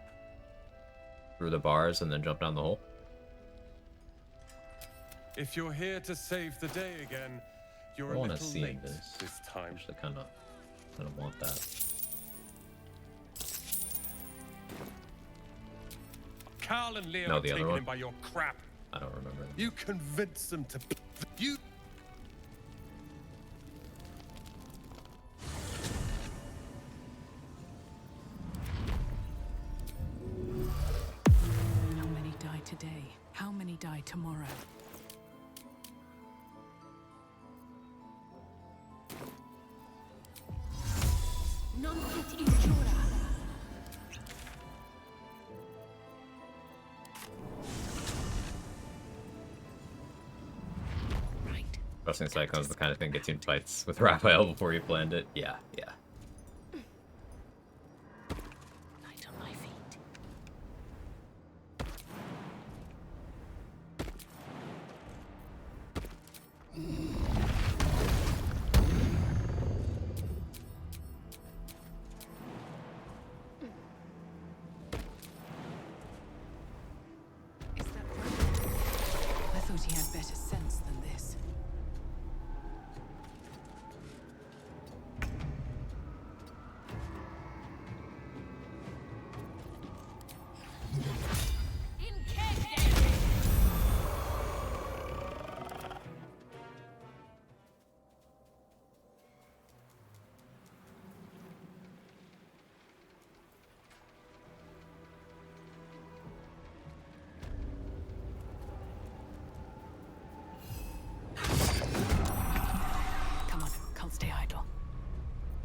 through the bars and then jump down the hole? If you're here to save the day again, you're I a want to little see late this. this time. Actually, kind of want that. Carl and Leo No, are the other taking one. him by your crap. I don't remember. You convinced them to. You. How many die today? How many die tomorrow? Non fit in Jura. Trusting Cyclone's the kind of thing gets you in fights with Raphael before you planned it. Yeah, yeah. Light on my feet. Is that right? I thought he had better sense than this. Come on, can't stay idle.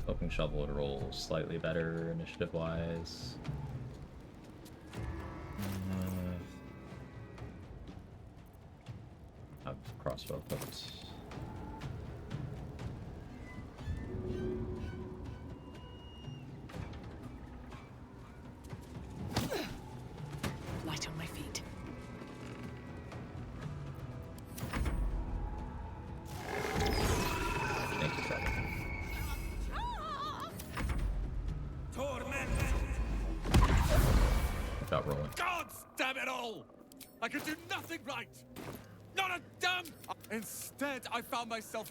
Hoping Shovel would roll slightly better initiative-wise. Have crossbow equipped. Light on my feet. Thank you, Trevor. Torment! Without rolling. God damn it all! I could do nothing right! Not a damn... Instead, I found myself...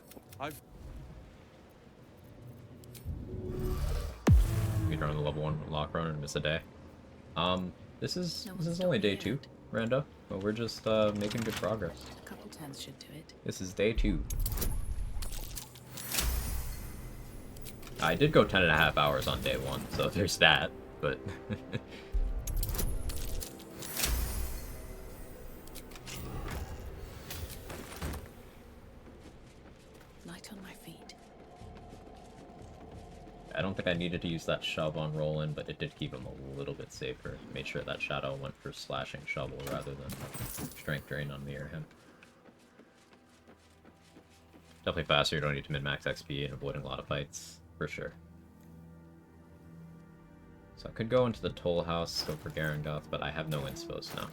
You run the level 1 lock run and miss a day. This is only day 2, Rando, but we're just making good progress. A couple turns should do it. This is day 2. I did go 10.5 hours on day 1, so there's that, but... Light on my feet. I don't think I needed to use that shove on Roland, but it did keep him a little bit safer. Made sure that shadow went for slashing shovel rather than strength drain on mirror him. Definitely faster, you don't need to min-max XP and avoiding a lot of fights, for sure. So I could go into the Toll House, go for Garangoth, but I have no inspos now.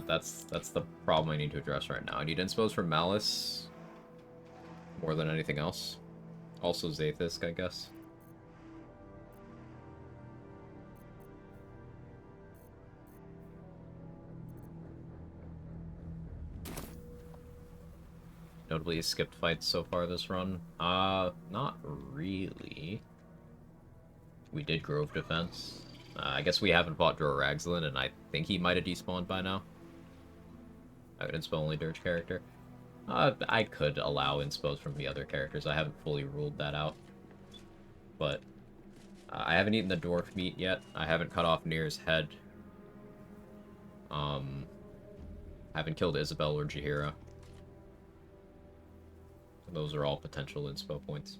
That's the problem I need to address right now. I need inspos for Malice more than anything else. Also Zathis, I guess. notably skipped fights so far this run? Not really. We did Grove Defense. I guess we haven't fought Dror Ragzlin, and I think he might have despawned by now. I would inspo only Dirge character. I could allow inspos from the other characters. I haven't fully ruled that out. But I haven't eaten the dwarf meat yet. I haven't cut off Nir's head. I haven't killed Isabel or Jaheira. Those are all potential inspo points.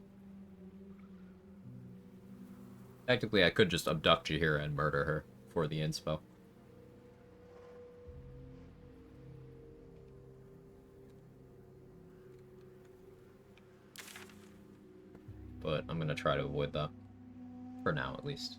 Technically, I could just abduct Jaheira and murder her for the inspo. But I'm gonna try to avoid that. For now, at least.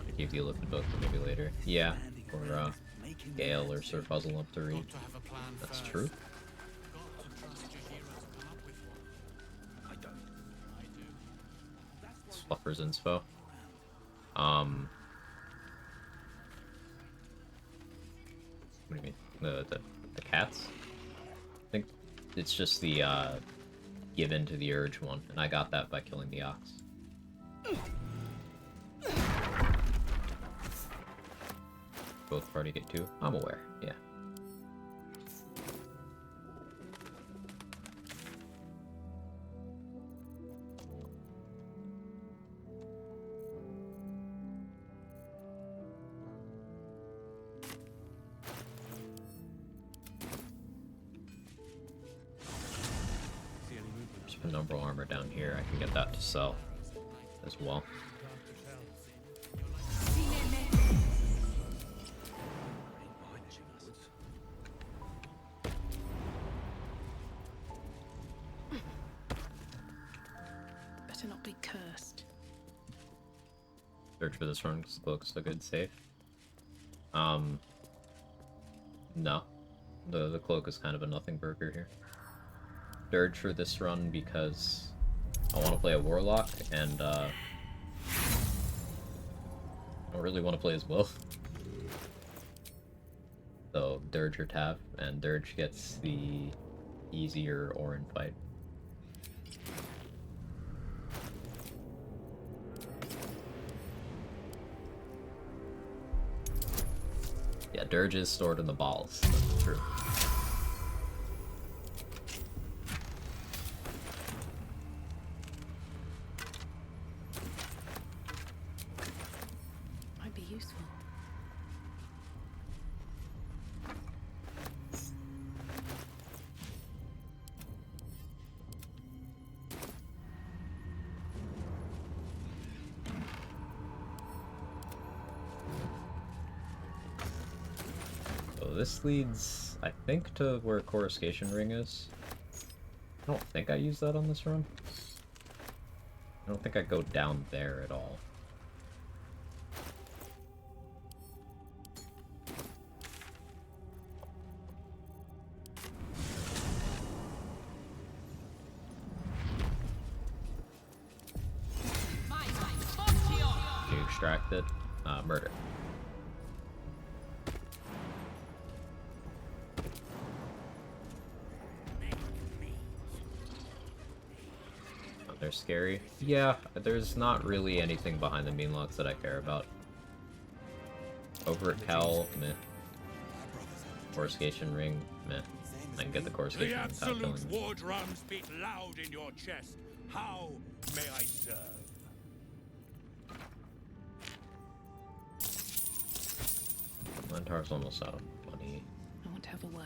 I keep the Elliptic book for maybe later. Yeah, or Gale or Sir Puzzle up to read. That's true. Fluffer's inspo. What do you mean? The cats? I think it's just the give in to the urge one, and I got that by killing the ox. Both party get 2? I'm aware, yeah. There's penumbral armor down here. I can get that to sell as well. Better not be cursed. Search for this run because Cloak's a good safe. No. The Cloak is kind of a nothing burger here. Dirge for this run because I want to play a Warlock, and I don't really want to play as Wolf. So Dirge or Tav, and Dirge gets the easier Orin fight. Yeah, Dirge is stored in the balls. That's true. Might be useful. So this leads, I think, to where Coruscation Ring is. I don't think I use that on this run. I don't think I go down there at all. Being extracted. Murder. They're scary. Yeah, there's not really anything behind the mean locks that I care about. Over at Cal, meh. Coruscation Ring, meh. I can get the Coruscation Ring without killing absolute them. war drums beat loud in your chest. How may I serve? Lantar's almost out of money. I want to have a word.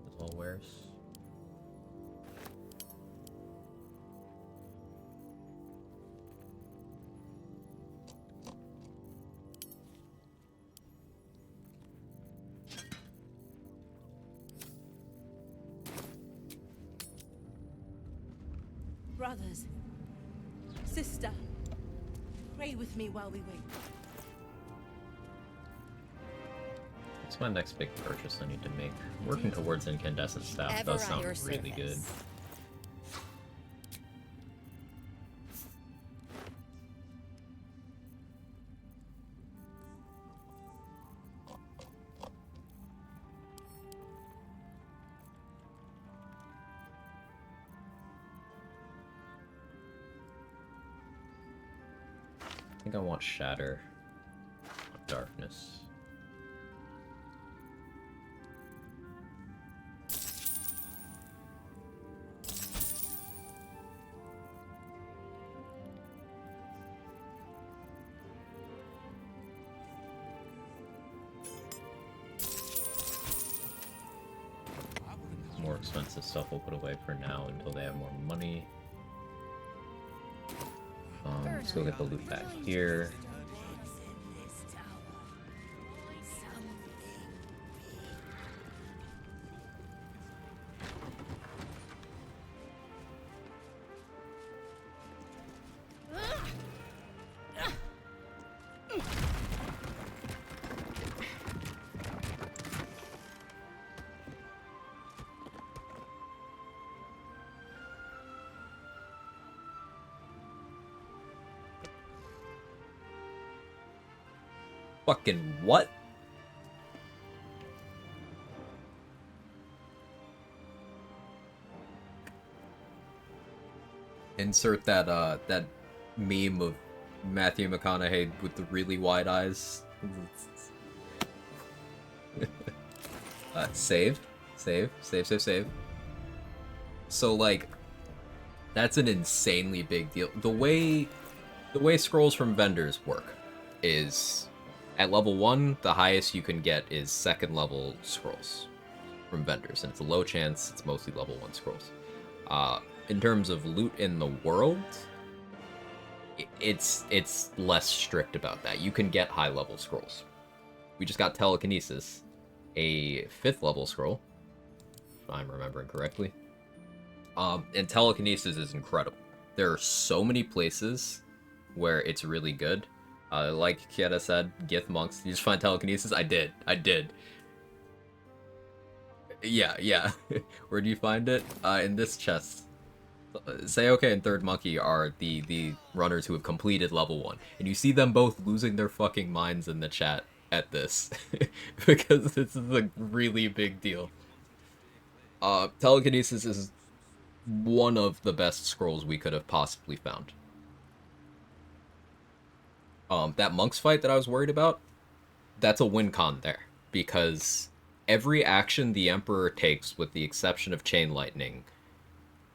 It's all wares. Brothers, sister, pray with me while we wait. What's my next big purchase I need to make? Working towards incandescent staff does sound really good. I think I want Shatter on Darkness. More expensive stuff we'll put away for now until they have more money. Let's go get the loot back here. Fucking what? Insert that that meme of Matthew McConaughey with the really wide eyes. Save. So like, that's an insanely big deal. The way scrolls from vendors work is, at level 1, the highest you can get is 2nd level scrolls from vendors, and it's a low chance, it's mostly level 1 scrolls. In terms of loot in the world, it's less strict about that. You can get high level scrolls. We just got Telekinesis, a 5th level scroll, if I'm remembering correctly. And Telekinesis is incredible. There are so many places where it's really good. Like Kieta said, Gith monks, you just find Telekinesis? I did. Yeah. Where do you find it? In this chest. Seoke and Third Monkey are the runners who have completed level 1. And you see them both losing their fucking minds in the chat at this. Because this is a really big deal. Telekinesis is one of the best scrolls we could have possibly found. That monks fight that I was worried about, that's a win con there, because every action the Emperor takes, with the exception of Chain Lightning,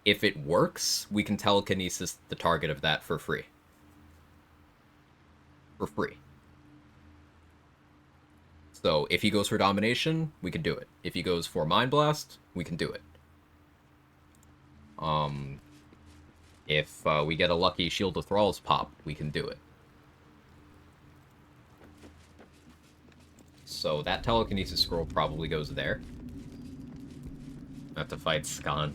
if it works, we can Telekinesis the target of that for free. So if he goes for Domination, we can do it. If he goes for Mind Blast, we can do it. If we get a lucky Shield of Thralls pop, we can do it. So that Telekinesis scroll probably goes there. I have to fight Skan.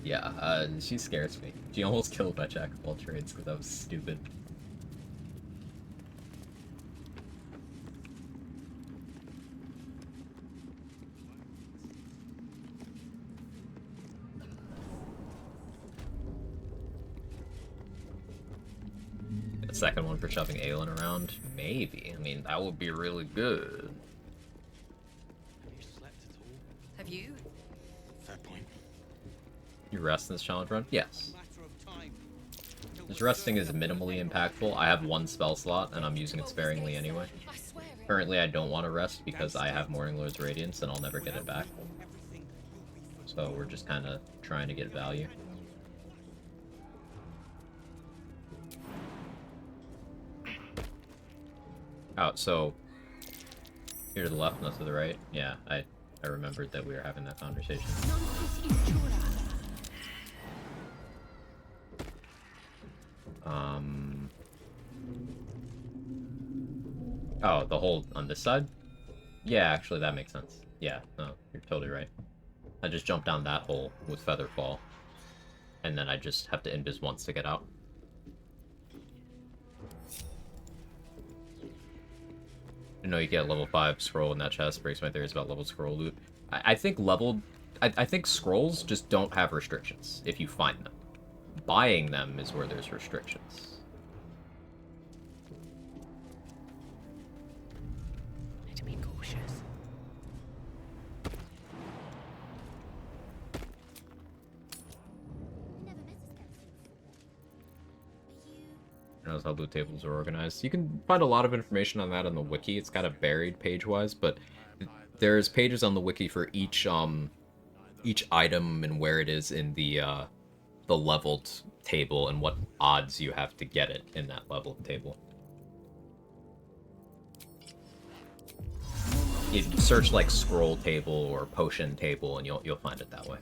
Yeah, she scares me. She almost killed my Jack of all trades because that was stupid. A second one for shoving Aelin around? Maybe. I mean, that would be really good. Have you? Fair point. You rest in this challenge run? Yes. This resting is minimally impactful. I have 1 spell slot, and I'm using it sparingly anyway. Currently, I don't want to rest because I have Morning Lord's Radiance, and I'll never get it back. So we're just kind of trying to get value. Oh, so here to the left, not to the right. Yeah, I remembered that we were having that conversation. Oh, the hole on this side? Yeah, actually, that makes sense. Yeah, no, you're totally right. I just jumped down that hole with Featherfall. and then I just have to invis once to get out. You know, you get level 5 scroll in that chest. Breaks my theories about level scroll loot. I think I think scrolls just don't have restrictions if you find them. Buying them is where there's restrictions. Need to be cautious. Knows how loot tables are organized. You can find a lot of information on that on the wiki. It's kind of buried page-wise, but there's pages on the wiki for each item and where it is in the leveled table and what odds you have to get it in that leveled table. You search like scroll table or potion table and you'll find it that way.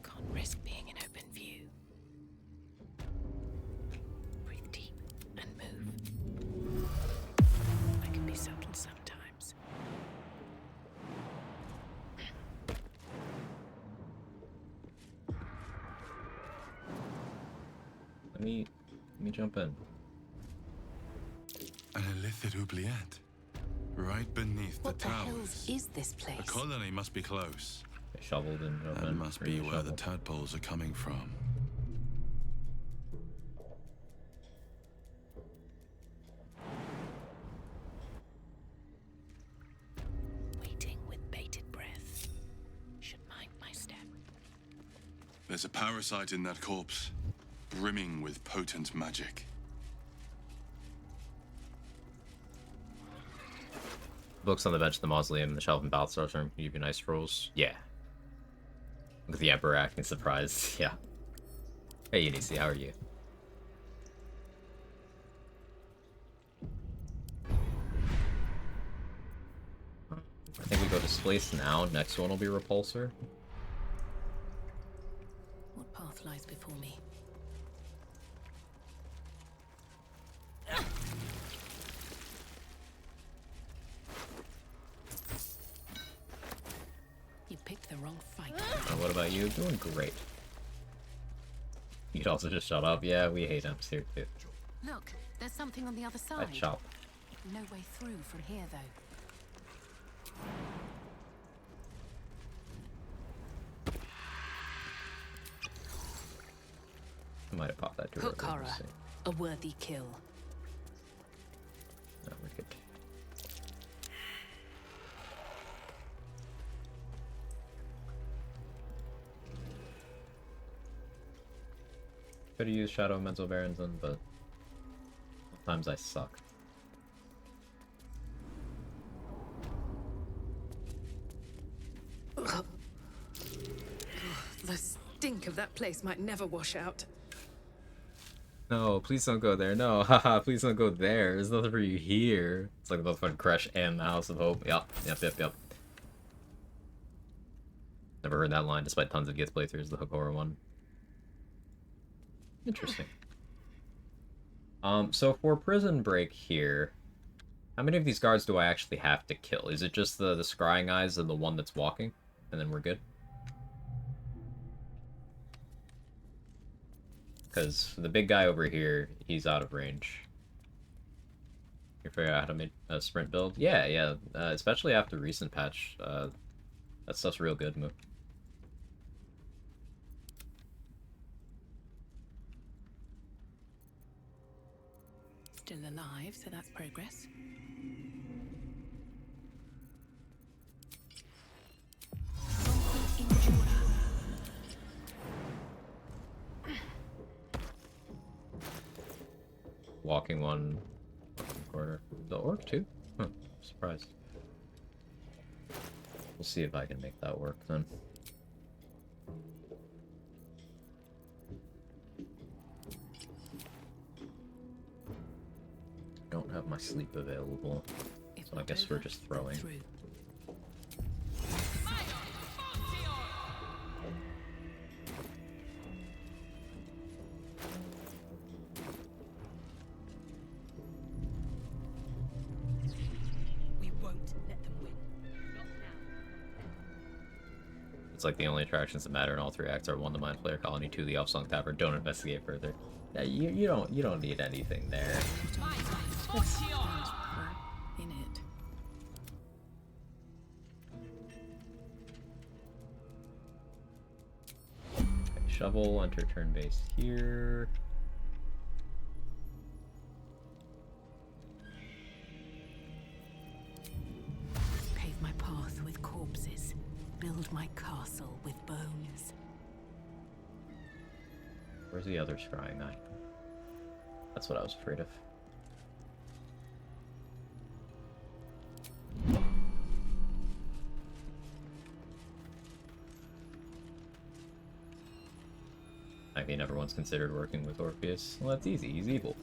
Can't risk being in open view. Breathe deep and move. I can be sudden sometimes. Let me jump in. An illithid oubliette. Right beneath What the the hell towers. is this place? The colony must be close. They shoveled and jump That in. must be where the Shovel. tadpoles are coming from. Waiting with bated breath. Should mind my step. There's a parasite in that corpse, brimming with potent magic. Books on the bench of the mausoleum, the shelf and Balthazar's room give you nice rolls. Yeah. Look at the Emperor acting surprised. Yeah. Hey, Eunice, how are you? I think we go Displace now. Next one will be Repulsor. What path lies before me? You picked the wrong fight. What about you? Doing great. You'd also just shut up. Yeah, we hate Emps here too. Look, there's something on the other I side. chop. No way through from here, though. I might have popped that door. Hook horror. A worthy kill. No, we're good. Could have used Shadow Mental Barons then, but sometimes I suck. The stink of that place might never wash out. No, please don't go there. No, haha, please don't go there. There's nothing for you here. It's like both fun Crush and the House of Hope. Yep. Never heard that line despite tons of Gits playthroughs, the Hook Horror one. Interesting. So for Prison Break here, how many of these guards do I actually have to kill? Is it just the scrying eyes and the one that's walking? And then we're good? Because the big guy over here, he's out of range. You figure out how to make a sprint build? Yeah. Especially after recent patch. That stuff's real good. Move. Still alive, so that's progress. Walking one corner. The orc too? Huh, surprised. We'll see if I can make that work then. Don't have my sleep available, so I guess we're just throwing. It's like the only attractions that matter in all 3 acts are 1, the Mind Flayer Colony, 2, the Elf Song Tavern. Don't investigate further. Yeah, you don't need anything there. In it. Okay, shovel, enter turn base here. Pave my path with corpses. Build my castle with bones. Where's the other scrying guy? That's what I was afraid of. I mean, everyone's considered working with Orpheus. Well, that's easy. He's evil.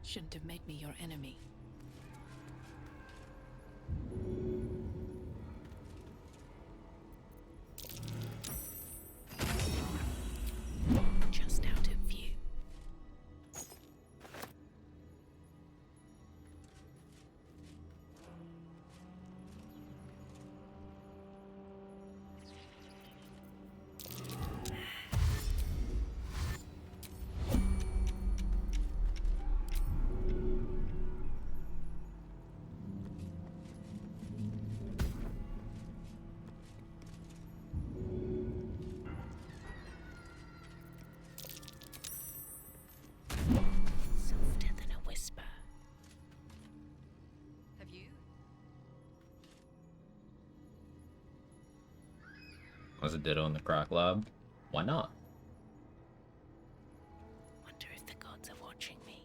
Shouldn't have made me your enemy. Just out of view. Softer than a whisper. Have you? Was a ditto in the Croc Lab? Why not? Wonder if the gods are watching me.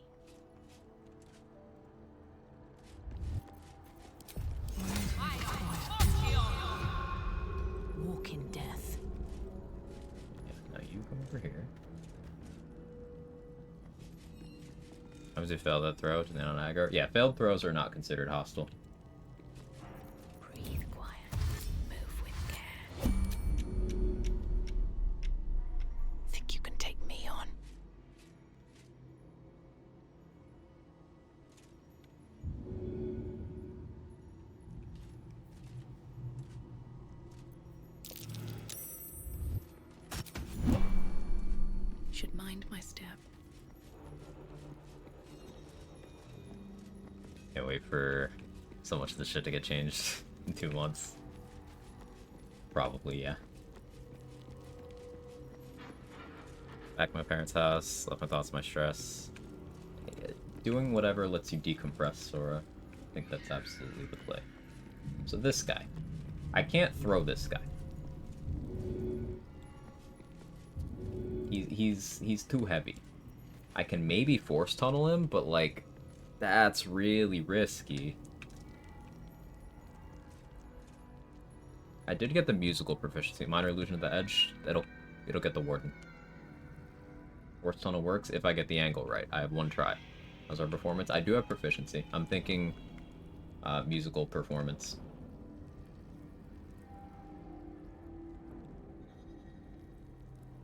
Walk in death. Yeah, now you come over here. Obviously failed that throw and then on aggro. Yeah, failed throws are not considered hostile. Breathe quiet. Move with care. Think you can take me on? Should mind my step. Can't wait for so much of this shit to get changed in 2 months. Probably, yeah. Back at my parents' house, left my thoughts, my stress. Doing whatever lets you decompress, Sora. I think that's absolutely the play. So this guy. I can't throw this guy. He's too heavy. I can maybe force tunnel him, but like, that's really risky. I did get the musical proficiency, minor illusion of the edge. It'll get the warden. Force tunnel works if I get the angle right. I have 1 try. How's our performance? I do have proficiency. I'm thinking musical performance.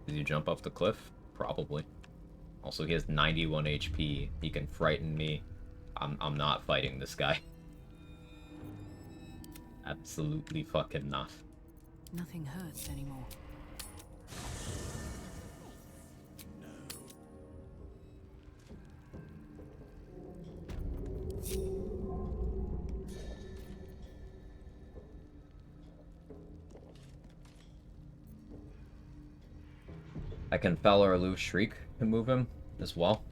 Does he jump off the cliff? Probably. Also, he has 91 HP. He can frighten me. I'm not fighting this guy. Absolutely fucking not. Nothing hurts anymore. I can Fell or Aloof Shriek to move him as well.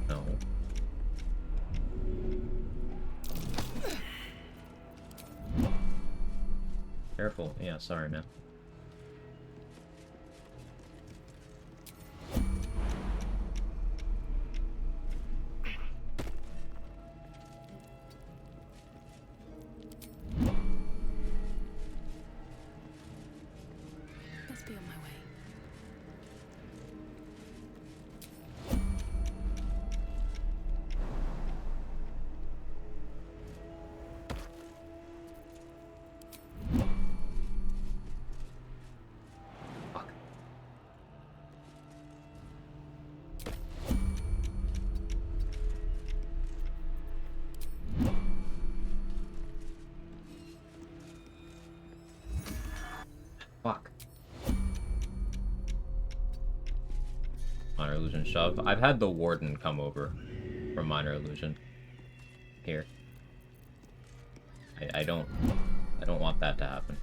No. Careful. Yeah, sorry, man. and shove. I've had the warden come over from minor illusion here. I don't want that to happen.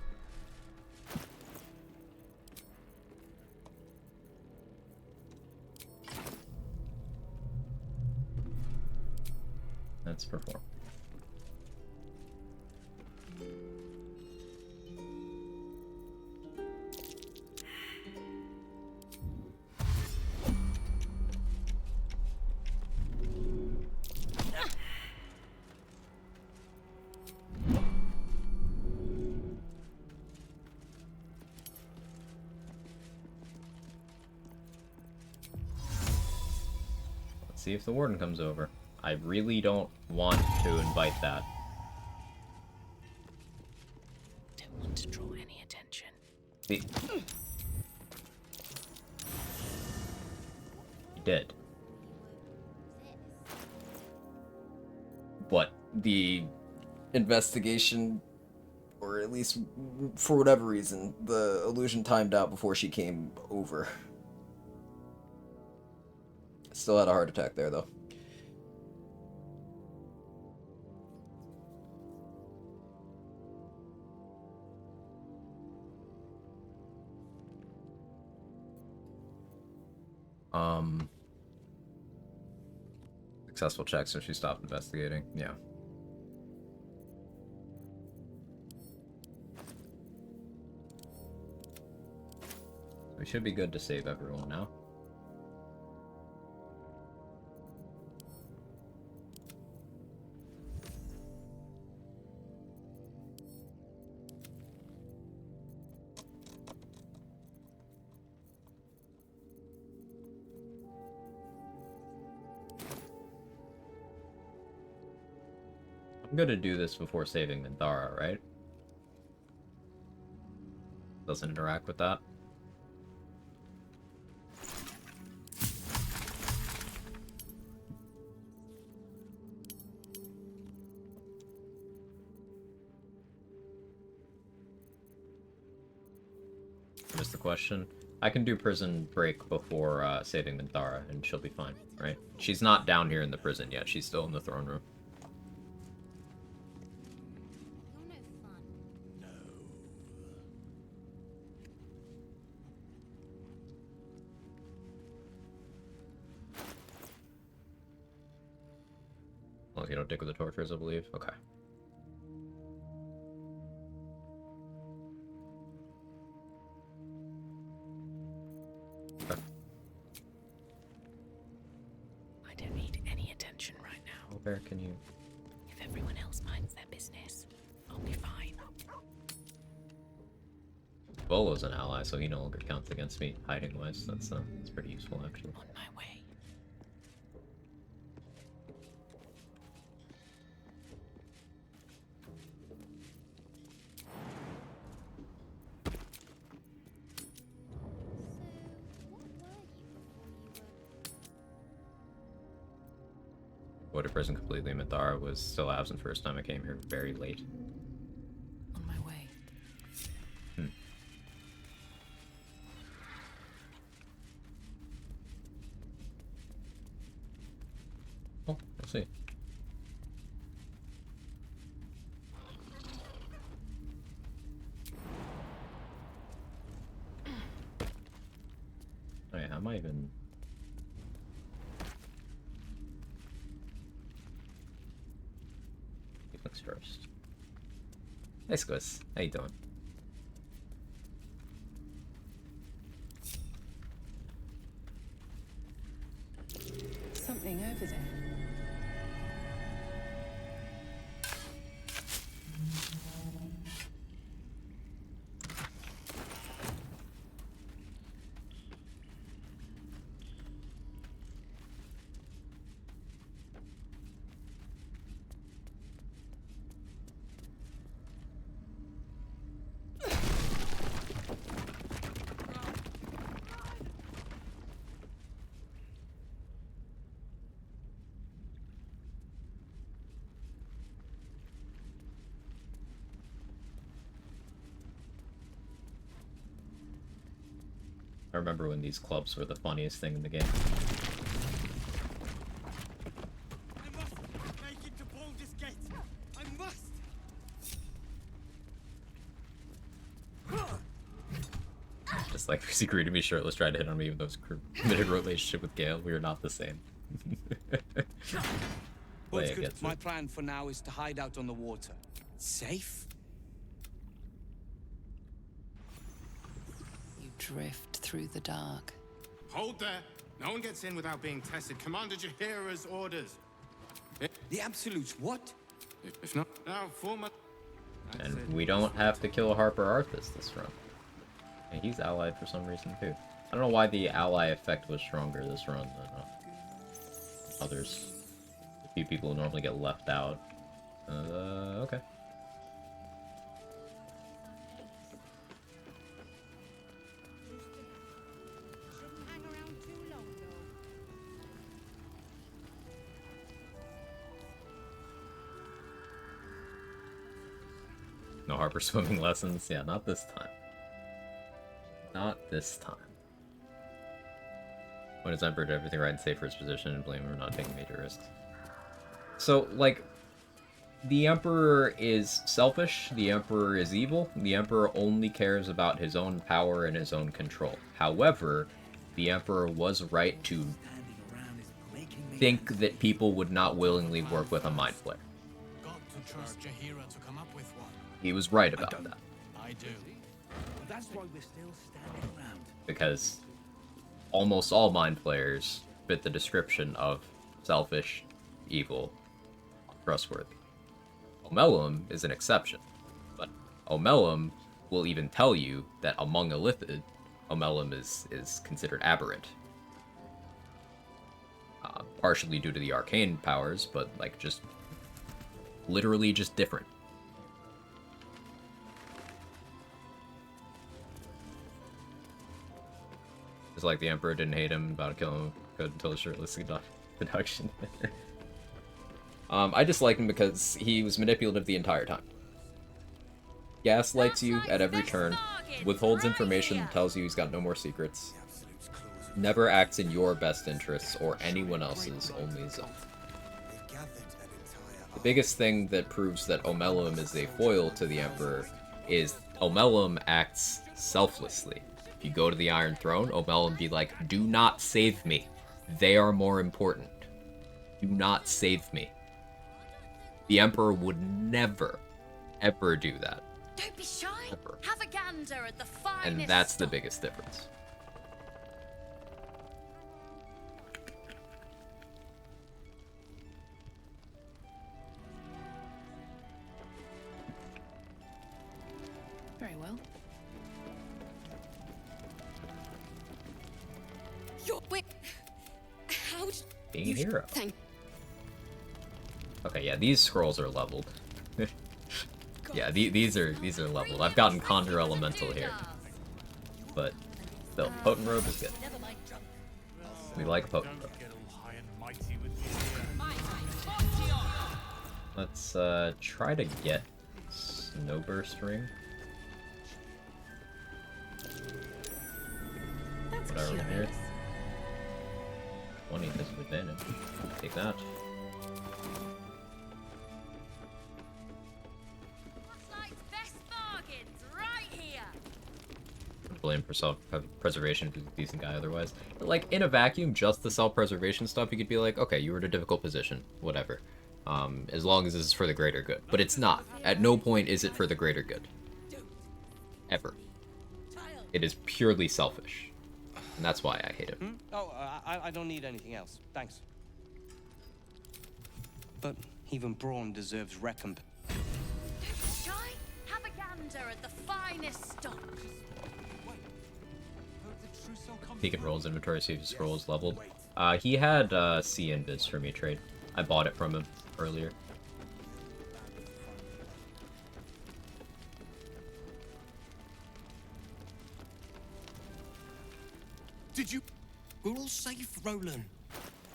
Let's perform. Let's see if the warden comes over. I really don't want to invite that. Don't want to draw any attention. He did. What? The investigation, or at least for whatever reason, the illusion timed out before she came over. Still had a heart attack there, though. Successful check, so she stopped investigating. Yeah. We should be good to save everyone now. I'm gonna do this before saving Minthara, right? Doesn't interact with that. Just the question. I can do prison break before saving Minthara, and she'll be fine, right? She's not down here in the prison yet. She's still in the throne room. Well, you don't dick with the torturers, I believe. Okay. I don't need any attention right now. Where can you... If everyone else minds their business, I'll be fine. Bolo's an ally, so he no longer counts against me hiding-wise. That's pretty useful, actually. On my way. What a prison completely. Minthara was still absent first time I came here, very late. On my way. Oh, we'll see. Oh yeah, I might even... Looks first. Hey Squiz, how you doing? Something over there. I remember when these clubs were the funniest thing in the game. just like he's agreed to be shirtless, tried to hit on me, even though it's committed relationship with Gale. We are not the same. What's good? My plan for now is to hide out on the water. Safe? You drift through the dark. Hold there. No one gets in without being tested. Commander Jahira's orders. The Absolutes, what? If not, now form a... And we don't have to kill Harper Arthas this run. And he's allied for some reason too. I don't know why the ally effect was stronger this run than others. A few people normally get left out. Okay. No Harper swimming lessons? Yeah, not this time. Not this time. When his Emperor did everything right and safe for his position and blame him for not taking major risks. So, like, the Emperor is selfish, the Emperor is evil, the Emperor only cares about his own power and his own control. However, the Emperor was right to think that people would not willingly work with a Mind Flayer. Trust Jahira to come up with one. He was right about that. I do. That's why we're still standing around. Because almost all Mind Flayers fit the description of selfish, evil, trustworthy. Omelum is an exception, but Omelum will even tell you that among Illithid, Omelum is considered aberrant. Partially due to the arcane powers, but like just literally just different. It's like the Emperor didn't hate him, about to kill him, good until the shirtless deduction. I disliked him because he was manipulative the entire time. Gaslights you at every turn, withholds information, tells you he's got no more secrets, never acts in your best interests or anyone else's, only his own. The biggest thing that proves that Omelum is a foil to the Emperor is Omelum acts selflessly. If you go to the Iron Throne, Omelum be like, do not save me. They are more important. Do not save me. The Emperor would never, ever do that. Don't be shy. Ever. Have a gander at the finest. And that's the biggest difference. Very well. Wait. How? Being a hero. Thank. Okay, yeah, these scrolls are leveled. Yeah, these are leveled. I've gotten Conjure Elemental here, but still, Potent Robe is good. We like Potent Robe. Let's try to get Snowburst Ring. Whatever here. 20 disadvantage. Take that. Blame for self-preservation if he's a decent guy otherwise. But like, in a vacuum, just the self-preservation stuff, you could be like, okay, you were in a difficult position, whatever. As long as this is for the greater good. But it's not. At no point is it for the greater good. Ever. It is purely selfish. And that's why I hate him. Oh, I don't need anything else. Thanks. But even Braun deserves recompense. Don't be shy. Have a gander at the finest stock. He can roll his inventory, see if his scroll is leveled. He had C invis for me trade. I bought it from him earlier. Did you? We're all safe, Roland.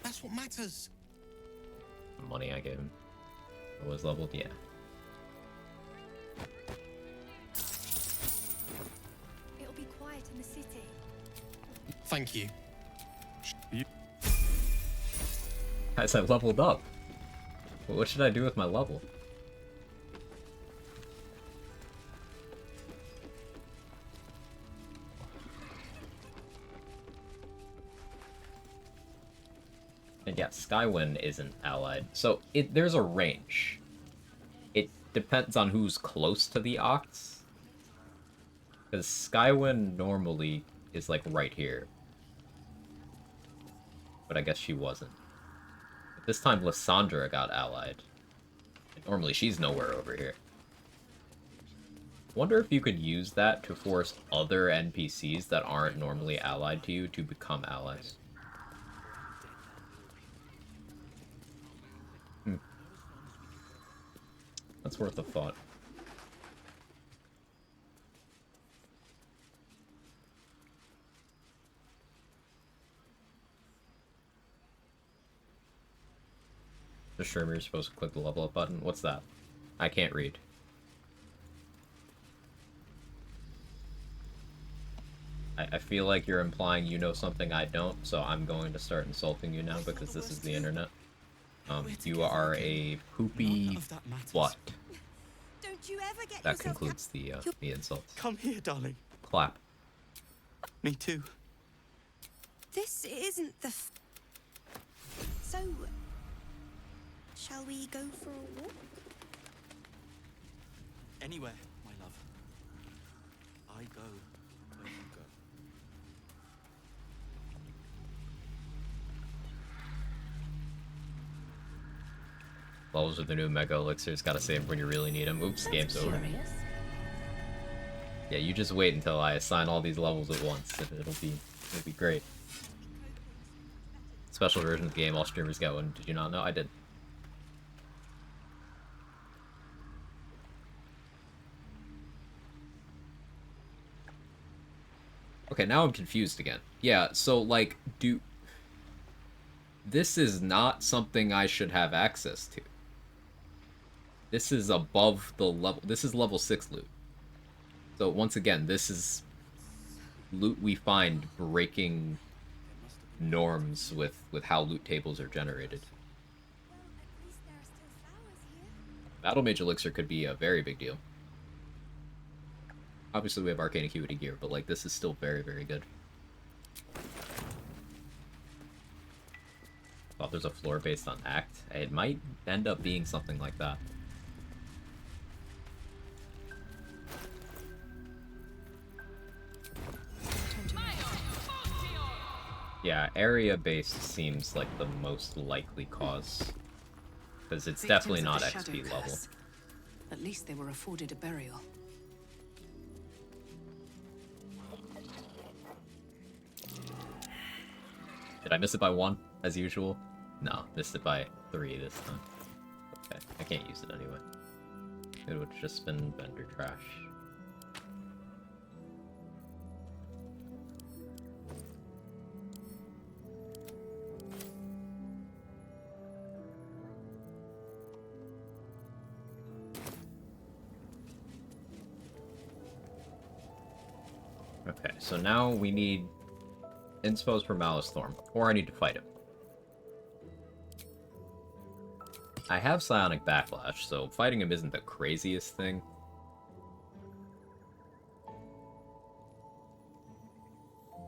That's what matters. The money I gave him. It was leveled, yeah. It'll be quiet in the city. Thank you. Guys, I leveled up. What should I do with my level? Yeah, Skywind isn't allied. So there's a range. It depends on who's close to the Ox. Because Skywind normally is like right here. But I guess she wasn't. But this time Lysandra got allied. And normally she's nowhere over here. Wonder if you could use that to force other NPCs that aren't normally allied to you to become allies. That's worth a thought. The streamer, you're supposed to click the level up button. What's that? I can't read. I feel like you're implying you know something I don't, so I'm going to start insulting you now because this is the internet. You are a poopy slut. Don't you ever get That concludes the insults. Come here, darling. Clap. Me too. This isn't the So, shall we go for a walk? Anywhere, my love. I go where you go. Levels of the new Mega Elixirs, gotta save when you really need them. Oops, game's over. Yeah, you just wait until I assign all these levels at once. It'll be great. Special version of the game, all streamers get one. Did you not know? I did. Okay, now I'm confused again. Yeah, so, like, this is not something I should have access to. This is above the level... This is level 6 loot. So, once again, this is loot we find breaking norms with how loot tables are generated. Battle Mage Elixir could be a very big deal. Obviously, we have Arcane Acuity gear, but, like, this is still very, very good. Thought there's a floor based on Act. It might end up being something like that. Yeah, area-based seems like the most likely cause. Because it's definitely not XP level. At least they were afforded a burial. Did I miss it by 1, as usual? No, missed it by 3 this time. Okay, I can't use it anyway. It would have just been vendor trash. Okay, so now we need Inspos for Malice Thorn, or I need to fight him. I have Psionic Backlash, so fighting him isn't the craziest thing.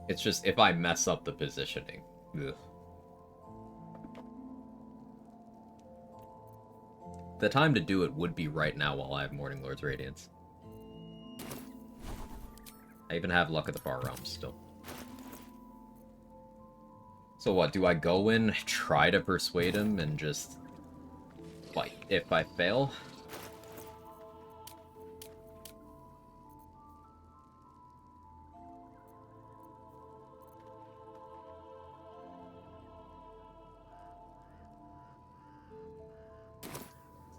It's just if I mess up the positioning. Ugh. The time to do it would be right now while I have Morning Lord's Radiance. I even have Luck of the Far Realms still. So what, do I go in, try to persuade him, and just fight? If I fail?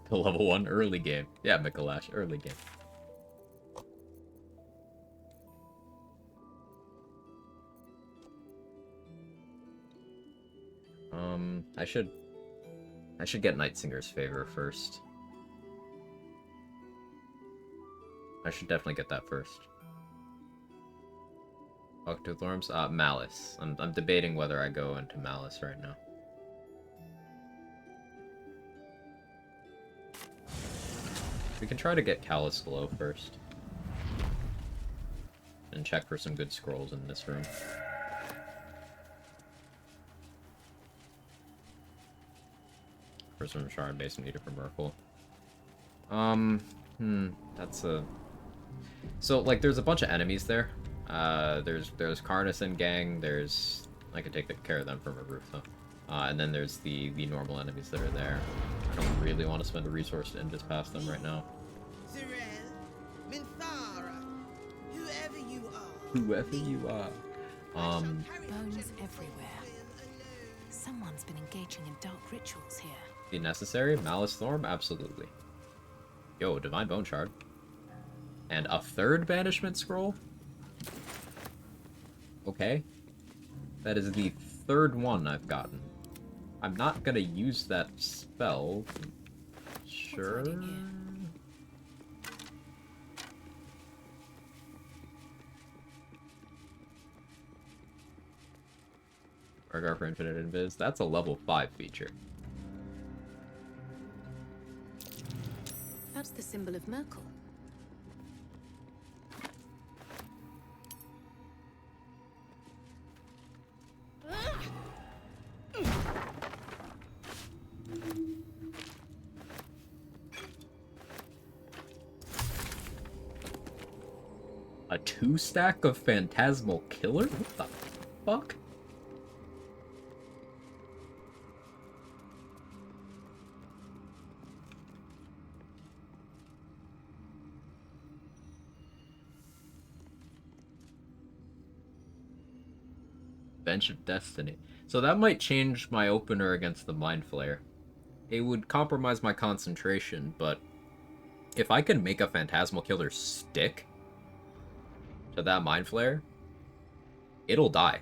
The level 1 early game. Yeah, Mikalash, early game. I should get Nightsinger's favor first. I should definitely get that first. Octotooth Worms? Malice. I'm debating whether I go into Malice right now. We can try to get Callous Glow first. And check for some good scrolls in this room. Prism Shard base needed for Merkle. That's a... So, like, there's a bunch of enemies there. There's Carnison Gang, there's... I can take care of them from a roof, though. And then there's the normal enemies that are there. I don't really want to spend a resource and just pass them right now. Zirel, Minthara, whoever you are. Whoever you are. Bones everywhere. Someone's been engaging in dark rituals here. Be necessary? Malice Thorn? Absolutely. Yo, Divine Bone Shard. And a third Banishment Scroll? Okay. That is the third one I've gotten. I'm not gonna use that spell. Sure. Argar for Infinite Invis. That's a level 5 feature. That's the symbol of Merkle. A 2-stack of Phantasmal Killer? What the fuck? Bench of Destiny. So that might change my opener against the Mind Flayer. It would compromise my concentration, but if I can make a Phantasmal Killer stick to that Mind Flayer, it'll die.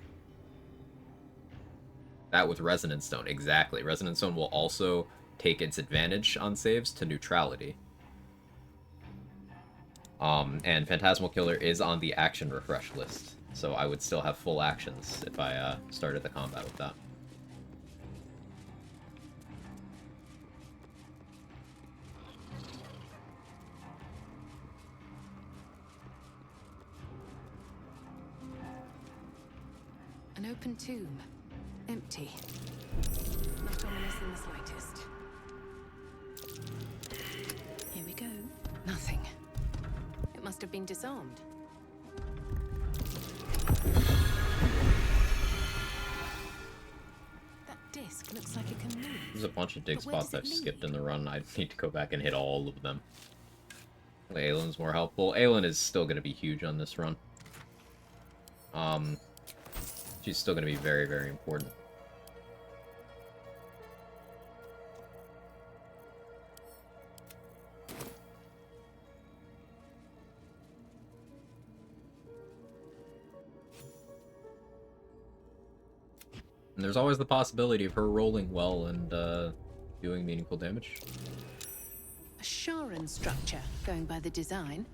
That with Resonance Stone, exactly. Resonance Stone will also take its advantage on saves to neutrality. And Phantasmal Killer is on the action refresh list, so I would still have full actions if I started the combat with that. An open tomb. Empty. Not ominous in the slightest. Here we go. Nothing. It must have been disarmed. That disc looks like it can move. There's a bunch of dig spots I've skipped in the run. I need to go back and hit all of them. Aylin's more helpful. Aylin is still going to be huge on this run. She's still going to be very, very important. And there's always the possibility of her rolling well and doing meaningful damage. A Sharon structure, going by the design.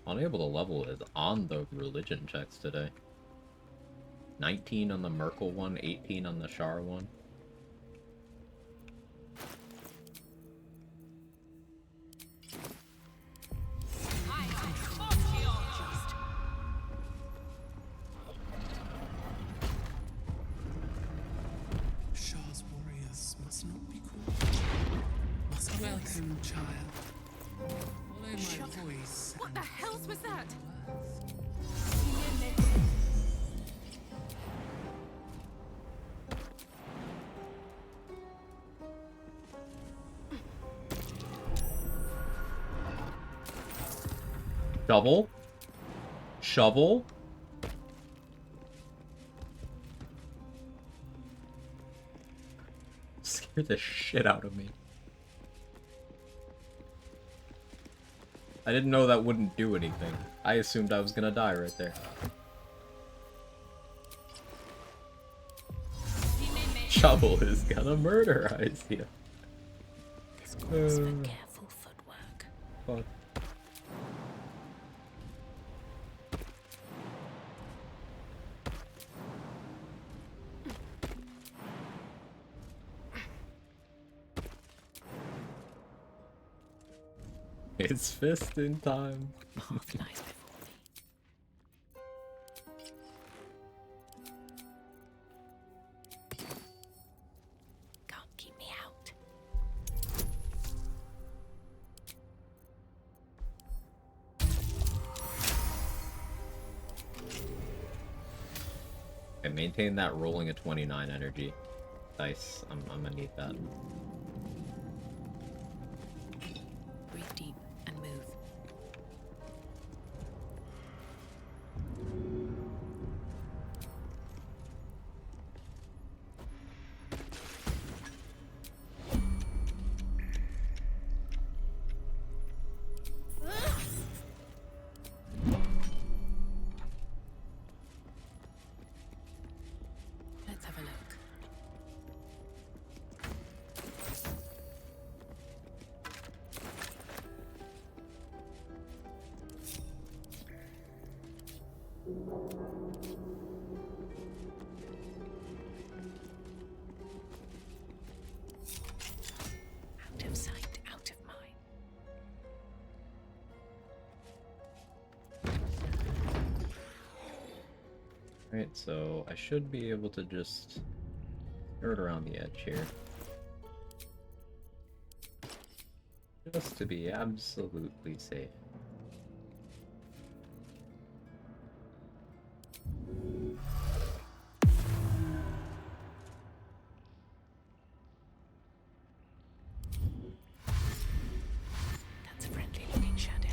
Unable to level is on the religion checks today. 19 on the Merkle one, 18 on the Shar one. Shar's warriors must not be called. Must welcome, child. Follow my voice. What the hell was that? Shovel. Shovel. Scared the shit out of me. I didn't know that wouldn't do anything. I assumed I was gonna die right there. Shovel is gonna murderize you. This calls for careful footwork. Fuck. It's fisting time. Path lies before me. Can't keep me out. Okay, maintain that rolling at 29 energy. Nice. I'm gonna need that. Breathe deep and move. Let's have a look. Out of sight, out of mind. Right, so I should be able to just skirt around the edge here. Just to be absolutely safe. That's a friendly looking shadow.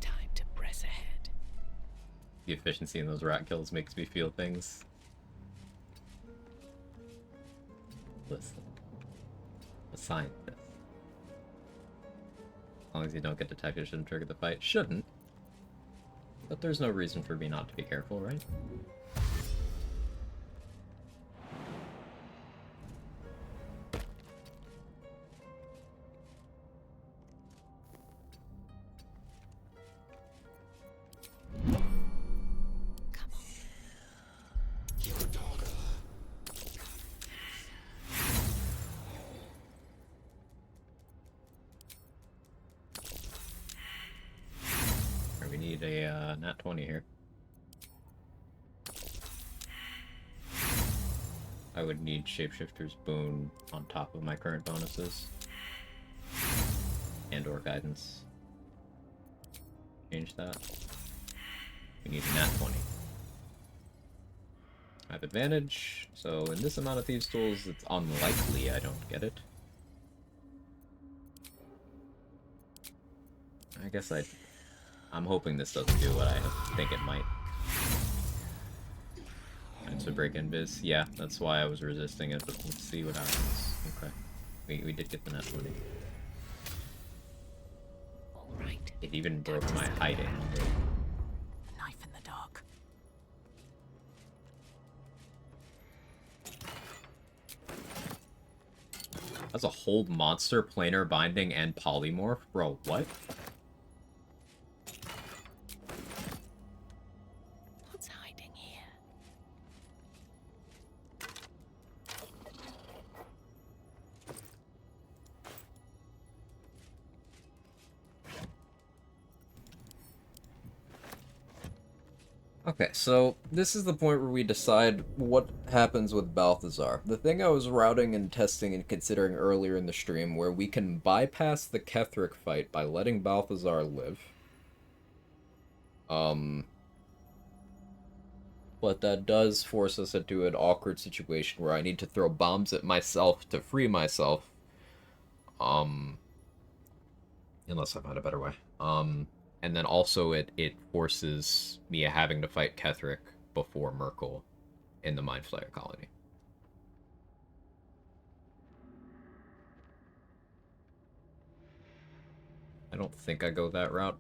Time to press ahead. The efficiency in those rat kills makes me feel things. Listen. A scientist. As long as you don't get detected, shouldn't trigger the fight. Shouldn't. But there's no reason for me not to be careful, right? We need a nat 20 here. I would need Shapeshifter's Boon on top of my current bonuses. And or guidance. Change that. We need a nat 20. I have advantage, so in this amount of Thieves' Tools, it's unlikely I don't get it. I guess I'm hoping this doesn't do what I think it might. It's a break in biz. Yeah, that's why I was resisting it, but let's see what happens. Okay. We did get the nat 20. Alright. It even broke my hiding. Knife in the dark. That's a hold monster, planar binding, and polymorph? Bro, what? What's hiding here? Okay, so this is the point where we decide what happens with Balthazar. The thing I was routing and testing and considering earlier in the stream, where we can bypass the Ketheric fight by letting Balthazar live. But that does force us into an awkward situation where I need to throw bombs at myself to free myself. Unless I find a better way. And then also it forces me having to fight Ketheric before Merkel in the Mind Flayer colony. I don't think I go that route.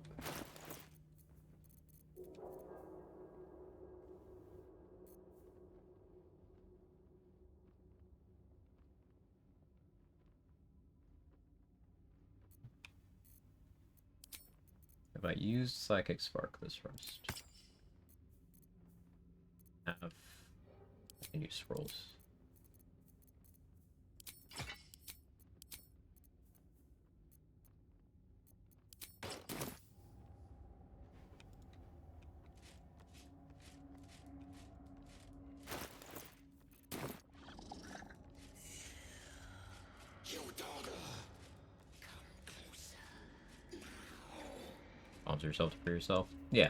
If I use Psychic Spark this first. I can use scrolls. Sponsor yourself to free yourself? Yeah.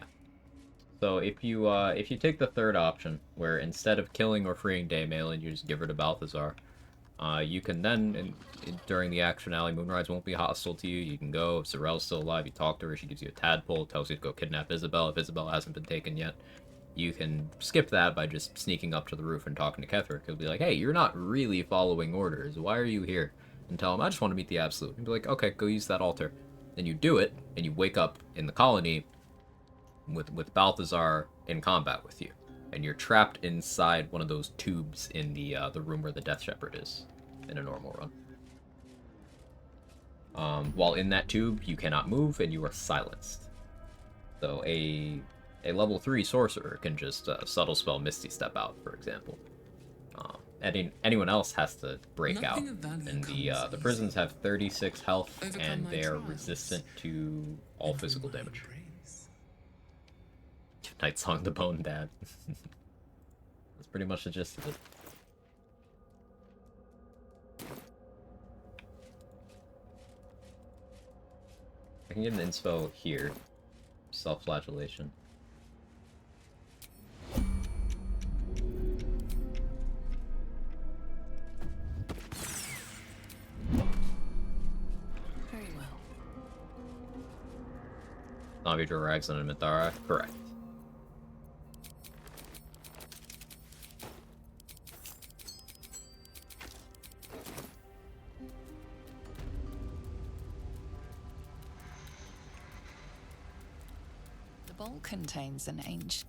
So if you take the third option, where instead of killing or freeing Daymalen, you just give her to Balthazar, you can then, during the action finale, Moonrise won't be hostile to you. You can go. If Sorel's still alive, you talk to her. She gives you a tadpole, tells you to go kidnap Isabel. If Isabel hasn't been taken yet, you can skip that by just sneaking up to the roof and talking to Ketherick. He'll be like, hey, you're not really following orders. Why are you here? And tell him, I just want to meet the Absolute. And be like, okay, go use that altar. Then you do it, and you wake up in the colony with Balthazar in combat with you, and you're trapped inside one of those tubes in the room where the Death Shepherd is in a normal run. While in that tube, you cannot move and you are silenced. So a level 3 sorcerer can just subtle spell Misty Step out, for example. Anyone else has to break out, and the prisons have 36 health, and they are resistant to all physical damage. Night Song the Bone Dad. That's pretty much the gist of it. I can get an inspo here. Self-flagellation. Very well. Zombie Drags and Mithara? Correct. The bowl contains an ancient...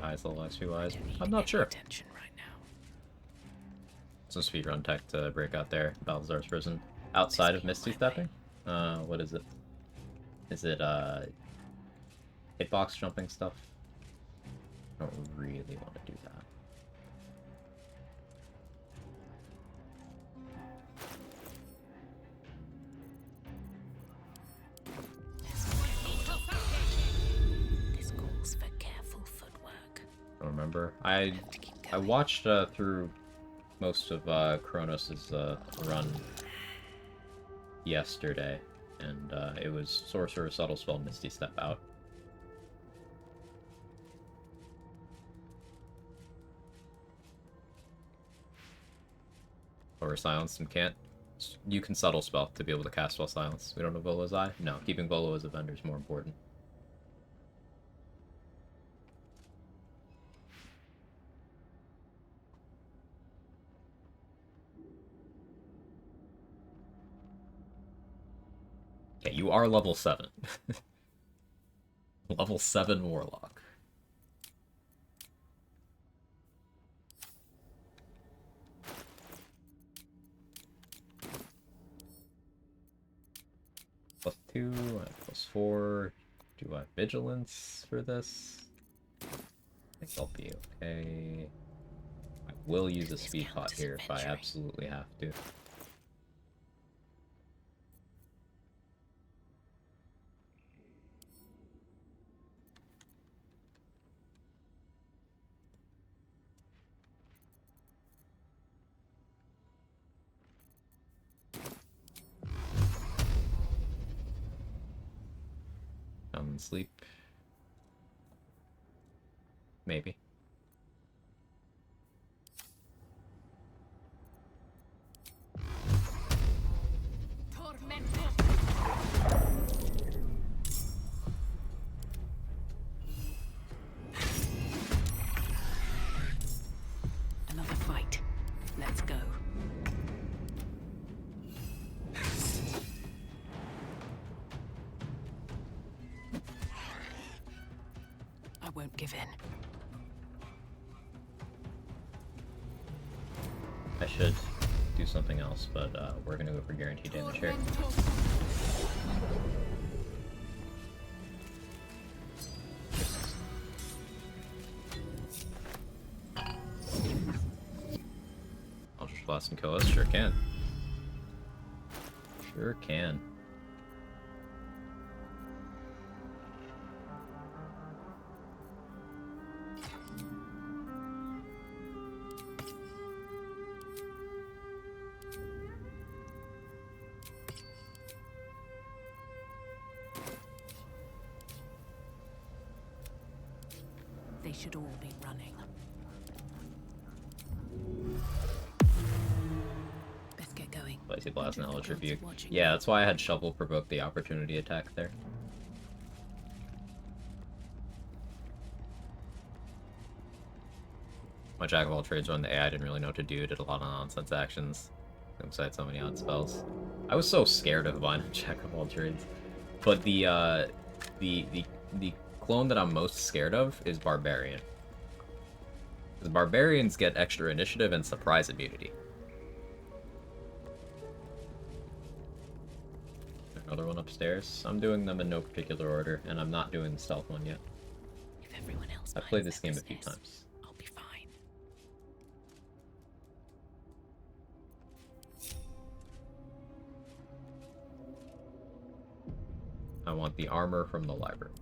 Highest level XP wise? I'm not sure. It's a speedrun tech to break out there. Balthazar's prison. Outside of Misty Stepping? What is it? Is it, hitbox jumping stuff? I don't really want to do that. This calls for careful footwork. I don't remember. I watched through most of Kronos' run yesterday, and it was Sorcerer, Subtle Spell, Misty Step out. Or silenced and can't. You can Subtle Spell to be able to cast while silenced. We don't know Volo's Eye? No, keeping Volo as a vendor is more important. Okay, you are level 7. Level 7 Warlock. +2, +4. Do I have Vigilance for this? I think I'll be okay. I will use a speed pot here if I absolutely have to. Sleep. Maybe. Another fight. Let's go. I won't give in. I should do something else, but we're gonna go for guaranteed damage here. kill us? Sure can. Sure can. They should all be running. Let's get going. Spicy Blast and Hellish Rebuke. Yeah, that's why I had Shovel provoke the opportunity attack there. My Jack of all trades run the AI didn't really know what to do, did a lot of nonsense actions. Alongside so many odd spells. I was so scared of buying a Jack of all trades. But the clone that I'm most scared of is Barbarian. Because Barbarians get extra initiative and surprise immunity. Another one upstairs. I'm doing them in no particular order, and I'm not doing the stealth one yet. If everyone else I've played this game a few times. I'll be fine. I want the armor from the library.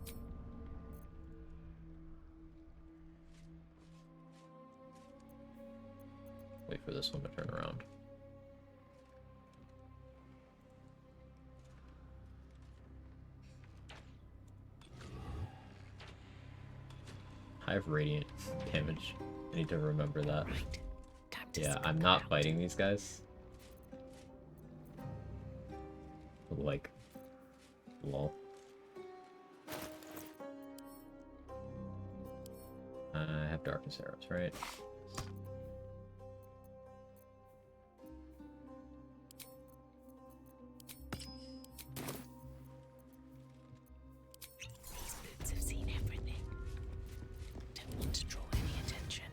Wait for this one to turn around. I have radiant damage. I need to remember that. Yeah, I'm not fighting these guys. Like, lol. I have darkness arrows, right? These boots have seen everything. Don't want to draw any attention.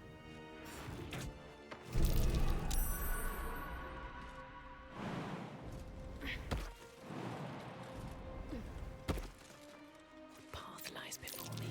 Path lies before me.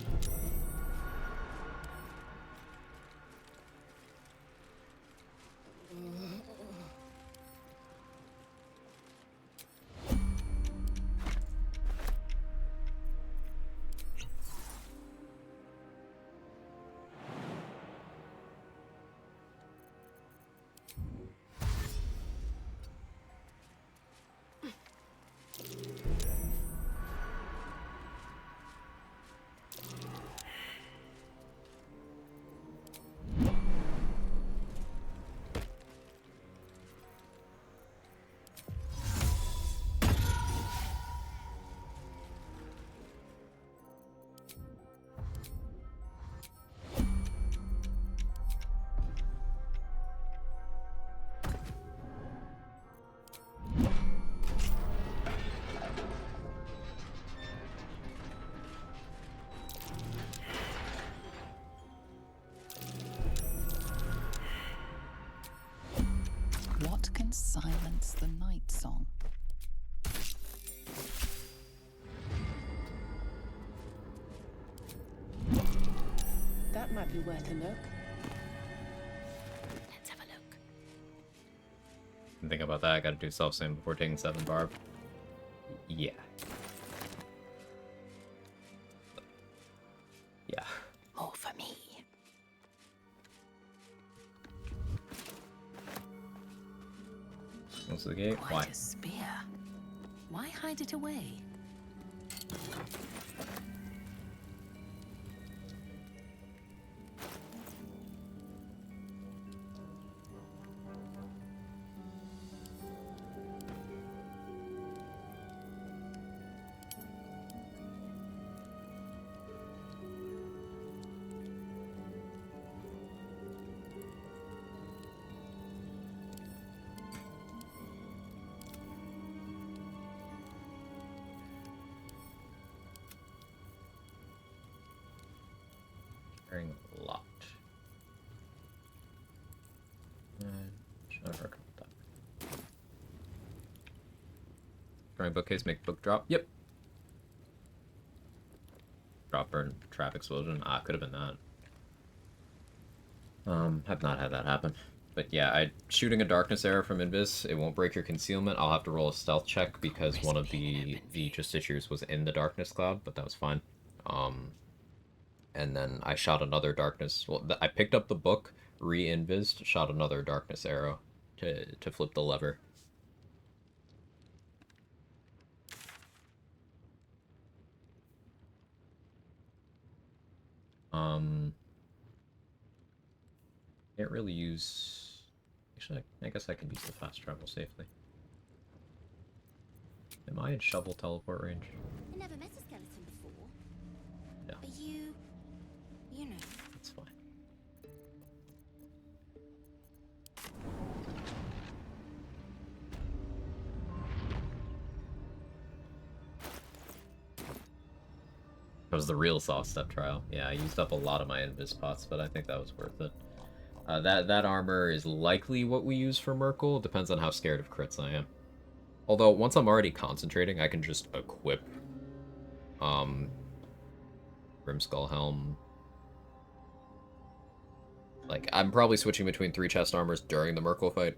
What can silence the night song? That might be worth a look. Let's have a look. Think about that, I gotta do self-same before taking 7 barb. Yeah. Yeah. More for me. Close the gate. Quite Why? a spear. Why hide it away? Carrying a lot. Should I recommend that? Drawing bookcase, make book drop. Yep. Drop burn, trap explosion. Ah, could have been that. Have not had that happen. But yeah, shooting a darkness arrow from Invis, it won't break your concealment. I'll have to roll a stealth check because one of the justiciars was in the darkness cloud, but that was fine. And then I shot another darkness. Well, I picked up the book, re-invised, shot another darkness arrow to flip the lever. Can't really use... Actually, I guess I can use the fast travel safely. Am I in shovel teleport range? I never met a skeleton before. No. Are you know. That's fine. That was the real soft step trial. Yeah, I used up a lot of my invis pots, but I think that was worth it. That armor is likely what we use for Merkel. Depends on how scared of crits I am. Although, once I'm already concentrating, I can just equip Grimskull Helm. Like, I'm probably switching between 3 chest armors during the Merkel fight.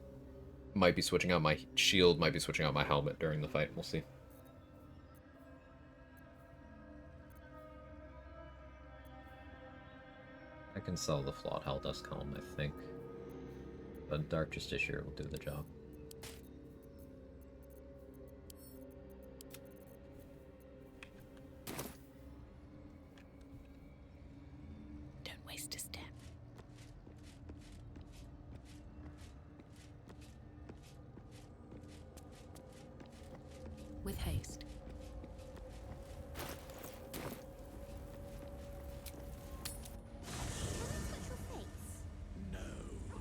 Might be switching out my shield, might be switching out my helmet during the fight. We'll see. I can sell the Flawed Helldusk Helm, I think. But Dark Justiciar will do the job. Don't waste a step. With haste.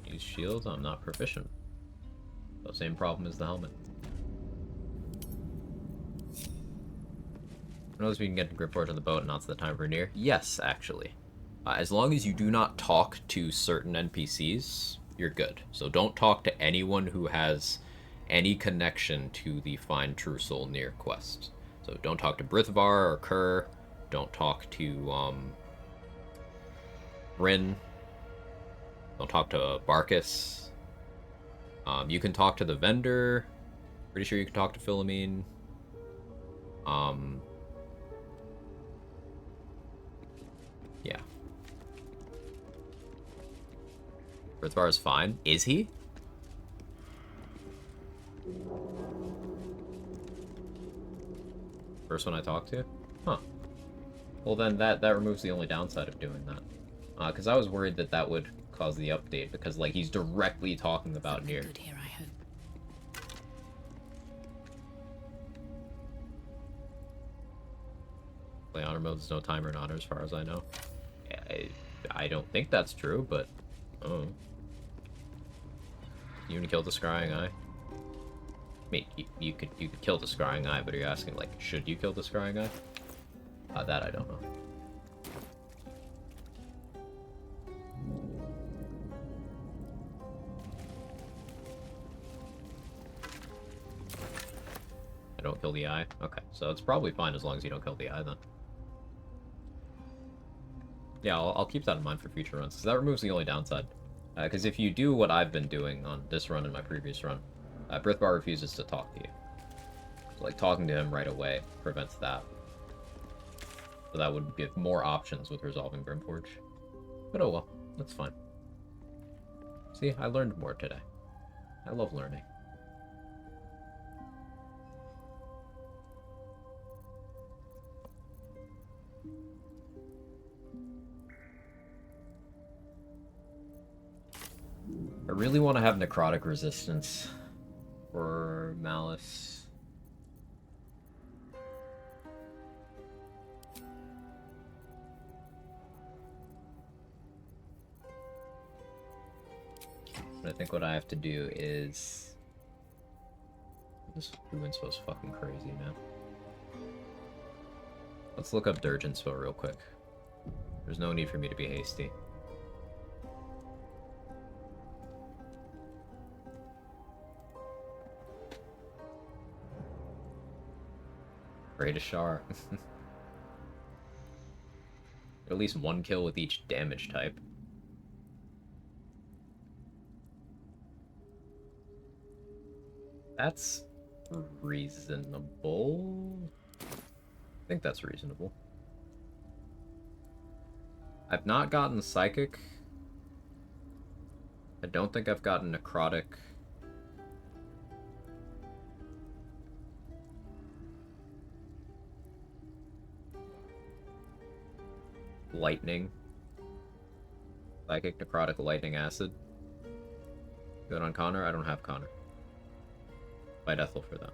Use shields, I'm not proficient. So same problem as the helmet. Notice we can get grip forward to the boat and not to the time Vernier. Yes, actually. As long as you do not talk to certain NPCs, you're good. So don't talk to anyone who has any connection to the Find True Soul Near quest. So don't talk to Brithvar or Kerr. Don't talk to Rin. Don't talk to Barkus. You can talk to the vendor. Pretty sure you can talk to Philomene. Yeah. Brithvar is fine. Is he? First one I talked to? Huh. Well then that removes the only downside of doing that. Because I was worried that that would cause the update, because like he's directly talking about Nier. Good here, I hope. Play honor mode, there's no timer in honor as far as I know. I don't think that's true, but oh. You gonna kill the scrying eye? I mean, you could kill the scrying eye, but are you asking like, should you kill the scrying eye? That I don't know. I don't kill the eye? Okay, so it's probably fine as long as you don't kill the eye then. Yeah, I'll keep that in mind for future runs, because that removes the only downside. Because if you do what I've been doing on this run and my previous run, Brithvar refuses to talk to you. So, like, talking to him right away prevents that. So that would give more options with resolving Brimforge. But oh well, that's fine. See, I learned more today. I love learning. I really want to have necrotic resistance for Malice. But I think what I have to do is... This Ruinspo's fucking crazy, man. Let's look up Durginspo real quick. There's no need for me to be hasty. Greatest Shar. At least one kill with each damage type. That's reasonable. I think that's reasonable. I've not gotten Psychic. I don't think I've gotten Necrotic. Lightning. Psychic, Necrotic, Lightning, Acid. Good on Connor? I don't have Connor. Fight Ethel for that.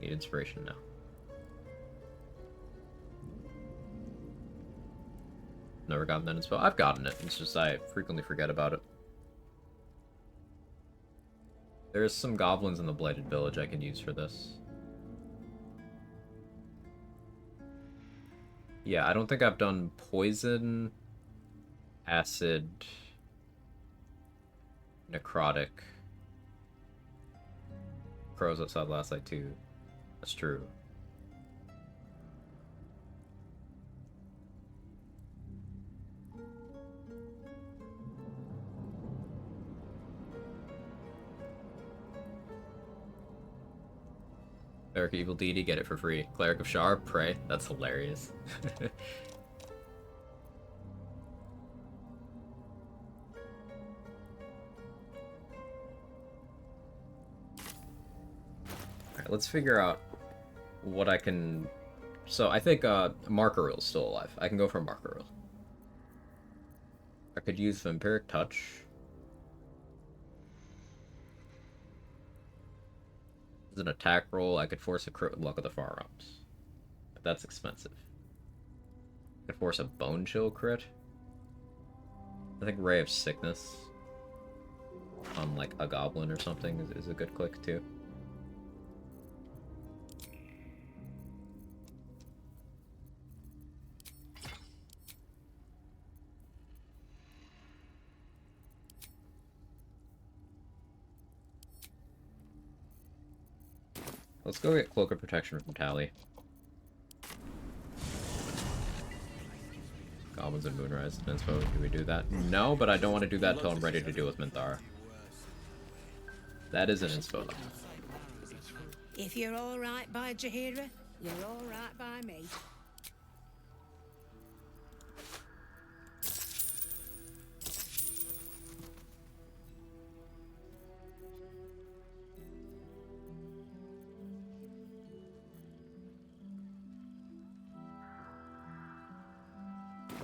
Need inspiration now. Never gotten that inspo. I've gotten it. It's just I frequently forget about it. There's some goblins in the Blighted Village I can use for this. Yeah, I don't think I've done Poison, Acid, Necrotic. Crows outside last night too. That's true. Cleric Evil Deity, get it for free. Cleric of Shar, pray. That's hilarious. Alright, let's figure out what I can... So, I think Markaryl's still alive. I can go for Markaryl. I could use Vampiric Touch. As an attack roll, I could force a crit with Luck of the Firearms. But that's expensive. I could force a Bone Chill crit. I think Ray of Sickness on like a goblin or something is a good click too. Let's go get Cloak of Protection from Tally. Goblins and Moonrise inspo. Do we do that? No, but I don't want to do that until I'm ready to deal with Minthara. That is an inspo though. If you're alright by Jaheira, you're alright by me.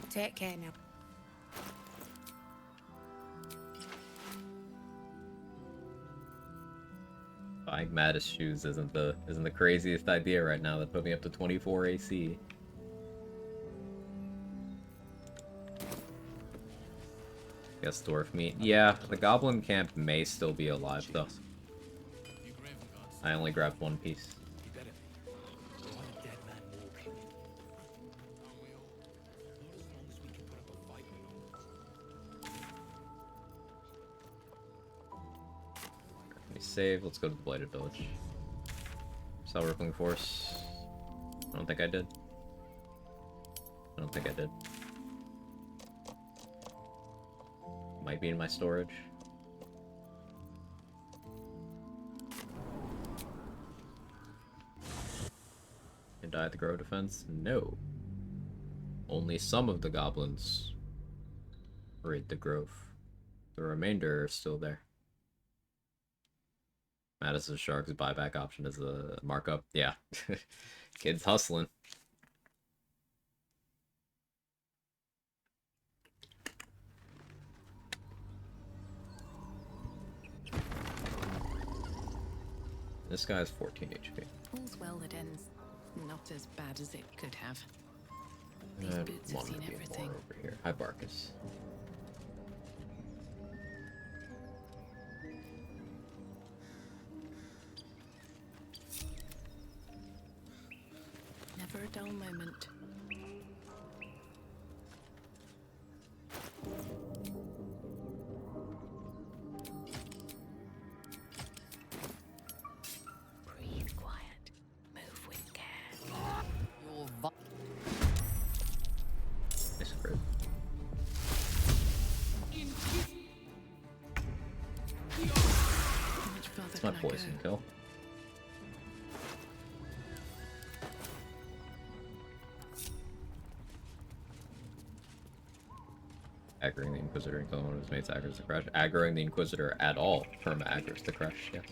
Take care now. Buying Mattis shoes isn't the craziest idea right now. That put me up to 24 AC. Guess dwarf meat. Yeah, the goblin camp may still be alive though. I only grabbed one piece. Save. Let's go to the Blighted Village. Sell Rippling Force. I don't think I did. I don't think I did. Might be in my storage. And die at the Grove Defense? No. Only some of the goblins raid the Grove. The remainder are still there. Madison Shark's buyback option is a markup. Yeah. Kids hustling. This guy's 14 HP. All's well that ends not as bad as it could have. These boots have seen everything. Over here. Hi, Barkus. Never a dull moment. Breathe quiet. Move with care. Nice crit. That's my poison kill. Aggroing the Inquisitor and killing one of his mates aggroes the crush. Aggroing the Inquisitor at all perma-aggroes the crush, yes.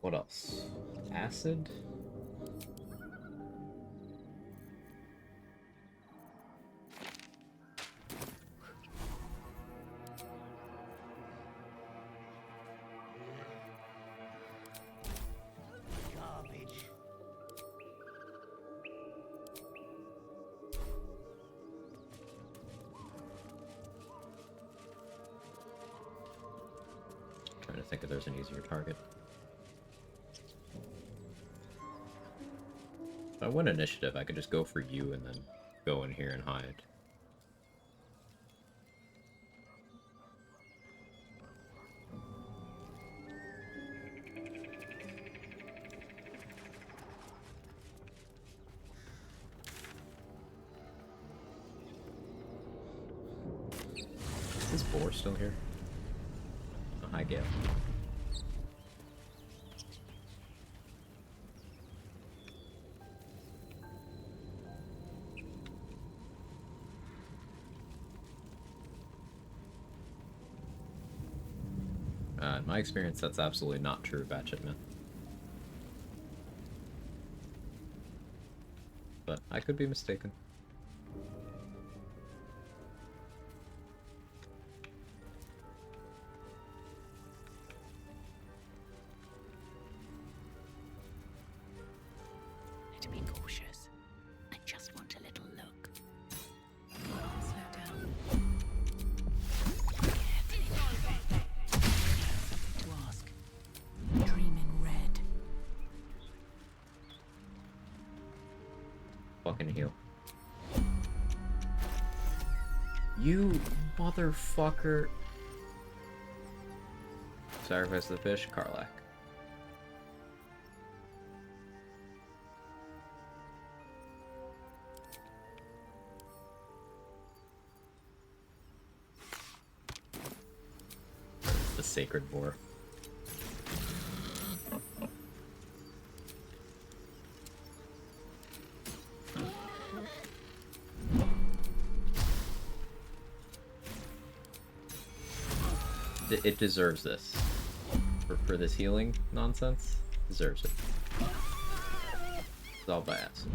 What else? Acid? Trying to think if there's an easier target. If I win initiative, I could just go for you and then go in here and hide. Is this boar still here? Oh, hi, Gale. In my experience, that's absolutely not true, Batchet Man. But I could be mistaken. To be cautious. I just want a little look. Slow down. Something to ask. Dream in red. Fucking heal. You motherfucker. Sacrifice the fish, Karlak. The sacred boar. It deserves this. For this healing nonsense, deserves it. It's all by acid.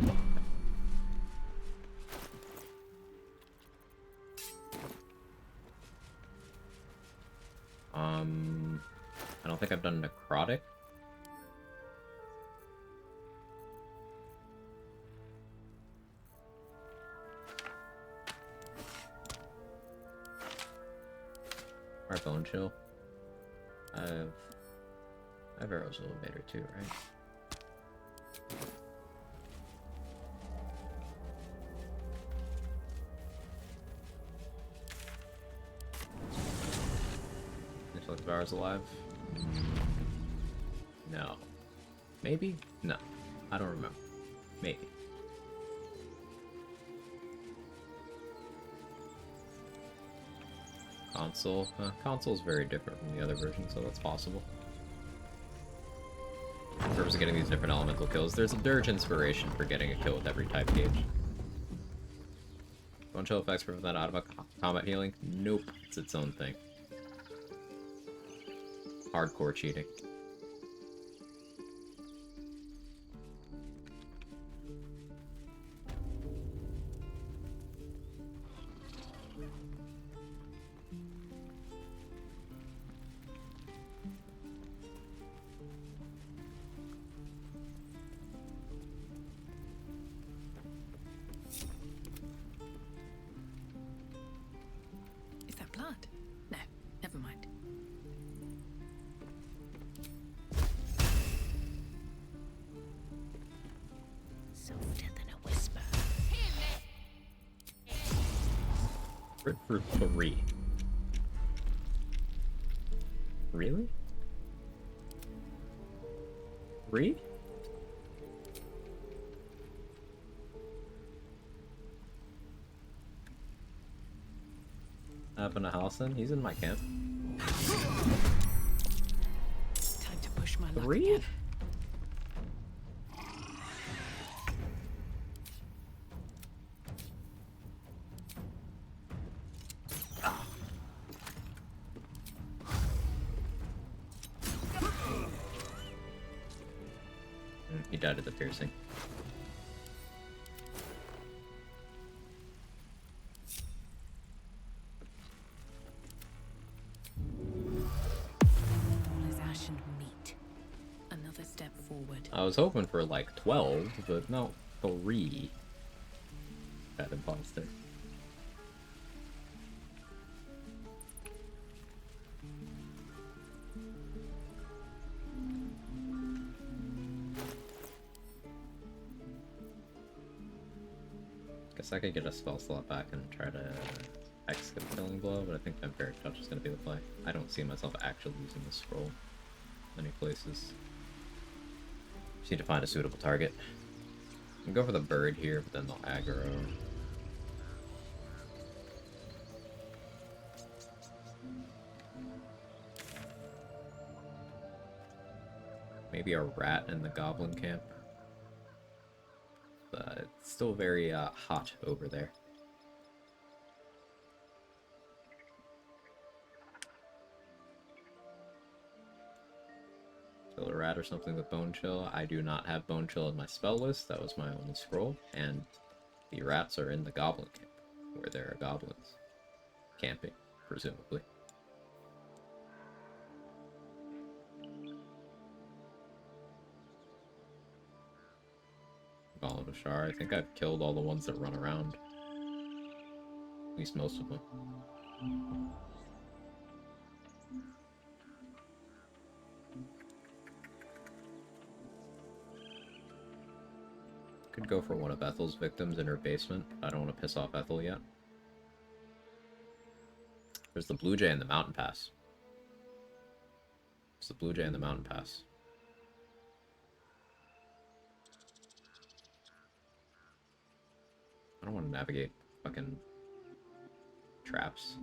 I don't think I've done necrotic. Or bone chill. I have arrows elevator too, right? Looks like Devour's alive. No. Maybe? No. I don't remember. Maybe. Console. Console's very different from the other version, so that's possible. In terms of getting these different elemental kills, there's a Dirge inspiration for getting a kill with every type gauge. Bone chill effects prevent out of combat healing? Nope. It's its own thing. Hardcore cheating. Is that blood? No, never mind. Softer than a whisper. Crit for 3. Really? 3? Up in a house then? He's in my camp. Time to push push my luck 3? again. He died of the piercing. All is ash and meat. Another step forward. I was hoping for like 12, but no, 3. That imposter. Guess I could get a spell slot back and try to execute Killing Blow, but I think Vampiric Touch is going to be the play. I don't see myself actually using this scroll many places. Just need to find a suitable target. I can go for the bird here, but then they'll aggro. Maybe a rat in the goblin camp. It's still very hot over there. Kill a rat or something with Bone Chill. I do not have Bone Chill in my spell list. That was my only scroll. And the rats are in the goblin camp, where there are goblins camping, presumably. Golem of Shar. I think I've killed all the ones that run around. At least most of them. Could go for one of Ethel's victims in her basement. I don't want to piss off Ethel yet. There's the Blue Jay in the Mountain Pass. It's the Blue Jay in the Mountain Pass. I don't want to navigate fucking traps.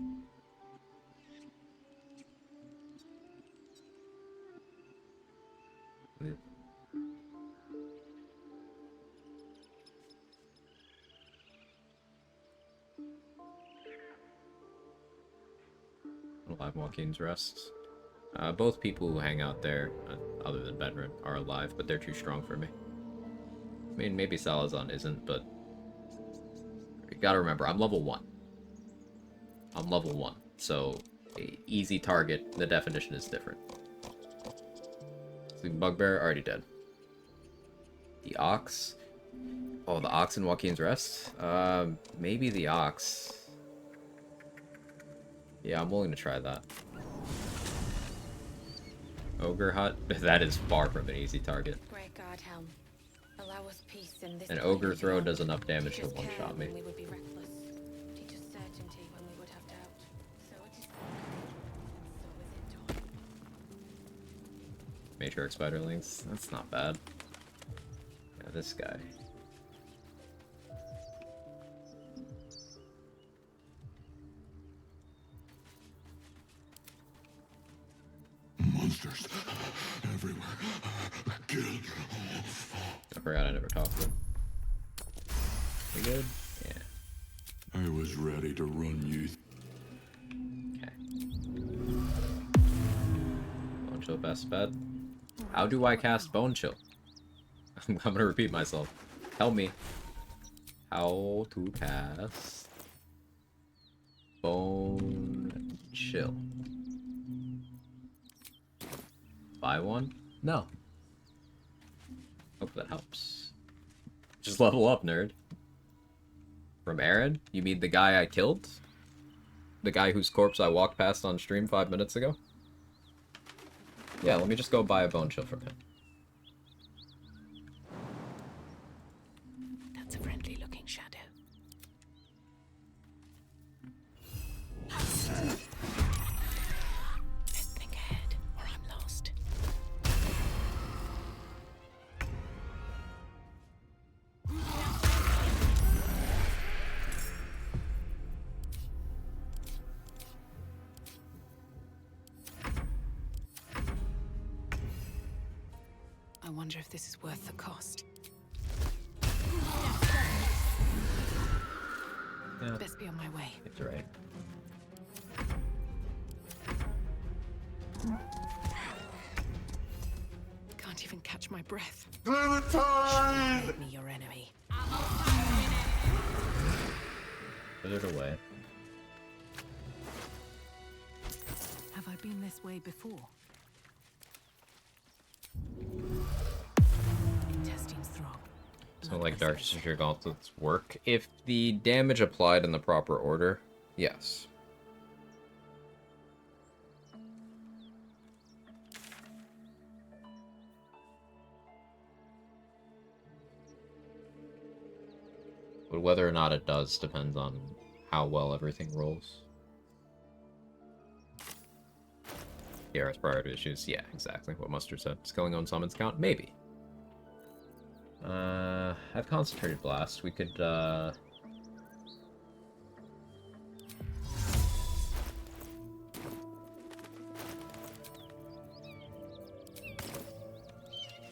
Alive Joaquin's Rest. Both people who hang out there, other than Bedrin, are alive, but they're too strong for me. I mean, maybe Salazar isn't, but you gotta remember, I'm level 1. I'm level 1, so easy target, the definition is different. Sleeping Bugbear, already dead. The Ox. Oh, the Ox in Joaquin's Rest? Maybe the Ox. Yeah, I'm willing to try that. Ogre Hut? That is far from an easy target. Great God, Helm. Allow us peace in this An Ogre Throw does enough damage to one-shot me. we would be reckless. Teach us certainty when we would have doubt. So it is Matriarch Spiderlings? That's not bad. Yeah, this guy. Monsters everywhere. Kill. I forgot I never talked to him. We good? Yeah. I was ready to run you. Okay. Bone Chill best bet. How do I cast Bone Chill? I'm gonna repeat myself. Tell me how to cast Bone Chill. Buy one? No. Hope that helps. Just level up, nerd. From Aaron? You mean the guy I killed? The guy whose corpse I walked past on stream 5 minutes ago? Yeah, let me just go buy a Bone Chill from him. That's a friendly looking shadow. Best think ahead, or I'm lost. wonder if this is worth the cost. Yeah. Best be on my way. It's right. Can't even catch my breath. Clementine! Make me your enemy. Put it away. Have I been this way before? Intestines throb. So like Dark Sister Gauntlets work if the damage applied in the proper order, yes. But whether or not it does depends on how well everything rolls. PRS priority issues, yeah, exactly what Mustard said. Skilling on summons count? Maybe. I've concentrated blast. We could, go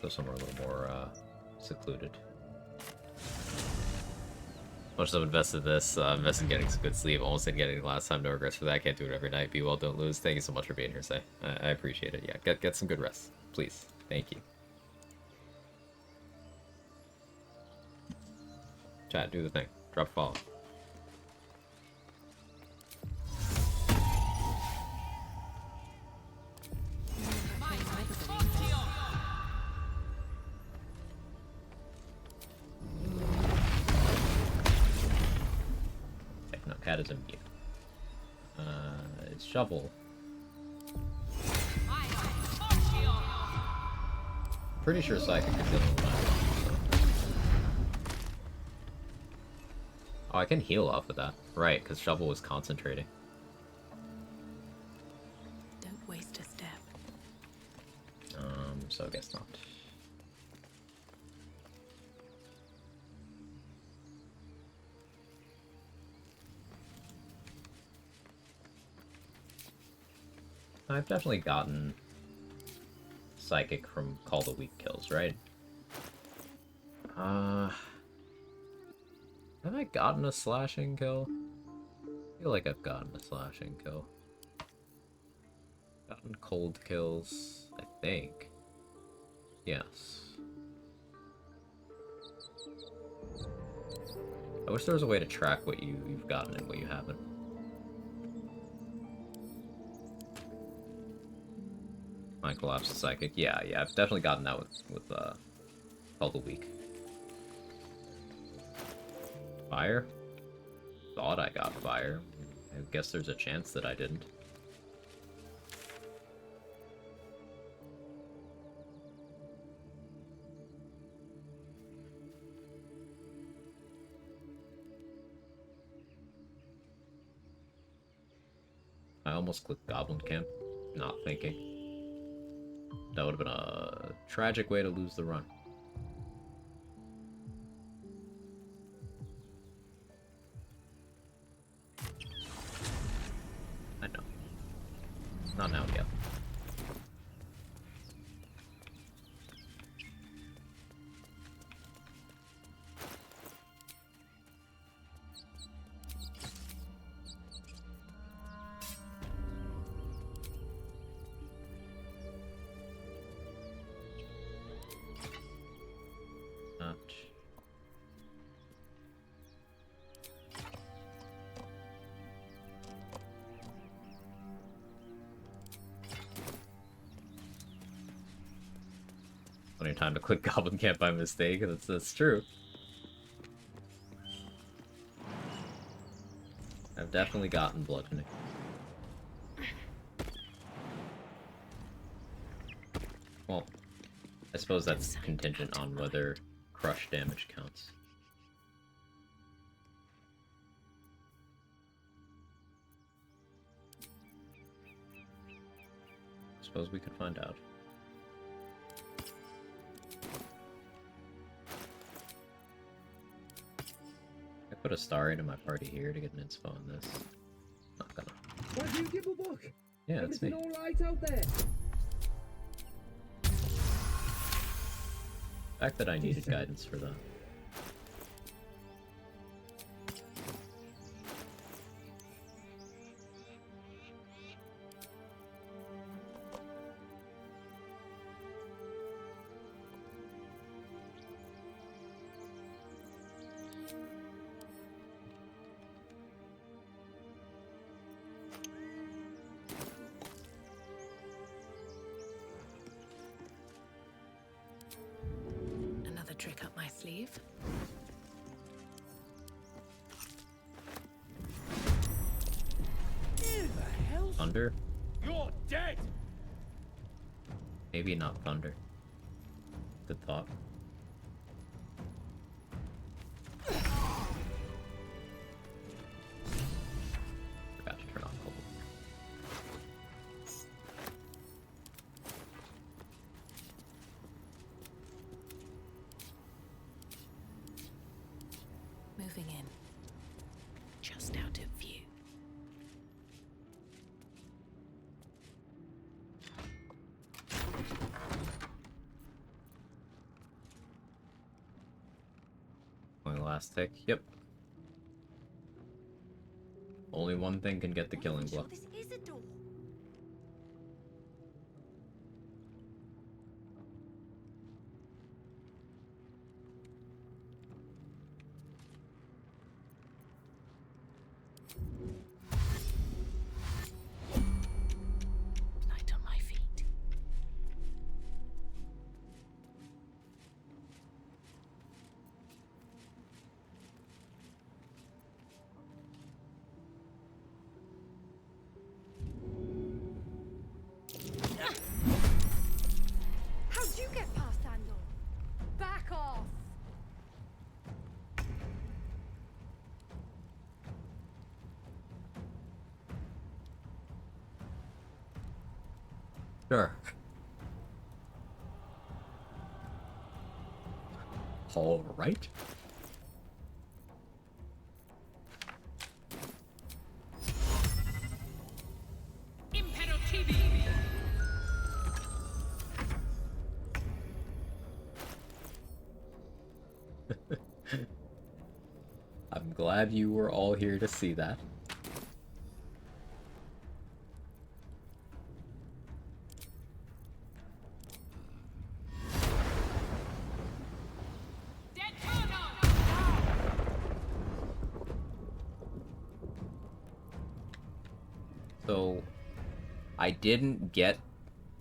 somewhere a little more, secluded. Much as I've invested this, invested in getting some good sleep, almost didn't get any last time, no regrets for that, can't do it every night, be well, don't lose. Thank you so much for being here, Say. I appreciate it, yeah, get some good rest, please. Thank you. Chat, do the thing. Drop a follow. No, cat is immune. It's shovel. Pretty sure psychic is dealing with that. Oh, I can heal off of that. Right, because shovel was concentrating. Don't waste a step. So I guess not. I've definitely gotten psychic from Call the Weak kills, right? Have I gotten a slashing kill? I feel like I've gotten a slashing kill. Gotten cold kills, I think. Yes. I wish there was a way to track what you've gotten and what you haven't. Mind collapse psychic. Yeah, I've definitely gotten that with Call the Weak. Fire? Thought I got fire. I guess there's a chance that I didn't. I almost clicked Goblin Camp, not thinking. That would have been a tragic way to lose the run. I know. Not now yet. Plenty of time to click Goblin Camp by mistake, that's true. I've definitely gotten bludgeoning. Well, I suppose that's contingent on whether crush damage counts. Suppose we could find out. I put a star into my party here to get an inspo on this. Not gonna. Why do you give a book? Yeah, it's me. Everything all right out there? fact that I needed guidance for that. Another trick up my sleeve. Thunder? You're dead! Maybe not thunder. Good thought. Forgot to turn off cold. Moving in. Just out of view. Only last tick. Yep. Only one thing can get the killing blow. This is a door. Light on my feet. How'd you get past that door? Back off! Sure. All right. I'm glad you were all here to see that. So, I didn't get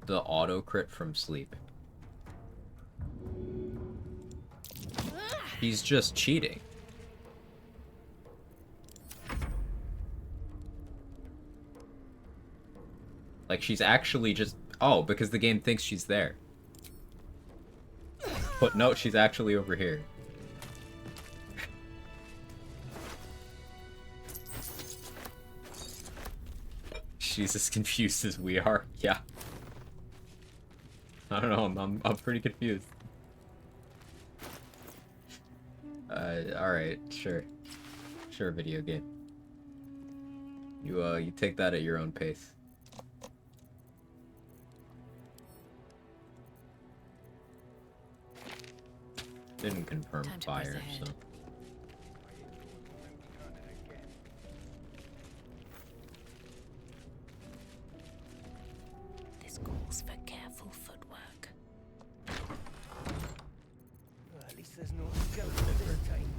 the auto crit from sleep. He's just cheating. Like, she's actually just... Oh, because the game thinks she's there. But no, she's actually over here. She's as confused as we are. Yeah. I don't know, I'm pretty confused. Alright, sure. Sure, video game. You take that at your own pace. Didn't confirm fire, so... This calls for careful footwork. Well, at least there's no scope this time.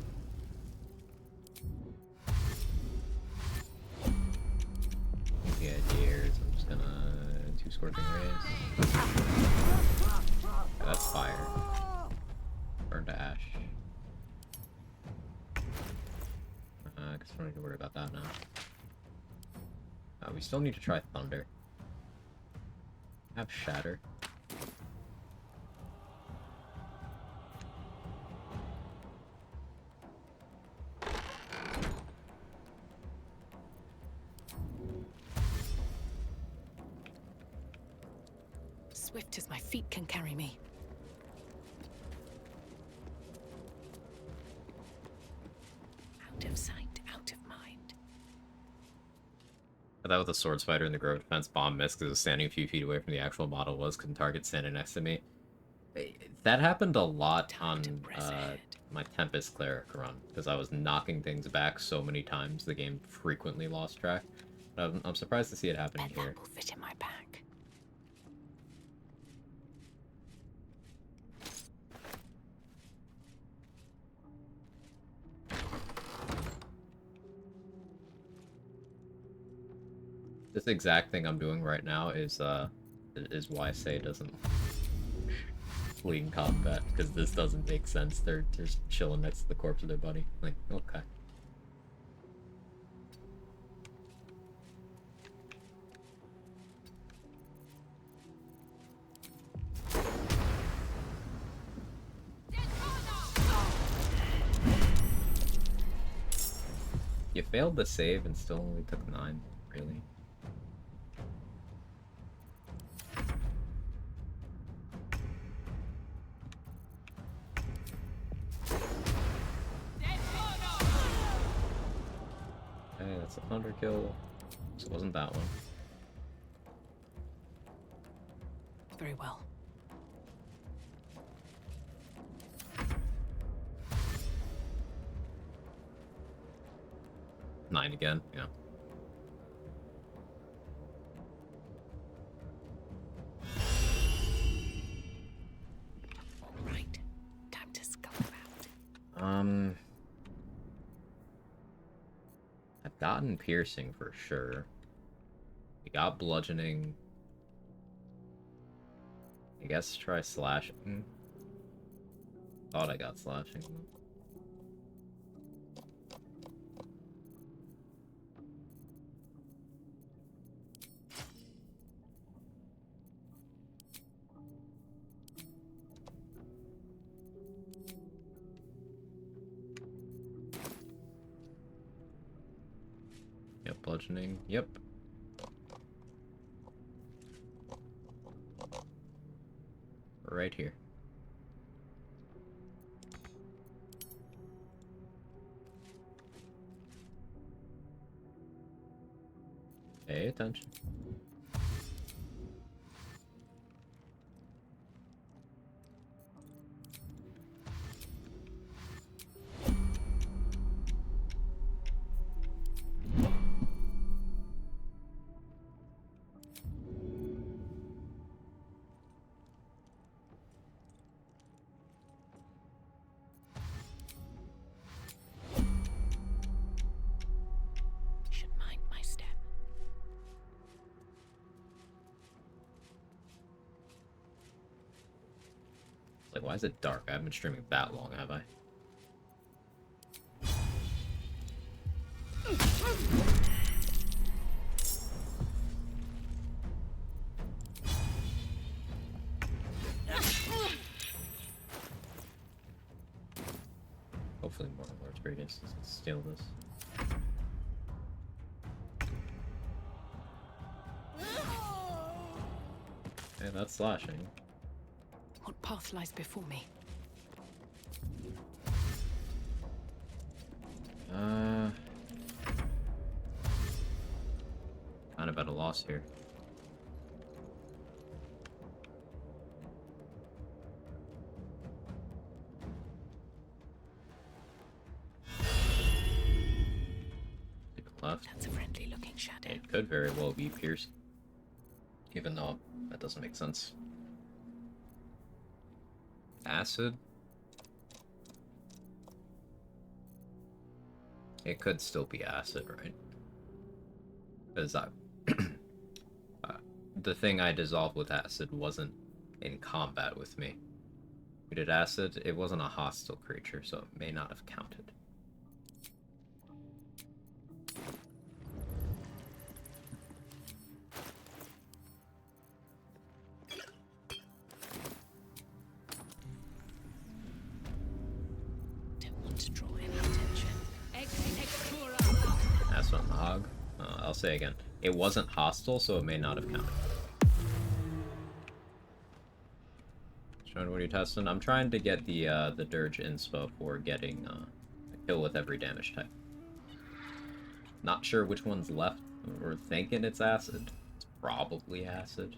The idea here is I'm just gonna... 2 Scorching Rays. That's fire. Burn to ash. I guess we don't need to worry about that now. We still need to try Thunder. Have Shatter. Swift as my feet can carry me. Out of sight, out of mind. I thought with the Sword Spider and the Grove Defense bomb missed because it was standing a few feet away from the actual model couldn't target standing next to me. That happened a lot on my Tempest Cleric run, because I was knocking things back so many times the game frequently lost track. But I'm surprised to see it happening here. That will fit in my pack. This exact thing I'm doing right now is why I say it doesn't flee in combat, because this doesn't make sense. They're just chilling next to the corpse of their buddy. Like, okay. You failed the save and still only took 9, really? Okay, that's a thunder kill. So it wasn't that one. Very well. Nine again, yeah. All right, time to scuff about. I've gotten piercing for sure. We got bludgeoning. I guess try slashing. Thought I got slashing. Yep, bludgeoning. Yep. Right here. Pay attention. Should mind my step. Like, why is it dark? I haven't been streaming that long, have I? Hopefully more Lord's Greatest. Let's steal this. Okay, that's slashing. What path lies before me? Kind of at a loss here. Left. That's a friendly looking shadow. It could very well be pierced. Even though that doesn't make sense. Acid. It could still be acid, right? Because the thing I dissolved with acid wasn't in combat with me. We did acid, it wasn't a hostile creature, so it may not have counted. Don't want to draw any attention. That's on the hog. I'll say again, it wasn't hostile, so it may not have counted. Sean, what are you testing? I'm trying to get the Dirge inspo for getting a kill with every damage type. Not sure which one's left. We're thinking it's acid. It's probably acid.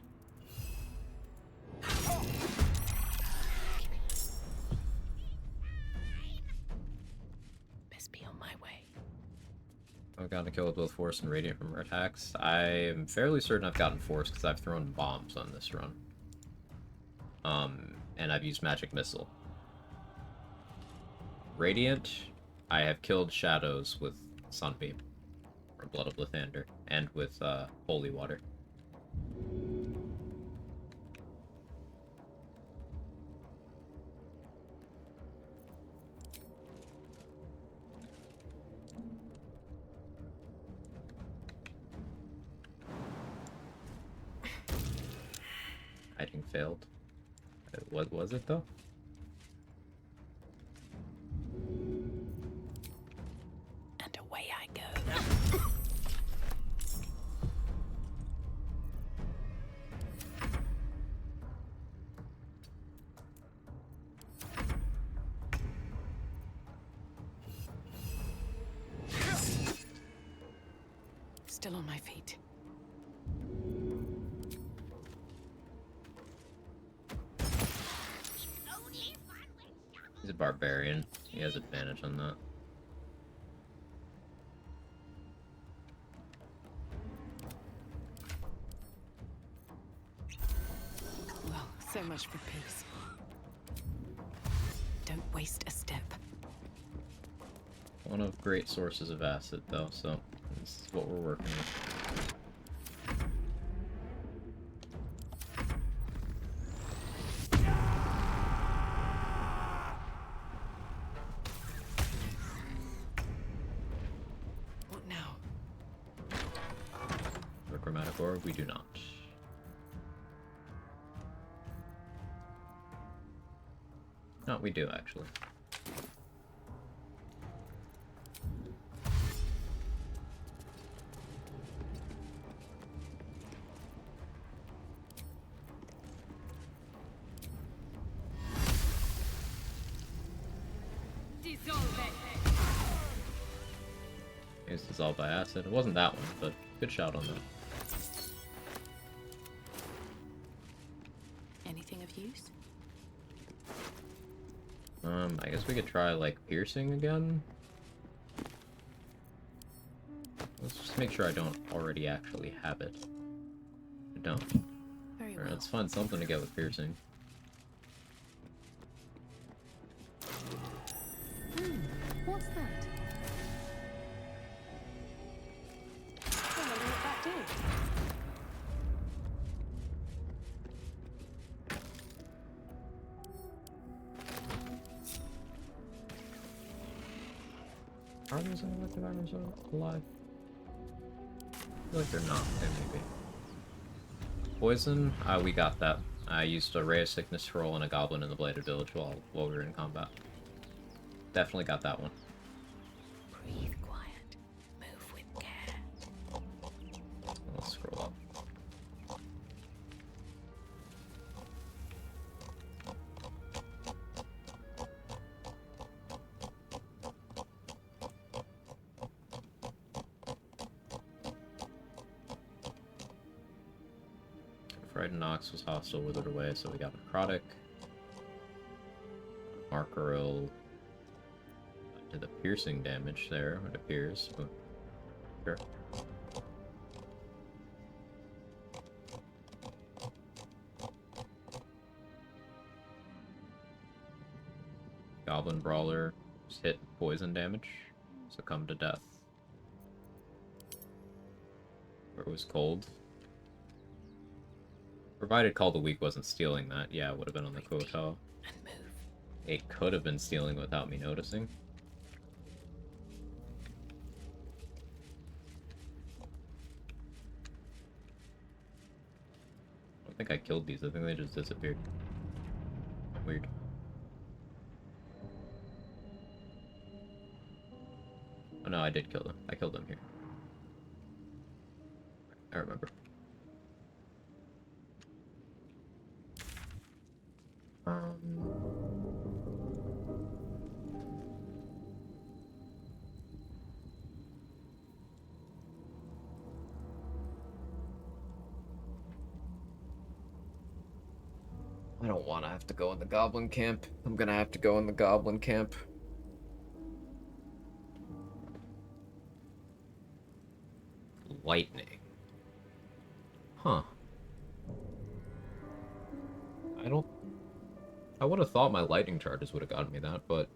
gotten a kill with both Force and Radiant from her attacks. I am fairly certain I've gotten Force because I've thrown bombs on this run. And I've used Magic Missile. Radiant, I have killed Shadows with Sunbeam, or Blood of Lathander, and with Holy Water. Hiding failed. What was it though? And away I go. Still on my feet. He's a barbarian. He has advantage on that. Well, so much for peace. Don't waste a step. One of great sources of acid, though, so this is what we're working with. What now? For Chromatic Orb, we do not. No, we do, actually. It's dissolved by acid. It wasn't that one, but good shout on that. Anything of use? I guess we could try, like, piercing again. Let's just make sure I don't already actually have it. I don't. Very Alright, well. let's find something to get with piercing. What's that? I wonder what that did. Are those electric items alive? I feel like they're not. They may be. Poison? We got that. I used a Ray of Sickness to roll on a goblin in the Bladed Village while we were in combat. Definitely got that one. Breathe quiet. Move with care. Let's scroll up. Frightened Nox was hostile, withered away, so we got Necrotic. Markaril did the piercing damage there, it appears. But sure. Goblin Brawler just hit poison damage, succumbed to death. Or it was cold. Provided Call the Weak wasn't stealing that, yeah, it would have been on the Koto. It could have been stealing without me noticing. I don't think I killed these, I think they just disappeared. Weird. Oh no, I did kill them. I killed them here. I remember. I don't want to have to go in the goblin camp. I'm gonna have to go in the goblin camp. lightning. Huh. I would have thought my lightning charges would have gotten me that, but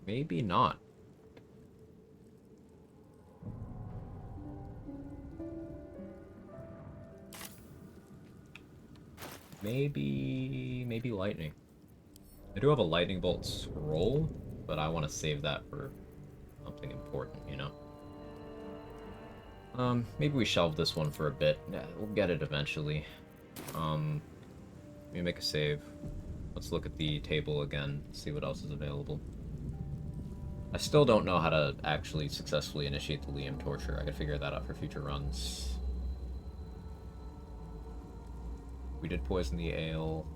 maybe not. Maybe lightning. I do have a lightning bolt scroll, but I want to save that for something important, you know? Maybe we shelve this one for a bit. Yeah, we'll get it eventually. Let me make a save. Let's look at the table again, see what else is available. I still don't know how to actually successfully initiate the Liam torture. I could figure that out for future runs. We did poison the ale.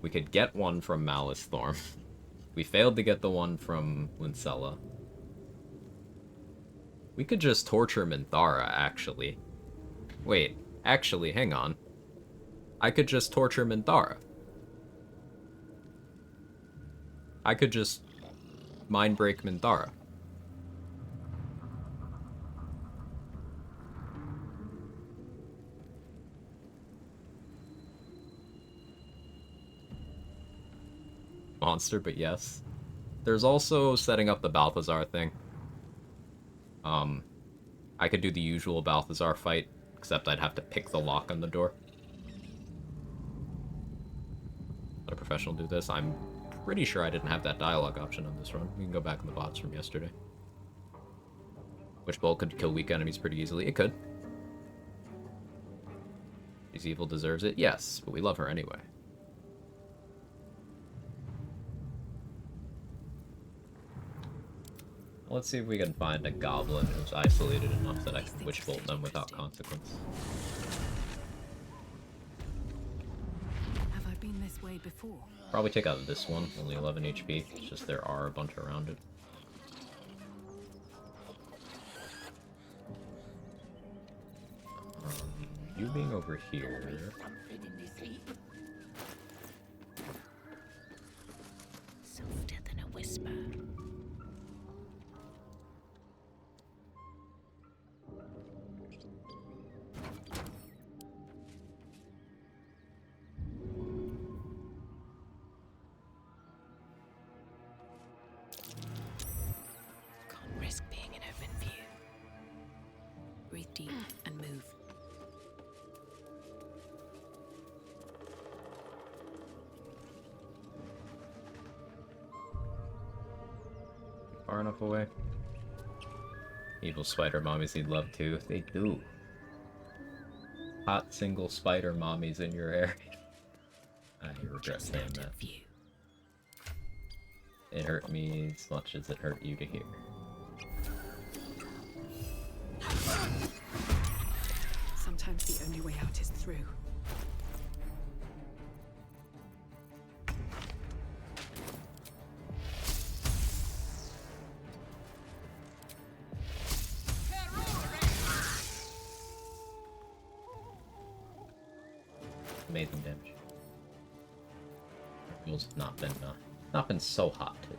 We could get one from Malice Thorn. We failed to get the one from Lincella. We could just torture Minthara, actually. Wait, actually, hang on. I could just torture Minthara. I could just mind break Minthara. Monster, but yes. There's also setting up the Balthazar thing. I could do the usual Balthazar fight, except I'd have to pick the lock on the door. Let a professional do this. I'm pretty sure I didn't have that dialogue option on this run. We can go back in the bots from yesterday. Which bolt could kill weak enemies pretty easily? It could. Is evil deserves it? Yes, but we love her anyway. Let's see if we can find a goblin who's isolated enough that I can witch bolt them without consequence. Have I been this way before? Probably take out this one, only 11 HP. It's just there are a bunch around it. You being over here. Softer than a whisper. Can't risk being in open view. Breathe deep and move. Far enough away. Evil spider mommies need love too. They do. Hot single spider mommies in your area. I regret saying that. It hurt me as much as it hurt you to hear. Sometimes the only way out is through. Amazing damage. Fuel's not been so hot today.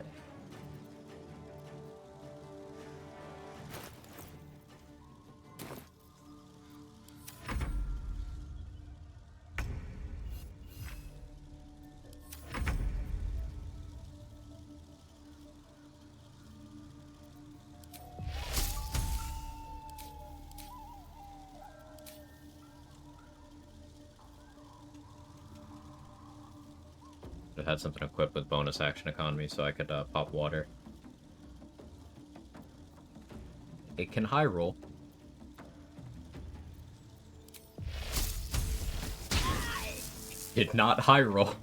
It had something equipped with bonus action economy so I could pop water. It can high roll. Did not high roll.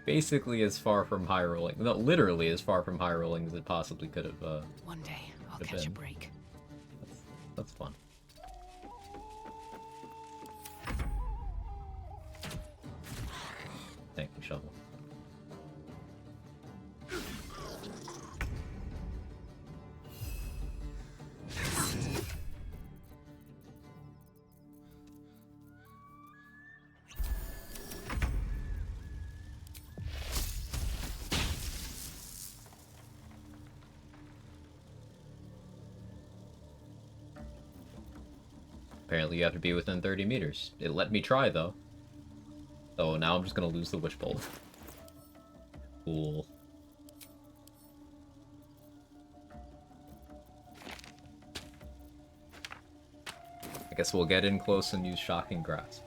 Basically as far from high rolling, no, literally as far from high rolling as it possibly could have. One day I'll catch a break. That's fun. Thank you, Shovel. Apparently you have to be within 30 meters. It let me try, though. So now I'm just gonna lose the Witch Bolt. Cool. I guess we'll get in close and use Shocking Grasp.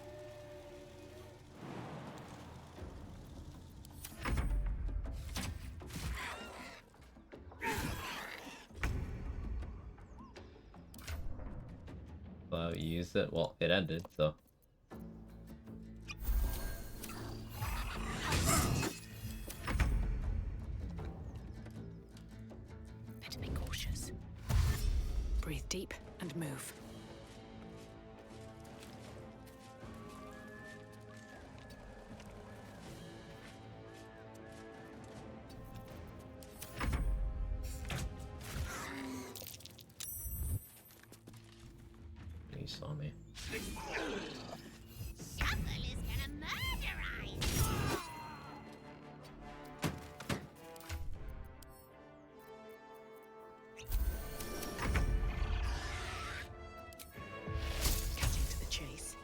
Well, you used it. Well, it ended, so. Better be cautious. Breathe deep and move. You saw me. Cutting to the chase.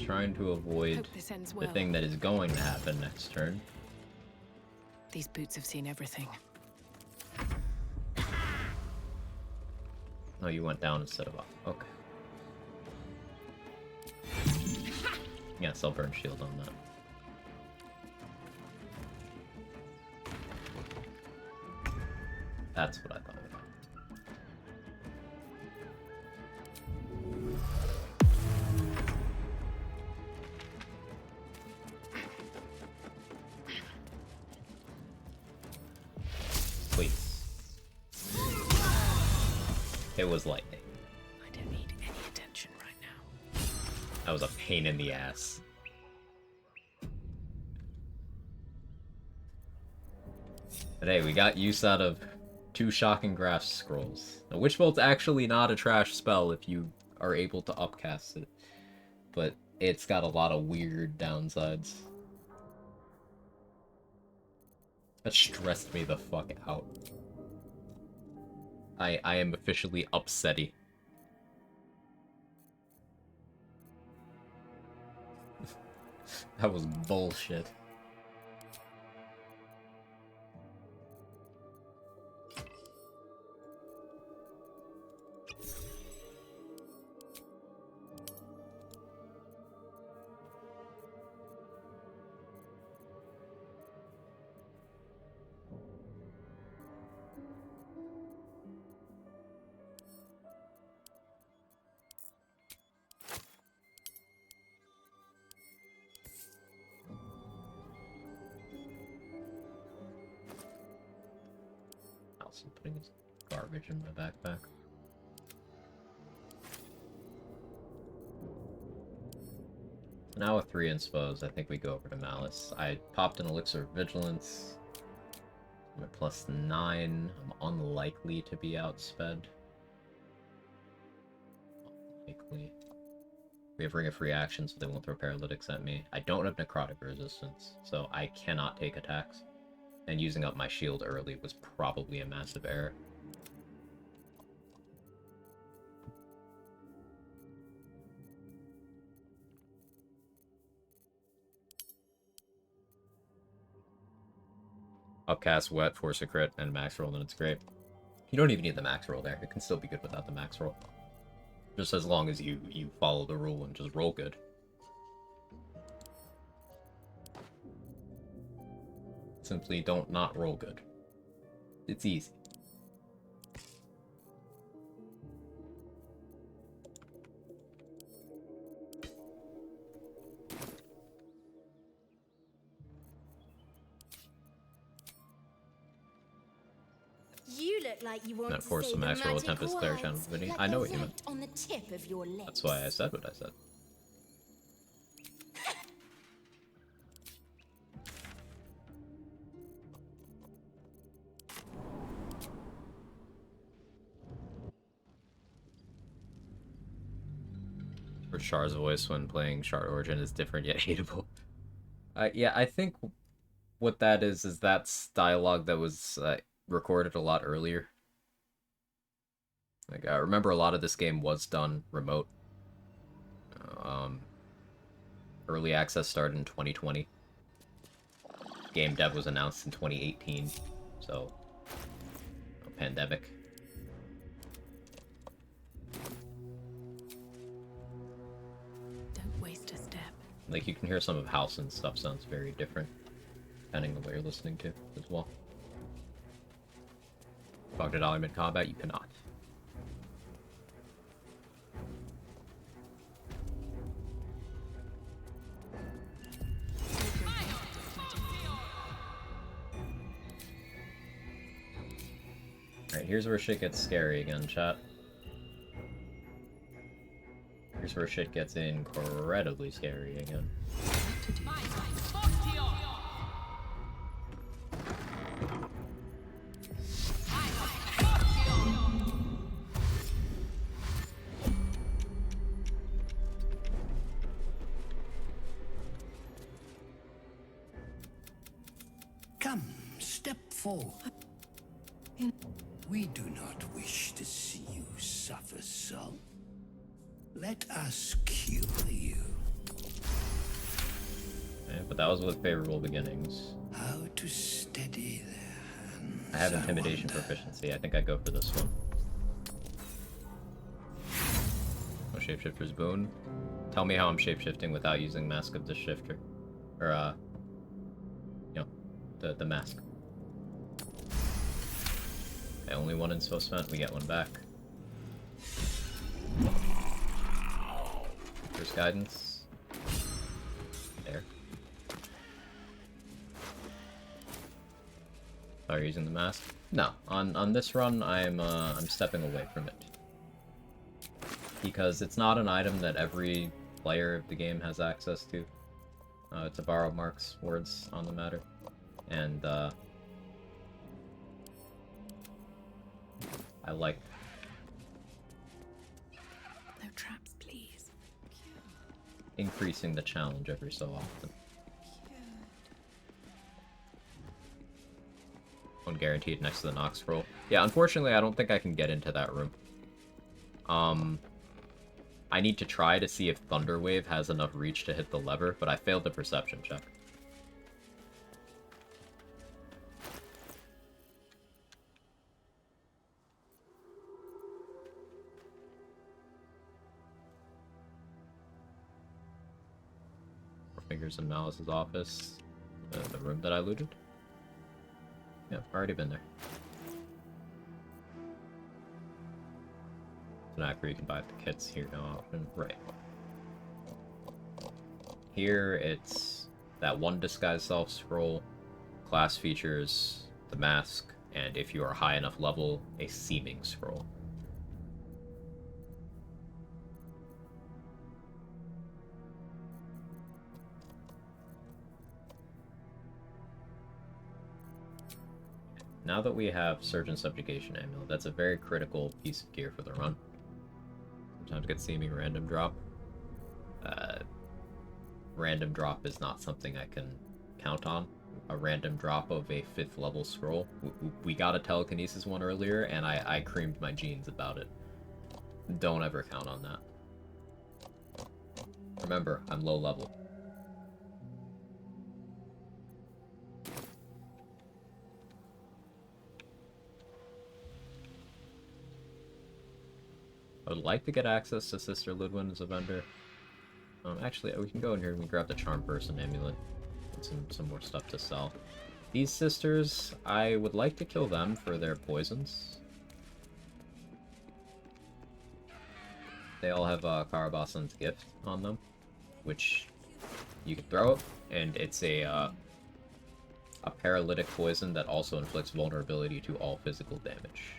Trying to avoid Hope this ends the well. thing that is going to happen next turn. These boots have seen everything. Oh, you went down instead of up. Okay. Yes, I'll burn shield on that. That's what I thought about. Please. It was lightning. I don't need any attention right now. That was a pain in the ass. But hey, we got use out of 2 Shocking Grasp scrolls. The Witch Bolt's actually not a trash spell if you are able to upcast it. But it's got a lot of weird downsides. That stressed me the fuck out. I am officially upsetty. That was bullshit. Also putting this garbage in my backpack. Now with 3 inspos, I think we go over to Malice. I popped an Elixir of Vigilance. I'm at +9. I'm unlikely to be outsped. Unlikely. We have Ring of Free Action, so they won't throw Paralytics at me. I don't have Necrotic Resistance, so I cannot take attacks. And using up my shield early was probably a massive error. Upcast, Wet, Force a Crit, and Max Roll, then it's great. You don't even need the Max Roll there. It can still be good without the Max Roll. Just as long as you follow the rule and just roll good. Simply don't not roll good. It's easy. You look like you want That to force say the the Max Roll magic Tempest Flare words, channel video. like I know they're what you meant. right on the tip of your lips. That's why I said what I said. For Char's voice when playing Char Origin is different yet hateable. Yeah, I think what that is that's dialogue that was recorded a lot earlier. Like, I remember a lot of this game was done remote. Early access started in 2020. Game dev was announced in 2018, so pandemic. Don't waste a step. Like, you can hear some of House and stuff sounds very different, depending on what you're listening to as well. Fog to dollar mid-combat, you cannot. Alright, here's where shit gets scary again, chat. Here's where shit gets incredibly scary again. Come, step forward. We do not wish to see you suffer so. Let us cure you. Yeah, but that was with favorable beginnings. How to steady their hands. I have intimidation proficiency. I think I go for this one. Oh, Shapeshifter's Boon. Tell me how I'm shapeshifting without using Mask of the Shifter. Or, you know, the mask. Okay, only one inspo spent. We get one back. First guidance. There. Are you using the mask? No. On this run, I'm stepping away from it. Because it's not an item that every player of the game has access to. To borrow Mark's words on the matter. And, I like... No traps, please. increasing the challenge every so often. One guaranteed next to the Nox scroll. Yeah, unfortunately, I don't think I can get into that room. I need to try to see if Thunderwave has enough reach to hit the lever, but I failed the perception check. Fingers in Malice's office. The room that I looted. Yeah, already been there. It's an act where you can buy the kits here no option. Right. Here it's that one disguise self scroll, class features, the mask, and if you are high enough level, a seeming scroll. Now that we have Surgeon Subjugation Amulet, that's a very critical piece of gear for the run. Sometimes get seeming random drop. Random drop is not something I can count on. A random drop of a 5th level scroll. We got a telekinesis one earlier, and I creamed my jeans about it. Don't ever count on that. Remember, I'm low level. I would like to get access to Sister Ludwin as a vendor. Actually, we can go in here and we grab the Charm Person Amulet. And some more stuff to sell. These sisters, I would like to kill them for their poisons. They all have Karabasan's gift on them, which you can throw it, and it's a paralytic poison that also inflicts vulnerability to all physical damage.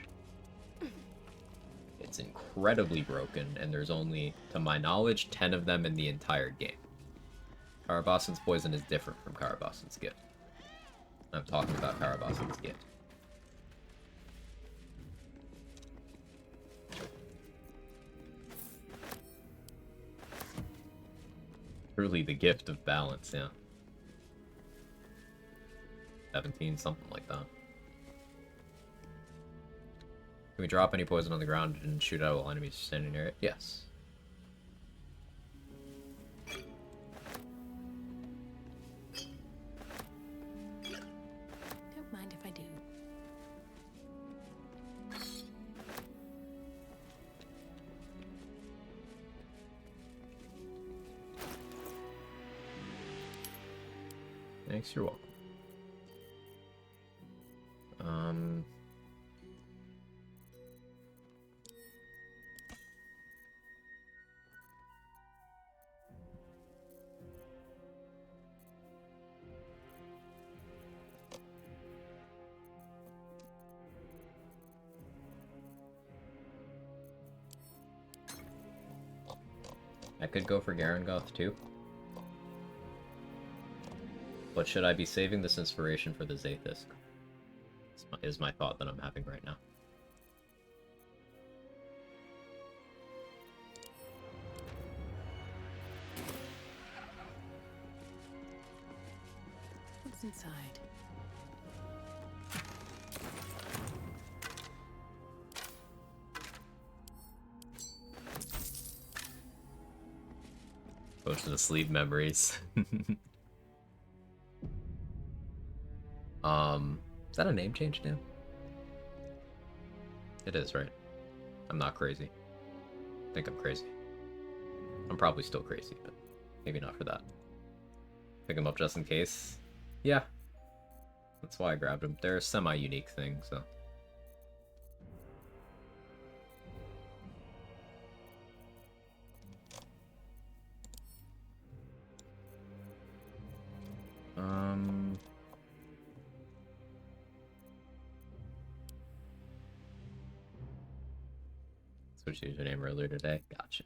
It's incredibly broken, and there's only, to my knowledge, 10 of them in the entire game. Karabasan's poison is different from Karabasan's gift. I'm talking about Karabasan's gift. Truly the gift of balance, yeah. 17, something like that. Can we drop any poison on the ground and shoot out while enemies are standing near it? Yes. Don't mind if I do. Thanks, you're welcome. I could go for Garangoth too. But should I be saving this inspiration for the Zathis? Is my thought that I'm having right now. What's inside? Go to the sleep memories. Is that a name change now? It is, right? I'm not crazy. I think I'm crazy. I'm probably still crazy, but maybe not for that. Pick them up just in case. Yeah. That's why I grabbed them. They're a semi-unique thing, so. Switched username earlier today. Gotcha.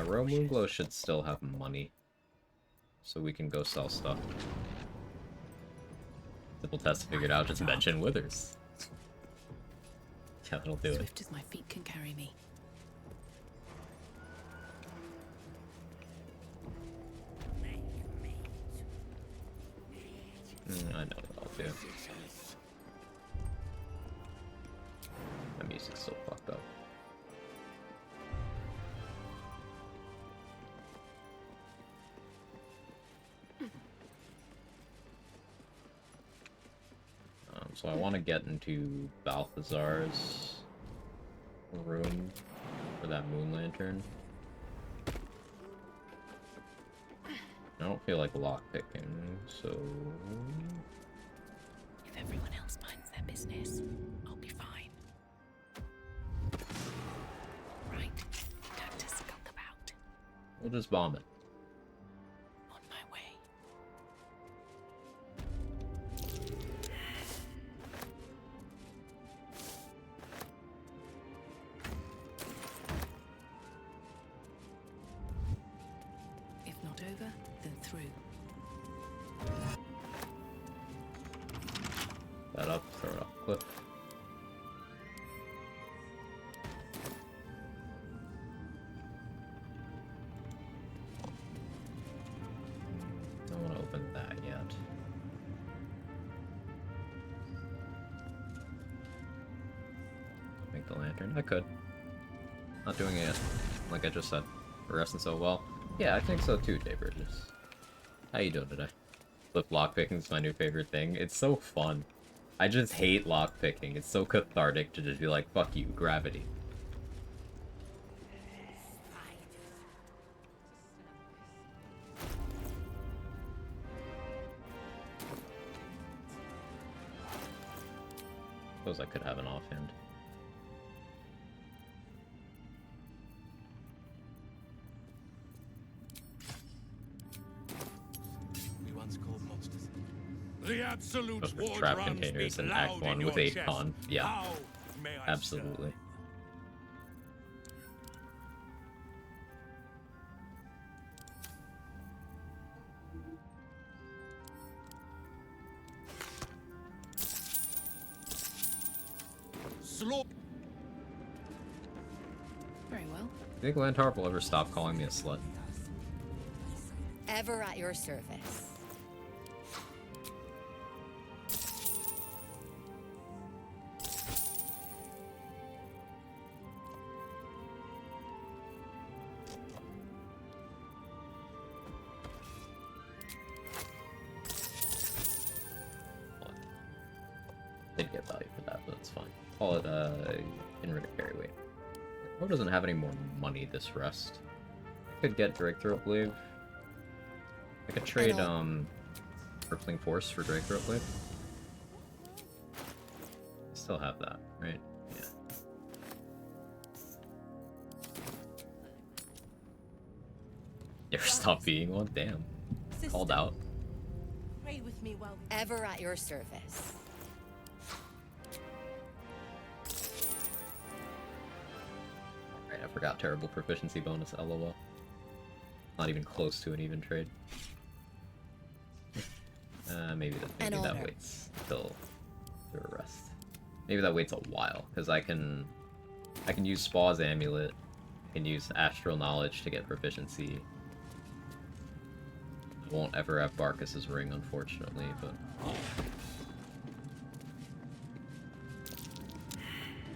Rome Moonglow should still have money, so we can go sell stuff. Simple test to figure it out, just mention Withers. Yeah, that'll do it. Swift as my feet can carry me. I know what I'll do. My music's so fucked up. So I want to get into Balthazar's room for that moon lantern. I don't feel like lockpicking, so... If everyone else minds their business, I'll be fine. Right, time to skulk about. We'll just bomb it. On my way. If not over, then through. That up, throw it off the cliff. Don't want to open that yet. Make the lantern. I could. Not doing it yet. like I just said. We're resting so well. Yeah, I think so too, Jay Bridges. How you doing today? Flip lockpicking is my new favorite thing. It's so fun. I just hate lockpicking. It's so cathartic to just be like, fuck you, gravity. Suppose I could have an offhand. We once called monsters. The absolute Those were war trap drums containers beat in loud Act 1 in with your 8 chest. con. Yeah. How may I Absolutely. Slop. Very well. I think Lantarp will ever stop calling me a slut. Ever at your service. Didn't get value for that, but it's fine. Call it inverted carry weight. Ro doesn't have any more money this rest. I could get Drake Throat Blade. I could trade Crippling Force for Drake Throat Blade. Still have that, right? Yeah. You ever stop being one? Damn. Called out. Pray with me while ever at your service. Right, I forgot terrible proficiency bonus, lol. Not even close to an even trade. Maybe that waits till the rest. Maybe that waits a while, because I can use Spaw's Amulet, I can use Astral Knowledge to get proficiency. I won't ever have Barkus's Ring, unfortunately, but...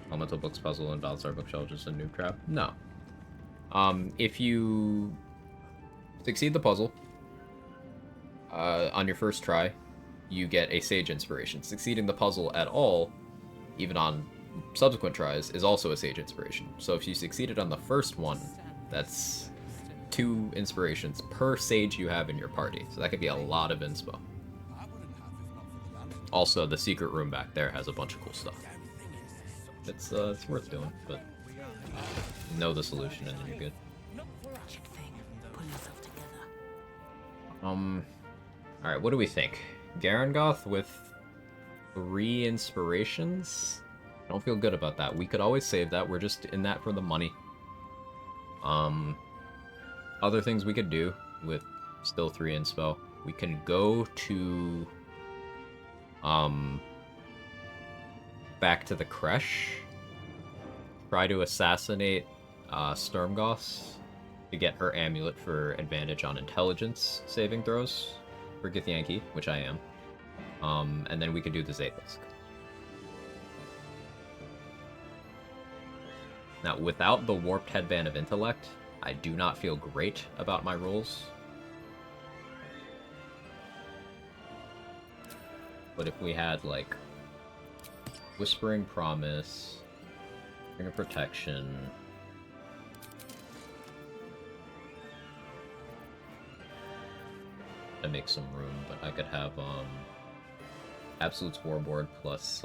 Elemental Books Puzzle and Valsar Bookshelf just a noob trap? No. If you succeed the puzzle on your first try, you get a Sage Inspiration. Succeeding the puzzle at all, even on subsequent tries, is also a Sage Inspiration. So if you succeeded on the first one, that's 2 inspirations per Sage you have in your party. So that could be a lot of inspo. Also, the secret room back there has a bunch of cool stuff. It's worth doing, but you know the solution and then you're good. Alright, what do we think? Garangoth with 3 inspirations? I don't feel good about that. We could always save that. We're just in that for the money. Other things we could do with still 3 inspo. We can go to back to the Kresh. Try to assassinate Sturmgoss to get her amulet for advantage on intelligence saving throws for Githyanki, which I am. And then we could do the Zaithlisk. Now, without the Warped Headband of Intellect, I do not feel great about my rolls. But if we had, like, Whispering Promise, Ring of Protection... to make some room, but I could have, Absolute's Warboard plus,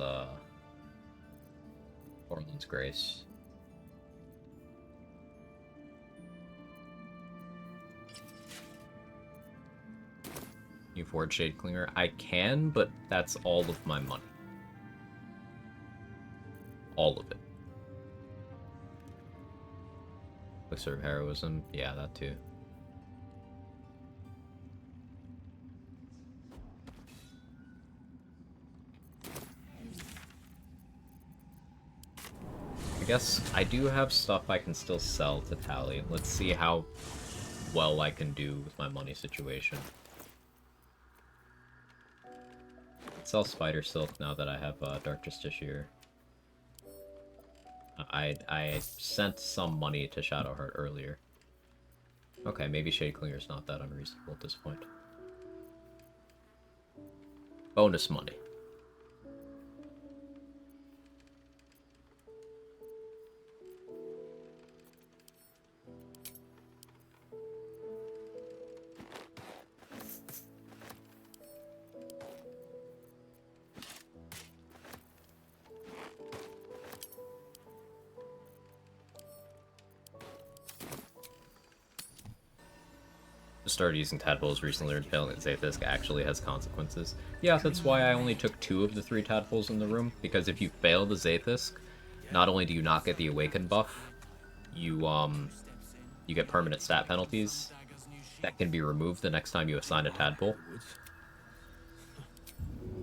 Orland's Grace. You Forge Shade Clinger? I can, but that's all of my money. All of it. Elixir of Heroism? Yeah, that too. I guess I do have stuff I can still sell to Tally. Let's see how well I can do with my money situation. Sell Spider Silk now that I have Dark Justiciar. I sent some money to Shadowheart earlier. Okay, maybe Shadeclinger's not that unreasonable at this point. Bonus money. Started using tadpoles recently, and failing at Zathis actually has consequences. Yeah, that's why I only took 2 of the 3 tadpoles in the room, because if you fail the Zathis, not only do you not get the Awaken buff, you get permanent stat penalties that can be removed the next time you assign a tadpole.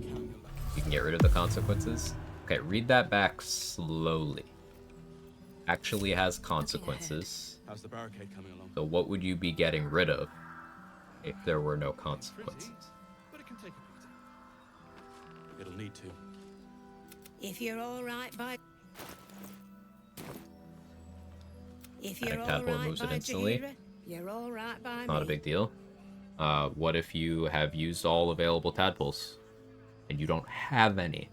You can get rid of the consequences. Okay, read that back slowly. Actually has consequences. How's the barricade coming along? So what would you be getting rid of if there were no consequences? But it can take a beating. It'll need to. If you're all right by... If you're all Tadpole right removes it by instantly. Jaheira, you're all right by Not a me. big deal. What if you have used all available tadpoles and you don't have any?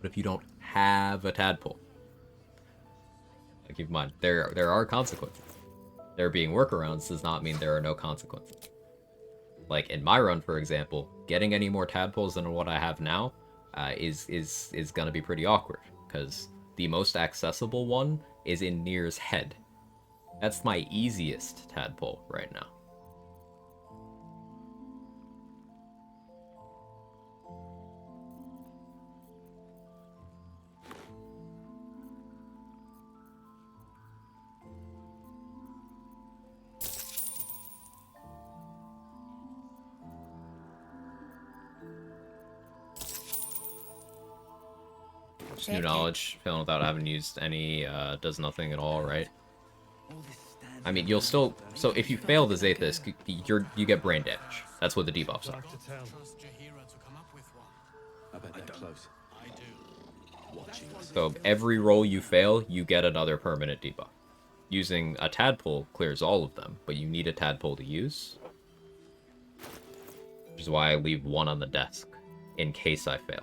What if you don't have a tadpole? Keep in mind, there are consequences. There being workarounds does not mean there are no consequences. Like in my run, for example, getting any more tadpoles than what I have now is gonna be pretty awkward, because the most accessible one is in Nir's head. That's my easiest tadpole right now. Just new knowledge, failing without having used any, does nothing at all, right? I mean, you'll still... So if you fail the Zathis, you get brain damage. That's what the debuffs are. I bet they're close. So every roll you fail, you get another permanent debuff. Using a tadpole clears all of them, but you need a tadpole to use. Which is why I leave one on the desk, in case I fail.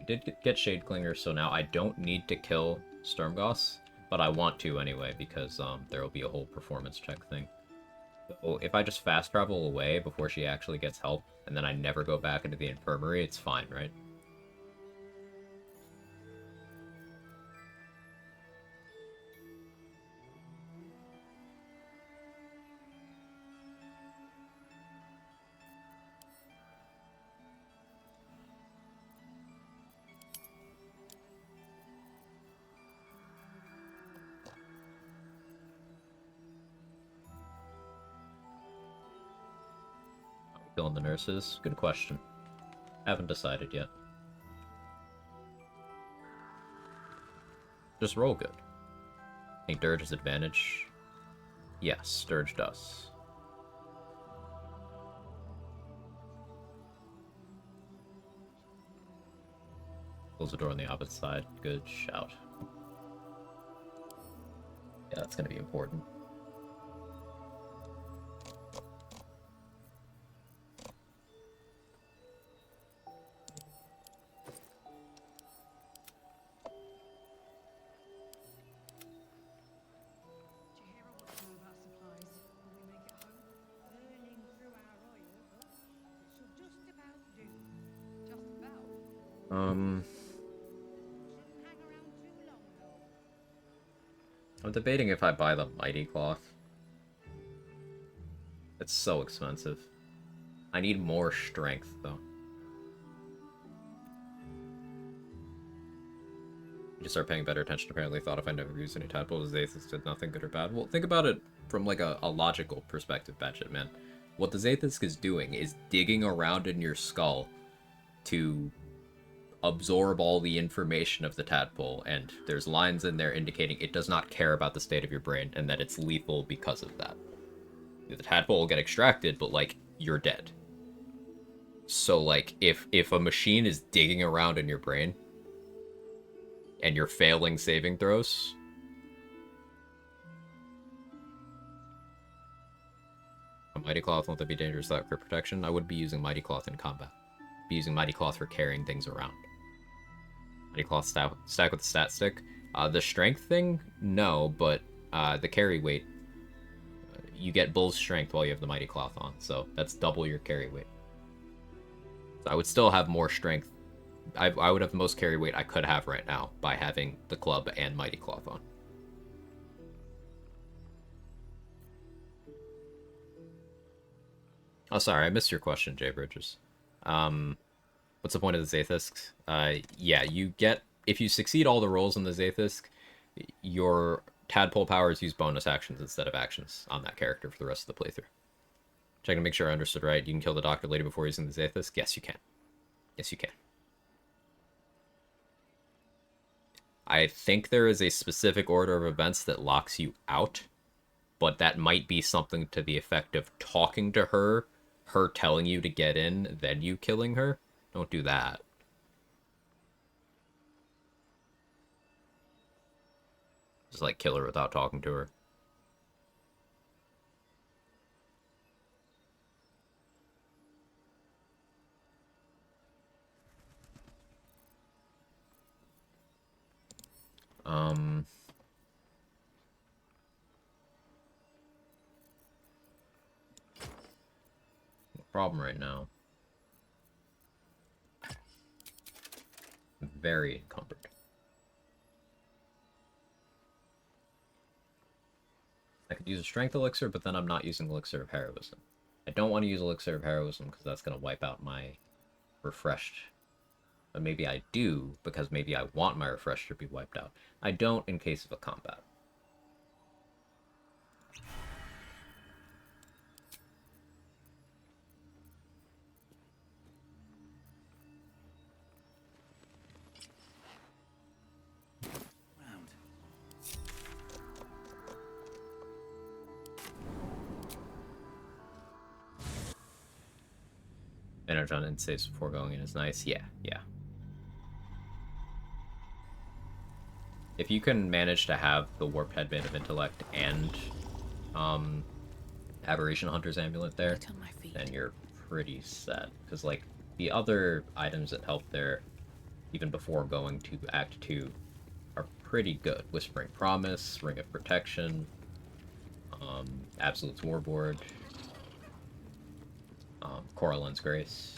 We did get Shadeclinger, so now I don't need to kill Stormgoss, but I want to anyway, because there will be a whole performance check thing. So if I just fast travel away before she actually gets help, and then I never go back into the infirmary, it's fine, right? Killing the nurses? Good question. Haven't decided yet. Just roll good. I think Dirge has advantage. Yes, Dirge does. Close the door on the opposite side. Good shout. Yeah, that's gonna be important. I'm debating if I buy the Mighty Cloth. It's so expensive. I need more strength, though. You just start paying better attention, apparently. Thought if I never used any tadpoles, Zathis did nothing good or bad. Well, think about it from, like, a logical perspective, Batshit, man. What the Zathis is doing is digging around in your skull to absorb all the information of the tadpole, and there's lines in there indicating it does not care about the state of your brain and that it's lethal because of that. The tadpole will get extracted, but, like, you're dead. So, like, if a machine is digging around in your brain, and you're failing saving throws... A Mighty Cloth, won't that be dangerous without crit protection? I would be using Mighty Cloth in combat. Be using Mighty Cloth for carrying things around. Mighty Cloth stack with the stat stick. The strength thing, no, but the carry weight, you get Bull's strength while you have the Mighty Cloth on, so that's double your carry weight. So I would still have more strength. I would have the most carry weight I could have right now by having the club and Mighty Cloth on. Oh, sorry, I missed your question, Jay Bridges. What's the point of the Zaithisk? Yeah, you get... If you succeed all the rolls in the Zaithisk, your tadpole powers use bonus actions instead of actions on that character for the rest of the playthrough. Checking to make sure I understood right. You can kill the Doctor Lady before using the Zaithisk? Yes, you can. Yes, you can. I think there is a specific order of events that locks you out, but that might be something to the effect of talking to her, her telling you to get in, then you killing her. Don't do that. Just, like, kill her without talking to her. Problem right now. Very encumbered. I could use a strength elixir, but then I'm not using elixir of heroism. I don't want to use elixir of heroism because that's going to wipe out my refreshed. But maybe I do because maybe I want my refresh to be wiped out. I don't in case of a combat. Manage on end saves before going in is nice. Yeah, yeah. If you can manage to have the Warped Headband of Intellect and Aberration Hunter's Amulet there, then you're pretty set. Because, like, the other items that help there, even before going to Act 2, are pretty good. Whispering Promise, Ring of Protection, Absolute's Warboard, Coralline's Grace.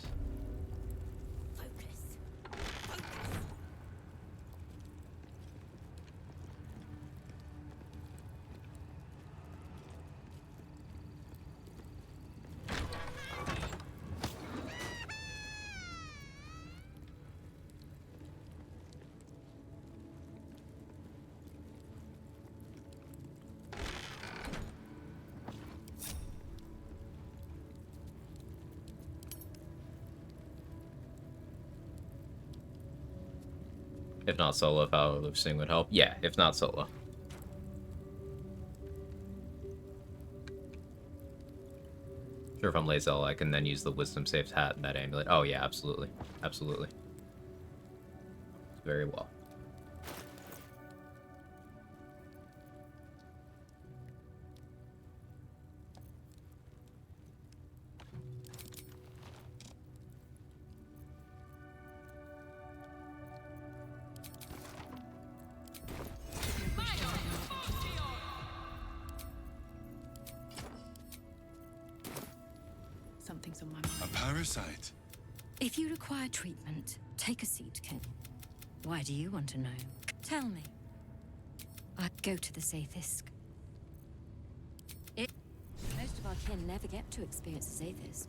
If not solo, if Power of Sing would help. Yeah, if not solo. Sure, if I'm Lae'zel, I can then use the Wisdom Saves hat and that amulet. Oh yeah, absolutely. Absolutely. Very well. Something's on my mind. A parasite. If you require treatment, take a seat, Ken. Why do you want to know? Tell me. I'd go to the Zaithisk. Most of our kin never get to experience the Zaithisk.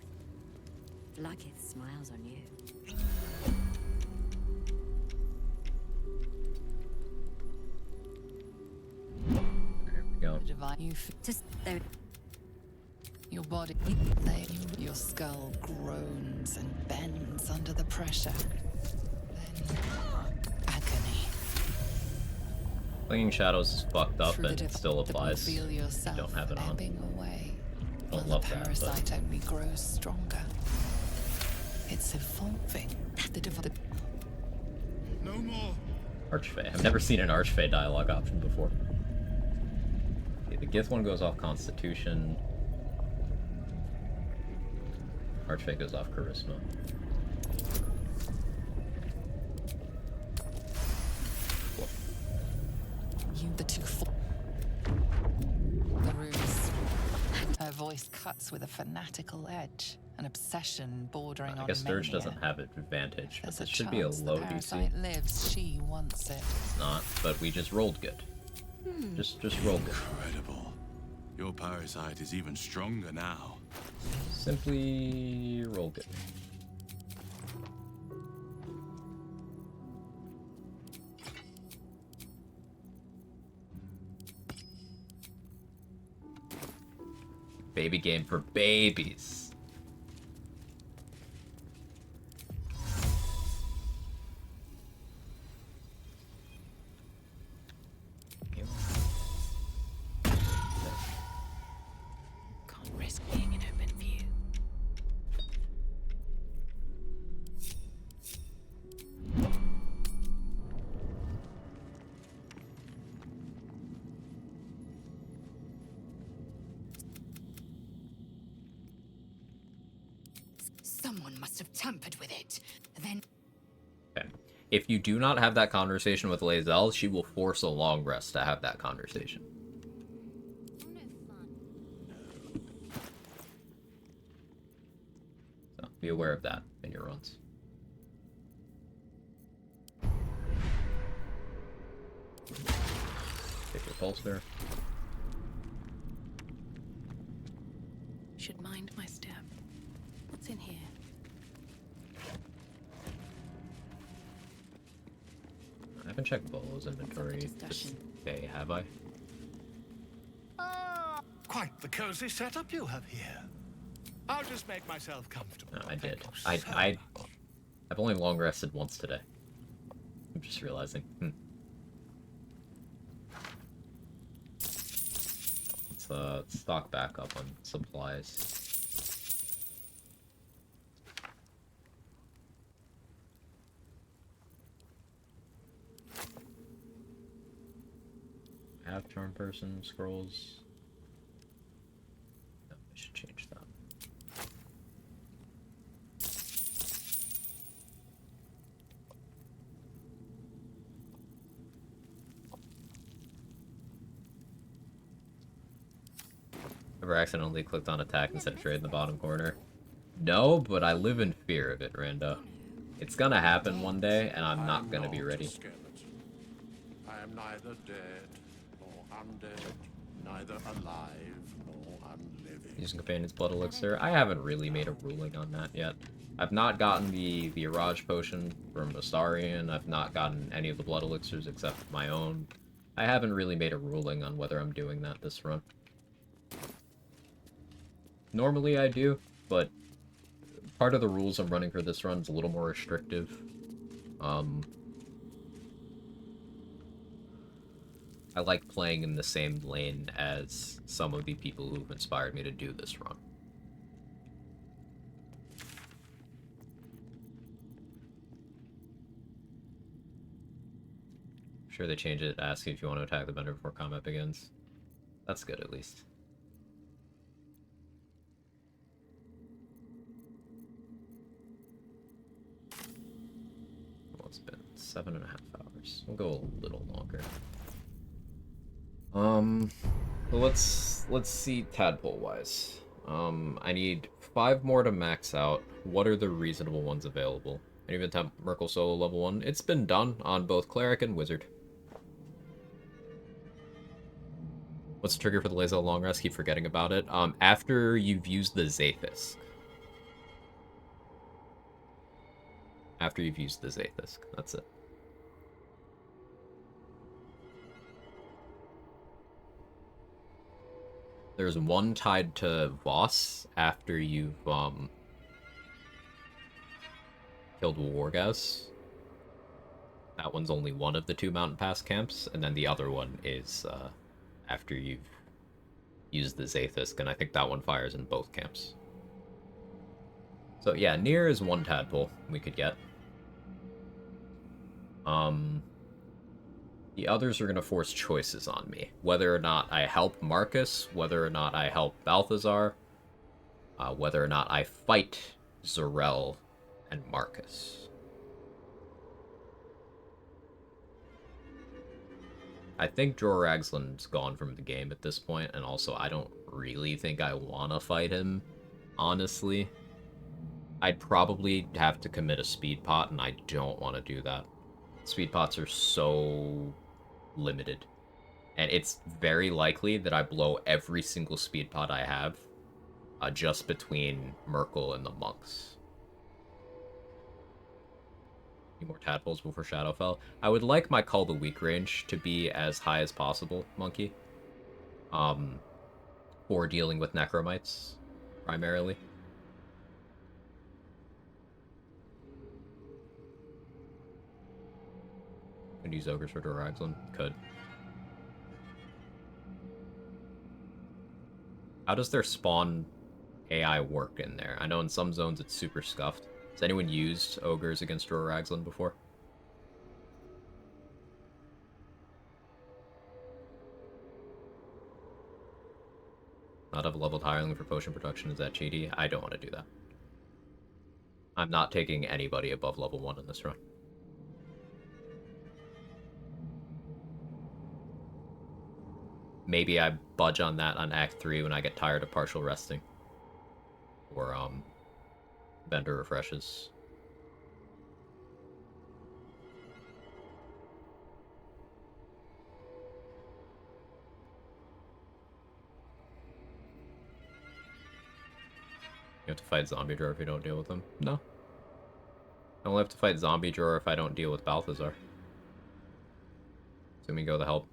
Blackith smiles on you. There we go. Your body, your skull groans and bends under the pressure. Then agony. Clinging Shadows is fucked up Through the and it still applies. feel You yourself don't have it on. ebbing away. don't Well, love the that, parasite but only grows stronger. It's evolving. No more. Archfey. I've never seen an Archfey dialogue option before. Okay, the Gith one goes off Constitution. Archfey goes off Charisma. The two. The runes. Her voice cuts with a fanatical edge, an obsession bordering on I guess Sturge mania. doesn't have advantage, but There's this a should be a chance low the DC. parasite lives. She wants it. It's not, but we just rolled good. Just roll good. Incredible. Your parasite is even stronger now. Simply roll good. Baby game for babies. Can't risk being in open view. Someone must have tampered with it. Then Okay. If you do not have that conversation with Lae'zel, she will force a long rest to have that conversation. So be aware of that in your runs. Take your bolster. Should mind my step. What's in here? I haven't checked Bolo's inventory this day, have I? Quite the cozy setup you have here. I'll just make myself comfortable. No, I did. I've only long rested once today. I'm just realizing. Let's stock back up on supplies. I have charm person scrolls. No, I should change that. Ever accidentally clicked on attack instead of trade in the bottom corner? No, but I live in fear of it, Rando. It's gonna happen one day, and I'm not gonna be ready. I am neither dead nor undead, neither alive nor unliving. Using Companion's Blood Elixir. I haven't really made a ruling on that yet. I've not gotten the Iraj Potion from Astarion. I've not gotten any of the Blood Elixirs except my own. I haven't really made a ruling on whether I'm doing that this run. Normally I do, but part of the rules I'm running for this run is a little more restrictive. I like playing in the same lane as some of the people who've inspired me to do this run. I'm sure they changed it to ask you if you want to attack the bender before combat begins. That's good, at least. Well, it's been 7.5 hours. We'll go a little longer. Let's see tadpole wise. I need 5 more to max out. What are the reasonable ones available? I even attempt Merkel Solo level 1. It's been done on both Cleric and Wizard. What's the trigger for the Lae'zel long rest? Keep forgetting about it. After you've used the Zaithis. After you've used the Zaithis. That's it. There's one tied to Voss after you've killed Wargas. That one's only one of the 2 Mountain Pass camps, and then the other one is after you've use the Zathis, and I think that one fires in both camps. So yeah, near is one tadpole we could get. The others are going to force choices on me. Whether or not I help Marcus, whether or not I help Balthazar, whether or not I fight Zarel and Marcus. I think Jorah Ragzlin's gone from the game at this point, and also I don't really think I want to fight him, honestly. I'd probably have to commit a speed pot, and I don't want to do that. Speed pots are so limited. And it's very likely that I blow every single speed pot I have just between Merkel and the monks. Any more tadpoles before Shadowfell? I would like my Call the Weak range to be as high as possible, Monkey. For dealing with Necromites, primarily. Could use Ogres for Doraxlin? Could. How does their spawn AI work in there? I know in some zones it's super scuffed. Has anyone used Ogres against Doraxlin before? Not have a leveled hireling for potion production, is that cheaty? I don't want to do that. I'm not taking anybody above level 1 in this run. Maybe I budge on that on Act 3 when I get tired of partial resting. Or, Vendor refreshes. You have to fight Zombie Drawer if you don't deal with them? No. I only have to fight Zombie Drawer if I don't deal with Balthazar. So we go the help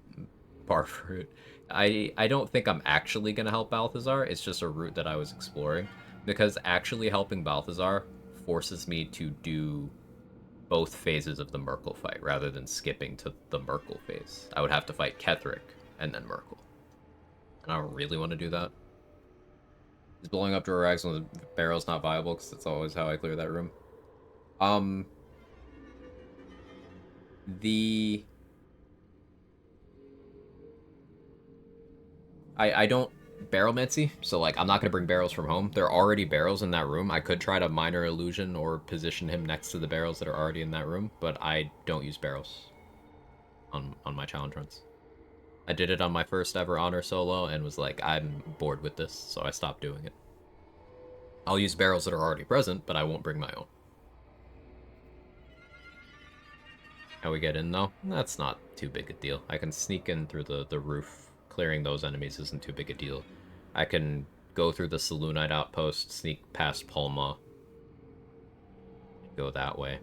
barf route. I don't think I'm actually going to help Balthazar. It's just a route that I was exploring. Because actually helping Balthazar forces me to do both phases of the Merkel fight, rather than skipping to the Merkel phase. I would have to fight Ketheric and then Merkel. And I don't really want to do that. Is blowing up Dorax when the barrel's not viable, because that's always how I clear that room. I don't barrelmancy, so like I'm not gonna bring barrels from home. There are already barrels in that room. I could try to minor illusion or position him next to the barrels that are already in that room, but I don't use barrels on my challenge runs. I did it on my first ever honor solo and was like, I'm bored with this, so I stopped doing it. I'll use barrels that are already present, but I won't bring my own. How we get in though? That's not too big a deal. I can sneak in through the roof. Clearing those enemies isn't too big a deal. I can go through the Selûnite outpost, sneak past Palma, go that way.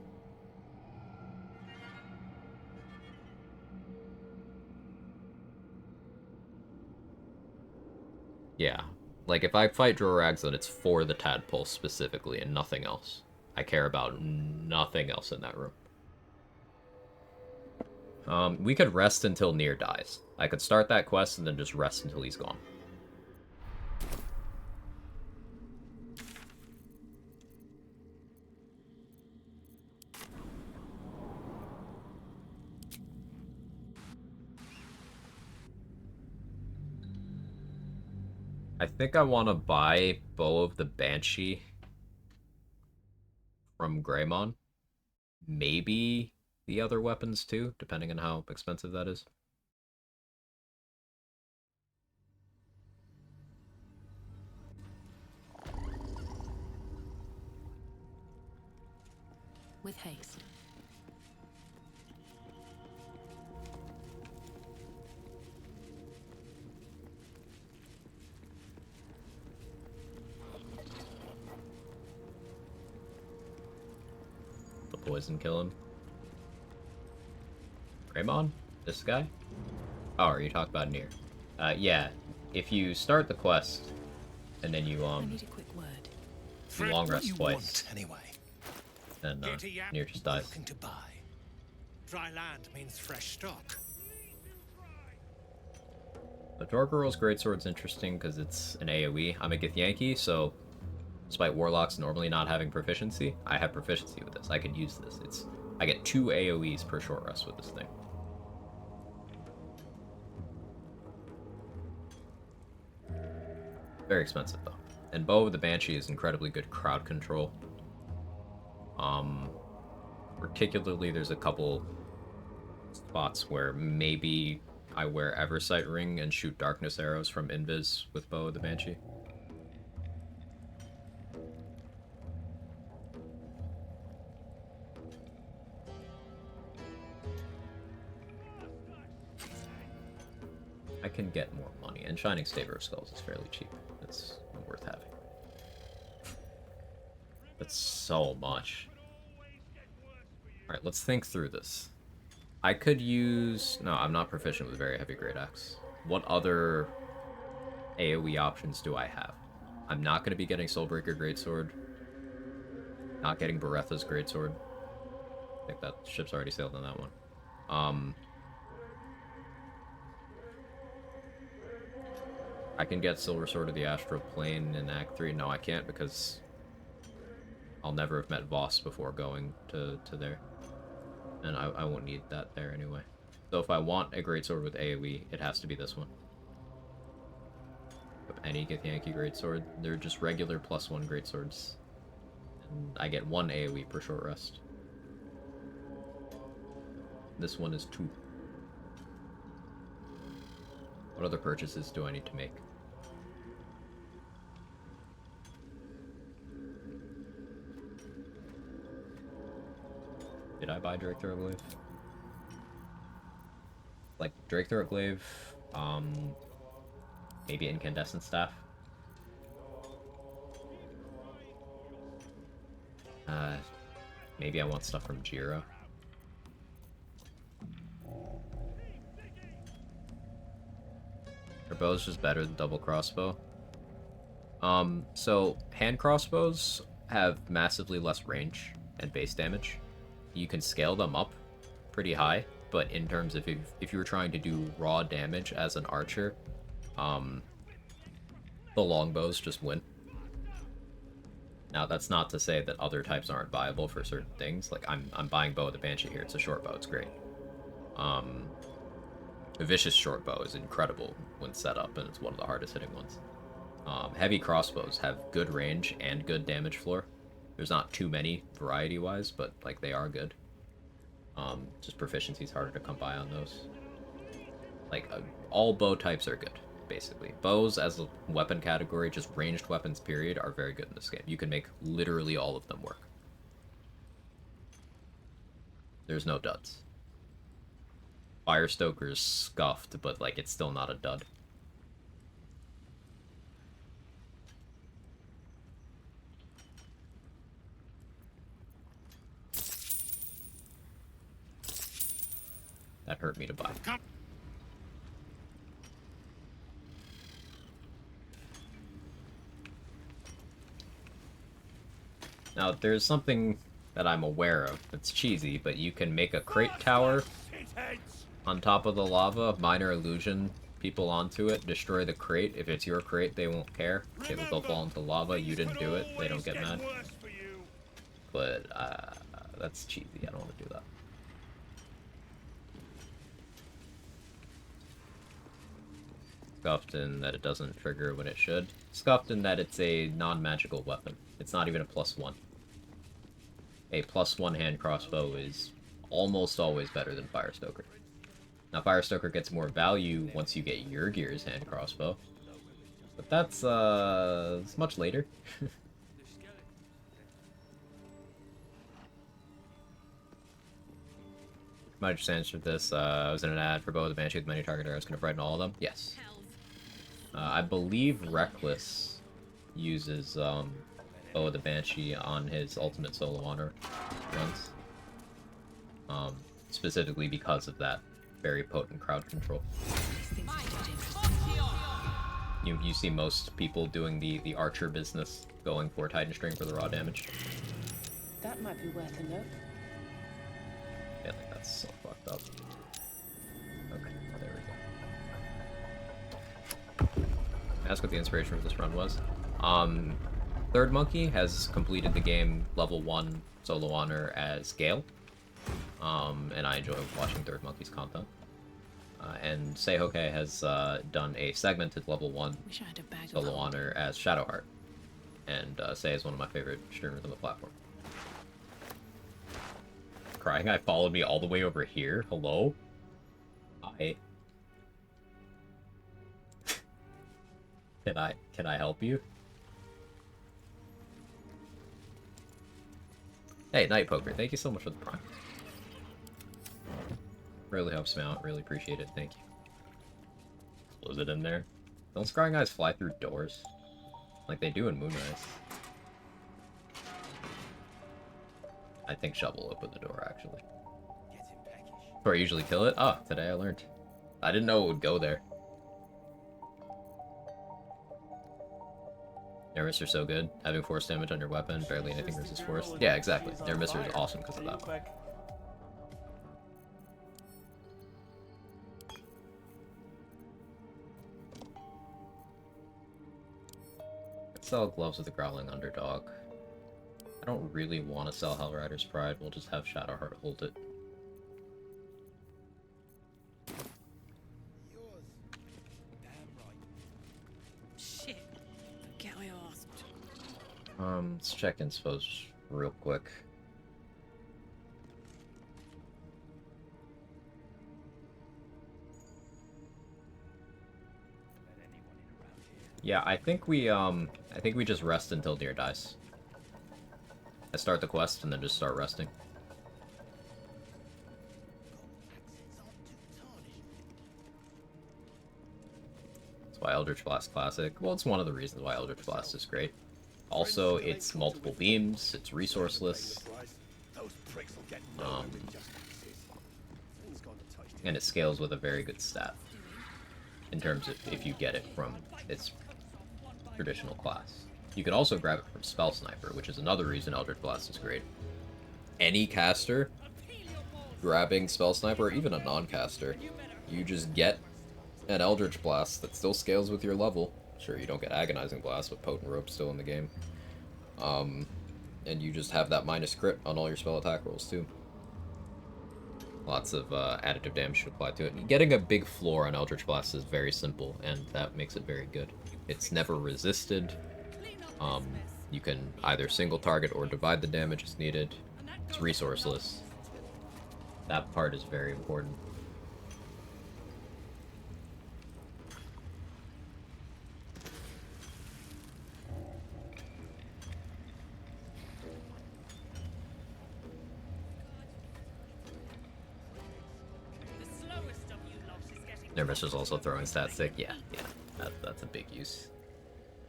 Yeah, like if I fight Droraxon, it's for the tadpole specifically and nothing else. I care about nothing else in that room. We could rest until Nier dies. I could start that quest and then just rest until he's gone. I think I want to buy Bow of the Banshee from Greymon. Maybe the other weapons too, depending on how expensive that is. With haste. The poison kill him. Greymon? This guy? Oh, are you talking about Nier? Yeah. If you start the quest, and then you, I need a quick word. you long rest twice, anyway. then, Nier just dies. Looking to buy. Dry land means fresh stock. The Dorgarol's Greatsword's interesting because it's an AoE. I'm a Githyanki, so despite Warlocks normally not having proficiency, I have proficiency with this. I could use this. I get 2 AoEs per short rest with this thing. Very expensive though. And Bow of the Banshee is incredibly good crowd control. Particularly there's a couple spots where maybe I wear Eversight Ring and shoot darkness arrows from Invis with Bow of the Banshee. I can get more money, and Shining Staver of Skulls is fairly cheap. It's worth having. But so much. Alright, let's think through this. I could use... No, I'm not proficient with Very Heavy Great Axe. What other AoE options do I have? I'm not going to be getting Soulbreaker Greatsword. Not getting Beretha's Greatsword. I think that ship's already sailed on that one. I can get Silver Sword of the Astral Plane in Act 3. No, I can't because I'll never have met Voss before going to there. And I won't need that there anyway. So if I want a Greatsword with AoE, it has to be this one. Of any Githyanki Greatsword, they're just regular +1 Greatswords. And I get 1 AoE per short rest. This one is 2. What other purchases do I need to make? Did I buy Drake Throatglaive? Like Drake Throatglaive, maybe Incandescent Staff. Maybe I want stuff from Jira. Her bow's just better than double crossbow. So hand crossbows have massively less range and base damage. You can scale them up pretty high, but in terms of if you were trying to do raw damage as an archer, the longbows just win. Now that's not to say that other types aren't viable for certain things. Like I'm buying Bow of the Banshee here. It's a short bow. It's great. A vicious short bow is incredible when set up, and it's one of the hardest hitting ones. Heavy crossbows have good range and good damage floor. There's not too many variety-wise, but like they are good. Just proficiency is harder to come by on those. Like all bow types are good, basically. Bows as a weapon category, just ranged weapons period, are very good in this game. You can make literally all of them work. There's no duds. Firestoker's scuffed, but like it's still not a dud. That hurt me to buy. Now, there's something that I'm aware of that's cheesy, but you can make a crate tower on top of the lava, minor illusion people onto it, destroy the crate. If it's your crate, they won't care. They'll fall into lava, you didn't do it, they don't get mad. But, that's cheesy, I don't want to do that. Scuffed in that it doesn't trigger when it should. Scuffed in that it's a non-magical weapon. It's not even a +1. A +1 hand crossbow is almost always better than Firestoker. Now Firestoker gets more value once you get your gear's hand crossbow. But that's it's much later. My understanding of this, I was in an ad for Bow of the Banshee with many target arrows. Can I frighten all of them? Yes. I believe Reckless uses Bow of the Banshee on his ultimate solo honor runs. Specifically because of that very potent crowd control. You see most people doing the archer business, going for Titan String for the raw damage. That might be worth a look. Yeah, I think that's so fucked up. Okay, there we go. Ask what the inspiration for this run was. Third Monkey has completed the game level 1 solo honor as Gale. And I enjoy watching Third Monkey's content. And Seihoke has done a segmented level 1 solo honor as Shadowheart. And Sei is one of my favorite streamers on the platform. Crying Eye followed me all the way over here. Hello? Hi. Can I help you? Hey, Night Poker, thank you so much for the prime. Really helps me out, really appreciate it, thank you. Was it in there? Don't Scrying Eyes fly through doors? Like they do in Moonrise. I think Shovel opened the door, actually. Before I usually kill it? Oh, today I learned. I didn't know it would go there. Nervous are so good. Having force damage on your weapon, barely anything resists force. Yeah, exactly. Nervous is awesome because of that. Sell gloves with a growling underdog. I don't really want to sell Hellrider's Pride. We'll just have Shadowheart hold it. Shit. Forget I asked. Let's check inspos real quick. Yeah, I think we just rest until Deer dies. I start the quest and then just start resting. That's why Eldritch Blast Classic. Well, it's one of the reasons why Eldritch Blast is great. Also, it's multiple beams, it's resourceless. And it scales with a very good stat. In terms of if you get it from its traditional class. You can also grab it from Spell Sniper, which is another reason Eldritch Blast is great. Any caster grabbing Spell Sniper, or even a non-caster, you just get an Eldritch Blast that still scales with your level. Sure, you don't get Agonizing Blast, but Potent Rope's still in the game. And you just have that minus crit on all your spell attack rolls, too. Lots of additive damage to apply to it. Getting a big floor on Eldritch Blast is very simple, and that makes it very good. It's never resisted. You can either single target or divide the damage as needed. It's resourceless. That part is very important. Nervous is also throwing stat stick. Yeah, that's a big use.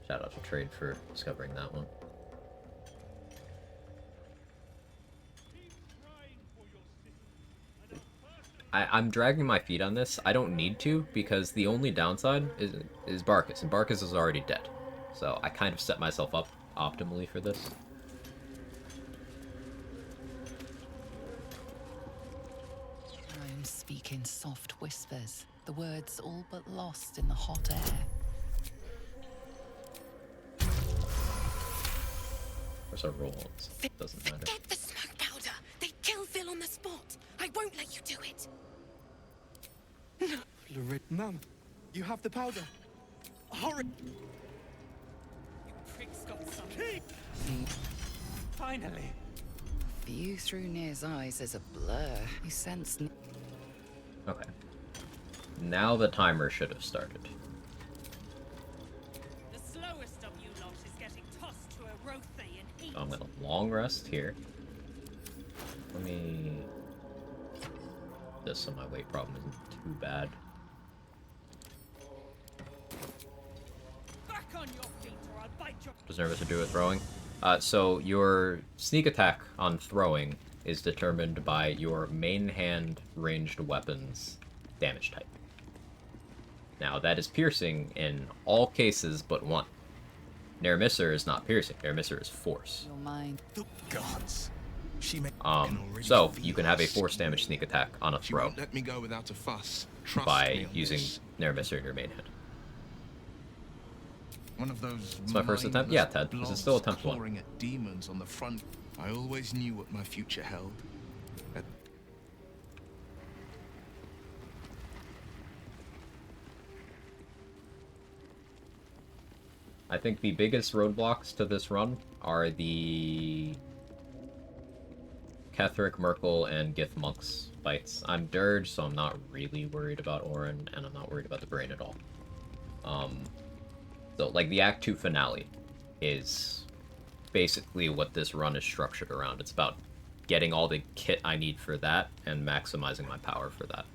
Shout out to Trade for discovering that one. I'm dragging my feet on this. I don't need to, because the only downside is Barkus, and Barkus is already dead. So I kind of set myself up optimally for this. I am speaking soft whispers, the words all but lost in the hot air. Where's our rolls? Doesn't matter. Get the smoke powder! They kill Phil on the spot! I won't let you do it! Mum, you have the powder. Hurry! You prick's got some. Finally. View through Nir's eyes is a blur. You sense. Okay. Now the timer should have started. The slowest of you lot is getting tossed to a Rothay in heat. So I'm gonna long rest here. Let me... This so my weight problem isn't too bad. Back on your feet or I'll bite your... Does Nervous to do with throwing? So your sneak attack on throwing is determined by your main hand ranged weapons damage type. Now that is piercing in all cases but one. Nair Misser is not piercing. Nair Misser is force. Your mind. The gods. So you can have a force damage sneak attack on a throw Let me go without a fuss. Trust by me on using this. Nair Misser in your main hand. One of those. It's my first attempt? Yeah, Ted. This is still attempt 1. Clawing at demons on the front. I always knew what my future held. I think the biggest roadblocks to this run are the Ketheric, Merkel, and Gith Monks fights. I'm Dirge, so I'm not really worried about Orin, and I'm not worried about the Brain at all. So, like, the Act 2 finale is basically what this run is structured around. It's about getting all the kit I need for that and maximizing my power for that.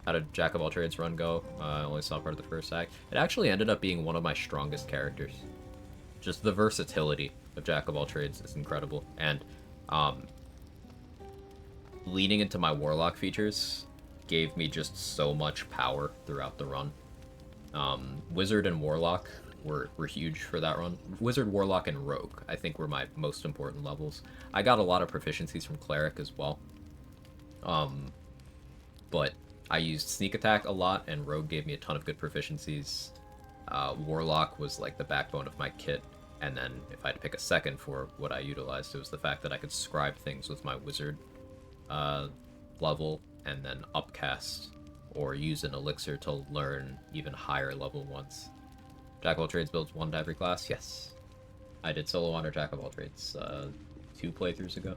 How did Jack of all trades run go? I only saw part of the first act. It actually ended up being one of my strongest characters. Just the versatility of Jack of all trades is incredible. And leaning into my Warlock features gave me just so much power throughout the run. Wizard and Warlock were huge for that run. Wizard, Warlock, and Rogue, I think, were my most important levels. I got a lot of proficiencies from Cleric as well. But I used Sneak Attack a lot, and Rogue gave me a ton of good proficiencies. Warlock was like the backbone of my kit, and then if I had to pick a second for what I utilized, it was the fact that I could scribe things with my Wizard level, and then upcast, or use an elixir to learn even higher level ones. Jack of all trades builds 1 to every class? Yes. I did solo under Jack of all trades 2 playthroughs ago.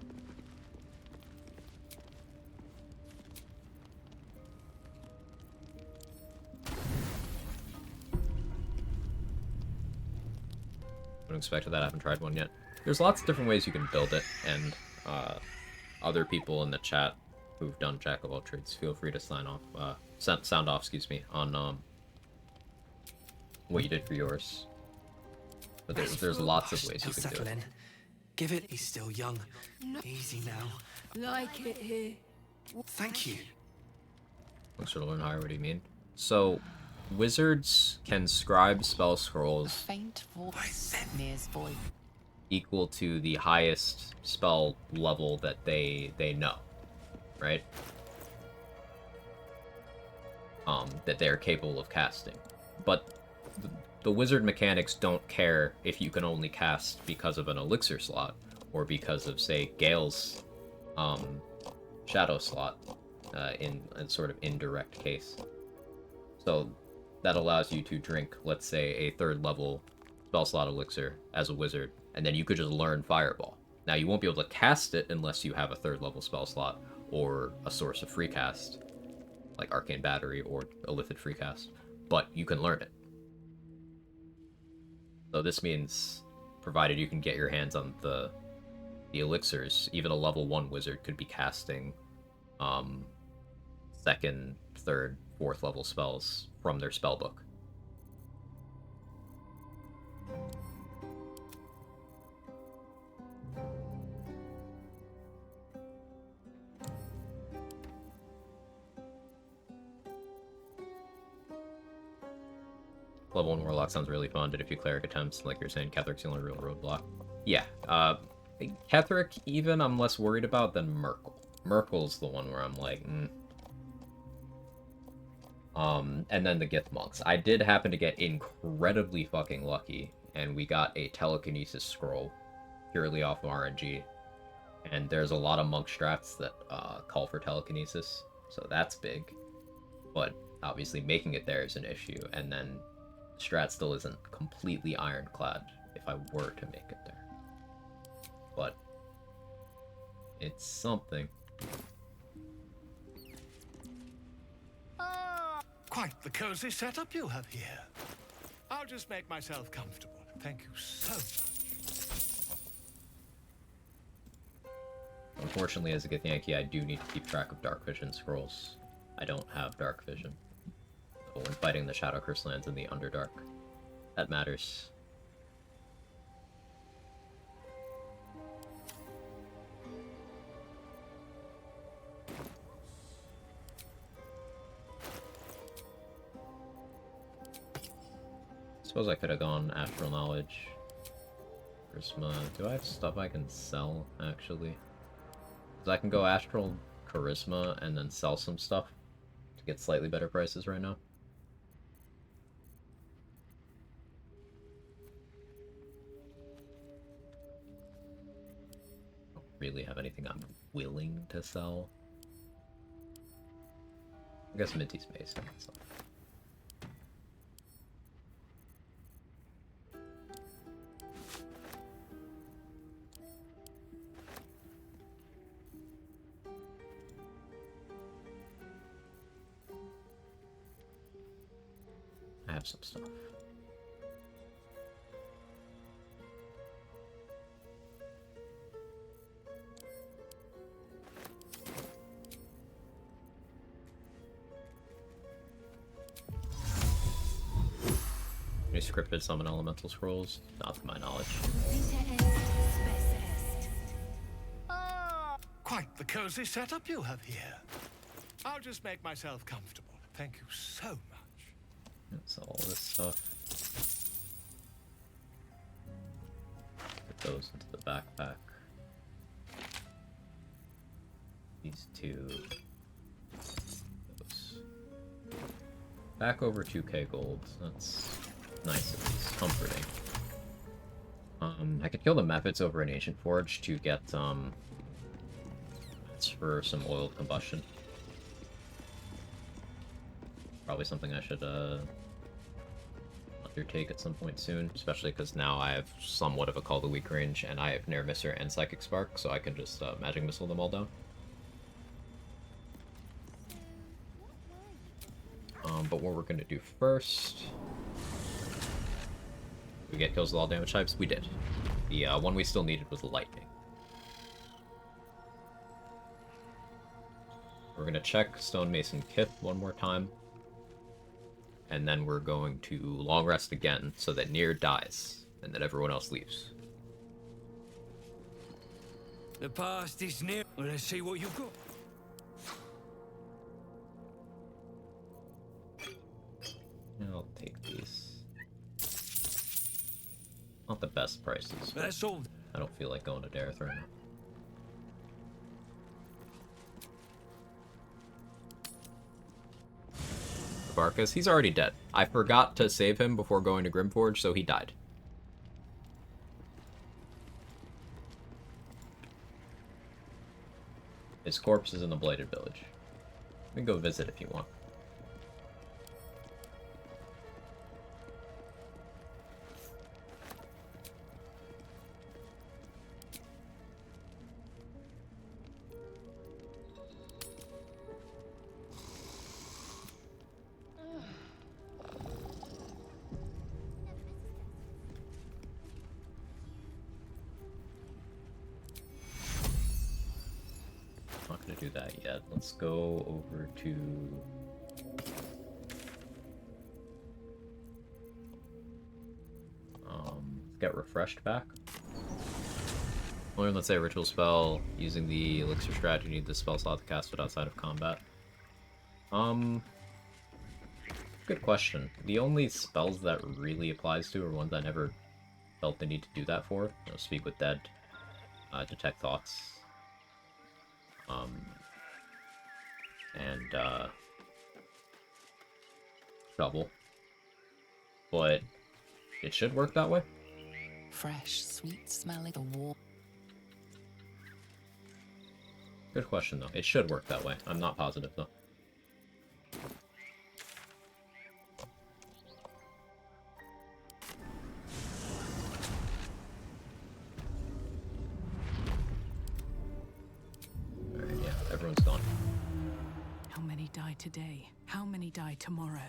Wouldn't expect that. I haven't tried one yet. There's lots of different ways you can build it, and other people in the chat who've done Jack of all trades, feel free to sound off, excuse me, on what you did for yours. But there's lots of ways you can do it. Give it. He's still young. Easy now. Like it here. Thank you. Looks to learn higher. What do you mean? So, wizards can scribe spell scrolls Faint voice, Mir's voice. equal to the highest spell level that they know, right? That they're capable of casting. But the wizard mechanics don't care if you can only cast because of an elixir slot, or because of, say, Gale's shadow slot, in a sort of indirect case. So that allows you to drink, let's say, a 3rd level spell slot elixir as a wizard, and then you could just learn Fireball. Now, you won't be able to cast it unless you have a 3rd level spell slot or a source of free cast, like Arcane Battery or Illithid free cast, but you can learn it. So this means, provided you can get your hands on the elixirs, even a level 1 wizard could be casting 2nd, 3rd, 4th level spells from their spellbook. Level 1 Warlock sounds really fun. Did a few Cleric attempts, like you're saying, Ketheric's the only real roadblock. Yeah, Ketheric, even, I'm less worried about than Merkel. Merkel's the one where I'm like, and then the Gith Monks. I did happen to get incredibly fucking lucky, and we got a telekinesis scroll purely off of RNG. And there's a lot of monk strats that call for telekinesis, so that's big. But obviously making it there is an issue, and then strat still isn't completely ironclad if I were to make it there. But it's something. Quite the cozy setup you have here. I'll just make myself comfortable. Thank you so much. Unfortunately, as a Githyanki, I do need to keep track of Dark Vision scrolls. I don't have Dark Vision. But when fighting the Shadow Curse lands in the Underdark, that matters. Suppose I could have gone Astral Knowledge. Charisma. Do I have stuff I can sell, actually? Because I can go Astral Charisma and then sell some stuff to get slightly better prices right now. really have anything I'm willing to sell. I guess Minty's Mace and stuff. I have some stuff. Any scripted summon elemental scrolls? Not to my knowledge. Quite the cozy setup you have here. I'll just make myself comfortable. Thank you so much. That's all this stuff. Put those into the backpack. These two. Those. Back over 2k gold. That's nice at least. Comforting. I could kill the Mephits over an Ancient Forge to get, that's for some oiled combustion. Probably something I should, undertake at some point soon, especially because now I have somewhat of a Call to Weak range, and I have Nair Misser and Psychic Spark, so I can just Magic Missile them all down. But what we're gonna do first... We get kills with all damage types? We did. The one we still needed was Lightning. We're gonna check Stonemason Kith one more time. And then we're going to long rest again so that Nier dies and that everyone else leaves. The past is near. Well, let's see what you've got. I'll take these. Not the best prices. That's all. I don't feel like going to Dareth right now. Barkas, he's already dead. I forgot to save him before going to Grimforge, so he died. His corpse is in the Blighted Village. We can go visit if you want. Not gonna do that yet. Let's go over to get refreshed back. Learn, let's say, a ritual spell using the elixir strategy. You need the spell slot to cast it outside of combat. Good question. The only spells that really applies to are ones I never felt the need to do that for. You know, Speak with Dead, Detect Thoughts, and Double. But it should work that way. Fresh, sweet smelling the wall. Good question, though. It should work that way. I'm not positive, though. Alright, yeah, everyone's gone. How many die today? How many die tomorrow?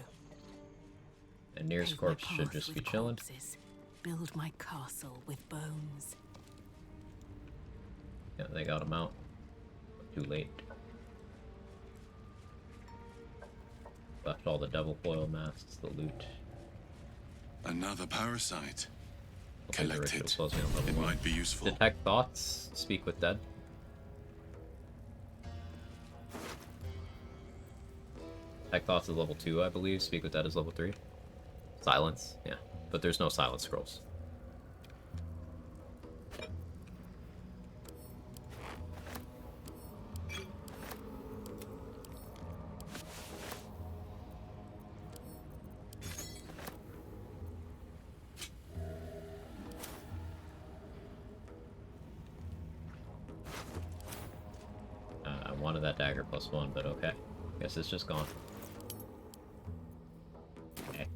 And Nier's corpse should just be chilling. Build my castle with bones. Yeah, they got him out. Too late. Left all the devil foil masks, the loot. Another parasite. Okay, Collect it. It might be useful. Detect Thoughts, Speak with Dead. Detect Thoughts is level 2, I believe. Speak with Dead is level 3. Silence, yeah. But there's no silence scrolls. wanted that dagger +1, but okay. Guess it's just gone. Okay.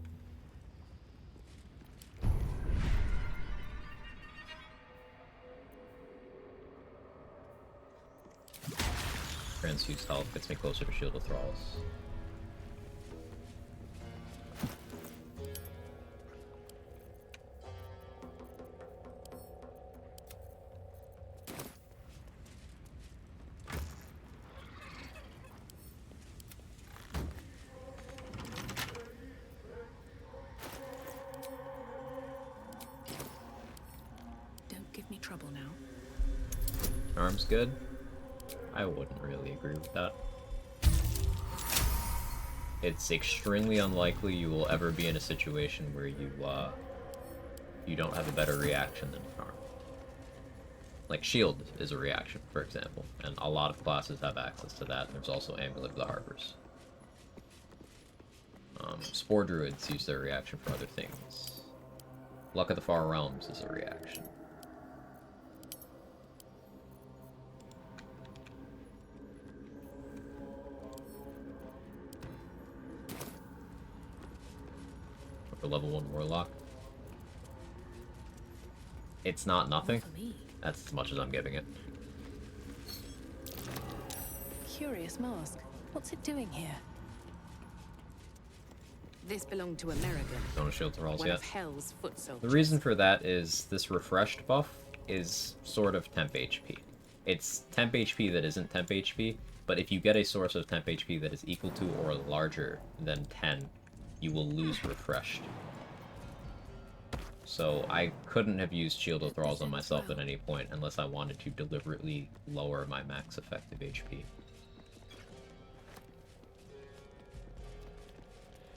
Transfuse health gets me closer to Shield of Thralls. Don't give me trouble now. Charm's good. I wouldn't really agree with that. It's extremely unlikely you will ever be in a situation where you don't have a better reaction than Charm. Like, Shield is a reaction, for example, and a lot of classes have access to that. There's also Amulet of the Harbors. Spore Druids use their reaction for other things. Luck of the Far Realms is a reaction. For level 1 Warlock. It's not nothing. That's as much as I'm giving it. Curious mask. What's it doing here? This belonged to America. Don't Shield Thralls One yet. of Hell's foot soldiers. The reason for that is this refreshed buff is sort of temp HP. It's temp HP that isn't temp HP, but if you get a source of temp HP that is equal to or larger than 10, you will lose refreshed. So I couldn't have used Shield of Thralls on myself at any point unless I wanted to deliberately lower my max effective HP.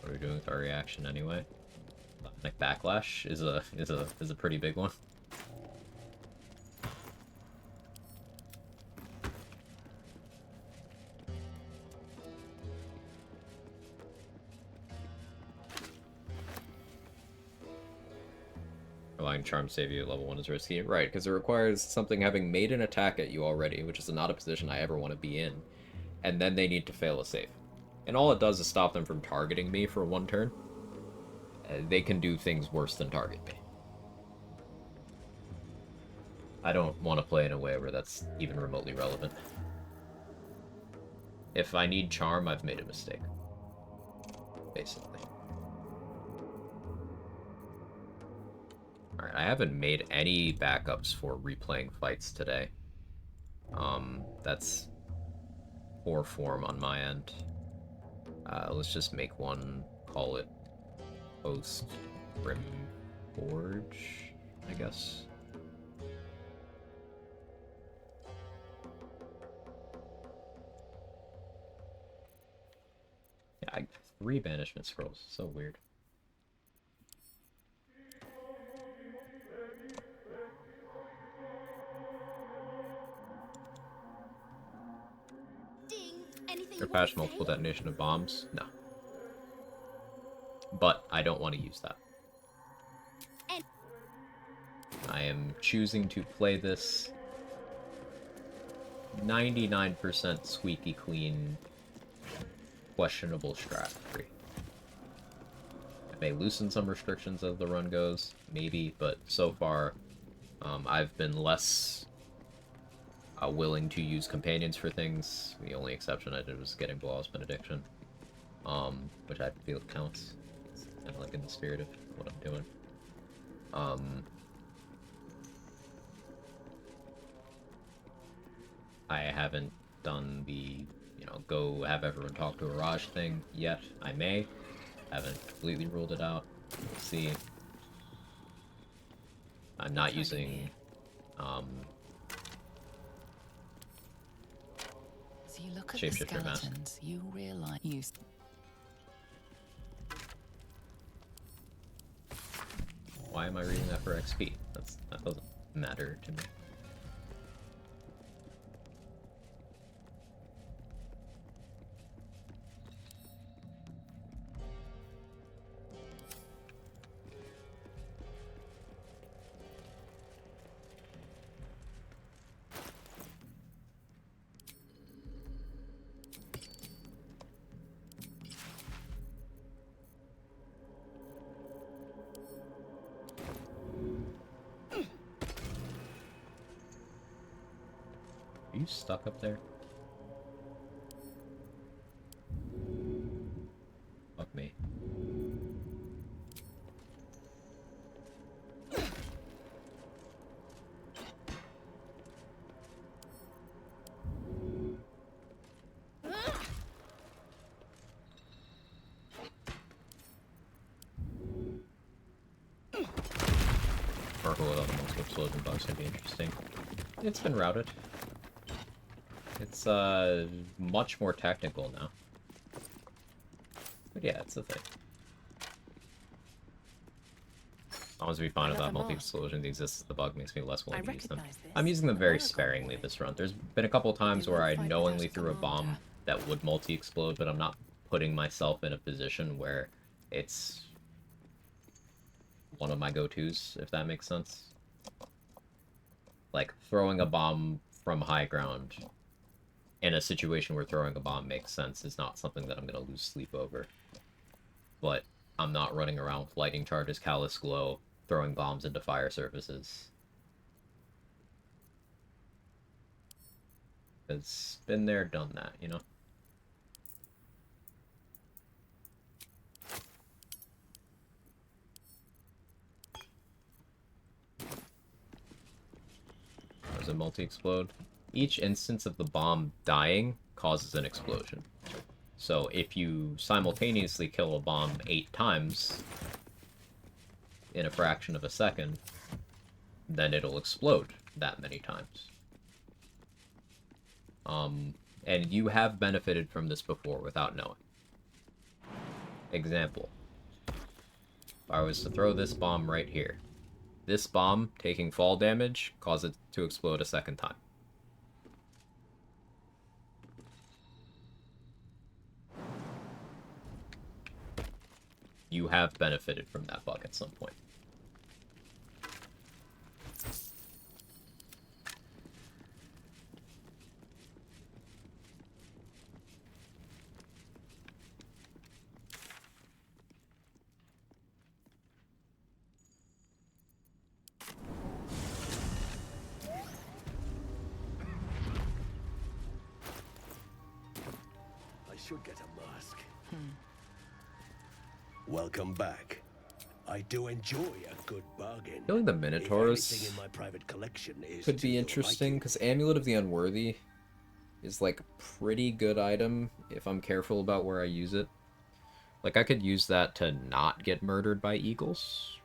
What are we doing with our reaction anyway? Like backlash is a pretty big one. Relying Charm save you at level 1 is risky. Right, because it requires something having made an attack at you already, which is not a position I ever want to be in. And then they need to fail a save. And all it does is stop them from targeting me for 1 turn. They can do things worse than target me. I don't want to play in a way where that's even remotely relevant. If I need Charm, I've made a mistake. Basically. Alright, I haven't made any backups for replaying fights today. That's poor form on my end. Let's just make one, call it Post Brim Forge, I guess. Yeah, 3 banishment scrolls, so weird. Or patch multiple detonation of bombs? No. But I don't want to use that. I am choosing to play this 99% squeaky clean, questionable strat free. I may loosen some restrictions as the run goes, maybe, but so far I've been less willing to use companions for things. The only exception I did was getting Blaw's Benediction, which I feel counts. It's kind of like in the spirit of what I'm doing. I haven't done the, go have everyone talk to a Raj thing yet. I may. Haven't completely ruled it out. We'll see. I'm not using, So you look at the Shapeshifter mask. skeletons, you realize Why am I reading that for XP? That doesn't matter to me. you stuck up there? Fuck me. Sparkle with all the multiple explosion bugs could be interesting. It's been routed. It's much more technical now. But yeah, it's a thing. As long as we find out that multi-explosion exists, the bug makes me less willing to use them. I'm using them very sparingly this run. There's been a couple times where I knowingly threw a bomb that would multi-explode, but I'm not putting myself in a position where it's one of my go-tos, if that makes sense. Like, throwing a bomb from high ground in a situation where throwing a bomb makes sense is not something that I'm going to lose sleep over. But I'm not running around with lightning charges, callous glow, throwing bombs into fire surfaces. It's been there, done that, you know? Does it multi-explode? Each instance of the bomb dying causes an explosion. So if you simultaneously kill a bomb 8 times in a fraction of a second, then it'll explode that many times. And you have benefited from this before without knowing. Example. If I was to throw this bomb right here, this bomb, taking fall damage, causes it to explode a second time. You have benefited from that bug at some point. I should get a mask. Welcome back. I do enjoy a good bargain. I feel like the Minotaurs If anything in my private collection is could to be your interesting, liking. because Amulet of the Unworthy is like a pretty good item if I'm careful about where I use it. Like, I could use that to not get murdered by eagles,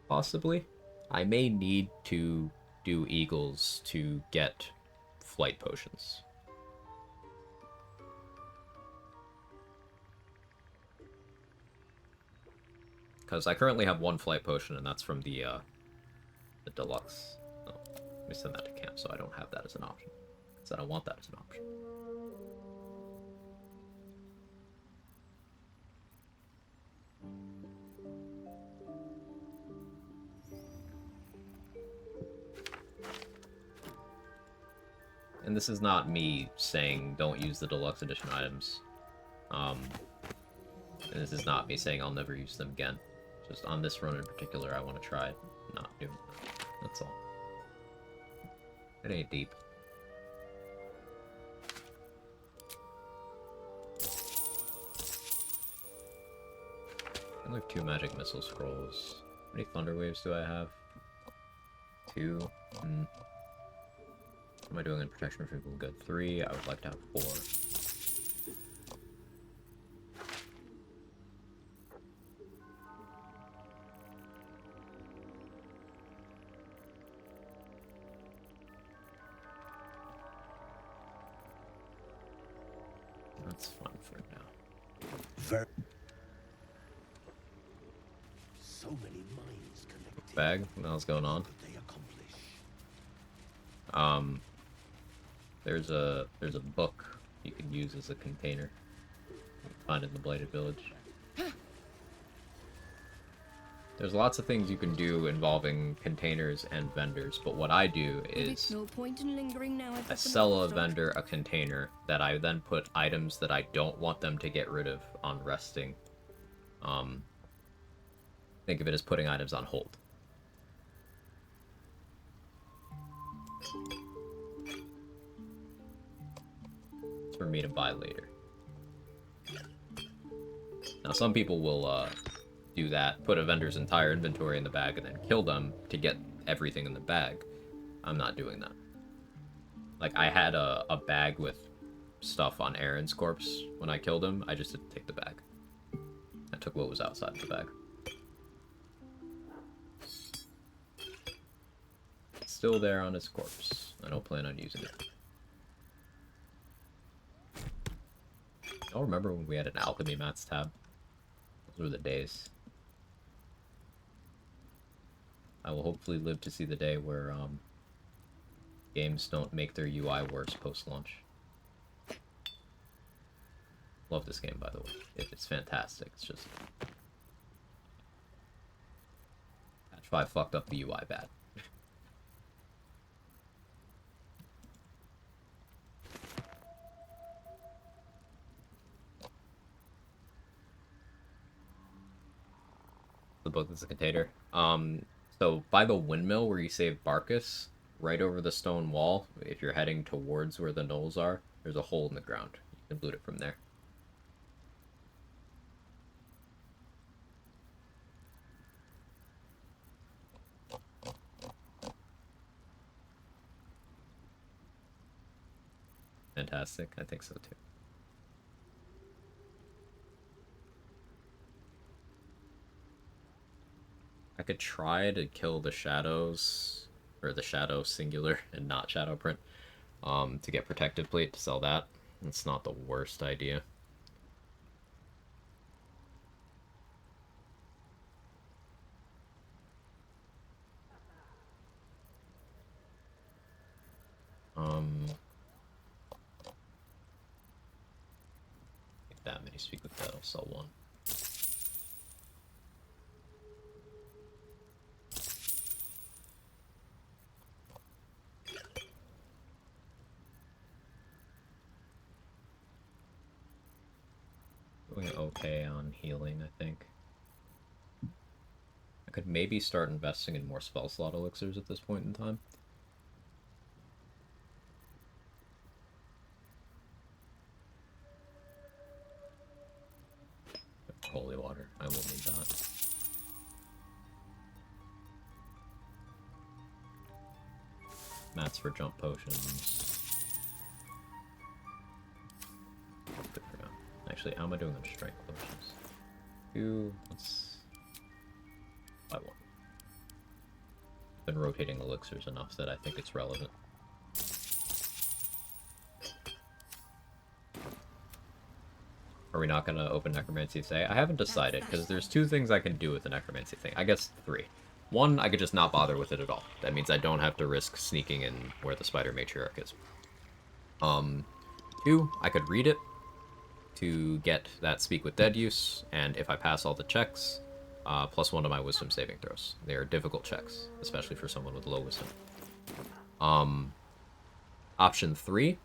possibly. I may need to do eagles to get flight potions. Because I currently have 1 flight potion, and that's from the deluxe. Oh, let me send that to camp so I don't have that as an option. Because I don't want that as an option. And this is not me saying don't use the deluxe edition items. And this is not me saying I'll never use them again. Just on this run in particular, I want to try not doing that. That's all. It ain't deep. I only have 2 magic missile scrolls. How many thunder waves do I have? 2. What am I doing in protection for people good? 3. I would like to have 4. That's fun for now. So many minds connected. Bag? What the hell's going on? They accomplish. There's a book you can use as a container. You can find in the Blighted Village. There's lots of things you can do involving containers and vendors, but what I do is No point in lingering now. I sell a vendor a container that I then put items that I don't want them to get rid of on resting. Think of it as putting items on hold. for me to buy later. Now, some people will do that, put a vendor's entire inventory in the bag, and then kill them to get everything in the bag. I'm not doing that. Like, I had a bag with stuff on Aaron's corpse when I killed him. I just didn't take the bag. I took what was outside the bag. It's still there on his corpse. I don't plan on using it. Y'all remember when we had an alchemy mats tab? Those were the days. I will hopefully live to see the day where games don't make their UI worse post-launch. Love this game, by the way. It's fantastic. It's just... Patch 5 fucked up the UI bad. The book is a container. So by the windmill where you save Barkus, right over the stone wall, if you're heading towards where the knolls are, there's a hole in the ground. You can loot it from there. Fantastic. I think so too. I could try to kill the shadows, or the shadow singular and not shadow print, to get protective plate to sell that. It's not the worst idea. Get that many speak with that, I'll sell one. Doing okay on healing, I think. I could maybe start investing in more spell slot elixirs at this point in time. Holy water, I will need that. Mats for jump potions. Good for now. Actually, how am I doing on strength potions? Let's buy one. Been rotating elixirs enough that I think it's relevant. Are we not going to open Necromancy today? I haven't decided, because there's two things I can do with the Necromancy thing. I guess three. One, I could just not bother with it at all. That means I don't have to risk sneaking in where the Spider Matriarch is. Two, I could read it to get that Speak with Dead use, and if I pass all the checks, +1 to my Wisdom saving throws. They are difficult checks, especially for someone with low Wisdom. Option 3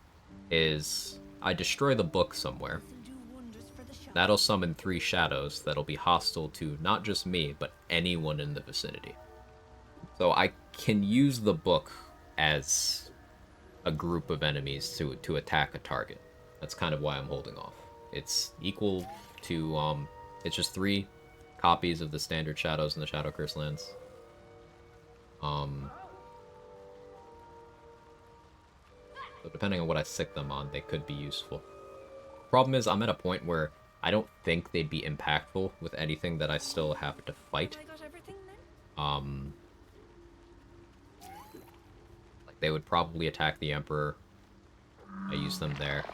is I destroy the book somewhere. That'll summon 3 shadows that'll be hostile to not just me, but anyone in the vicinity. So I can use the book as a group of enemies to attack a target. That's kind of why I'm holding off. It's equal to, it's just 3 copies of the standard shadows in the Shadow Curse lands. So depending on what I sick them on, they could be useful. Problem is, I'm at a point where I don't think they'd be impactful with anything that I still have to fight. Like they would probably attack the Emperor. I use them there.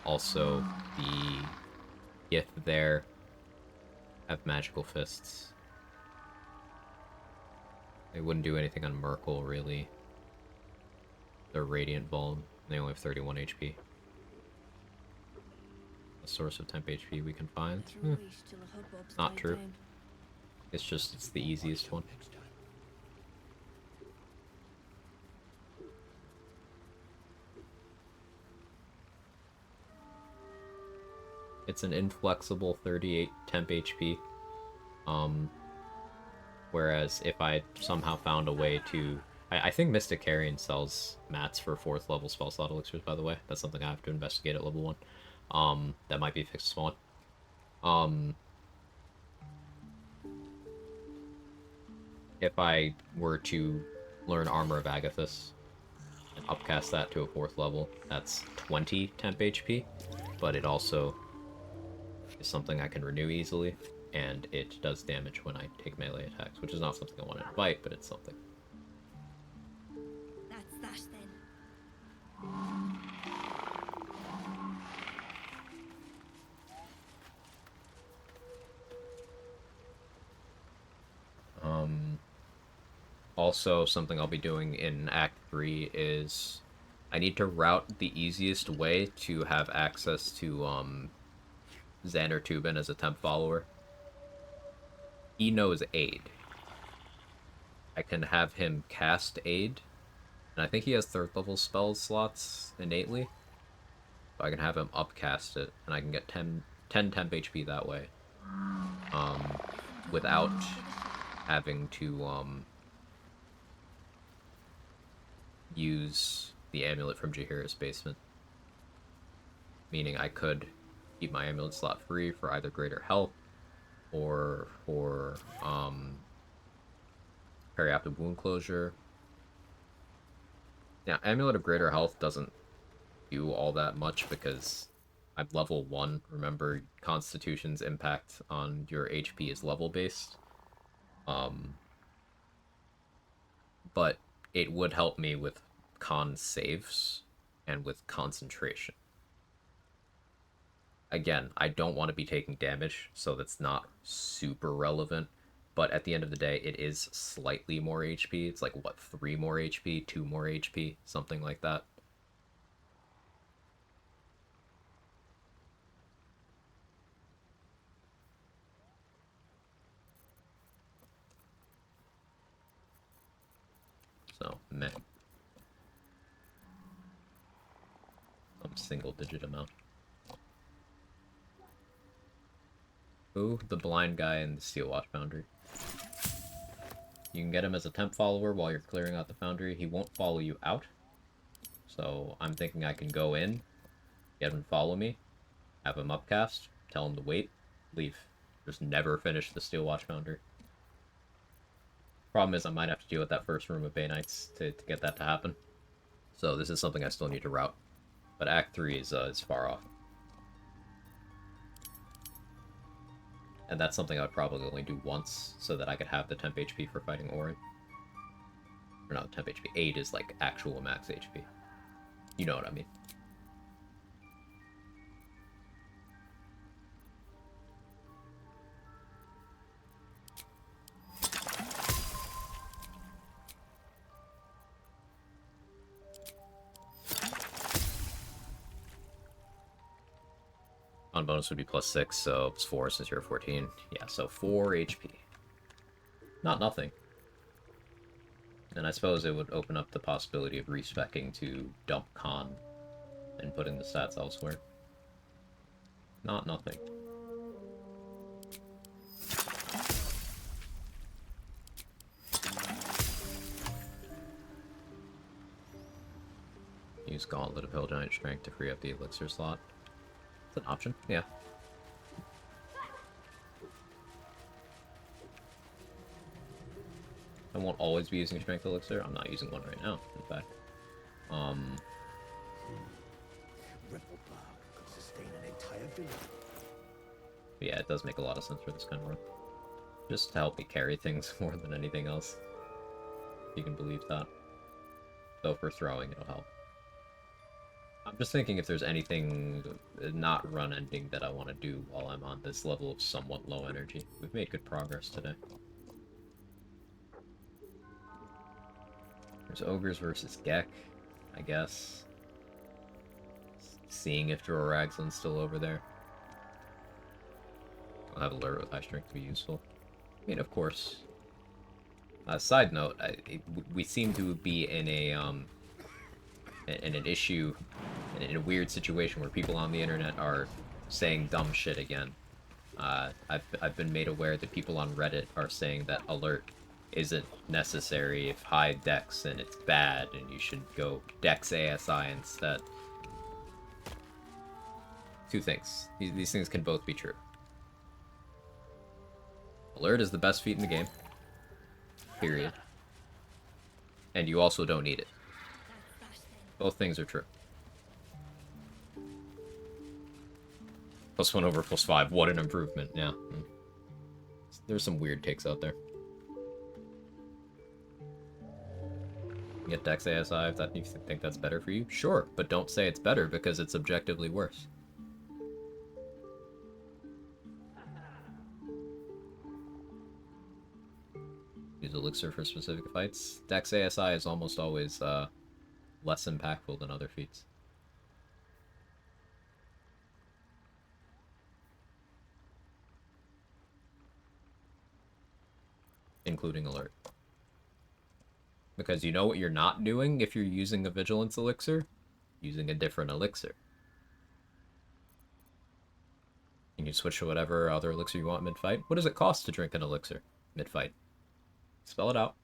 Also, the Gith there have magical fists. They wouldn't do anything on Merkel, really. They're Radiant Vuln. They only have 31 HP. A source of temp HP we can find. Not true. It's just, it's the easiest one. It's an inflexible 38 temp HP. Whereas if I somehow found a way to I think Mystic Carrion sells mats for 4th level spell slot elixirs, by the way. That's something I have to investigate at level 1. That might be fixed spawn. If I were to learn Armor of Agathis and upcast that to a 4th level, that's 20 temp HP, but it also is something I can renew easily, and it does damage when I take melee attacks, which is not something I want to fight, but it's something. That's that then. Also, something I'll be doing in Act 3 is I need to route the easiest way to have access to Xander Tubin as a temp follower. He knows Aid. I can have him cast Aid, and I think he has 3rd level spell slots innately. So I can have him upcast it, and I can get 10 temp HP that way. Without having to use the amulet from Jaheira's basement. Meaning I could keep my amulet slot free for either greater health or for periaptic wound closure. Yeah, amulet of greater health doesn't do all that much because I'm level 1. Remember, Constitution's impact on your HP is level based. But it would help me with con saves and with concentration. Again, I don't want to be taking damage, so that's not super relevant. But at the end of the day, it is slightly more HP. It's like, what, 3 more HP, 2 more HP, something like that. So, meh. Some single-digit amount. Ooh, the blind guy in the Steel Watch Foundry. You can get him as a temp follower while you're clearing out the foundry. He won't follow you out. So I'm thinking I can go in, get him to follow me, have him upcast, tell him to wait, leave. Just never finish the Steel Watch Foundry. Problem is I might have to deal with that first room of Bay Knights to get that to happen. So this is something I still need to route. But Act 3 is far off. And that's something I would probably only do once, so that I could have the temp HP for fighting Orin. Or not temp HP, 8 is like actual max HP. You know what I mean. On bonus would be +6, so it's 4 since you're 14. Yeah, so 4 HP. Not nothing. And I suppose it would open up the possibility of respecking to dump con and putting the stats elsewhere. Not nothing. Use Gauntlet of Hell Giant Strength to free up the elixir slot. It's an option, yeah. I won't always be using Strength Elixir. I'm not using one right now, in fact. Ripple bark could sustain an entire village. Yeah, it does make a lot of sense for this kind of run. Just to help me carry things more than anything else. If you can believe that. Though for throwing, it'll help. I'm just thinking if there's anything not run-ending that I want to do while I'm on this level of somewhat low energy. We've made good progress today. There's Ogres versus Gek, I guess. Seeing if Joragzlin's still over there. I'll have Alert with high strength to be useful. I mean, of course. Side note, we seem to be in an issue, in a weird situation where people on the internet are saying dumb shit again. I've been made aware that people on Reddit are saying that Alert isn't necessary if high dex and it's bad and you should go dex ASI instead. Two things. These things can both be true. Alert is the best feat in the game. Period. And you also don't need it. Both things are true. +1 over +5. What an improvement. Yeah. There's some weird takes out there. Get dex ASI if you think that's better for you? Sure, but don't say it's better because it's objectively worse. Use elixir for specific fights. Dex ASI is almost always less impactful than other feats. Including alert. Because you know what you're not doing if you're using a vigilance elixir? Using a different elixir. You can switch to whatever other elixir you want mid-fight. What does it cost to drink an elixir mid-fight? Spell it out.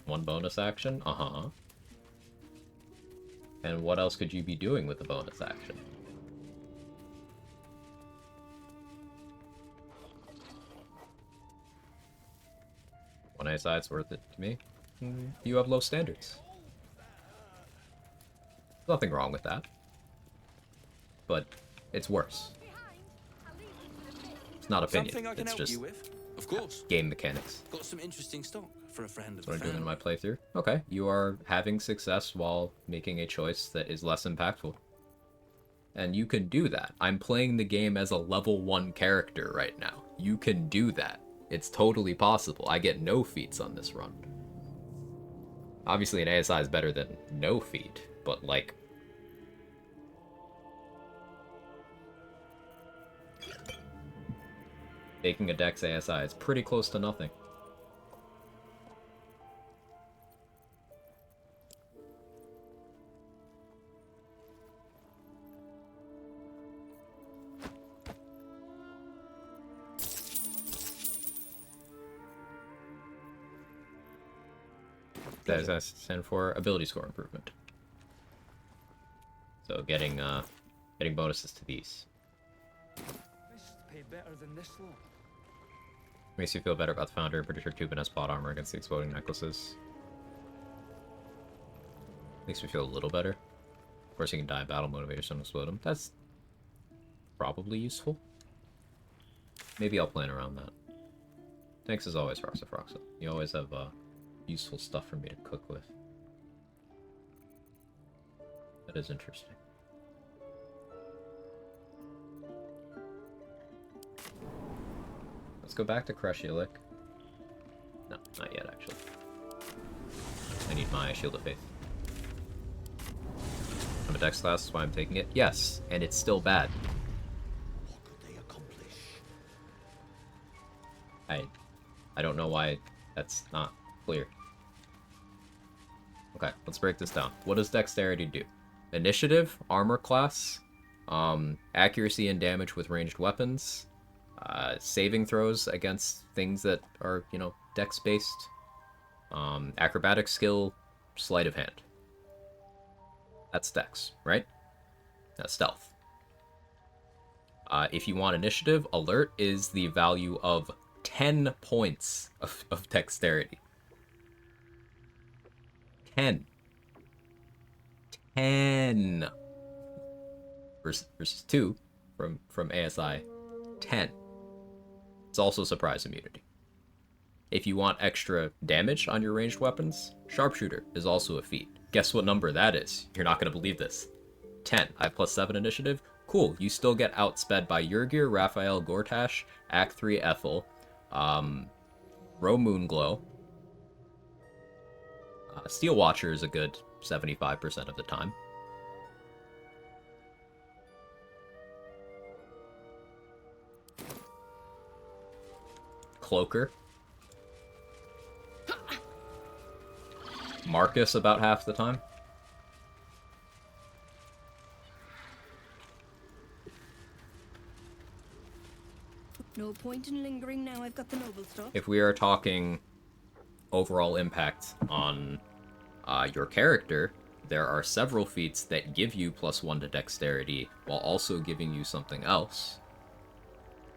One bonus action? Uh-huh. And what else could you be doing with the bonus action? One ASI, it's worth it to me. You have low standards. Nothing wrong with that. But it's worse. It's not opinion. Something I can it's help just you with? Of course. Game mechanics. Got some interesting stock for a friend of That's what the I'm doing in family. my playthrough. Okay, you are having success while making a choice that is less impactful. And you can do that. I'm playing the game as a level 1 character right now. You can do that. It's totally possible. I get no feats on this run. Obviously an ASI is better than no feat, but like... Taking a dex ASI is pretty close to nothing. That is stand for ability score improvement. So getting bonuses to these. Pay better than this lot. Makes you feel better about the Founder. Pretty sure Tubin has plot armor against the exploding necklaces. Makes me feel a little better. Of course, you can die in battle, motivate your son to explode them. That's probably useful. Maybe I'll plan around that. Thanks as always, Roxa. You always have useful stuff for me to cook with. That is interesting. Let's go back to Krashilik. No, not yet, actually. I need my Shield of Faith. I'm a Dex class, that's why I'm taking it. Yes, and it's still bad. What could they accomplish? I don't know why that's not clear. Okay, let's break this down. What does Dexterity do? Initiative, armor class, accuracy and damage with ranged weapons, saving throws against things that are, you know, dex-based, acrobatic skill, sleight of hand. That's dex, right? That's stealth. If you want initiative, alert is the value of 10 points of dexterity. 10. Versus 2 from ASI. 10. It's also surprise immunity. If you want extra damage on your ranged weapons, Sharpshooter is also a feat. Guess what number that is? You're not going to believe this. 10. I have +7 initiative. Cool. You still get outsped by Yurgir, Raphael, Gortash, Act 3 Ethel, Ro Moonglow. Steel Watcher is a good 75% of the time. Cloaker. Marcus about half the time. No point in lingering now I've got the noble stuff. If we are talking overall impact on your character, there are several feats that give you +1 to dexterity while also giving you something else.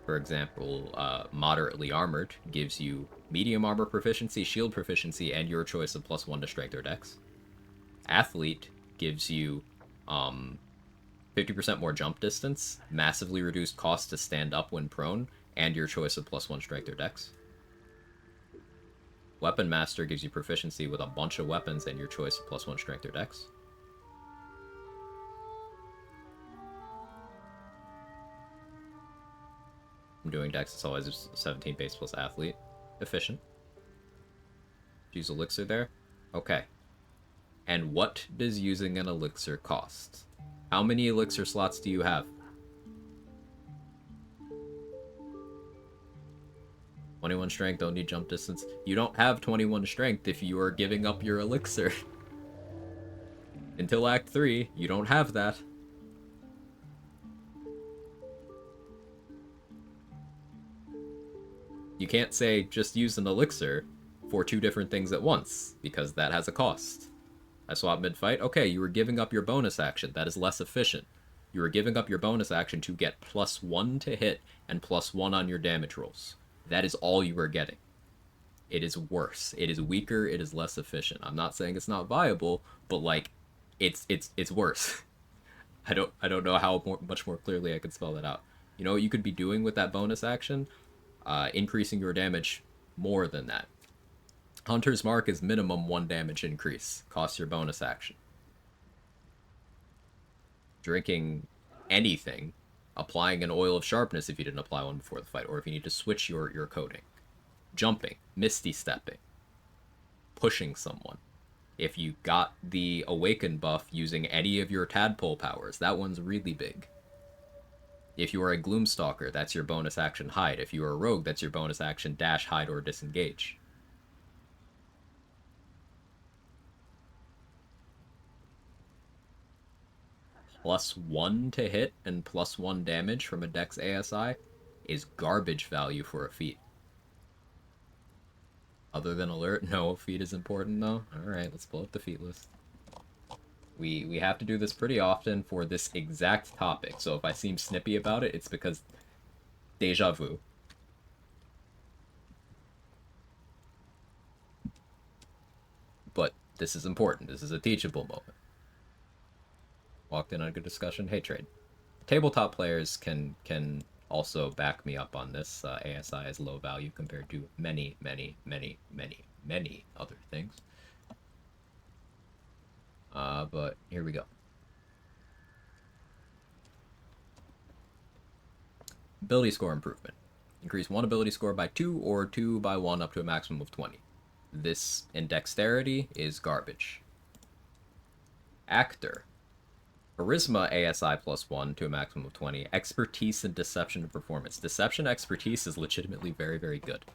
For example, moderately armored gives you medium armor proficiency, shield proficiency, and your choice of +1 to strength or dex. Athlete gives you 50% more jump distance, massively reduced cost to stand up when prone, and your choice of +1 strength or dex. Weapon Master gives you proficiency with a bunch of weapons and your choice of +1 strength or dex. I'm doing dex, it's always 17 base plus athlete. Efficient. Use elixir there? Okay. And what does using an elixir cost? How many elixir slots do you have? 21 strength, don't need jump distance. You don't have 21 strength if you are giving up your elixir. Until Act 3, you don't have that. You can't say, just use an elixir for 2 different things at once, because that has a cost. I swap mid-fight? Okay, you were giving up your bonus action. That is less efficient. You were giving up your bonus action to get +1 to hit and +1 on your damage rolls. That is all you are getting. It is worse. It is weaker. It is less efficient. I'm not saying it's not viable, but like, it's worse. I don't know how much more clearly I could spell that out. You know what you could be doing with that bonus action? Increasing your damage more than that. Hunter's Mark is minimum 1 damage increase. Costs your bonus action. Drinking anything, applying an oil of sharpness if you didn't apply one before the fight, or if you need to switch your coating. Jumping, misty stepping, pushing someone. If you got the awaken buff using any of your tadpole powers, that one's really big. If you are a Gloomstalker, that's your bonus action hide. If you are a rogue, that's your bonus action dash, hide, or disengage. +1 to hit and +1 damage from a dex ASI is garbage value for a feat. Other than alert, no, feat is important though. Alright, let's pull up the feat list. We have to do this pretty often for this exact topic, so if I seem snippy about it, it's because deja vu. But this is important. This is a teachable moment. Walked in on a good discussion. Hey, trade. Tabletop players can also back me up on this. ASI is low value compared to many other things. But here we go. Ability score improvement. Increase 1 ability score by 2 or 2 by 1 up to a maximum of 20. This in dexterity is garbage. Actor. Charisma ASI +1 to a maximum of 20. Expertise and deception and performance. Deception expertise is legitimately very good.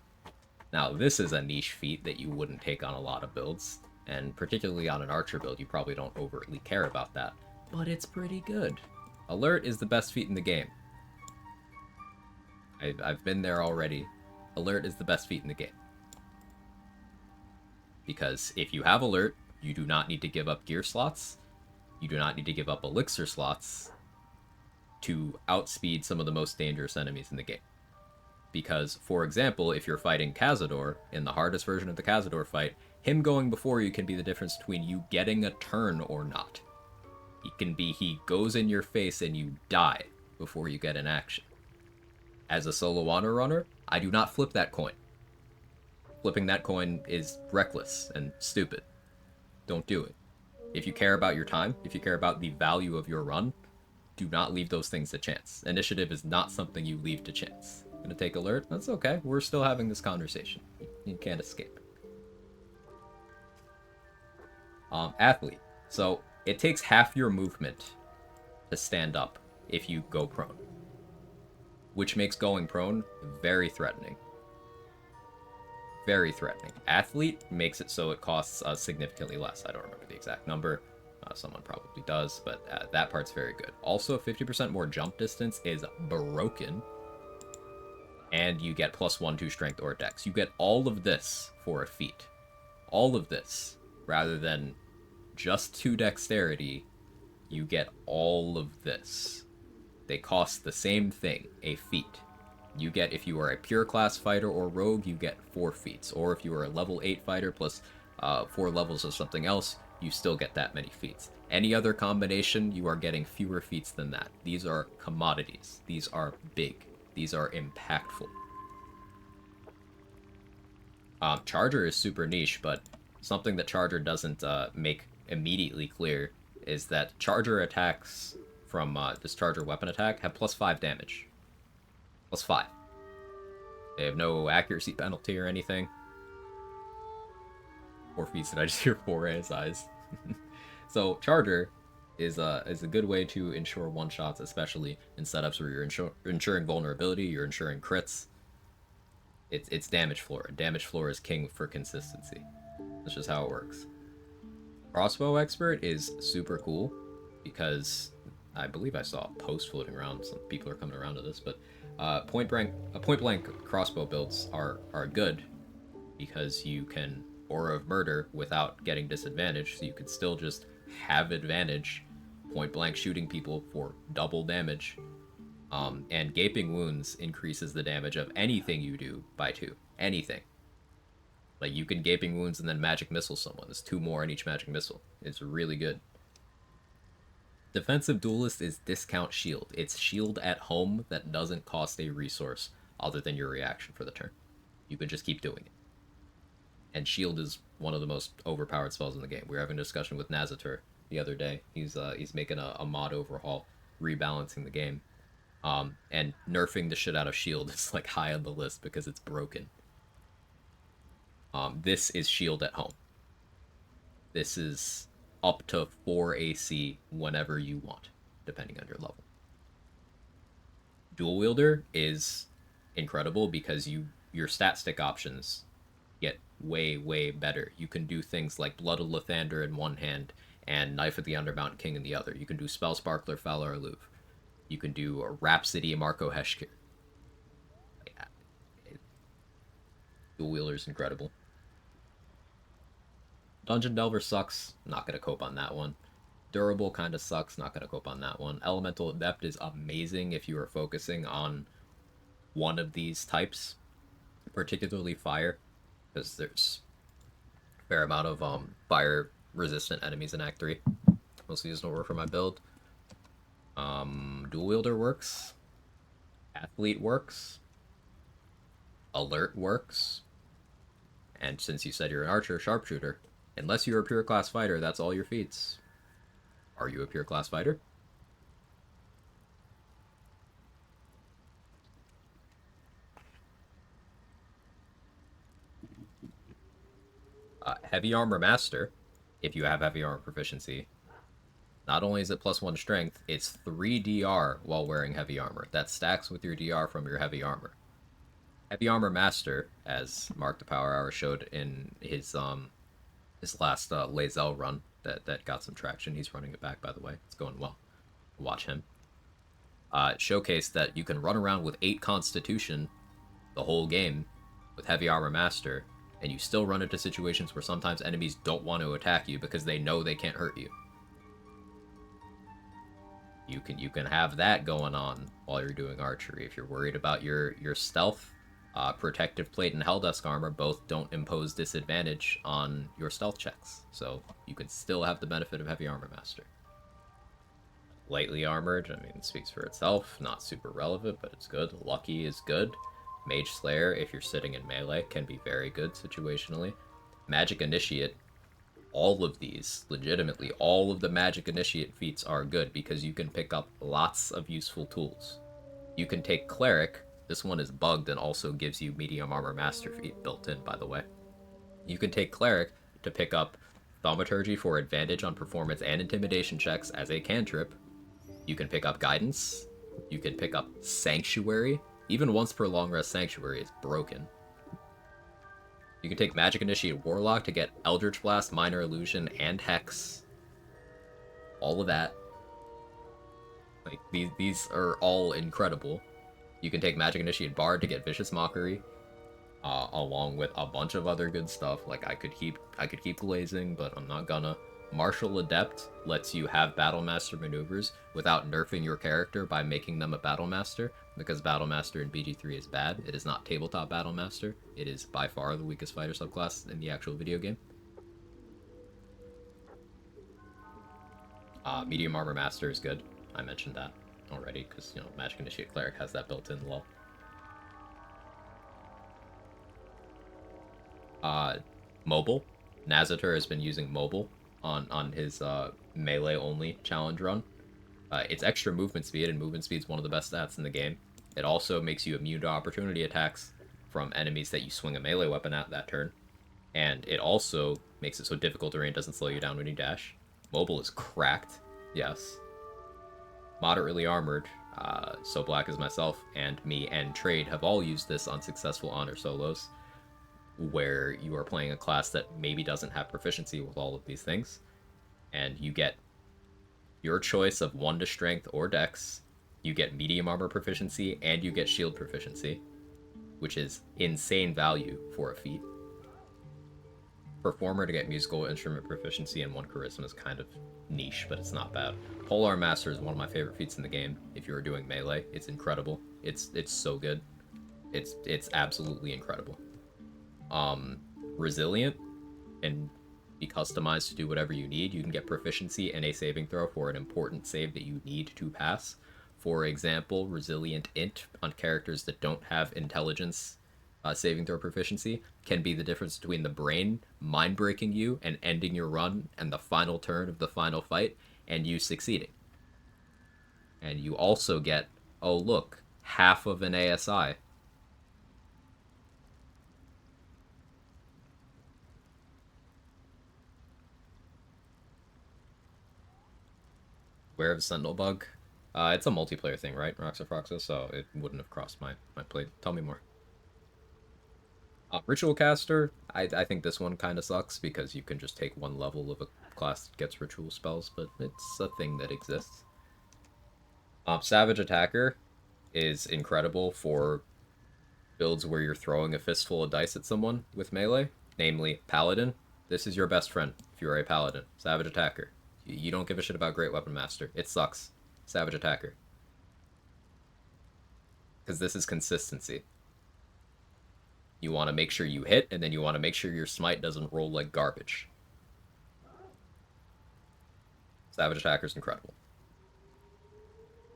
Now, this is a niche feat that you wouldn't take on a lot of builds, and particularly on an archer build, you probably don't overtly care about that. But it's pretty good. Alert is the best feat in the game. I've been there already. Alert is the best feat in the game. Because if you have alert, you do not need to give up gear slots. You do not need to give up elixir slots to outspeed some of the most dangerous enemies in the game. Because, for example, if you're fighting Cazador, in the hardest version of the Cazador fight, him going before you can be the difference between you getting a turn or not. It can be he goes in your face and you die before you get an action. As a solo honor runner, I do not flip that coin. Flipping that coin is reckless and stupid. Don't do it. If you care about your time, if you care about the value of your run, do not leave those things to chance. Initiative is not something you leave to chance. Gonna take alert? That's okay. We're still having this conversation. You can't escape. Athlete. So, it takes half your movement to stand up if you go prone. Which makes going prone very threatening. Very threatening. Athlete makes it so it costs significantly less. I don't remember the exact number. Someone probably does, but that part's very good. Also, 50% more jump distance is broken. and you get +1 to strength or dex. You get all of this for a feat. All of this, rather than just 2 dexterity, you get all of this. They cost the same thing, a feat. You get, if you are a pure class fighter or rogue, you get 4 feats. Or if you are a level 8 fighter plus 4 levels of something else, you still get that many feats. Any other combination, you are getting fewer feats than that. These are commodities. These are big. These are impactful. Charger is super niche, but something that Charger doesn't make immediately clear is that Charger attacks from this Charger weapon attack have +5 damage. +5. They have no accuracy penalty or anything. 4 feats, did I just hear 4 ASIs? So Charger is a good way to ensure one-shots, especially in setups where you're ensuring vulnerability, you're ensuring crits. It's damage floor. Damage floor is king for consistency. That's just how it works. Crossbow expert is super cool because I believe I saw a post floating around. Some people are coming around to this, but point blank crossbow builds are good because you can Aura of Murder without getting disadvantage, so you can still just have advantage point blank shooting people for double damage. And Gaping Wounds increases the damage of anything you do by 2. Anything. Like, you can Gaping Wounds and then Magic Missile someone. There's 2 more in each Magic Missile. It's really good. Defensive Duelist is discount shield. It's shield at home that doesn't cost a resource other than your reaction for the turn. You can just keep doing it. And shield is one of the most overpowered spells in the game. We were having a discussion with Nazatur the other day. He's making a mod overhaul, rebalancing the game. And nerfing the shit out of shield is like high on the list because it's broken. This is shield at home. This is up to 4 AC whenever you want, depending on your level. Dual wielder is incredible because your stat stick options get way better. You can do things like Blood of Lathander in one hand and Knife of the Undermountain King in the other. You can do Spell Sparkler, Fowler, or Louvre. You can do a Rhapsody, Marco Heshkir. Dual wielder is incredible. Dungeon Delver sucks. Not gonna cope on that one. Durable kind of sucks. Not gonna cope on that one. Elemental Adept is amazing if you are focusing on one of these types, particularly fire, because there's a fair amount of fire resistant enemies in Act 3. Most seasonal work for my build. Dual wielder works. Athlete works. Alert works. And since you said you're an archer, sharpshooter, unless you're a pure class fighter, that's all your feats. Are you a pure class fighter? Heavy Armor Master, if you have heavy armor proficiency, not only is it +1 strength, it's 3 DR while wearing heavy armor. That stacks with your DR from your heavy armor. Heavy Armor Master, as Mark the Power Hour showed in his last Lae'zel run that got some traction. He's running it back, by the way. It's going well. Watch him. Showcased that you can run around with 8 Constitution the whole game with Heavy Armor Master, and you still run into situations where sometimes enemies don't want to attack you because they know they can't hurt you. You can have that going on while you're doing archery. If you're worried about your stealth, Protective Plate and Helldusk Armor both don't impose disadvantage on your stealth checks, so you can still have the benefit of Heavy Armor Master. Lightly Armored, I mean, it speaks for itself, not super relevant, but it's good. Lucky is good. Mage Slayer, if you're sitting in melee, can be very good situationally. Magic Initiate, all of these, legitimately, all of the Magic Initiate feats are good because you can pick up lots of useful tools. You can take Cleric. This one is bugged and also gives you Medium Armor Master feat built in, by the way. You can take Cleric to pick up Thaumaturgy for advantage on performance and intimidation checks as a cantrip. You can pick up Guidance. You can pick up Sanctuary. Even once per long rest Sanctuary is broken. You can take Magic Initiate Warlock to get Eldritch Blast, Minor Illusion, and Hex. All of that. Like, these are all incredible. You can take Magic Initiate Bard to get Vicious Mockery, along with a bunch of other good stuff. Like I could keep Glazing, but I'm not gonna. Martial Adept lets you have Battlemaster maneuvers without nerfing your character by making them a Battlemaster, because Battlemaster in BG3 is bad. It is not tabletop Battlemaster. It is by far the weakest fighter subclass in the actual video game. Medium Armor Master is good. I mentioned that already, because, you know, Magic Initiate Cleric has that built in low. Mobile. Nazator has been using mobile on his melee-only challenge run. It's extra movement speed, and movement speed is one of the best stats in the game. It also makes you immune to opportunity attacks from enemies that you swing a melee weapon at that turn. And it also makes it so difficult terrain doesn't slow you down when you dash. Mobile is cracked, yes. Moderately armored, So Black as myself and me and Trade have all used this on successful honor solos, where you are playing a class that maybe doesn't have proficiency with all of these things, and you get your choice of 1 to strength or dex, you get medium armor proficiency, and you get shield proficiency, which is insane value for a feat. Performer to get musical instrument proficiency and 1 charisma is kind of niche, but it's not bad. Polearm Master is one of my favorite feats in the game. If you are doing melee, it's incredible. It's so good. It's absolutely incredible. Resilient and be customized to do whatever you need. You can get proficiency in a saving throw for an important save that you need to pass. For example, Resilient Int on characters that don't have intelligence saving throw proficiency can be the difference between the brain mind-breaking you and ending your run and the final turn of the final fight and you succeeding. And you also get, oh look, half of an ASI. Aware of Sentinel Bug? It's a multiplayer thing, right, Roxa, so it wouldn't have crossed my plate. Tell me more. Ritual Caster, I think this one kind of sucks because you can just take 1 level of a class that gets ritual spells, but it's a thing that exists. Savage Attacker is incredible for builds where you're throwing a fistful of dice at someone with melee, namely Paladin. This is your best friend if you are a Paladin. Savage Attacker. You don't give a shit about Great Weapon Master. It sucks. Savage Attacker. Because this is consistency. You want to make sure you hit, and then you want to make sure your smite doesn't roll like garbage. Savage Attacker's incredible.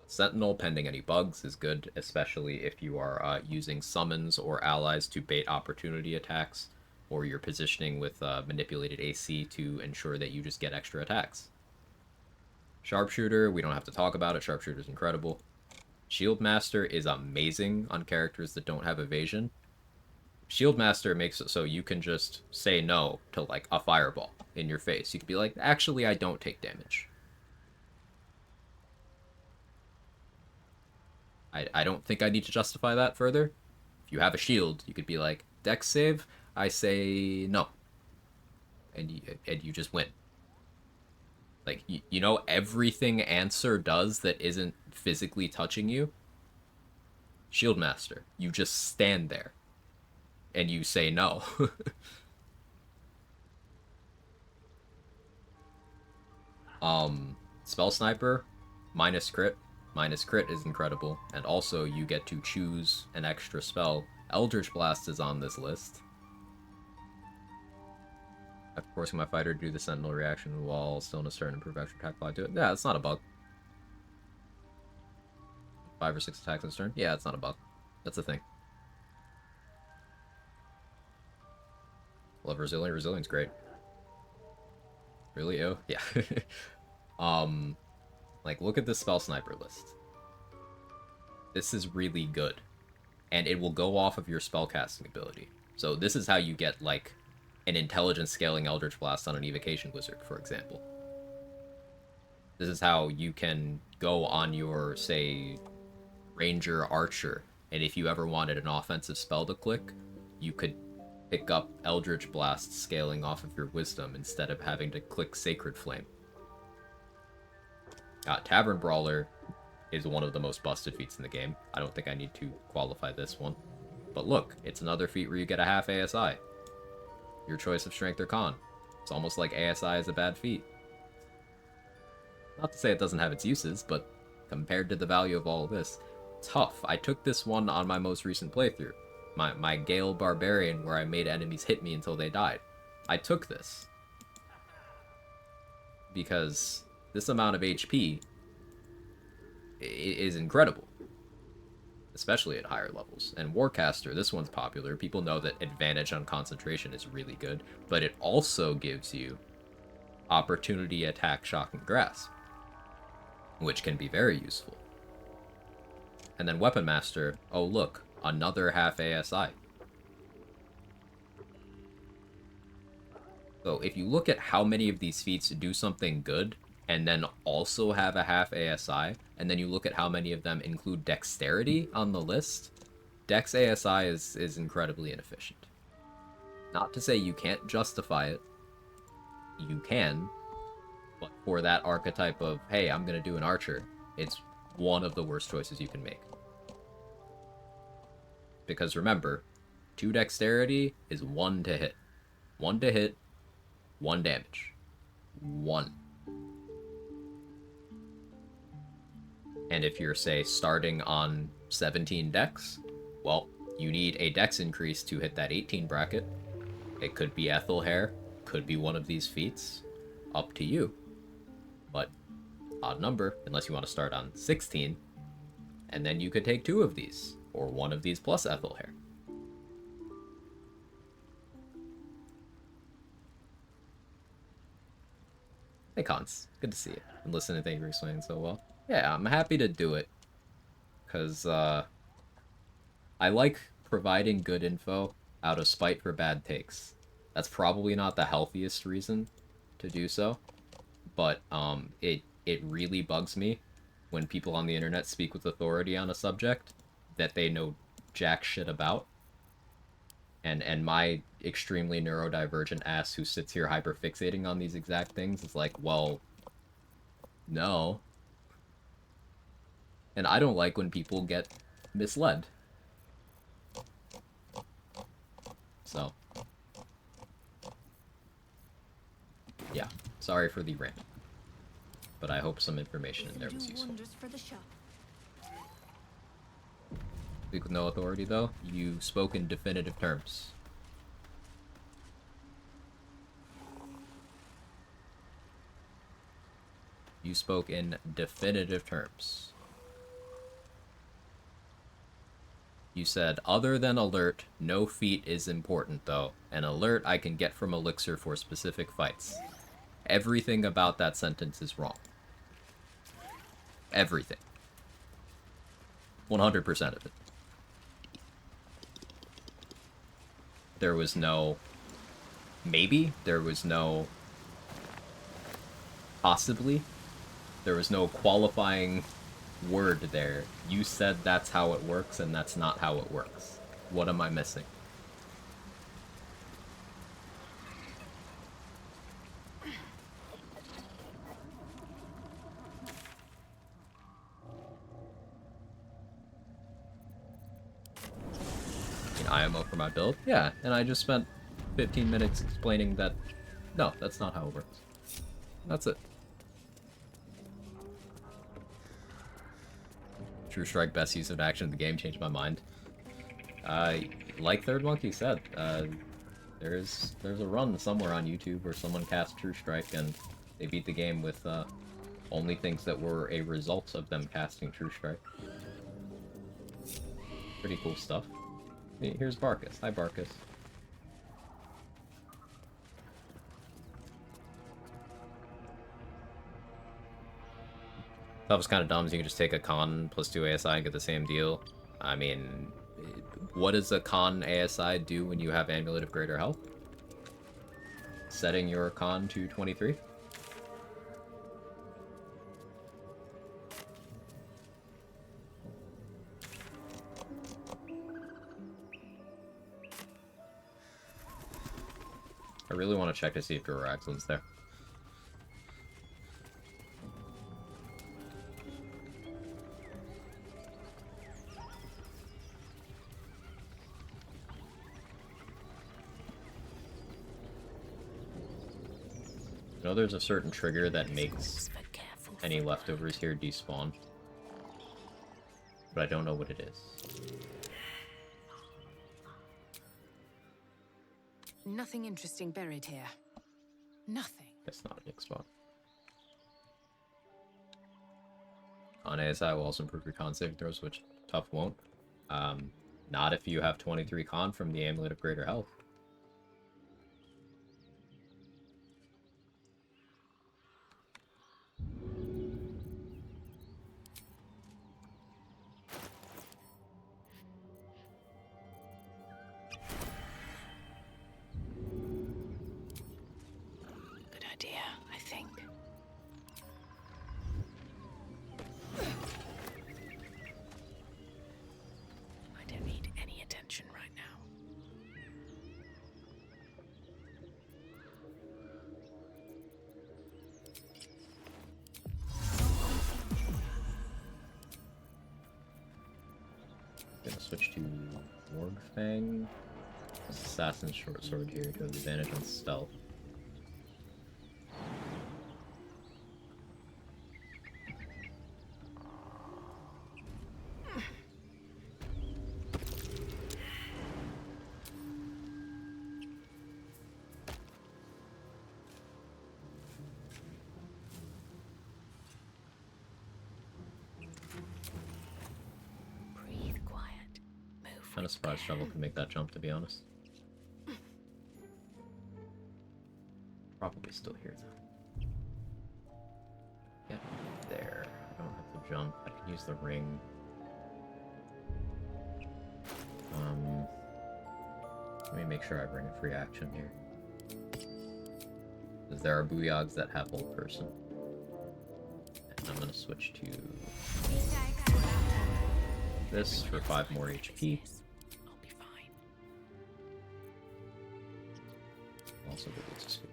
Sentinel, pending any bugs, is good, especially if you are using summons or allies to bait opportunity attacks, or you're positioning with manipulated AC to ensure that you just get extra attacks. Sharpshooter, we don't have to talk about it. Sharpshooter's incredible. Shield Master is amazing on characters that don't have evasion. Shield Master makes it so you can just say no to, like, a fireball in your face. You could be like, actually, I don't take damage. I don't think I need to justify that further. If you have a shield, you could be like, Dex save, I say no. And you just win. Like, you know everything Answer does that isn't physically touching you? Shield Master. You just stand there. And you say no. Spell Sniper, minus crit. Minus crit is incredible. And also, you get to choose an extra spell. Eldritch Blast is on this list. I'm forcing my fighter to do the Sentinel reaction while still in a turn and improve extra attack applied to it. Yeah, it's not a bug. 5 or 6 attacks in a turn? Yeah, it's not a bug. That's a thing. Love Resilient. Resilient's great. Really? Oh, yeah. Like, look at the Spell Sniper list. This is really good. And it will go off of your spellcasting ability. So this is how you get, like, an intelligence scaling Eldritch Blast on an Evocation Wizard, for example. This is how you can go on your, say, Ranger Archer, and if you ever wanted an offensive spell to click, you could pick up Eldritch Blast scaling off of your Wisdom instead of having to click Sacred Flame. Tavern Brawler is one of the most busted feats in the game. I don't think I need to qualify this one. But look, it's another feat where you get a half ASI. Your choice of strength or con. It's almost like ASI is a bad feat. Not to say it doesn't have its uses, but compared to the value of all of this, tough. I took this one on my most recent playthrough. My Gale Barbarian, where I made enemies hit me until they died. I took this. Because this amount of HP is incredible. Especially at higher levels. And Warcaster, this one's popular. People know that advantage on concentration is really good, but it also gives you opportunity attack, shock, and grasp, which can be very useful. And then Weapon Master, oh look, another half ASI. So if you look at how many of these feats do something good, and then also have a half ASI, and then you look at how many of them include dexterity on the list, Dex ASI is incredibly inefficient. Not to say you can't justify it. You can, but for that archetype of, hey, I'm gonna do an archer, it's one of the worst choices you can make. Because remember, 2 dexterity is 1 to hit. 1 to hit, 1 damage. 1. And if you're, say, starting on 17 dex, well, you need a dex increase to hit that 18 bracket. It could be Ethel Hair, could be one of these feats. Up to you. But odd number, unless you want to start on 16, and then you could take 2 of these, or 1 of these plus Ethel Hair. Hey Cons, good to see you. And listen to thank you for explaining so well. Yeah, I'm happy to do it, because I like providing good info out of spite for bad takes. That's probably not the healthiest reason to do so, but it really bugs me when people on the internet speak with authority on a subject that they know jack shit about. And my extremely neurodivergent ass who sits here hyperfixating on these exact things is like, well, no. And I don't like when people get misled. So. Yeah, sorry for the rant. But I hope some information in there was useful. Speak with no authority, though. You spoke in definitive terms. You spoke in definitive terms. You said, other than alert, no feat is important, though. An alert I can get from Elixir for specific fights. Everything about that sentence is wrong. Everything. 100% of it. There was no maybe, there was no possibly, there was no qualifying word there. You said that's how it works, and that's not how it works. What am I missing? IMO for my build? Yeah, and I just spent 15 minutes explaining that, no, that's not how it works. That's it. True Strike, best use of action in the game, changed my mind. Like Third Monkey said, there's a run somewhere on YouTube where someone cast True Strike and they beat the game with only things that were a result of them casting True Strike. Pretty cool stuff. Here's Barkus. Hi, Barkus. That was kind of dumb, so you can just take a con plus 2 ASI and get the same deal. I mean, what does a con ASI do when you have Amulet of Greater Health? Setting your con to 23? I really want to check to see if Drawer Excellent's there. know there's a certain trigger that makes any leftovers here despawn, but I don't know what it is. Nothing interesting buried here. Nothing. That's not a big spot. On ASI will also improve your con saving throws, which tough won't. Not if you have 23 con from the Amulet of Greater Health. Good idea, I think. I don't need any attention right now. Gonna switch to Warg Fang. Assassin's short sword here to have advantage on stealth. Breathe quiet. Move. Kind of surprised Shovel can make that jump, to be honest. Probably still here though. Yeah, there. I don't have to jump. I can use the ring. Let me make sure I bring a free action here. Because there are Booyags that have hold person. And I'm gonna switch to this for 5 more HP. I'll be fine. Also the boots of speed.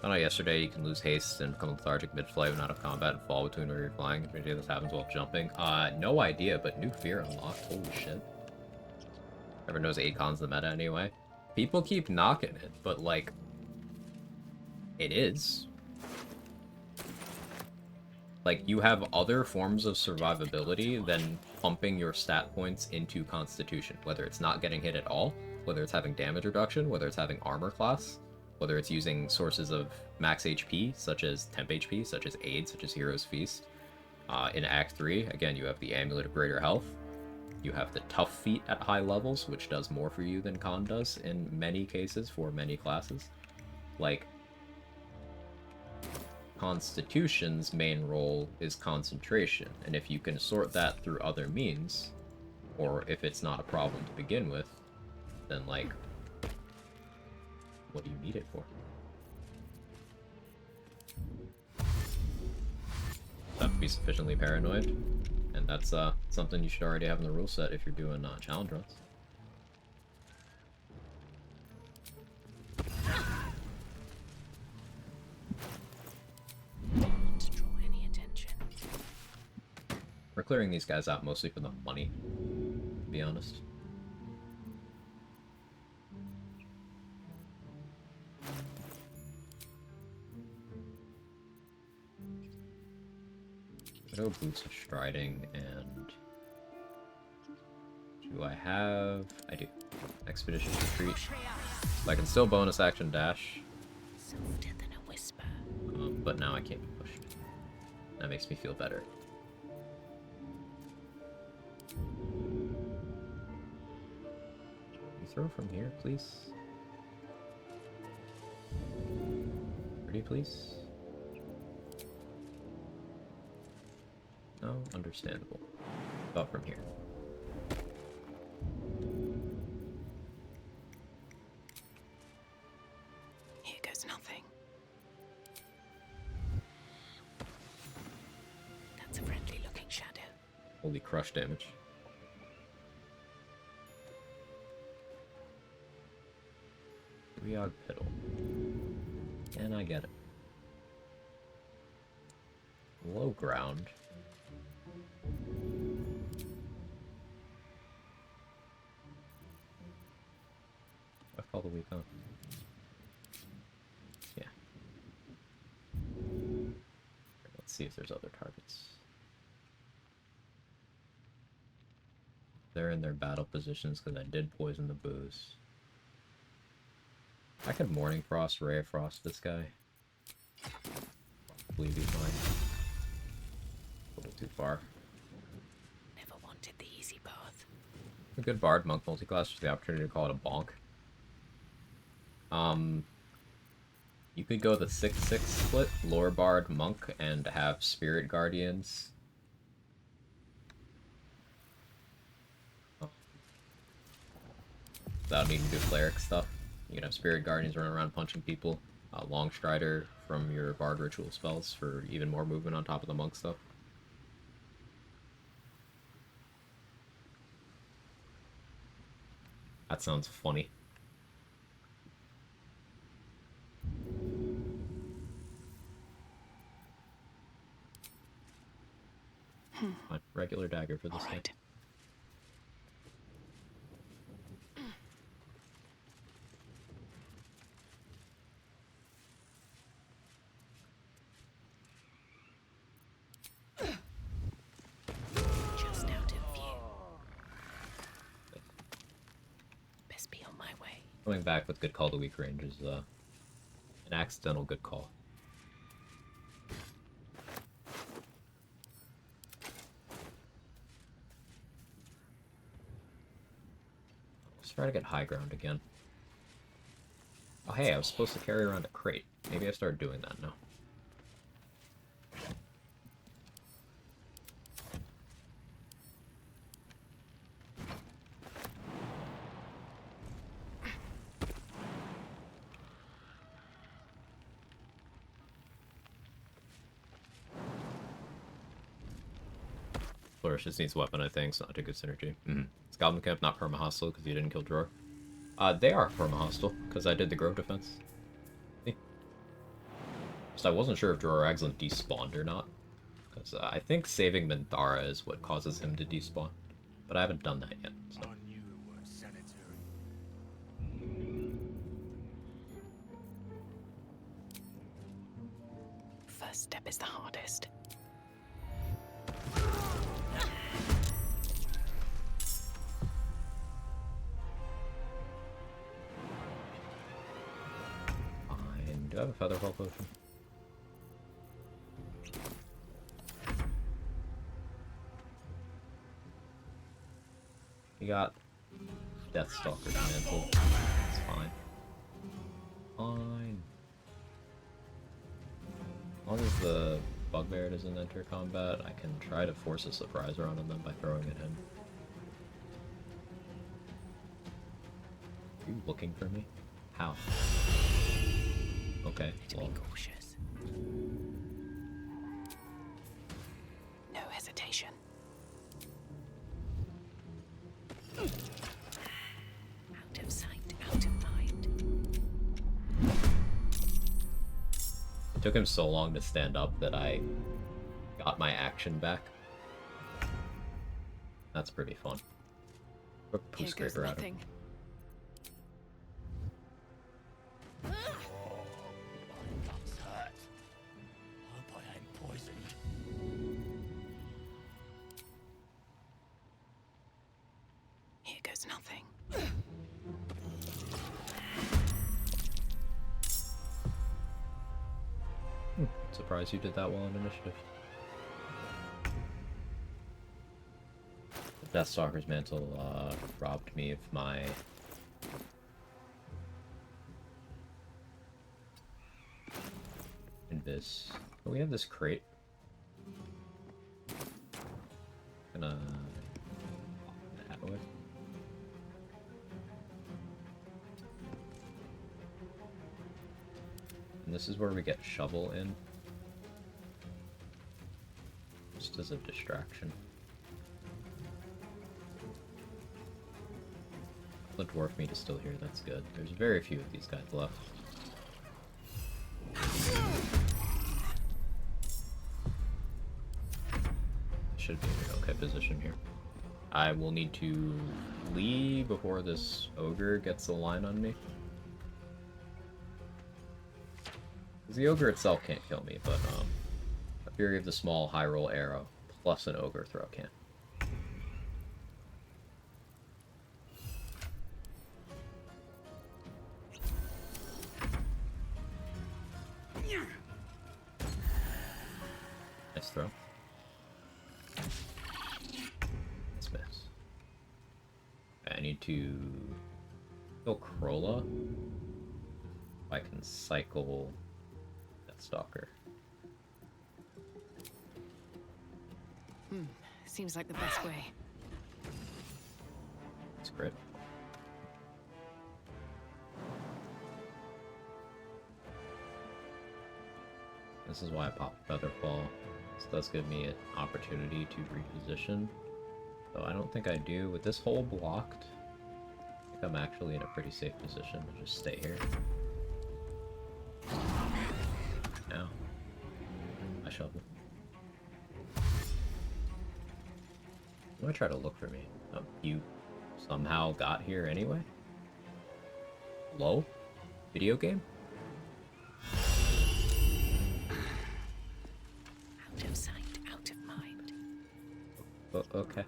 I know yesterday you can lose haste and become lethargic mid-flight when out of combat and fall between where you're flying. If any of this happens while jumping. No idea, but new fear unlocked. Holy shit. Everyone knows Akon's the meta anyway. People keep knocking it, but like, it is. Like, you have other forms of survivability than pumping your stat points into Constitution. Whether it's not getting hit at all, whether it's having damage reduction, whether it's having armor class, whether it's using sources of max HP, such as temp HP, such as aid, such as Hero's Feast. In Act 3, again, you have the Amulet of Greater Health. You have the Tough Feat at high levels, which does more for you than Con does in many cases for many classes. Like, Constitution's main role is concentration, and if you can sort that through other means, or if it's not a problem to begin with, then, like, what do you need it for? Have to be sufficiently paranoid, and that's something you should already have in the rule set if you're doing challenge runs. Not to draw any attention. We're clearing these guys out mostly for the money, to be honest. Widow Boots of Striding, and do I have... I do. Expeditious Retreat. So I can still bonus action dash. Softer than a whisper. But now I can't be pushed. That makes me feel better. Can you throw from here, please? Pretty, please? No? Understandable. Thought from here. Here goes nothing. That's a friendly looking shadow. Holy crush damage. Quag Piddle. And I get it. Low ground. I call the weak on. Let's see if there's other targets. They're in their battle positions because I did poison the booze. I could Morning Frost, Ray of Frost this guy. Probably be fine. A little too far. Never wanted the easy path. A good bard, monk, multiclass, with the opportunity to call it a bonk. You could go the 6-6 split, lore bard, monk, and have spirit guardians. Without needing to do cleric stuff. You can have spirit guardians running around punching people. Long strider from your bard ritual spells for even more movement on top of the monk stuff. That sounds funny. Fine. Regular dagger for this thing. Just out of view. Best be on my way. Coming back with good call to weak range is an accidental good call. Let's try to get high ground again. Oh hey, I was supposed to carry around a crate. Maybe I started doing that now. Flourish just needs weapon, I think, so not a good synergy. It's Goblin Camp, not perma-hostile, because you didn't kill Drawer. They are perma-hostile, because I did the Grove defense. See? So I wasn't sure if Drawer Agslin despawned or not, because I think saving Minthara is what causes him to despawn, but I haven't done that yet, so. First step is the hardest. Do I have a Featherfall potion? You got Deathstalker's Mantle. It's fine. Fine. As long as the Bugbear doesn't enter combat, I can try to force a surprise round on them by throwing it in. Are you looking for me? How? Okay, well. Be cautious. No hesitation. Out of sight, out of mind. It took him so long to stand up that I got my action back. That's pretty fun. Poo scraper out of him. Here goes nothing. Surprised you did that well in initiative. The Deathstalker's Mantle robbed me of my invis. Oh, we have this crate. Gonna pop that away. And this is where we get Shovel in. Just as a distraction. The dwarf meat is still here, that's good. There's very few of these guys left. Should be in an okay position here. I will need to leave before this ogre gets a line on me. Because the ogre itself can't kill me, but Fury of the Small high roll arrow plus an ogre throw can. Nice throw. Let's miss. I need to kill Krola. If I can cycle that Stalker. Seems like the best way. It's crit. This is why I popped Featherfall. This does give me an opportunity to reposition. Though I don't think I do. With this hole blocked, I think I'm actually in a pretty safe position to just stay here. Now, I shovel. I'm gonna try to look for me. Oh, you somehow got here anyway? Hello? Video game? Out of sight, out of mind. Okay.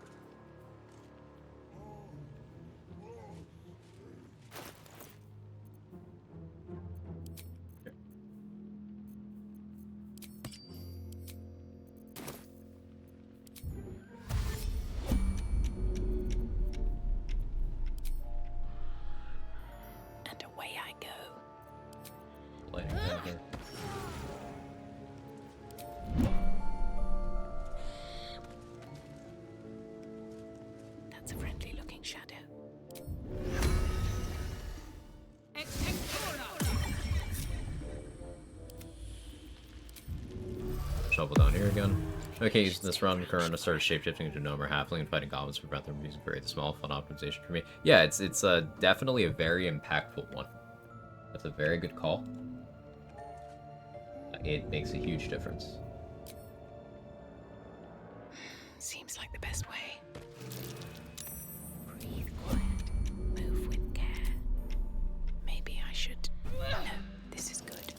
And away I go. Playing together. That's a friendly looking shadow. Shovel down here again. Okay, using this run, Current started shapeshifting into gnome or halfling and fighting goblins to prevent them from using very small fun optimization for me. Yeah, it's definitely a very impactful one. That's a very good call. It makes a huge difference. Seems like the best way. Breathe quiet. Move with care. Maybe I should... No, this is good.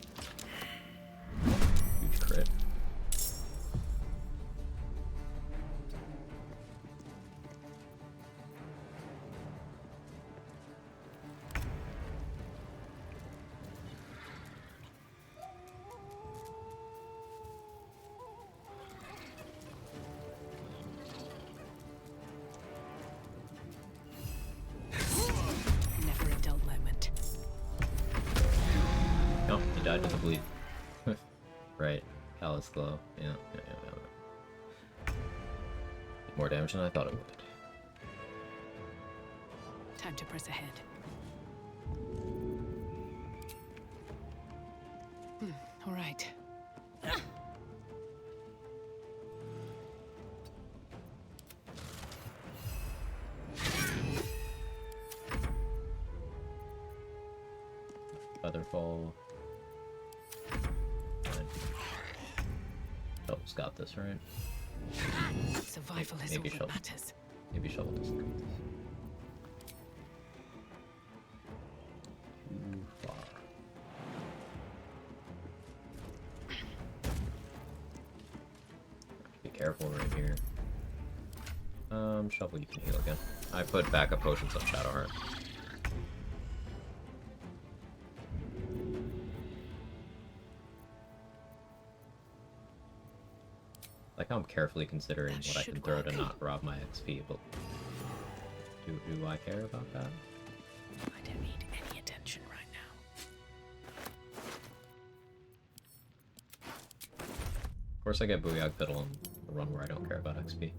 Huge crit. Never a dull moment. No, he died to the bleed. Right. Callous glow. Yeah. More damage than I thought it would. Time to press ahead. All right. Featherfall. Fine. Shovel's got this, right? Survival is all Maybe that Shovel. matters. Maybe Shovel doesn't got this. Too far. Be careful right here. Shovel, you can heal again. I put backup potions on Shadowheart. Like how I'm carefully considering what I can throw to not rob my XP, but do I care about that? I don't need any attention right now. Of course I get Booyah Fiddle in the run where I don't care about XP.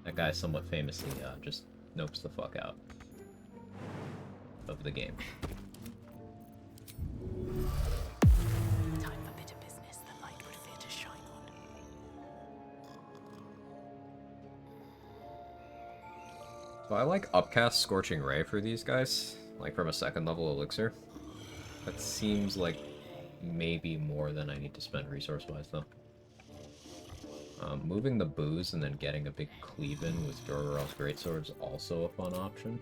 That guy somewhat famously just nopes the fuck out of the game. Time for bit of business the light would fear to shine on. So I like Upcast Scorching Ray for these guys, like from a second level elixir. That seems like maybe more than I need to spend resource-wise though. Moving the booze and then getting a big cleave-in with Jororel's Greatsword is also a fun option.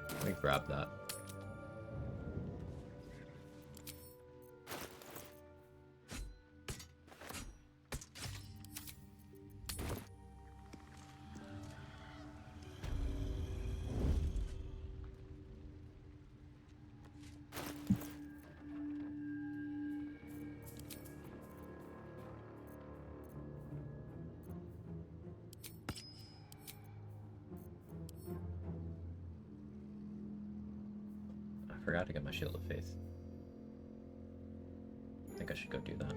Let me grab that. forgot to get my Shield of Faith. I think I should go do that.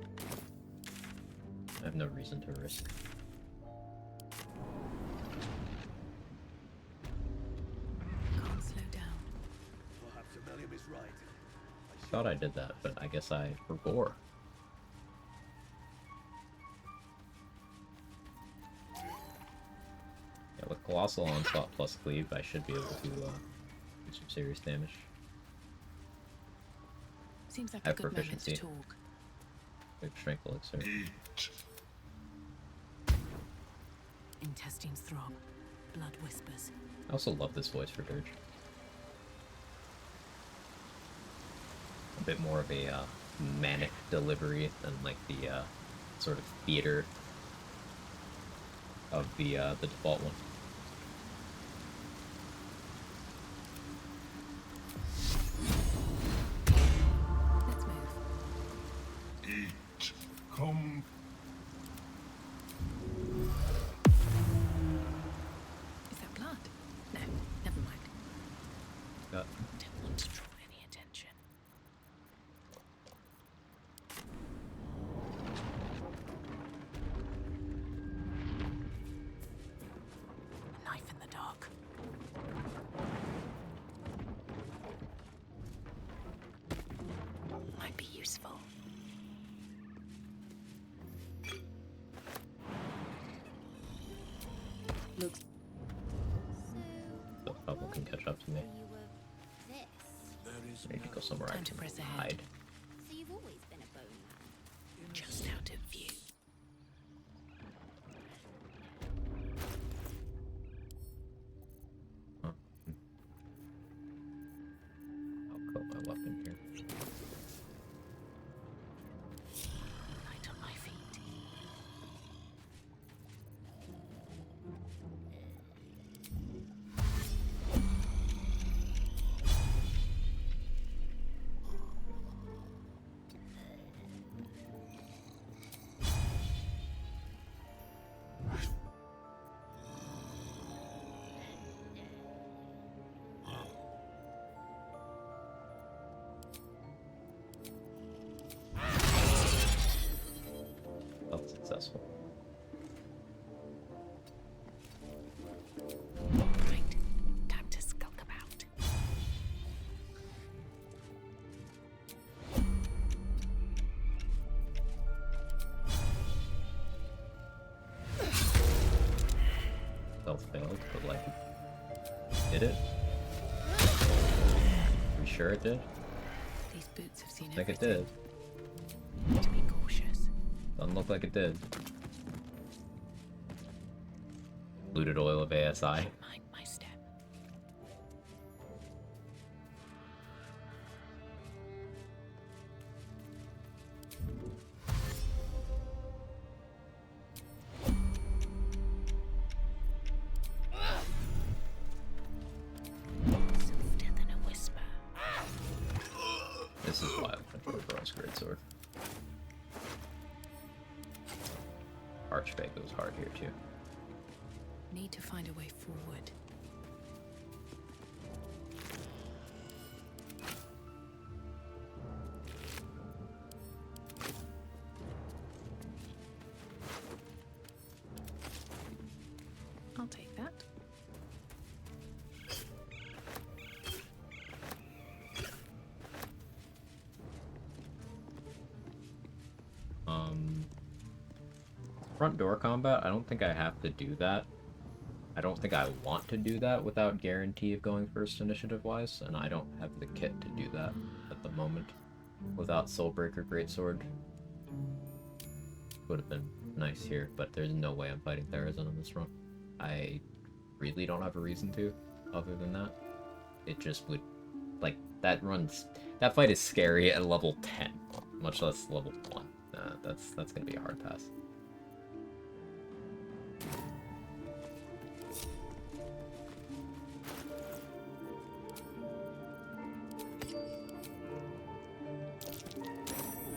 I have no reason to risk. Can't slow down. Perhaps Amelia is right. Thought I did that, but I guess I forgot. Yeah, with Colossal Onslaught plus Cleave, I should be able to do some serious damage. Seems like I a have good moment proficiency. to talk. Big strength elixir. Intestines throb. Blood whispers. I also love this voice for Dirge. A bit more of a manic delivery than like the sort of theater of the default one. Let's move. Eat. Come. Is that blood? No, never mind. Got Don't want to draw any attention. A knife in the dark. Might be useful. Looks. the bubble can catch up to me. I need to go somewhere I Time to can press ahead. hide. So you've always been a bone man. Just out of view. Huh. I'll coat my weapon here. Light on my feet. Felt successful. Right. Time to skulk about. Stealth failed, but like, did it? Are you sure it did? These boots have seen I think it everything. did. To be cautious. Doesn't look like it did. Looted oil of ASI. Mind my step. Softer than a whisper. This is why I went for a bronze greatsword. Archfey goes hard here too. Need to find a way forward. I'll take that. Front door combat, I don't think I have to do that. I don't think I want to do that without guarantee of going first initiative-wise, and I don't have the kit to do that at the moment. Without Soulbreaker Greatsword. Would have been nice here, but there's no way I'm fighting Therazin on this run. I really don't have a reason to, other than that. It just would... Like, that fight is scary at level 10, much less level 1. That's gonna be a hard pass.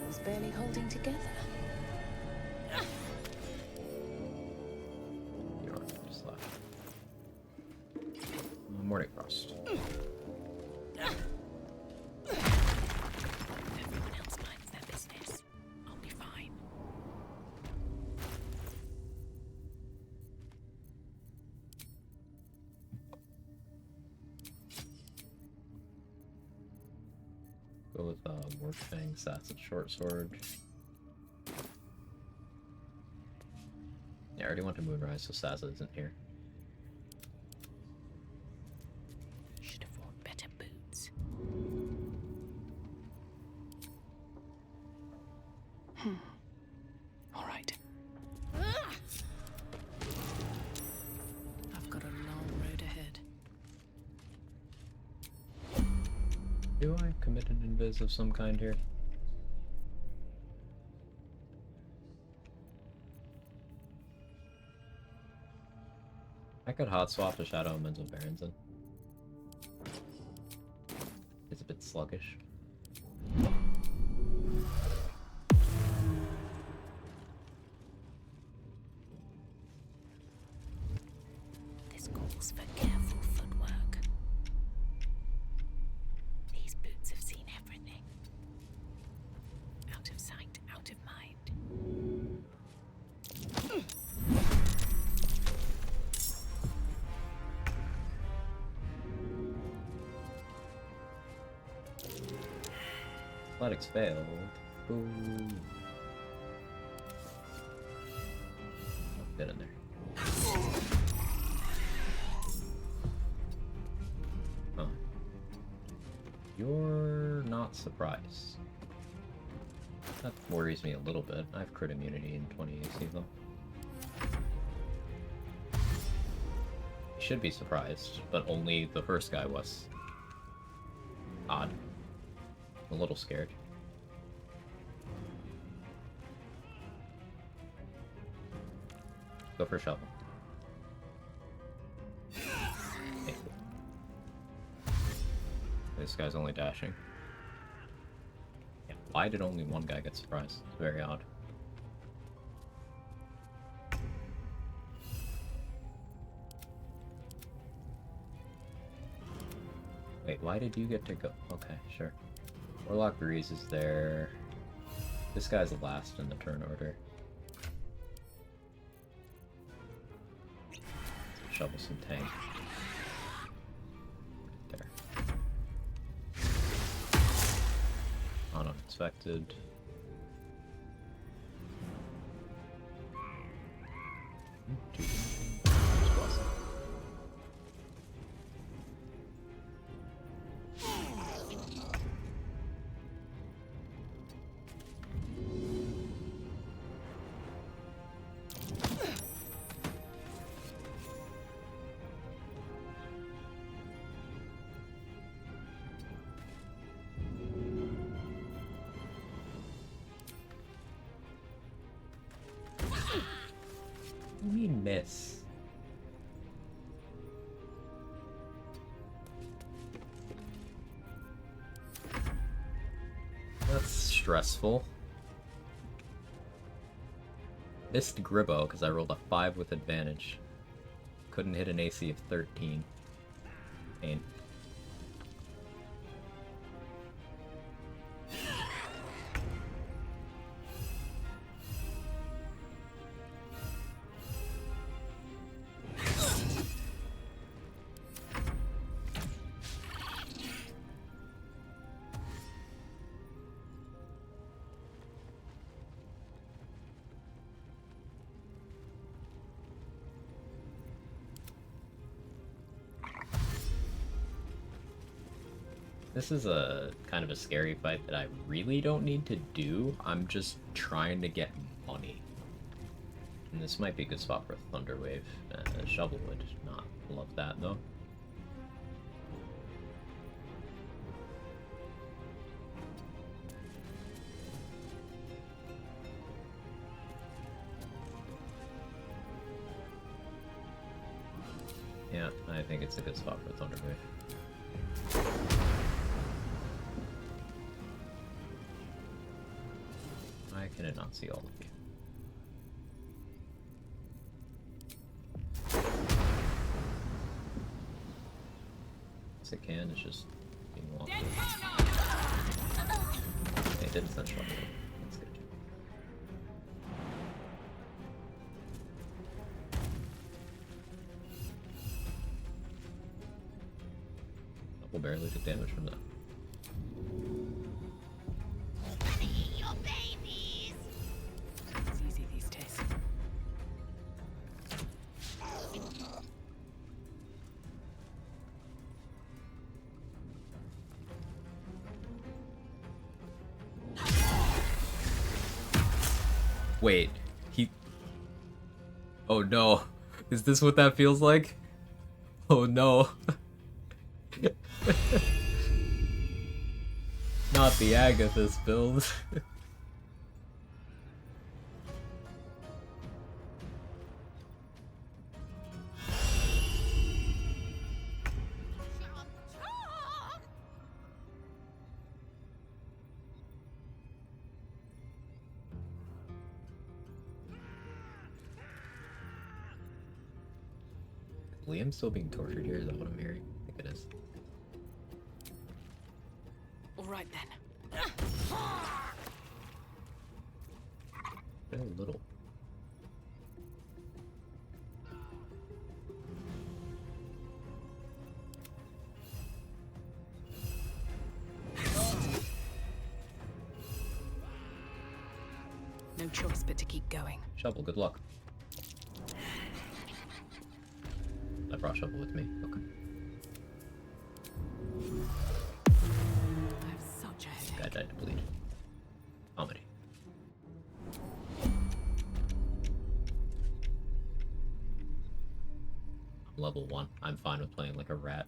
Was barely holding together. You're just left. Morning Frost. Go with Warfang, that's a short sword. Yeah, I already went to Moonrise, so Sazza isn't here. Should have worn better boots. All right. I've got a long road ahead. Do I commit an invis of some kind here? I could hot swap to Shadow Omens of Berenson. It's a bit sluggish. This calls for careful footwork. These boots have seen everything. Out of sight, out of mind. Athletics failed. Boom. Get in there. Huh. You're not surprised. That worries me a little bit. I have crit immunity in 20 AC though. You should be surprised, but only the first guy was. Odd. I'm a little scared. Go for a shovel. Okay. This guy's only dashing. Yeah, why did only one guy get surprised? It's very odd. Wait, why did you get to go? Okay, sure. Warlock Breeze is there. This guy's the last in the turn order. Shovel some tank. There. Unexpected. We miss. That's stressful. Missed Gribbo because I rolled a 5 with advantage. Couldn't hit an AC of 13. Pain. This is a kind of a scary fight that I really don't need to do. I'm just trying to get money. And this might be a good spot for a Thunderwave. Shovel would not love that though. Yeah, I think it's a good spot for a Thunderwave. Why can it not see all of you? Yes, it can, it's just being locked in. It didn't send Shovel. That's good. We'll barely took damage from that. Wait, he... Oh no. Is this what that feels like? Oh no. Not the Agathis build. Liam's still being tortured here? Is that what I'm hearing? I think it is. All right then. Very little. No choice but to keep going. Shovel, good luck. I brought Shovel with me. Okay. I have such a headache. Guy died to bleed. Comedy. I'm level 1. I'm fine with playing like a rat.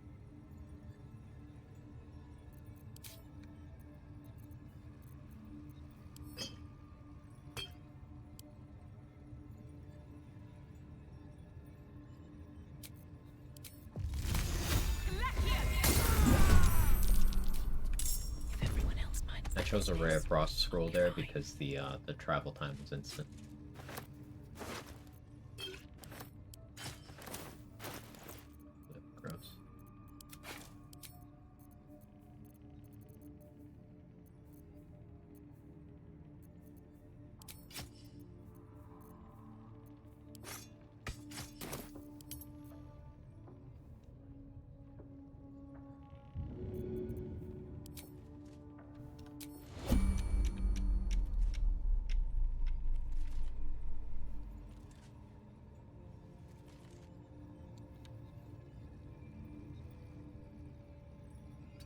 I chose a rare frost scroll there because the travel time was instant. Gross.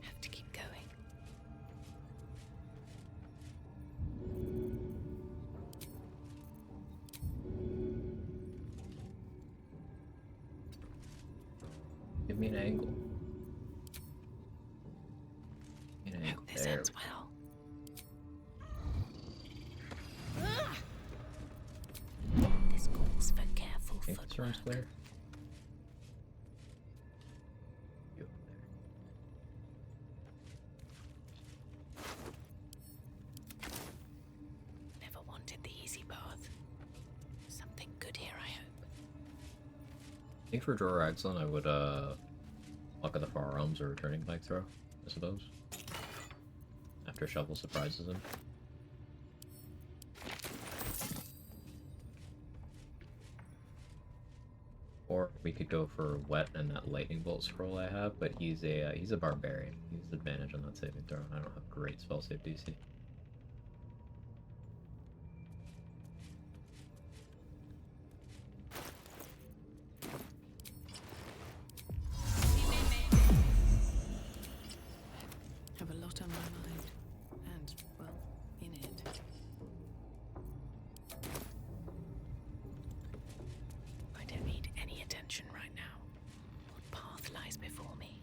Have to keep going. Give me an angle. Give me an angle. This There ends we well. This calls for careful go. Think this room's clear? You over there. Never wanted the easy path. Something good here, I hope. I think for Drawer Excellent, I would Luck of the Far Realms or Returning Pike Throw, I suppose. After Shovel surprises him. Or we could go for Wet and that Lightning Bolt scroll I have, but he's a barbarian. He has advantage on that saving throw, and I don't have great spell save DC. Have a lot on my mind. And, well, in it. I don't need any attention right now. What path lies before me?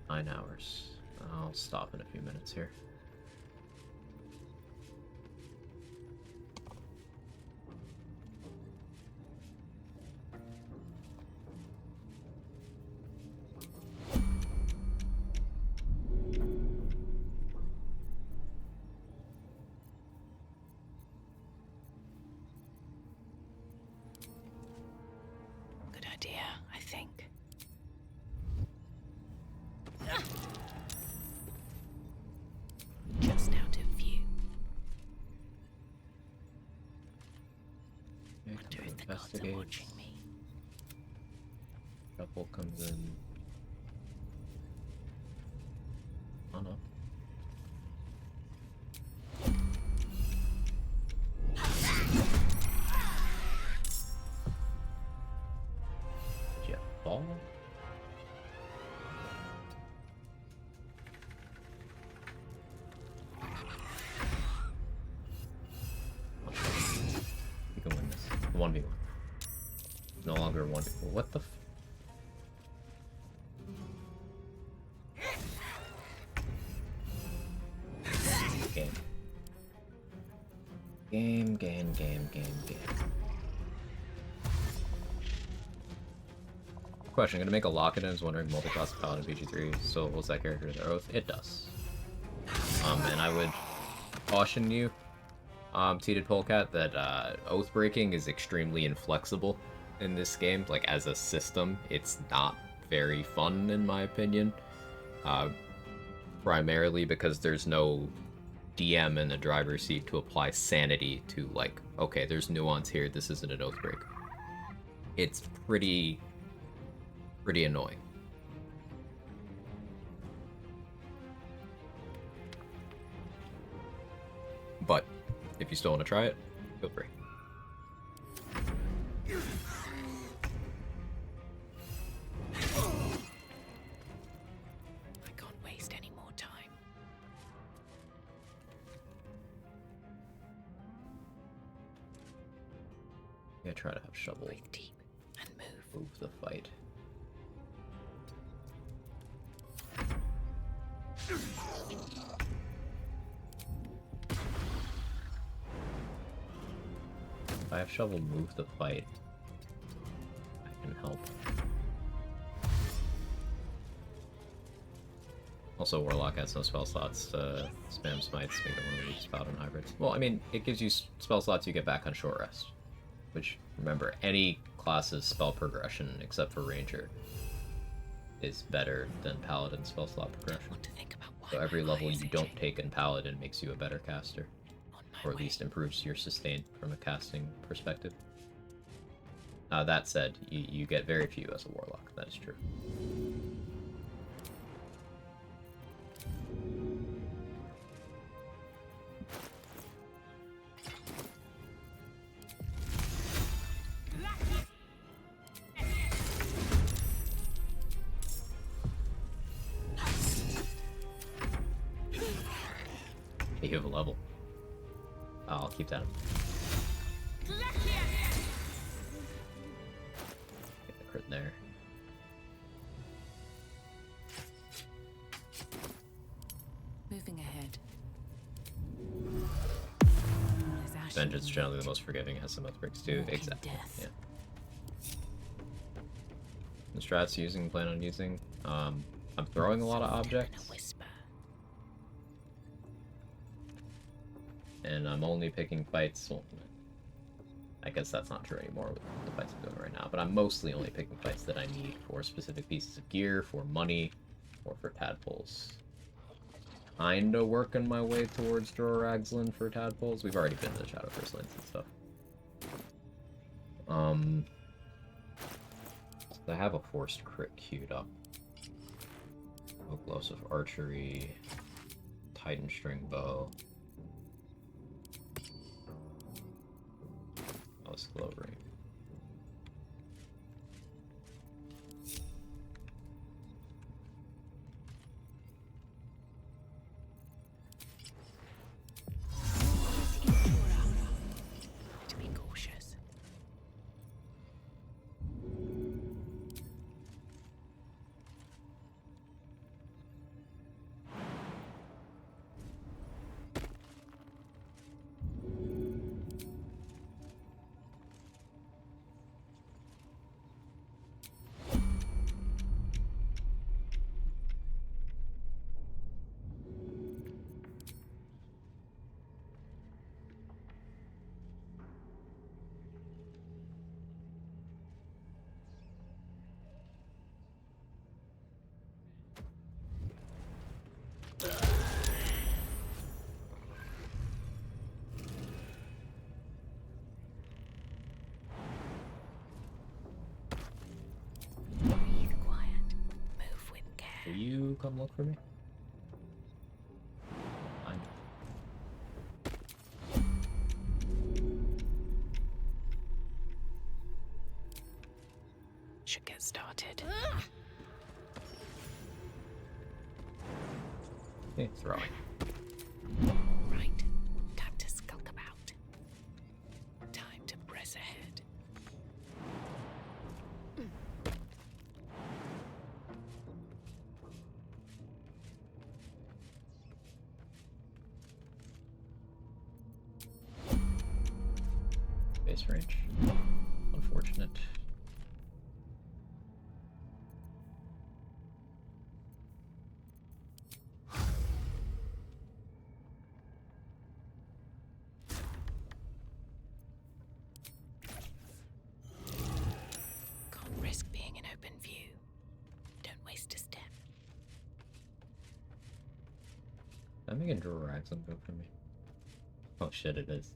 9 hours. I'll stop in a few minutes here. Good idea, I think. Just out of view. Wonder if the gods are watching me. Couple comes in. Oh no. Did you fall? longer one. What the? Game. Game. Question, gonna make a lock-in. I was wondering, multi-class Paladin BG3 still holds that character in their oath? It does. And I would caution you, Teated Polecat, that oath breaking is extremely inflexible in this game. Like, as a system, it's not very fun, in my opinion. Primarily because there's no DM in the driver's seat to apply sanity to, like, okay, there's nuance here, this isn't an oath break. It's pretty annoying. But if you still want to try it, feel free. I can't waste any more time. I'm gonna try to have Shovel Breathe deep and move the fight. If I have Shovel move the fight, I can help. Also, Warlock has no spell slots to spam smites, make it one of these Paladin hybrids. Well, I mean, it gives you spell slots you get back on short rest. Which, remember, any class's spell progression, except for Ranger, is better than Paladin spell slot progression. So every level you don't take in Paladin makes you a better caster. Or at least improves your sustain from a casting perspective. That said, you get very few as a Warlock, that is true. You have a level. I'll keep that. Get the crit there. moving ahead. Vengeance is generally the most forgiving, has some outbreaks too. Exactly. Yeah. The strats plan on using. I'm throwing a lot of objects. And I'm only picking fights. Well, I guess that's not true anymore with the fights I'm doing right now, but I'm mostly only picking fights that I need for specific pieces of gear, for money, or for tadpoles. Kinda working my way towards Droraxlin for tadpoles. We've already been to the Shadow Firstlands and stuff. So I have a forced crit queued up. Explosive archery, Titan string bow. Slow ring. To be cautious. Will you come look for me? Should get started. Hey, throwing. Right. Time to skulk about. Time to press ahead. base range. Unfortunate. Can't risk being in open view. Don't waste a step. I'm making drag some go for me. Oh shit, it is.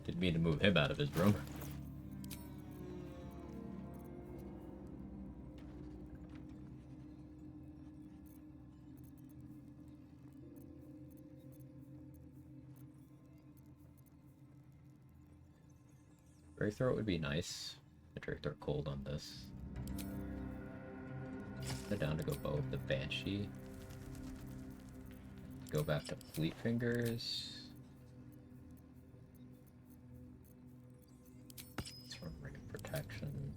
Didn't mean to move him out of his room. Drake throat would be nice. A Drake throat cold on this. Go down to go bow with the Banshee. Go back to Fleet Fingers. Sort of ring of protection.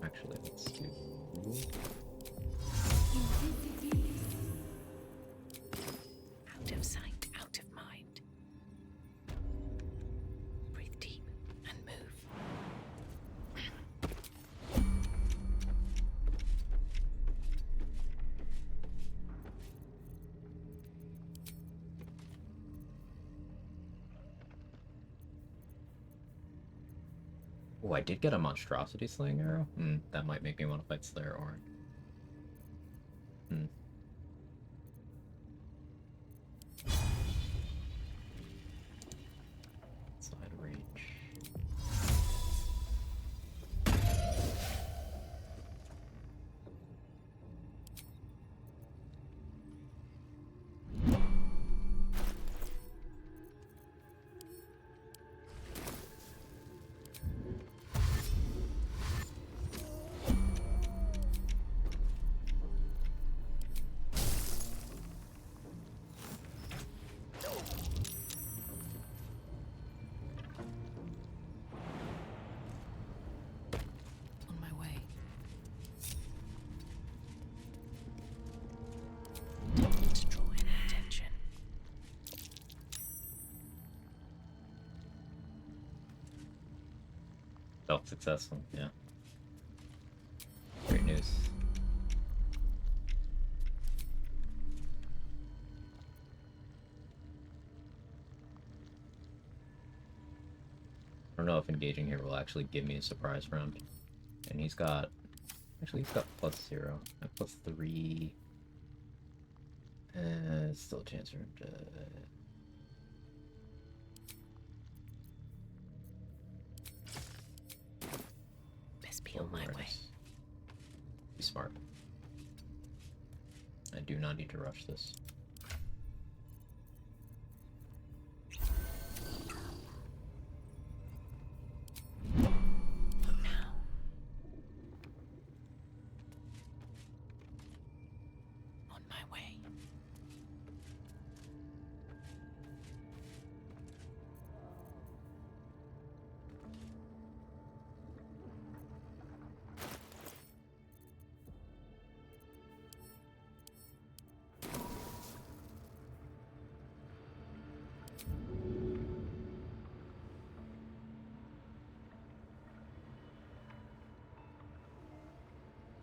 Actually, let's do. Out of sight, out of mind. Breathe deep and move. Oh, I did get a monstrosity slaying arrow. That might make me want to fight Slayer Orin. Side reach. On my way. Don't draw any attention. Felt successful, yeah. Great news. I don't know if engaging here will actually give me a surprise round. And he's got... Actually, he's got +0. And +3. Still a chance for him to... Best be on my way. Be smart. I do not need to rush this. On my way.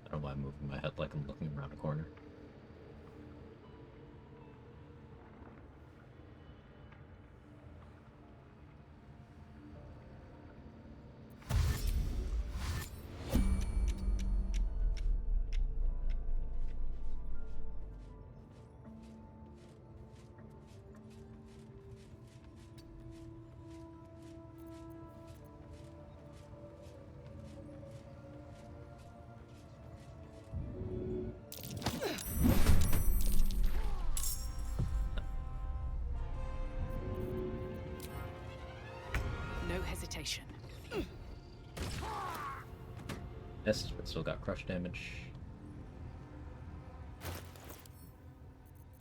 I don't know why I'm moving my head like I'm looking around a corner. No hesitation. Missed, but still got crush damage.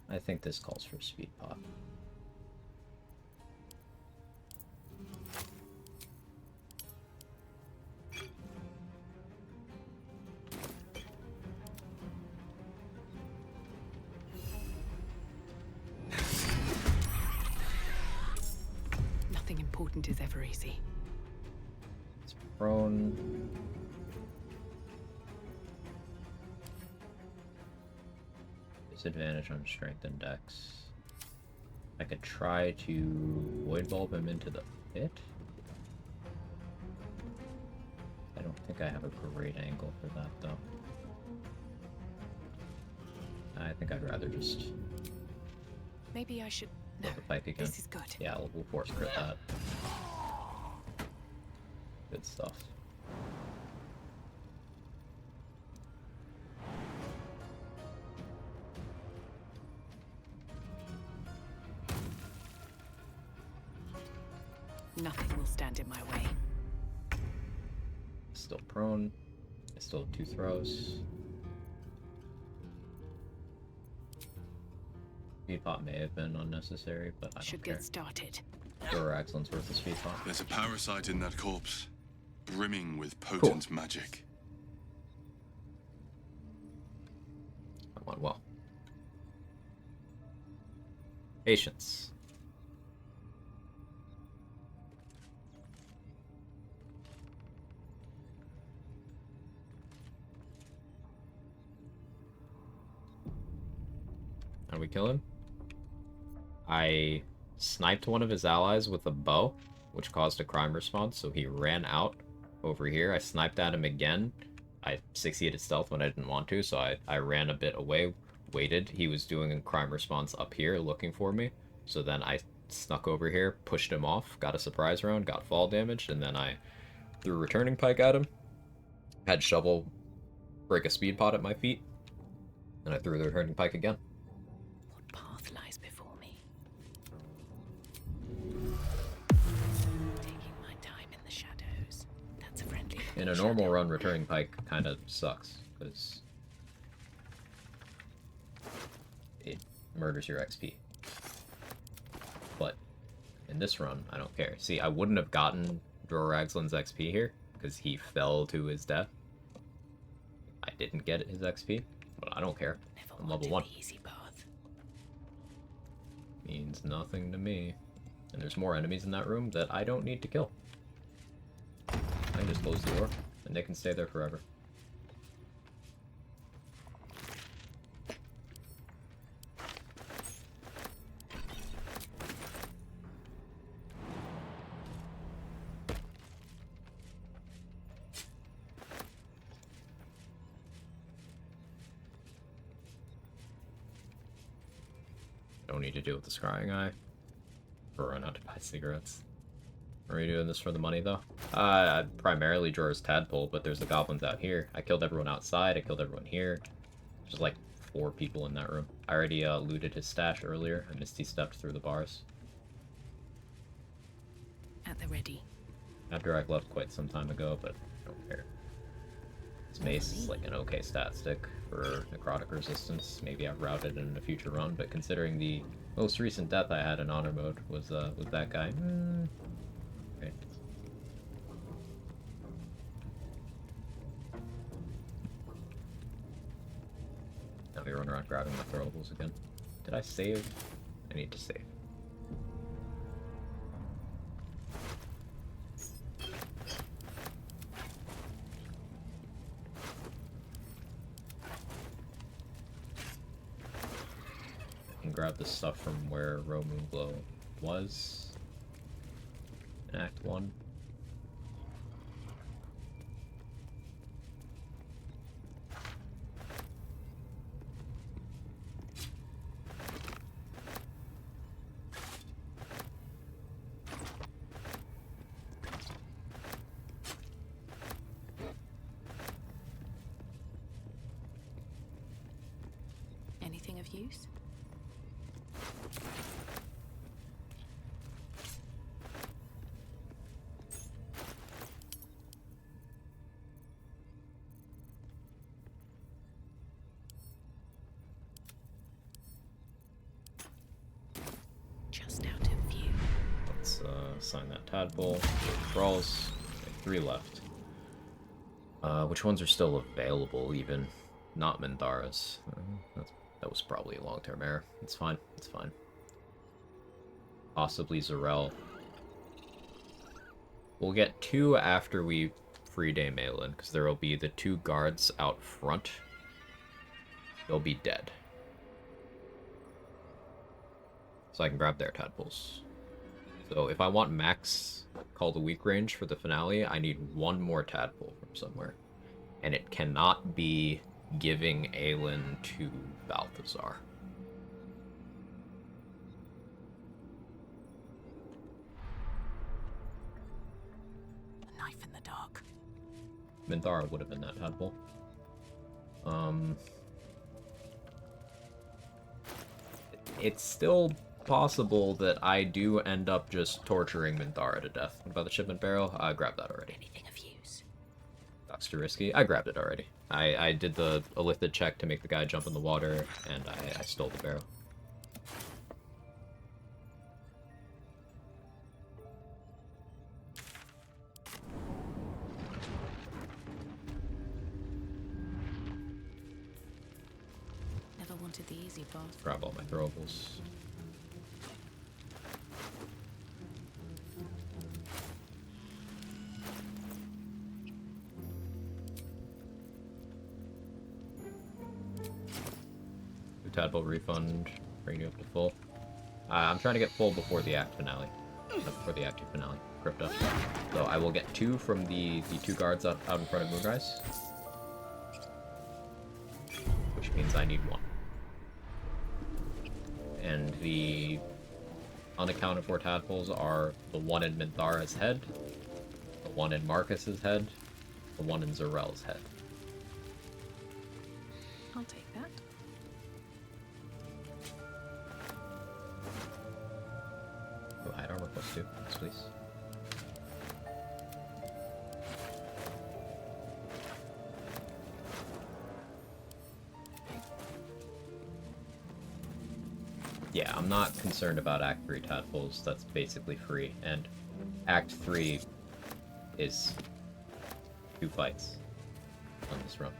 I think this calls for speed pop. Nothing important is ever easy. It's prone. Disadvantage on strength and dex. I could try to void bulb him into the pit. I don't think I have a great angle for that though. I think I'd rather just Maybe I should. No, the pike again. this is good. Yeah, we'll force crit that. Good stuff. Nothing will stand in my way. Still prone. I still have 2 throws. Speed pot may have been unnecessary, but I Should don't care. get started. Or excellence worth the speed pot. There's a parasite in that corpse, brimming with potent magic. That went well. Patience. How do we kill him? I sniped one of his allies with a bow, which caused a crime response, so he ran out over here. I sniped at him again. I succeeded stealth when I didn't want to, so I ran a bit away, waited. He was doing a crime response up here looking for me, so then I snuck over here, pushed him off, got a surprise round, got fall damage, and then I threw returning pike at him. Had shovel break a speed pot at my feet, and I threw the returning pike again. What path lies before me? Taking my time in the shadows. That's a friendly. In a normal run, returning pike kind of sucks, because it murders your XP. But in this run, I don't care. See, I wouldn't have gotten Droraxlin's XP here, because he fell to his death. I didn't get his XP, but I don't care. I'm level 1. Easy path. Means nothing to me. And there's more enemies in that room that I don't need to kill. I can just close the door, and they can stay there forever. Don't need to deal with the scrying eye. Or run out to buy cigarettes. Are we doing this for the money, though? Primarily Jorah's tadpole, but there's the goblins out here. I killed everyone outside, I killed everyone here. There's like 4 people in that room. I already looted his stash earlier. I misty stepped through the bars. At the ready. After I left quite some time ago, but I don't care. His mace is like an okay stat stick for necrotic resistance. Maybe I've routed it in a future run, but considering the most recent death I had in honor mode was that guy. Okay. Now we run around grabbing my throwables again. Did I save? I need to save. Grab the stuff from where Roe Moonglow was in Act 1. Anything of use? Just out of view. Let's assign that tadpole. Brawls. Okay, 3 left. Which ones are still available even? Not Minthara's. That was probably a long-term error. It's fine. It's fine. Possibly Zarel. We'll get 2 after we free Dame Aelin, because there will be the 2 guards out front. They'll be dead. So I can grab their tadpoles. So if I want max Call the Weak range for the finale, I need 1 more tadpole from somewhere. And it cannot be giving Aelin to Balthazar. A knife in the dark. Minthara would have been that tadpole. It's still possible that I do end up just torturing Minthara to death. What about the shipment barrel? I grabbed that already. Anything of use? That's too risky. I grabbed it already. I did the illithid check to make the guy jump in the water, and I stole the barrel. Never wanted the easy path. Grab all my throwables. Tadpole refund, bring you up to full. I'm trying to get full before the act finale. Before the act 2 finale, crypto. So I will get 2 from the 2 guards out in front of Moonrise. Which means I need 1. And the unaccounted for tadpoles are the 1 in Minthara's head, the 1 in Marcus's head, the 1 in Zarel's head. I'll take that. Oh, hide armor +2, yes, please. Yeah, I'm not concerned about Act 3 tadpoles. That's basically free. And Act 3 is 2 fights on this run.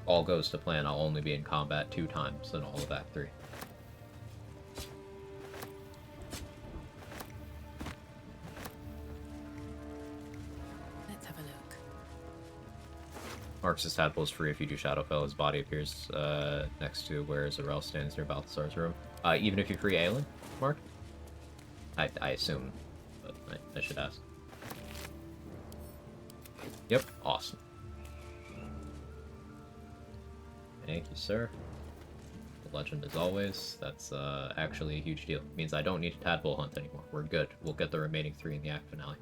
All goes to plan, I'll only be in combat 2 times in all of Act 3. Let's have a look. Marcus' tadpole is free if you do Shadowfell. His body appears next to where Zarel stands near Balthazar's room. Even if you free Aelin, Mark? I assume, but I should ask. Yep, awesome. Thank you, sir. The legend as always. That's actually a huge deal. It means I don't need to tadpole hunt anymore. We're good. We'll get the remaining 3 in the act finale.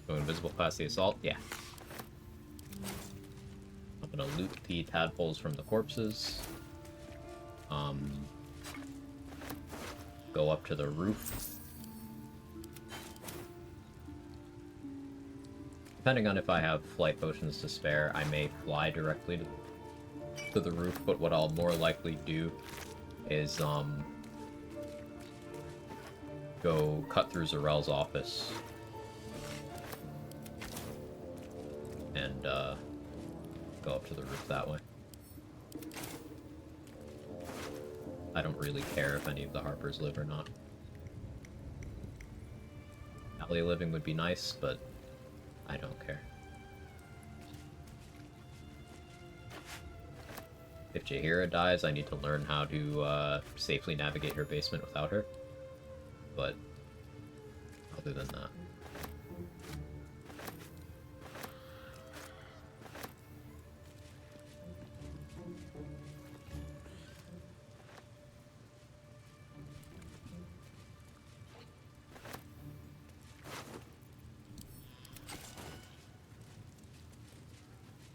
Go invisible past the assault? Yeah. I'm gonna loot the tadpoles from the corpses. Go up to the roof. Depending on if I have flight potions to spare, I may fly directly to the roof, but what I'll more likely do is go cut through Zarel's office and go up to the roof that way. I don't really care if any of the Harpers live or not. Alley living would be nice, but I don't care. If Jaheira dies, I need to learn how to safely navigate her basement without her. But other than that...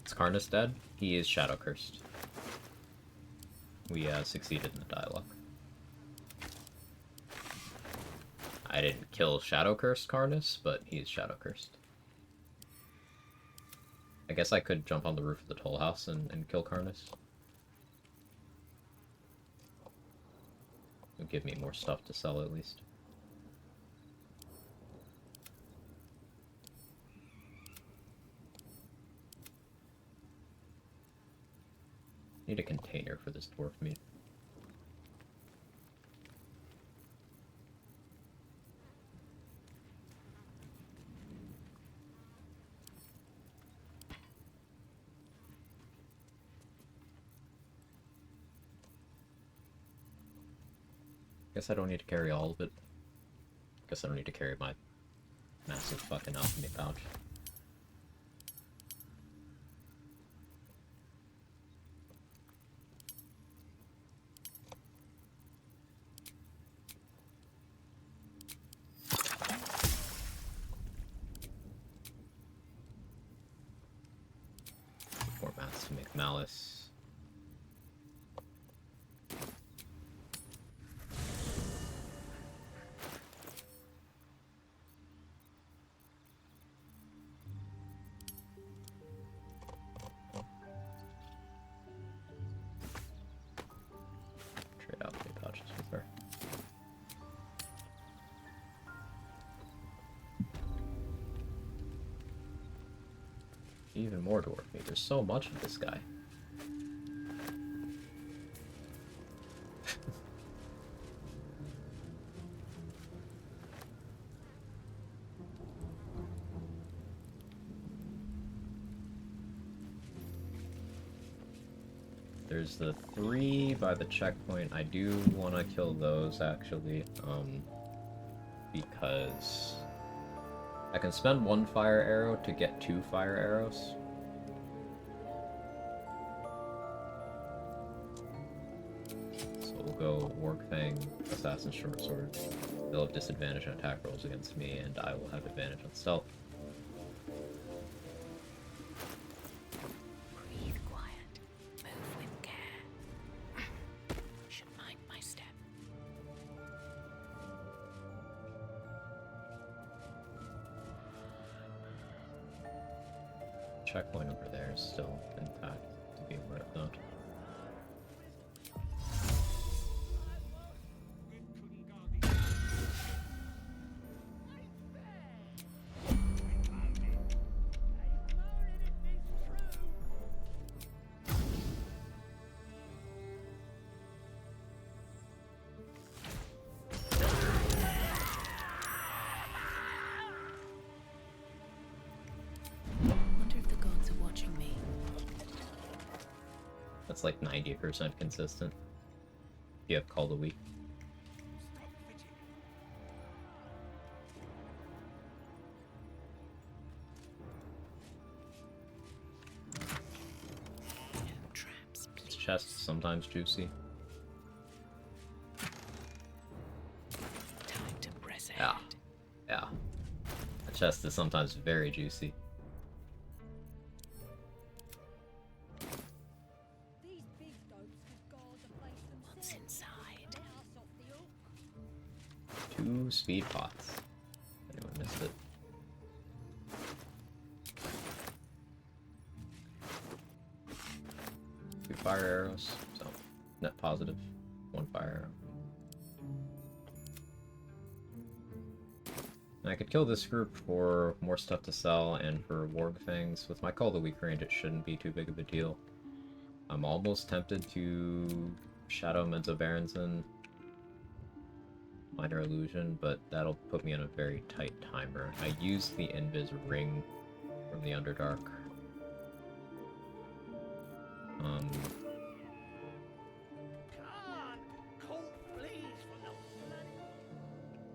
Is Karnas dead? He is Shadow Cursed. We succeeded in the dialogue. I didn't kill Shadow Cursed Karnas, but he's Shadow Cursed. I guess I could jump on the roof of the toll house and kill Karnas. It'll give me more stuff to sell at least. Need a container for this dwarf meat. Guess I don't need to carry all of it. Guess I don't need to carry my massive fucking alchemy pouch. More mats to make malice. Even more dwarf meat. There's so much of this guy. There's the 3 by the checkpoint. I do want to kill those actually, because I can spend 1 fire arrow to get 2 fire arrows. So we'll go Wargfang, Assassin Short Sword. They'll have disadvantage on attack rolls against me, and I will have advantage on stealth. Breathe quiet. Move with care. Should mind my step. Checkpoint over there is still intact, to be aware of that. That's like 90% consistent. You have called a week. This chest is sometimes juicy. Time to press ahead. Yeah. Yeah. The chest is sometimes very juicy. What's inside? 2 speed pots. Anyone missed it? Two fire arrows, so net positive. 1 fire arrow. And I could kill this group for more stuff to sell and for Wargfangs. With my Call of the Weak range, it shouldn't be too big of a deal. I'm almost tempted to Shadow Menzo Berenson Minor Illusion, but that'll put me in a very tight timer. I used the Invis ring from the Underdark.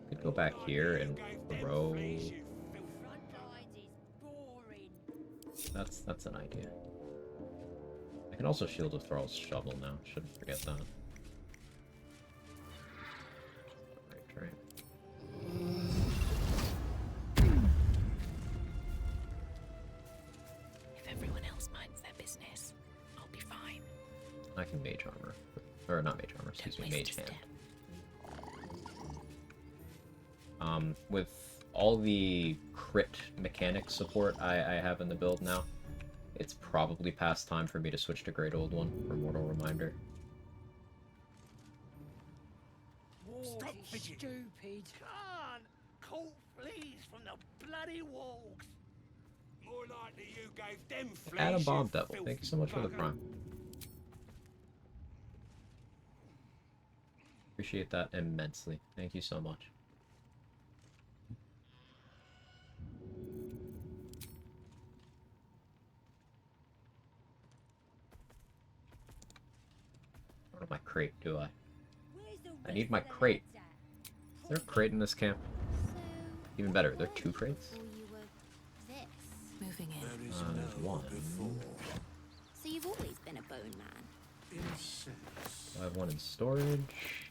Could go back here and throw. That's an idea. I can also shield with Thrall's shovel now. Shouldn't forget that. Right. If everyone else minds their business, I'll be fine. I can mage armor. Or not mage armor, excuse me, mage hand. With all the crit mechanic support I have in the build now, it's probably past time for me to switch to Great Old One for Mortal Reminder. Stop fidgeting. Stupid. Can't. Caught fleas from the bloody walks. More likely you gave them fleas. Add a bomb you devil. Thank you so much for the bugger. prime. Appreciate that immensely. Thank you so much. I don't have my crate, do I? I need my crate. Is there a crate in this camp? Even better, there are 2 crates? Moving in. There's 1. So you've always been a bone man. I have 1 in storage.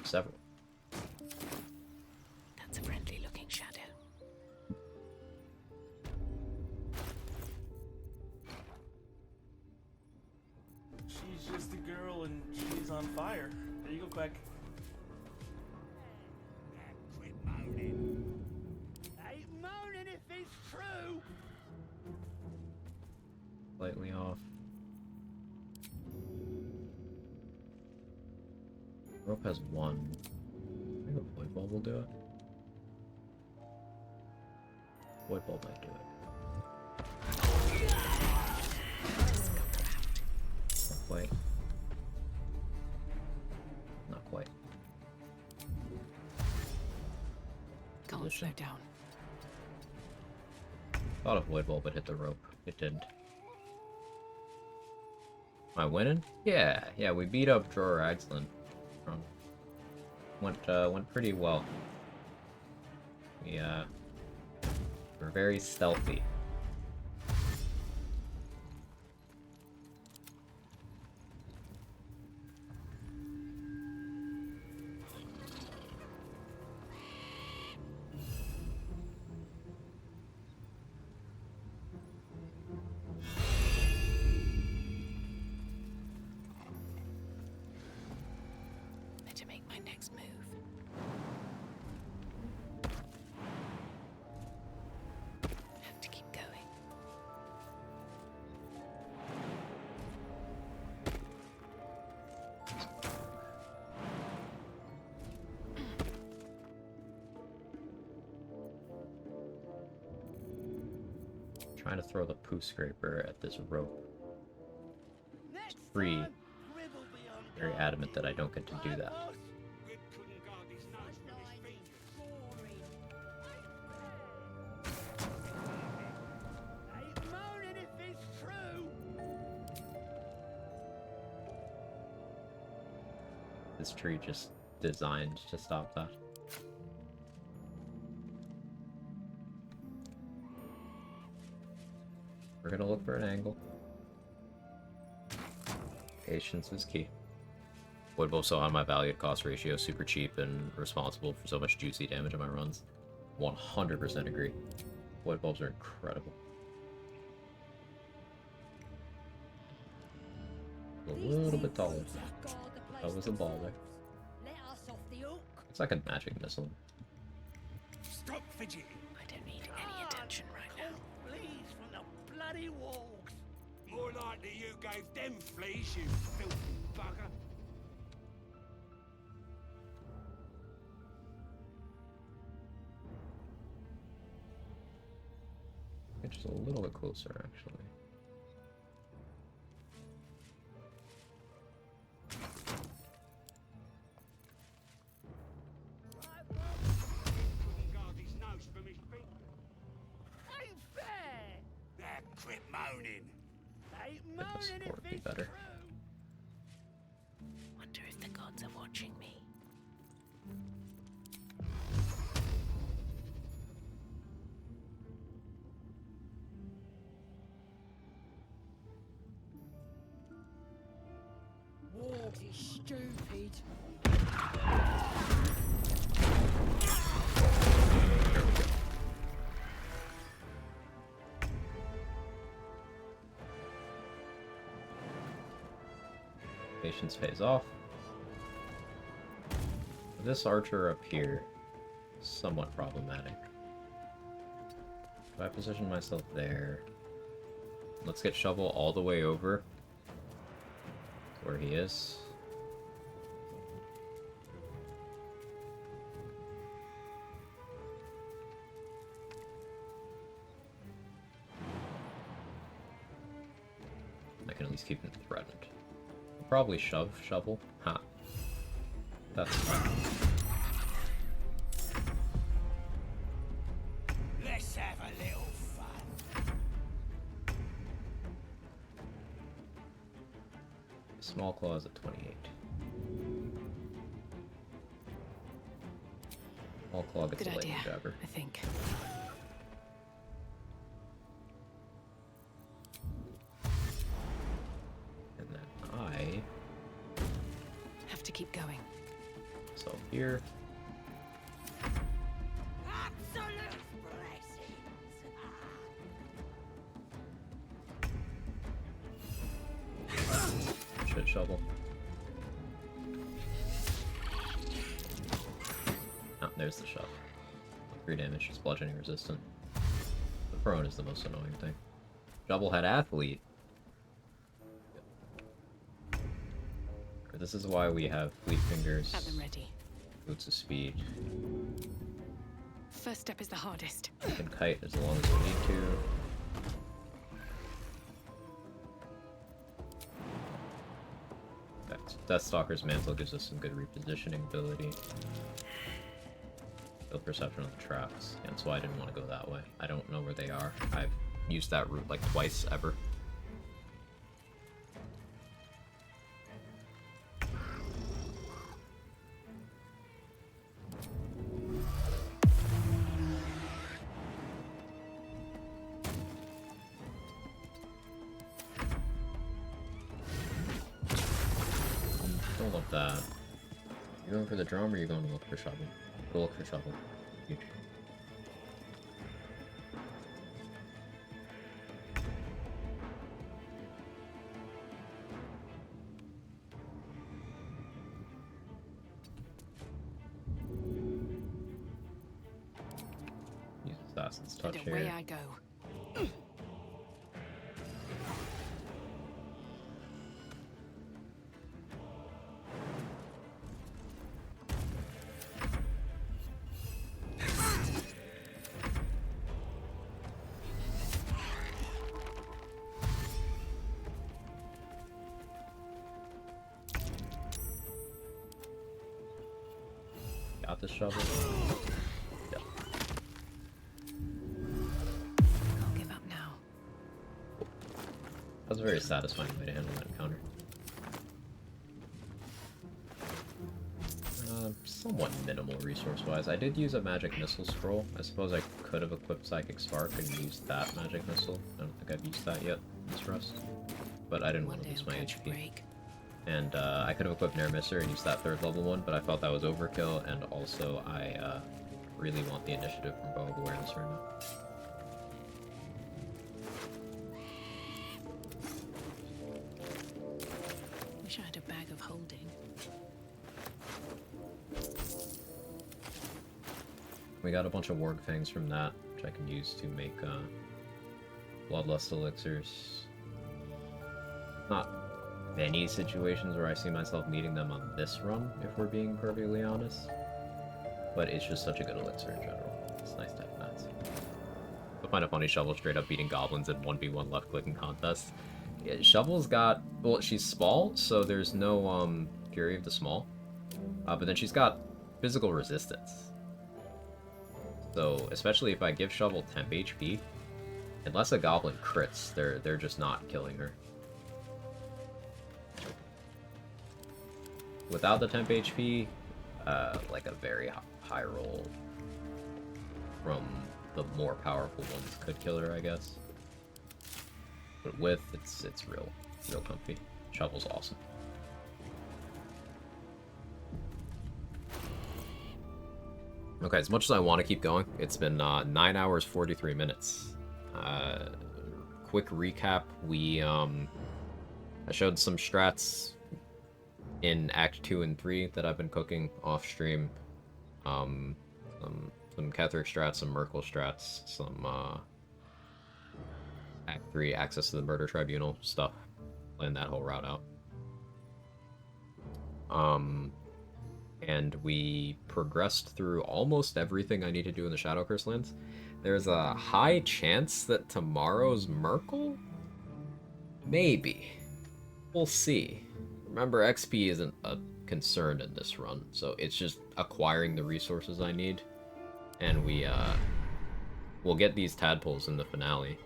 Several. That's a friendly looking shadow. She's just a girl and she's on fire. There you go, Quag. Quit moaning. Ain't moaning if it's true. Slightly off. Rope has 1. I think a void bulb will do it. Void bulb might do it. Not quite. Not quite. Can't slow down. Thought a void bulb would hit the rope. It didn't. Am I winning? Yeah, we beat up Drawer Axland. Went pretty well. We were very stealthy. Better make my next move. Have to keep going. Trying to throw the poo scraper at this rope. Free. Very adamant that I don't get to do that. Ain't moaning if it's true. This tree just designed to stop that. We're gonna look for an angle. Patience is key. Void Bulb's so on my value to cost ratio, super cheap and responsible for so much juicy damage on my runs. 100% agree. Void Bulbs are incredible. A little bit taller. That was a ball there. Let us off the hook. It's like a magic missile. Stop fidgeting. I don't need any attention right now. Fleas from the bloody walks. More likely you gave them fleas, you filthy bugger. Get just a little bit closer, actually. Ain't fair. Now quit moaning. Ain't This moaning support if be it's better. Wonder if the gods are watching me. Walk is stupid. Patience pays off. This archer up here is somewhat problematic. If I position myself there, let's get Shovel all the way over where he is. I can at least keep him threatened. Probably shove shovel. Ha. That's fine. Let's have a little fun. Small claw is at 28. Small claw gets Good a lightning idea, jabber. I think. And then I have to keep going. So here. Absolute blessings. Shit shovel. Oh, there's the shove. 3 damage, it's bludgeoning resistant. The prone is the most annoying thing. Shovelhead athlete. This is why we have fleet fingers. At them ready. Boots of speed. First step is the hardest. We can kite as long as we need to. Deathstalker's Mantle gives us some good repositioning ability. Field perception on the traps, and that's why I didn't want to go that way. I don't know where they are. I've used that route like twice ever. Don't love that. You going for the drum or are you going to look for shovel? Go look for shovel. Huge. Use Assassin's Touch And away here. I go. Got this shovel. Yeah. I'll give up now. That was a very satisfying way to handle that encounter. Somewhat minimal resource-wise. I did use a magic missile scroll. I suppose I could have equipped Psychic Spark and used that magic missile. I don't think I've used that yet in this rust. But I didn't want to lose my HP. And I could have equipped Nair Misser and used that 3rd level one, but I felt that was overkill, and also I really want the initiative from Bow of Awareness right now. Wish I had a bag of holding. We got a bunch of Warg Fangs from that, which I can use to make Bloodlust elixirs. Not many situations where I see myself needing them on this run, if we're being perfectly honest. But it's just such a good elixir in general. It's nice to have that. I find it funny Shovel straight up beating goblins in 1v1 left-clicking contests. Yeah, Shovel's got... Well, she's small, so there's no Fury of the Small. But then she's got physical resistance. So, especially if I give Shovel temp HP, unless a goblin crits, they're just not killing her. Without the temp HP, like a very high roll from the more powerful ones could kill her, I guess. But with, it's real comfy. Shovel's awesome. Okay, as much as I want to keep going, it's been 9 hours 43 minutes. Quick recap: I showed some strats in Act 2 and 3 that I've been cooking off stream. Some Ketheric strats, some Merkle strats, some Act 3 access to the Murder Tribunal stuff. Playing that whole route out. And we progressed through almost everything I need to do in the Shadow Curse lands. There's a high chance that tomorrow's Merkle Maybe. We'll see. Remember, XP isn't a concern in this run, so it's just acquiring the resources I need. And we'll get these tadpoles in the finale.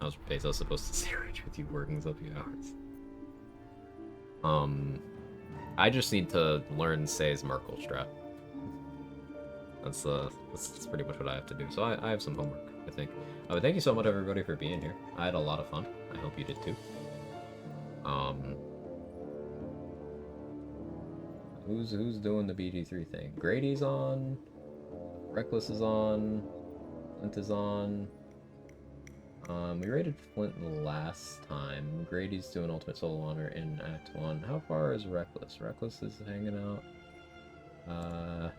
I was supposed to say Rage with you workings up your hours. I just need to learn Say's Merkle strat. That's pretty much what I have to do. So I have some homework, I think. But thank you so much, everybody, for being here. I had a lot of fun. I hope you did too. Who's doing the BG3 thing? Grady's on. Reckless is on. Flint is on. We raided Flint last time. Grady's doing Ultimate Solo Honor in Act 1. How far is Reckless? Reckless is hanging out.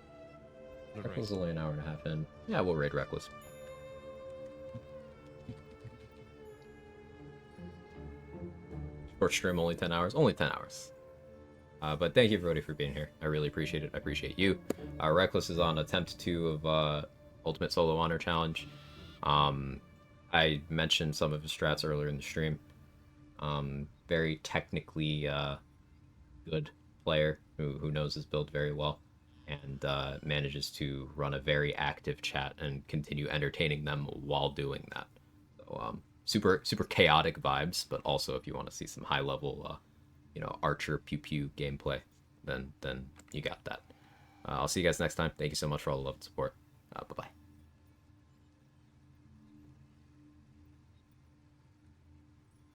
Reckless is only an hour and a half in. Yeah, we'll raid Reckless. Short stream, only 10 hours? Only 10 hours. But thank you, everybody, for being here. I really appreciate it. I appreciate you. Reckless is on attempt 2 of Ultimate Solo Honor Challenge. I mentioned some of his strats earlier in the stream. Very technically good player who knows his build very well and manages to run a very active chat and continue entertaining them while doing that. So super chaotic vibes, but also if you want to see some high level Archer pew pew gameplay, then you got that. I'll see you guys next time. Thank you so much for all the love and support. Bye bye.